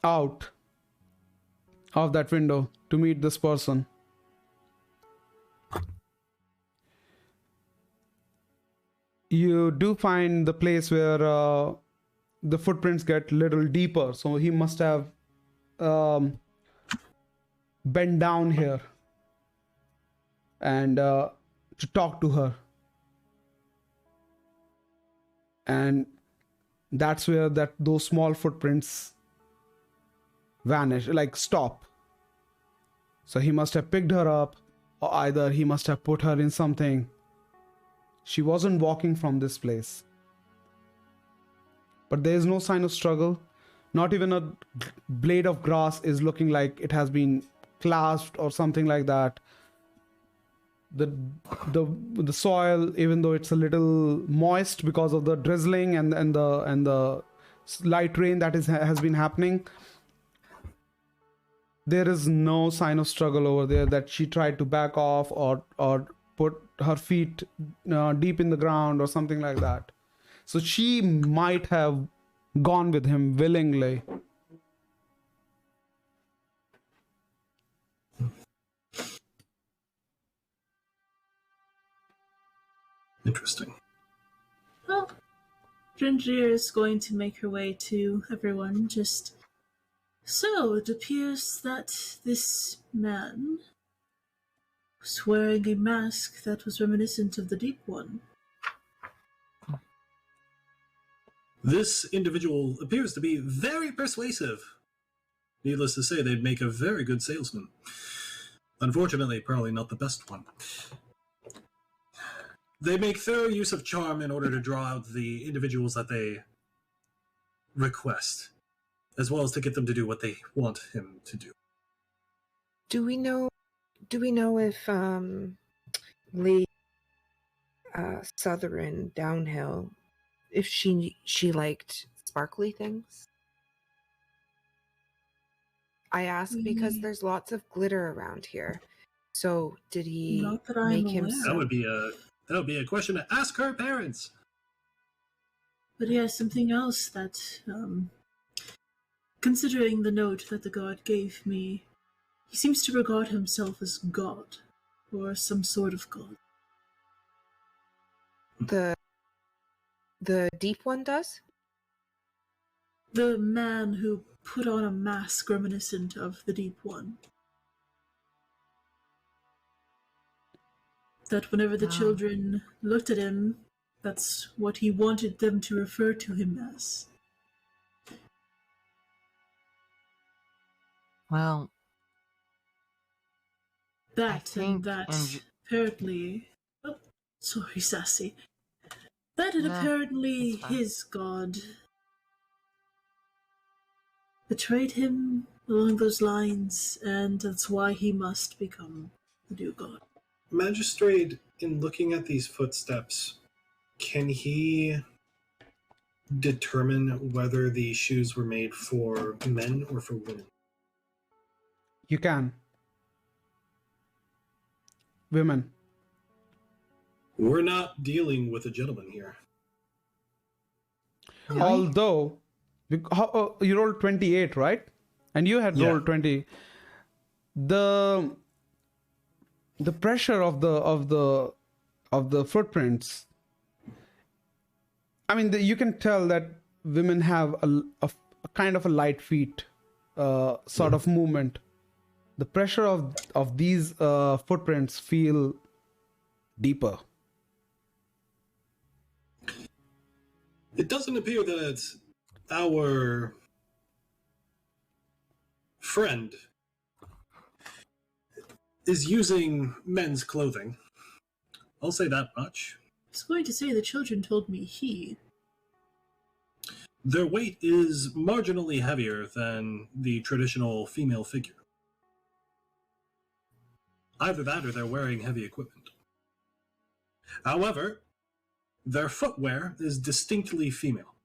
out of that window to meet this person. You do find the place where the footprints get a little deeper, so he must have bent down here and to talk to her. And that's where those small footprints vanish, like stop. So he must have picked her up, or either he must have put her in something. She wasn't walking from this place. But there is no sign of struggle. Not even a blade of grass is looking like it has been clasped or something like that. The soil, even though it's a little moist because of the drizzling and the light rain that has been happening, there is no sign of struggle over there, that she tried to back off or put her feet deep in the ground or something like that. So she might have gone with him willingly. Interesting. Well, Ginger is going to make her way to everyone. So, it appears that this man was wearing a mask that was reminiscent of the Deep One. This individual appears to be very persuasive. Needless to say, they'd make a very good salesman. Unfortunately, probably not the best one. They make thorough use of charm in order to draw out the individuals that they request, as well as to get them to do what they want him to do. Do we know if Lee Southern Downhill, if she liked sparkly things? I ask because there's lots of glitter around here. So did he make himself? That would be a question to ask her parents. But yeah, something else that, considering the note that the god gave me, he seems to regard himself as God, or some sort of god. The Deep One does? The man who put on a mask reminiscent of the Deep One. That whenever the children looked at him, that's what he wanted them to refer to him as. Well, That think and that in- apparently. Oh, sorry, Sassy. That and Nah, apparently it's fine. his god betrayed him along those lines, and that's why he must become the new god. Magistrate, in looking at these footsteps, can he determine whether the shoes were made for men or for women? You can. Women. We're not dealing with a gentleman here. Really? Although, you rolled 28, right? And you had Yeah. rolled 20. The pressure of the footprints. I mean, you can tell that women have a kind of a light feet sort of movement. The pressure of these footprints feel deeper. It doesn't appear that our friend is using men's clothing. I'll say that much. I was going to say the children told me he. Their weight is marginally heavier than the traditional female figure. Either that or they're wearing heavy equipment. However, their footwear is distinctly female.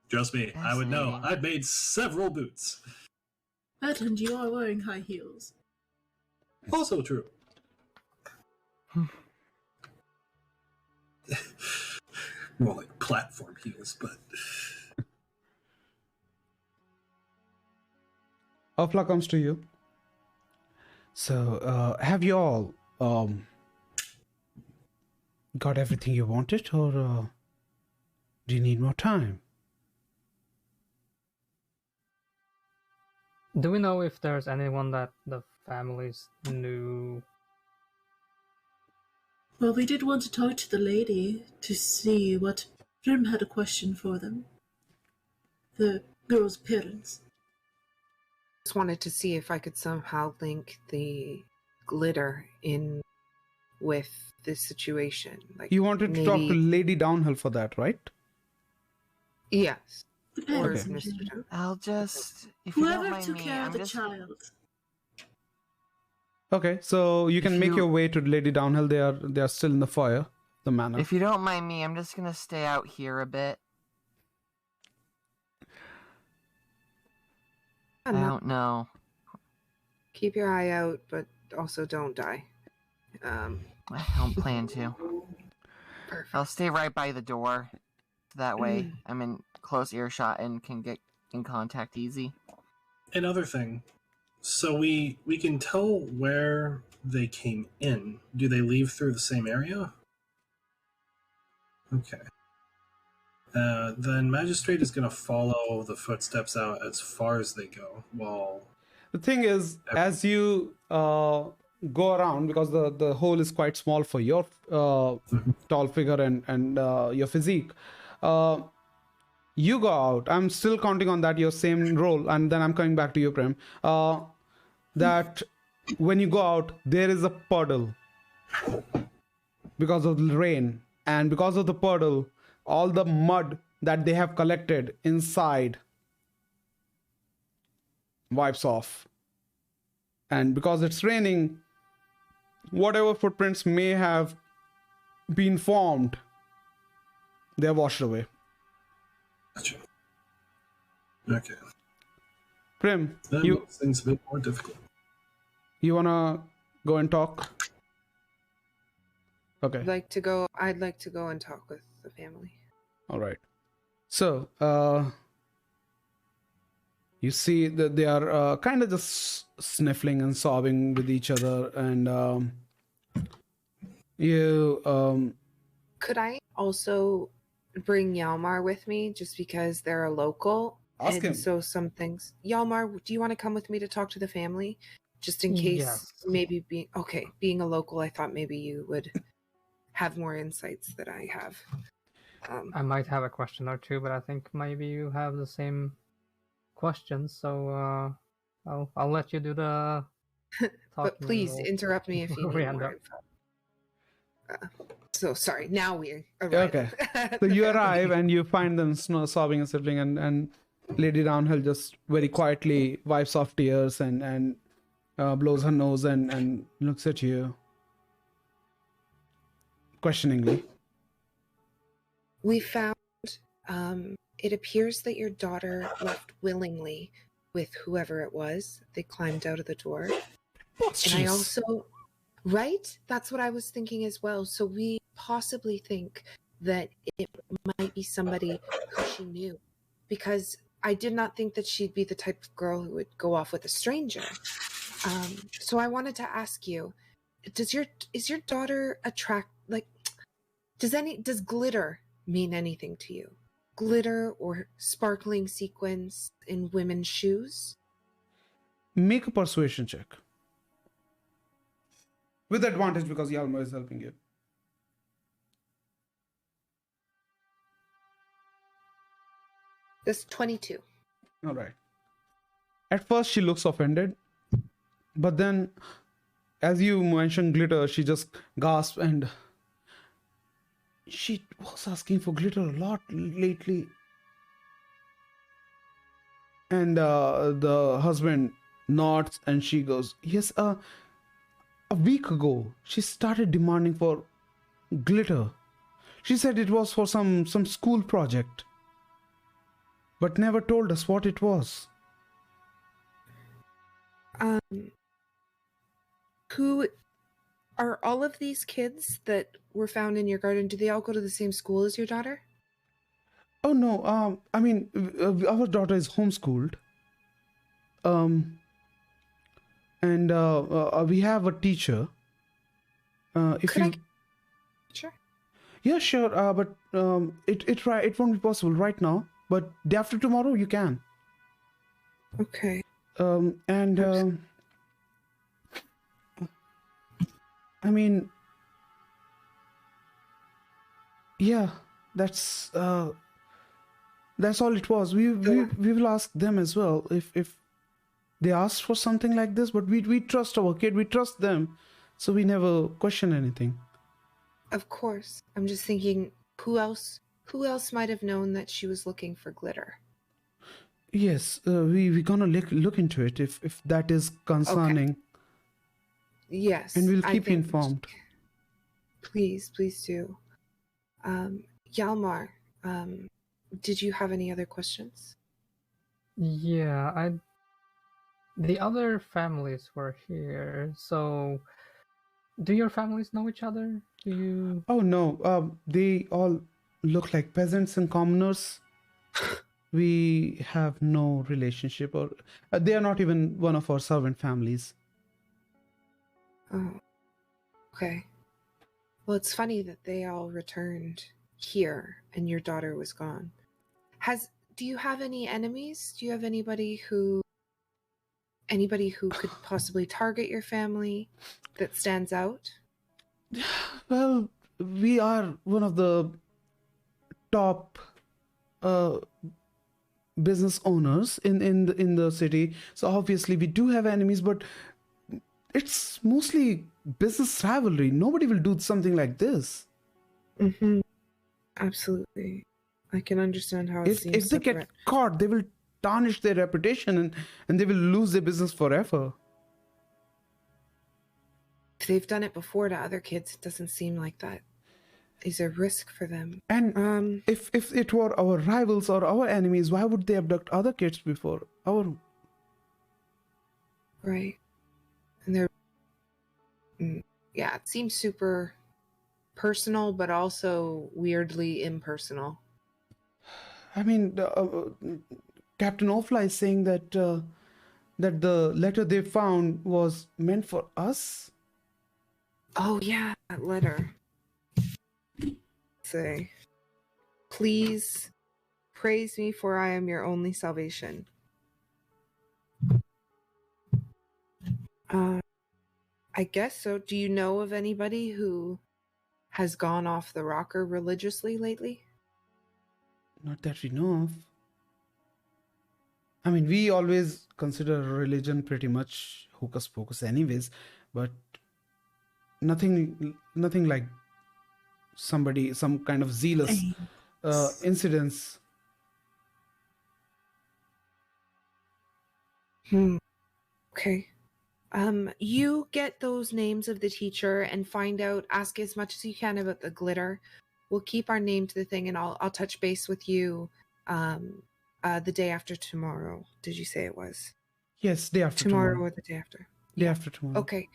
Trust me, I would know. Fascinating. I've made several boots. That and you are wearing high heels. Also true. More like platform heels, but Afla comes to you. So, have you all got everything you wanted, or do you need more time? Do we know if there's anyone that the families knew? Well, we did want to talk to the lady to see what. Grim had a question for them. The girl's parents. Just wanted to see if I could somehow link the glitter in with this situation. Like You wanted to talk to maybe- Lady Downhill for that, right? Yes. Or Depends. Okay. Mr. Jones. I'll just, if you don't Whoever mind took me, care I'm of the just child. Okay, so you can If make you- your way to Lady Downhill. They are still in the foyer, the manor. If you don't mind me, I'm just gonna stay out here a bit. I don't know. Keep your eye out, but also don't die. I don't plan to. Perfect. I'll stay right by the door. That way, I'm in close earshot and can get in contact easy. another thing. So we can tell where they came in. Do they leave through the same area? Okay. Then Magistrate is going to follow the footsteps out as far as they go. While The thing is, as you go around, because the hole is quite small for your tall figure and your physique, you go out. I'm still counting on that, your same role, and then I'm coming back to you, Prem. That when you go out, there is a puddle because of the rain, and because of the puddle, all the mud that they have collected inside wipes off. And because it's raining, whatever footprints may have been formed, they're washed away. gotcha. Okay. Prim, That you makes things a bit more difficult. wanna go and talk? Okay. I'd like to go and talk with the family. All right. So, you see that they are kind of just sniffling and sobbing with each other, and you Could I also bring Yalmar with me just because they're a local? Ask and him. So some things. Yalmar, do you want to come with me to talk to the family? Just in case Yes. maybe being a local, I thought maybe you would have more insights that I have. I might have a question or two, but I think maybe you have the same questions, so I'll let you do the But talking. please and interrupt me if you we need end more up. info. So sorry. Now we arrive. Okay. at So the you family. arrive and you find them sobbing and sibling, and Lady Downhill just very quietly wipes off tears and blows her nose and looks at you questioningly. We found it appears that your daughter left willingly with whoever it was. They climbed out of the door. And I also, right? That's what I was thinking as well. So we possibly think that it might be somebody who she knew, because I did not think that she'd be the type of girl who would go off with a stranger. So I wanted to ask you, is your daughter does glitter mean anything to you? Glitter or sparkling sequins in women's shoes? Make a persuasion check. With advantage because Yalma is helping you. That's 22. All right. At first, she looks offended, but then, as you mentioned glitter, she just gasped, and she was asking for glitter a lot lately. And the husband nods, and she goes, "Yes, a week ago, she started demanding for glitter. She said it was for some school project, but never told us what it was." Who are all of these kids that were found in your garden? Do they all go to the same school as your daughter? Oh no, I mean, our daughter is homeschooled. And we have a teacher. If Could you, Sure. yeah, sure. But it won't be possible right now. But day after tomorrow, you can. Okay. And I mean, yeah, that's all it was. We will ask them as well if they ask for something like this. But we trust our kid. We trust them, so we never question anything. Of course. I'm just thinking, who else might have known that she was looking for glitter? Yes, we gonna look into it if that is concerning. Yes. And we'll I keep you think- informed. Please do. Yalmar, did you have any other questions? Yeah, the other families were here, so do your families know each other? Do you? Oh no, they all look like peasants and commoners. We have no relationship, or they are not even one of our servant families. Oh, okay. Well, it's funny that they all returned here and your daughter was gone. Do you have any enemies? Do you have anybody who could possibly target your family that stands out? Well, we are one of the top business owners in the city, so obviously we do have enemies, but it's mostly business rivalry. Nobody will do something like this. Mm-hmm. Absolutely. I can understand how it If seems they separate. get caught, they will tarnish their reputation and they will lose their business forever. If they've done it before to other kids, it doesn't seem like that is a risk for them. And if it were our rivals or our enemies, why would they abduct other kids before our? Right. And they're yeah, it seems super personal, but also weirdly impersonal. I mean, Captain Ofla is saying that that the letter they found was meant for us. Oh yeah, that letter. Say, please praise me, for I am your only salvation. I guess so. Do you know of anybody who has gone off the rocker religiously lately? Not that we know of. I mean, we always consider religion pretty much hocus pocus, anyways, but nothing like some kind of zealous incidents. Okay. You get those names of the teacher and find out, ask as much as you can about the glitter. We'll keep our name to the thing, and I'll touch base with you the day after tomorrow. Did you say it was? Yes, day after Tomorrow tomorrow. or the day after? Day after tomorrow. Okay.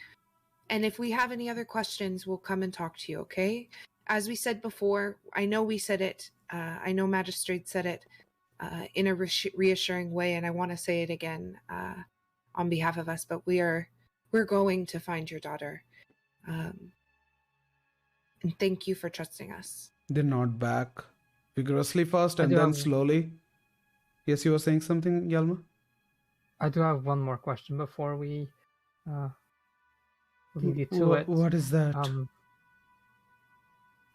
And if we have any other questions, we'll come and talk to you, okay? As we said before, I know we said it, I know Magistrate said it in a reassuring way, and I want to say it again on behalf of us, but we're going to find your daughter. And thank you for trusting us. They nod back vigorously first I and do then have- slowly. Yes, you were saying something, Yalma? I do have one more question before we lead you to it. What is that?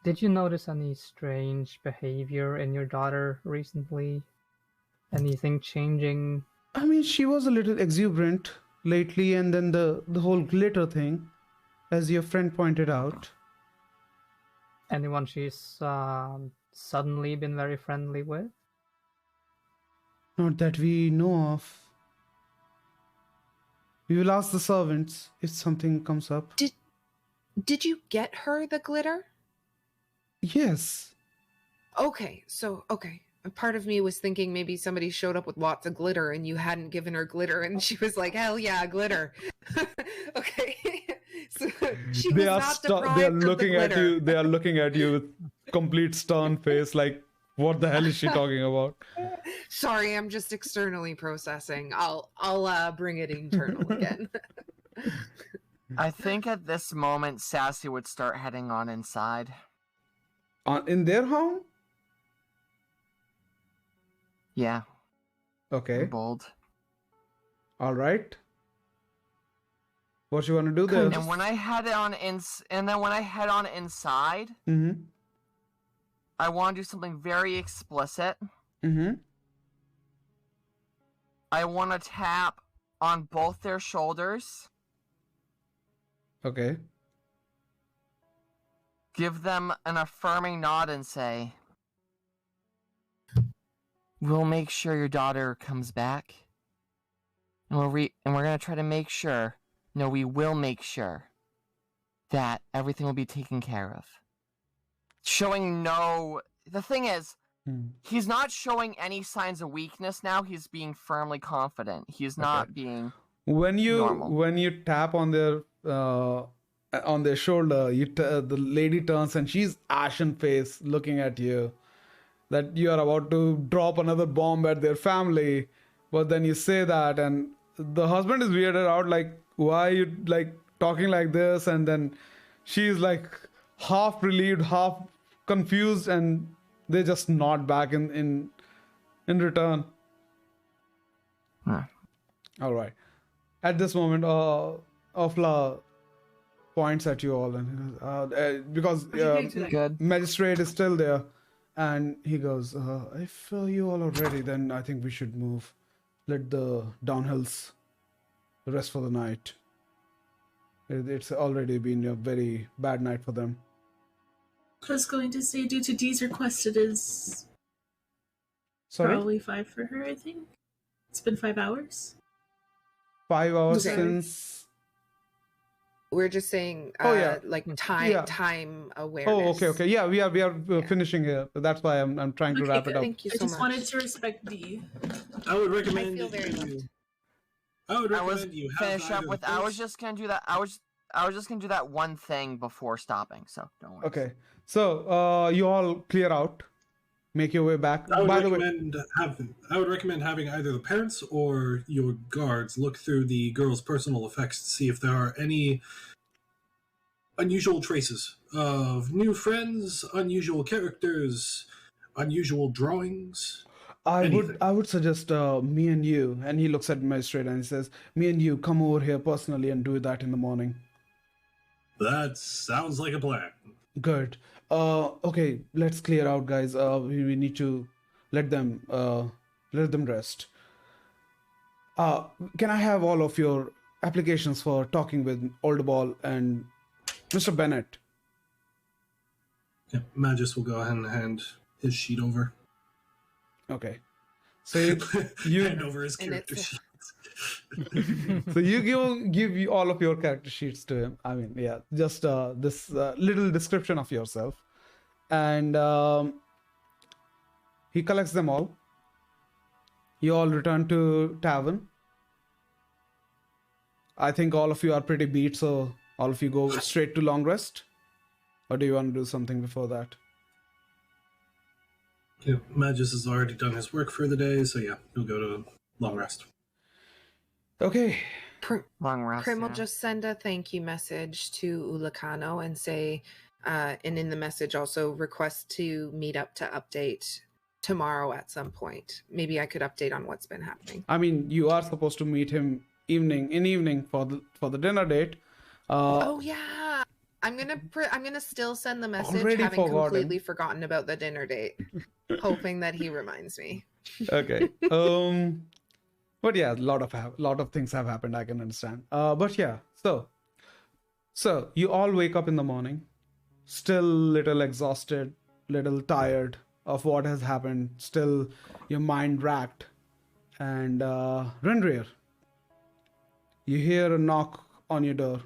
Did you notice any strange behavior in your daughter recently? Anything changing? I mean, she was a little exuberant lately, and then the whole glitter thing, as your friend pointed out. Anyone she's suddenly been very friendly with? Not that we know of. We will ask the servants if something comes up. Did you get her the glitter? Yes. Okay. A part of me was thinking maybe somebody showed up with lots of glitter and you hadn't given her glitter, and she was like, "Hell yeah, glitter!" Okay, so she was not deprived They are of the looking at glitter. you. They are looking at you with complete stern face, like, what the hell is she talking about? Sorry, I'm just externally processing. I'll bring it internal again. I think at this moment, Sassy would start heading on inside. In their home? Yeah, Okay. bold. All right. What you want to do there? And when I head on inside, Mm-hmm. I want to do something very explicit. Mm-hmm. I want to tap on both their shoulders, Okay. give them an affirming nod, and say, "We'll make sure your daughter comes back, and we're gonna try to make sure. No, we will make sure that everything will be taken care of." Showing no. The thing is, he's not showing any signs of weakness now. He's being firmly confident. He's not being When normal. you tap on their shoulder, the lady turns and she's ashen face, looking at you, that you are about to drop another bomb at their family. But then you say that, and the husband is weirded out, like, why are you like talking like this? And then she's like half relieved, half confused, and they just nod back in return. Huh. All right. At this moment, Ofla points at you all, and because Good. magistrate is still there, and he goes, "If you all are ready, then I think we should move. Let the downhills rest for the night. It's already been a very bad night for them." I was going to say, due to Dee's request, it is Sorry, probably 5 for her, I think. It's been 5 hours. 5 hours Okay. since. We're just saying, Oh, yeah. like time Yeah. time awareness. Oh, okay. Yeah, we are finishing here. That's why I'm trying to Okay, wrap it good. up. Thank you I so just much. wanted to respect Dee. I would I recommend feel very you. loved. I would I was recommend you have finish up either with. the I was first- just gonna do that. I was just gonna do that one thing before stopping. So don't worry. Okay, so you all clear out, make your way back. I would By the way, recommend having either the parents or your guards look through the girl's personal effects to see if there are any unusual traces of new friends, unusual characters, unusual drawings. anything. I would suggest me and you, and he looks at magistrate and he says, "Me and you come over here personally and do that in the morning." That sounds like a plan. Good. Okay, let's clear out, guys. We need to let them rest. Can I have all of your applications for talking with Oldball and Mr. Bennett? Yeah, Magus will go ahead and hand his sheet over. Okay. So you hand over his And character it's- sheet. so you give all of your character sheets to him. I mean, yeah, just this little description of yourself, and he collects them all. You all return to tavern. I think all of you are pretty beat, so all of you go straight to long rest, or do you want to do something before that? Yeah, Magus has already done his work for the day, so yeah, he'll go to long rest. Okay. Long rest. Prim will yeah. just send a thank you message to Ulacano and say, and in the message also request to meet up to update tomorrow at some point. Maybe I could update on what's been happening. I mean, you are supposed to meet him evening for the dinner date. Oh yeah, I'm gonna still send the message, Already having forgotten. completely forgotten about the dinner date, hoping that he reminds me. Okay. But yeah, lot of things have happened. I can understand. But yeah, so you all wake up in the morning, still little exhausted, little tired of what has happened. Still, your mind racked, and Renrir, you hear a knock on your door.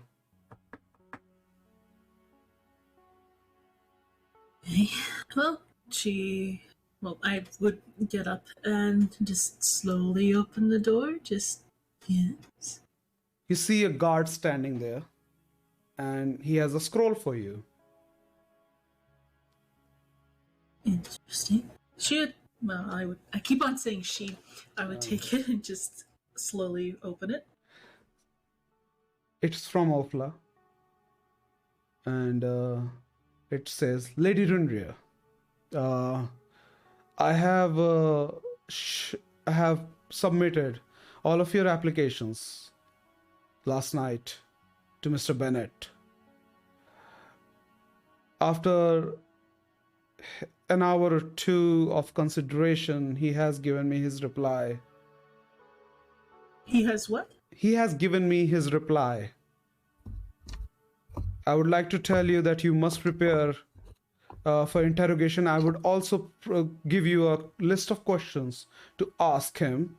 Well, I would get up and just slowly open the door. Yes. You see a guard standing there, and he has a scroll for you. Interesting. I keep on saying she. I would take it and just slowly open it. It's from Ofla, and it says, Lady Rundria, I have submitted all of your applications last night to Mr. Bennett. After an hour or two of consideration, he has given me his reply. He has what? He has given me his reply. I would like to tell you that you must prepare for interrogation. I would also give you a list of questions to ask him.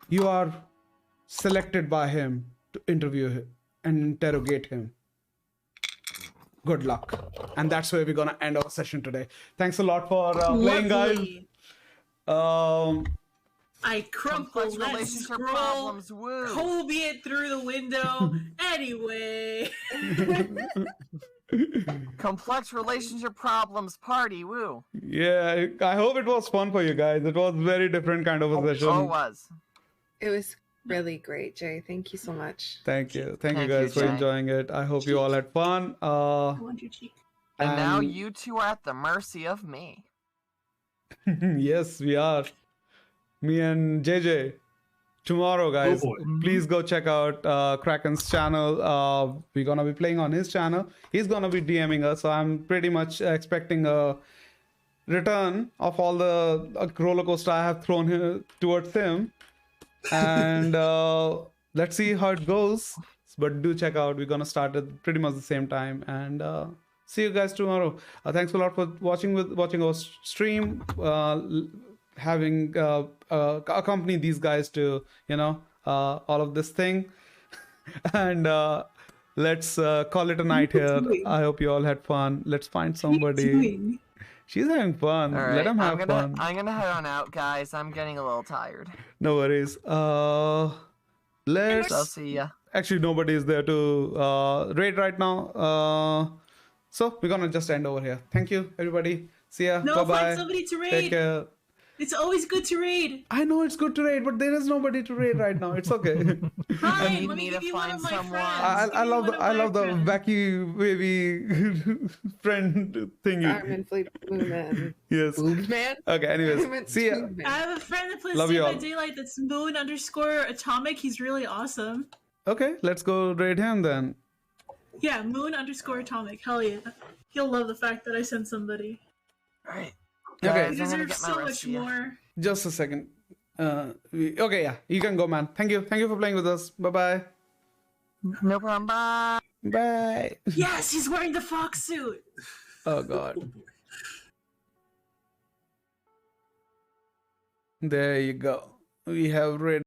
You are selected by him to interview him and interrogate him. Good luck. And that's where we're going to end our session today. Thanks a lot for playing, guys. Lovely. I crumple, Complex let's relationship scroll, problems, woo. Kobe it through the window. Anyway. Complex relationship problems party, woo. Yeah, I hope it was fun for you guys. It was very different kind of a session. Oh, it was. It was really great, Jay. Thank you so much. Thank you. Thank you Thank you, guys for Jay. enjoying it. I hope you all had fun. I want your cheek. And now you two are at the mercy of me. Yes, we are. Me and JJ. Tomorrow, guys, boy. please go check out Kraken's channel. We're gonna be playing on his channel. He's gonna be DMing us, so I'm pretty much expecting a return of all the roller coaster I have thrown here towards him. And let's see how it goes. But do check out. We're gonna start at pretty much the same time. And see you guys tomorrow. Thanks a lot for watching our stream. Having accompany these guys to all of this thing. And let's call it a night here. I hope you all had fun. Let's find somebody. She's having fun. All right, Let him have fun. I'm gonna head on out, guys. I'm getting a little tired. No worries. Let's So I'll see ya. actually nobody is there to raid right now. So we're gonna just end over here. Thank you, everybody. See ya. No, Bye-bye. find somebody to raid. Take care. It's always good to raid. I know it's good to raid, but there is nobody to raid right now. It's okay. Fine, need let me me give to you one find of my someone. friends. I love the friends. wacky baby friend thingy. Armin Fleet Moon Man. Yes. Boobs Man? Okay. I Anyways, meant see ya. Tube Man. I have a friend that plays Love Dead you by all. Daylight that's Moon_Atomic. He's really awesome. Okay, let's go raid him then. Yeah, Moon_Atomic. Hell yeah. He'll love the fact that I sent somebody. All right. Okay. He Guys, I'm gonna deserves get my so rest much of ya. more. Just a second. Okay, yeah, you can go, man. Thank you for playing with us. Bye. No problem. Bye. Bye. Yes, he's wearing the fox suit. Oh god. Oh, boy. There you go. We have read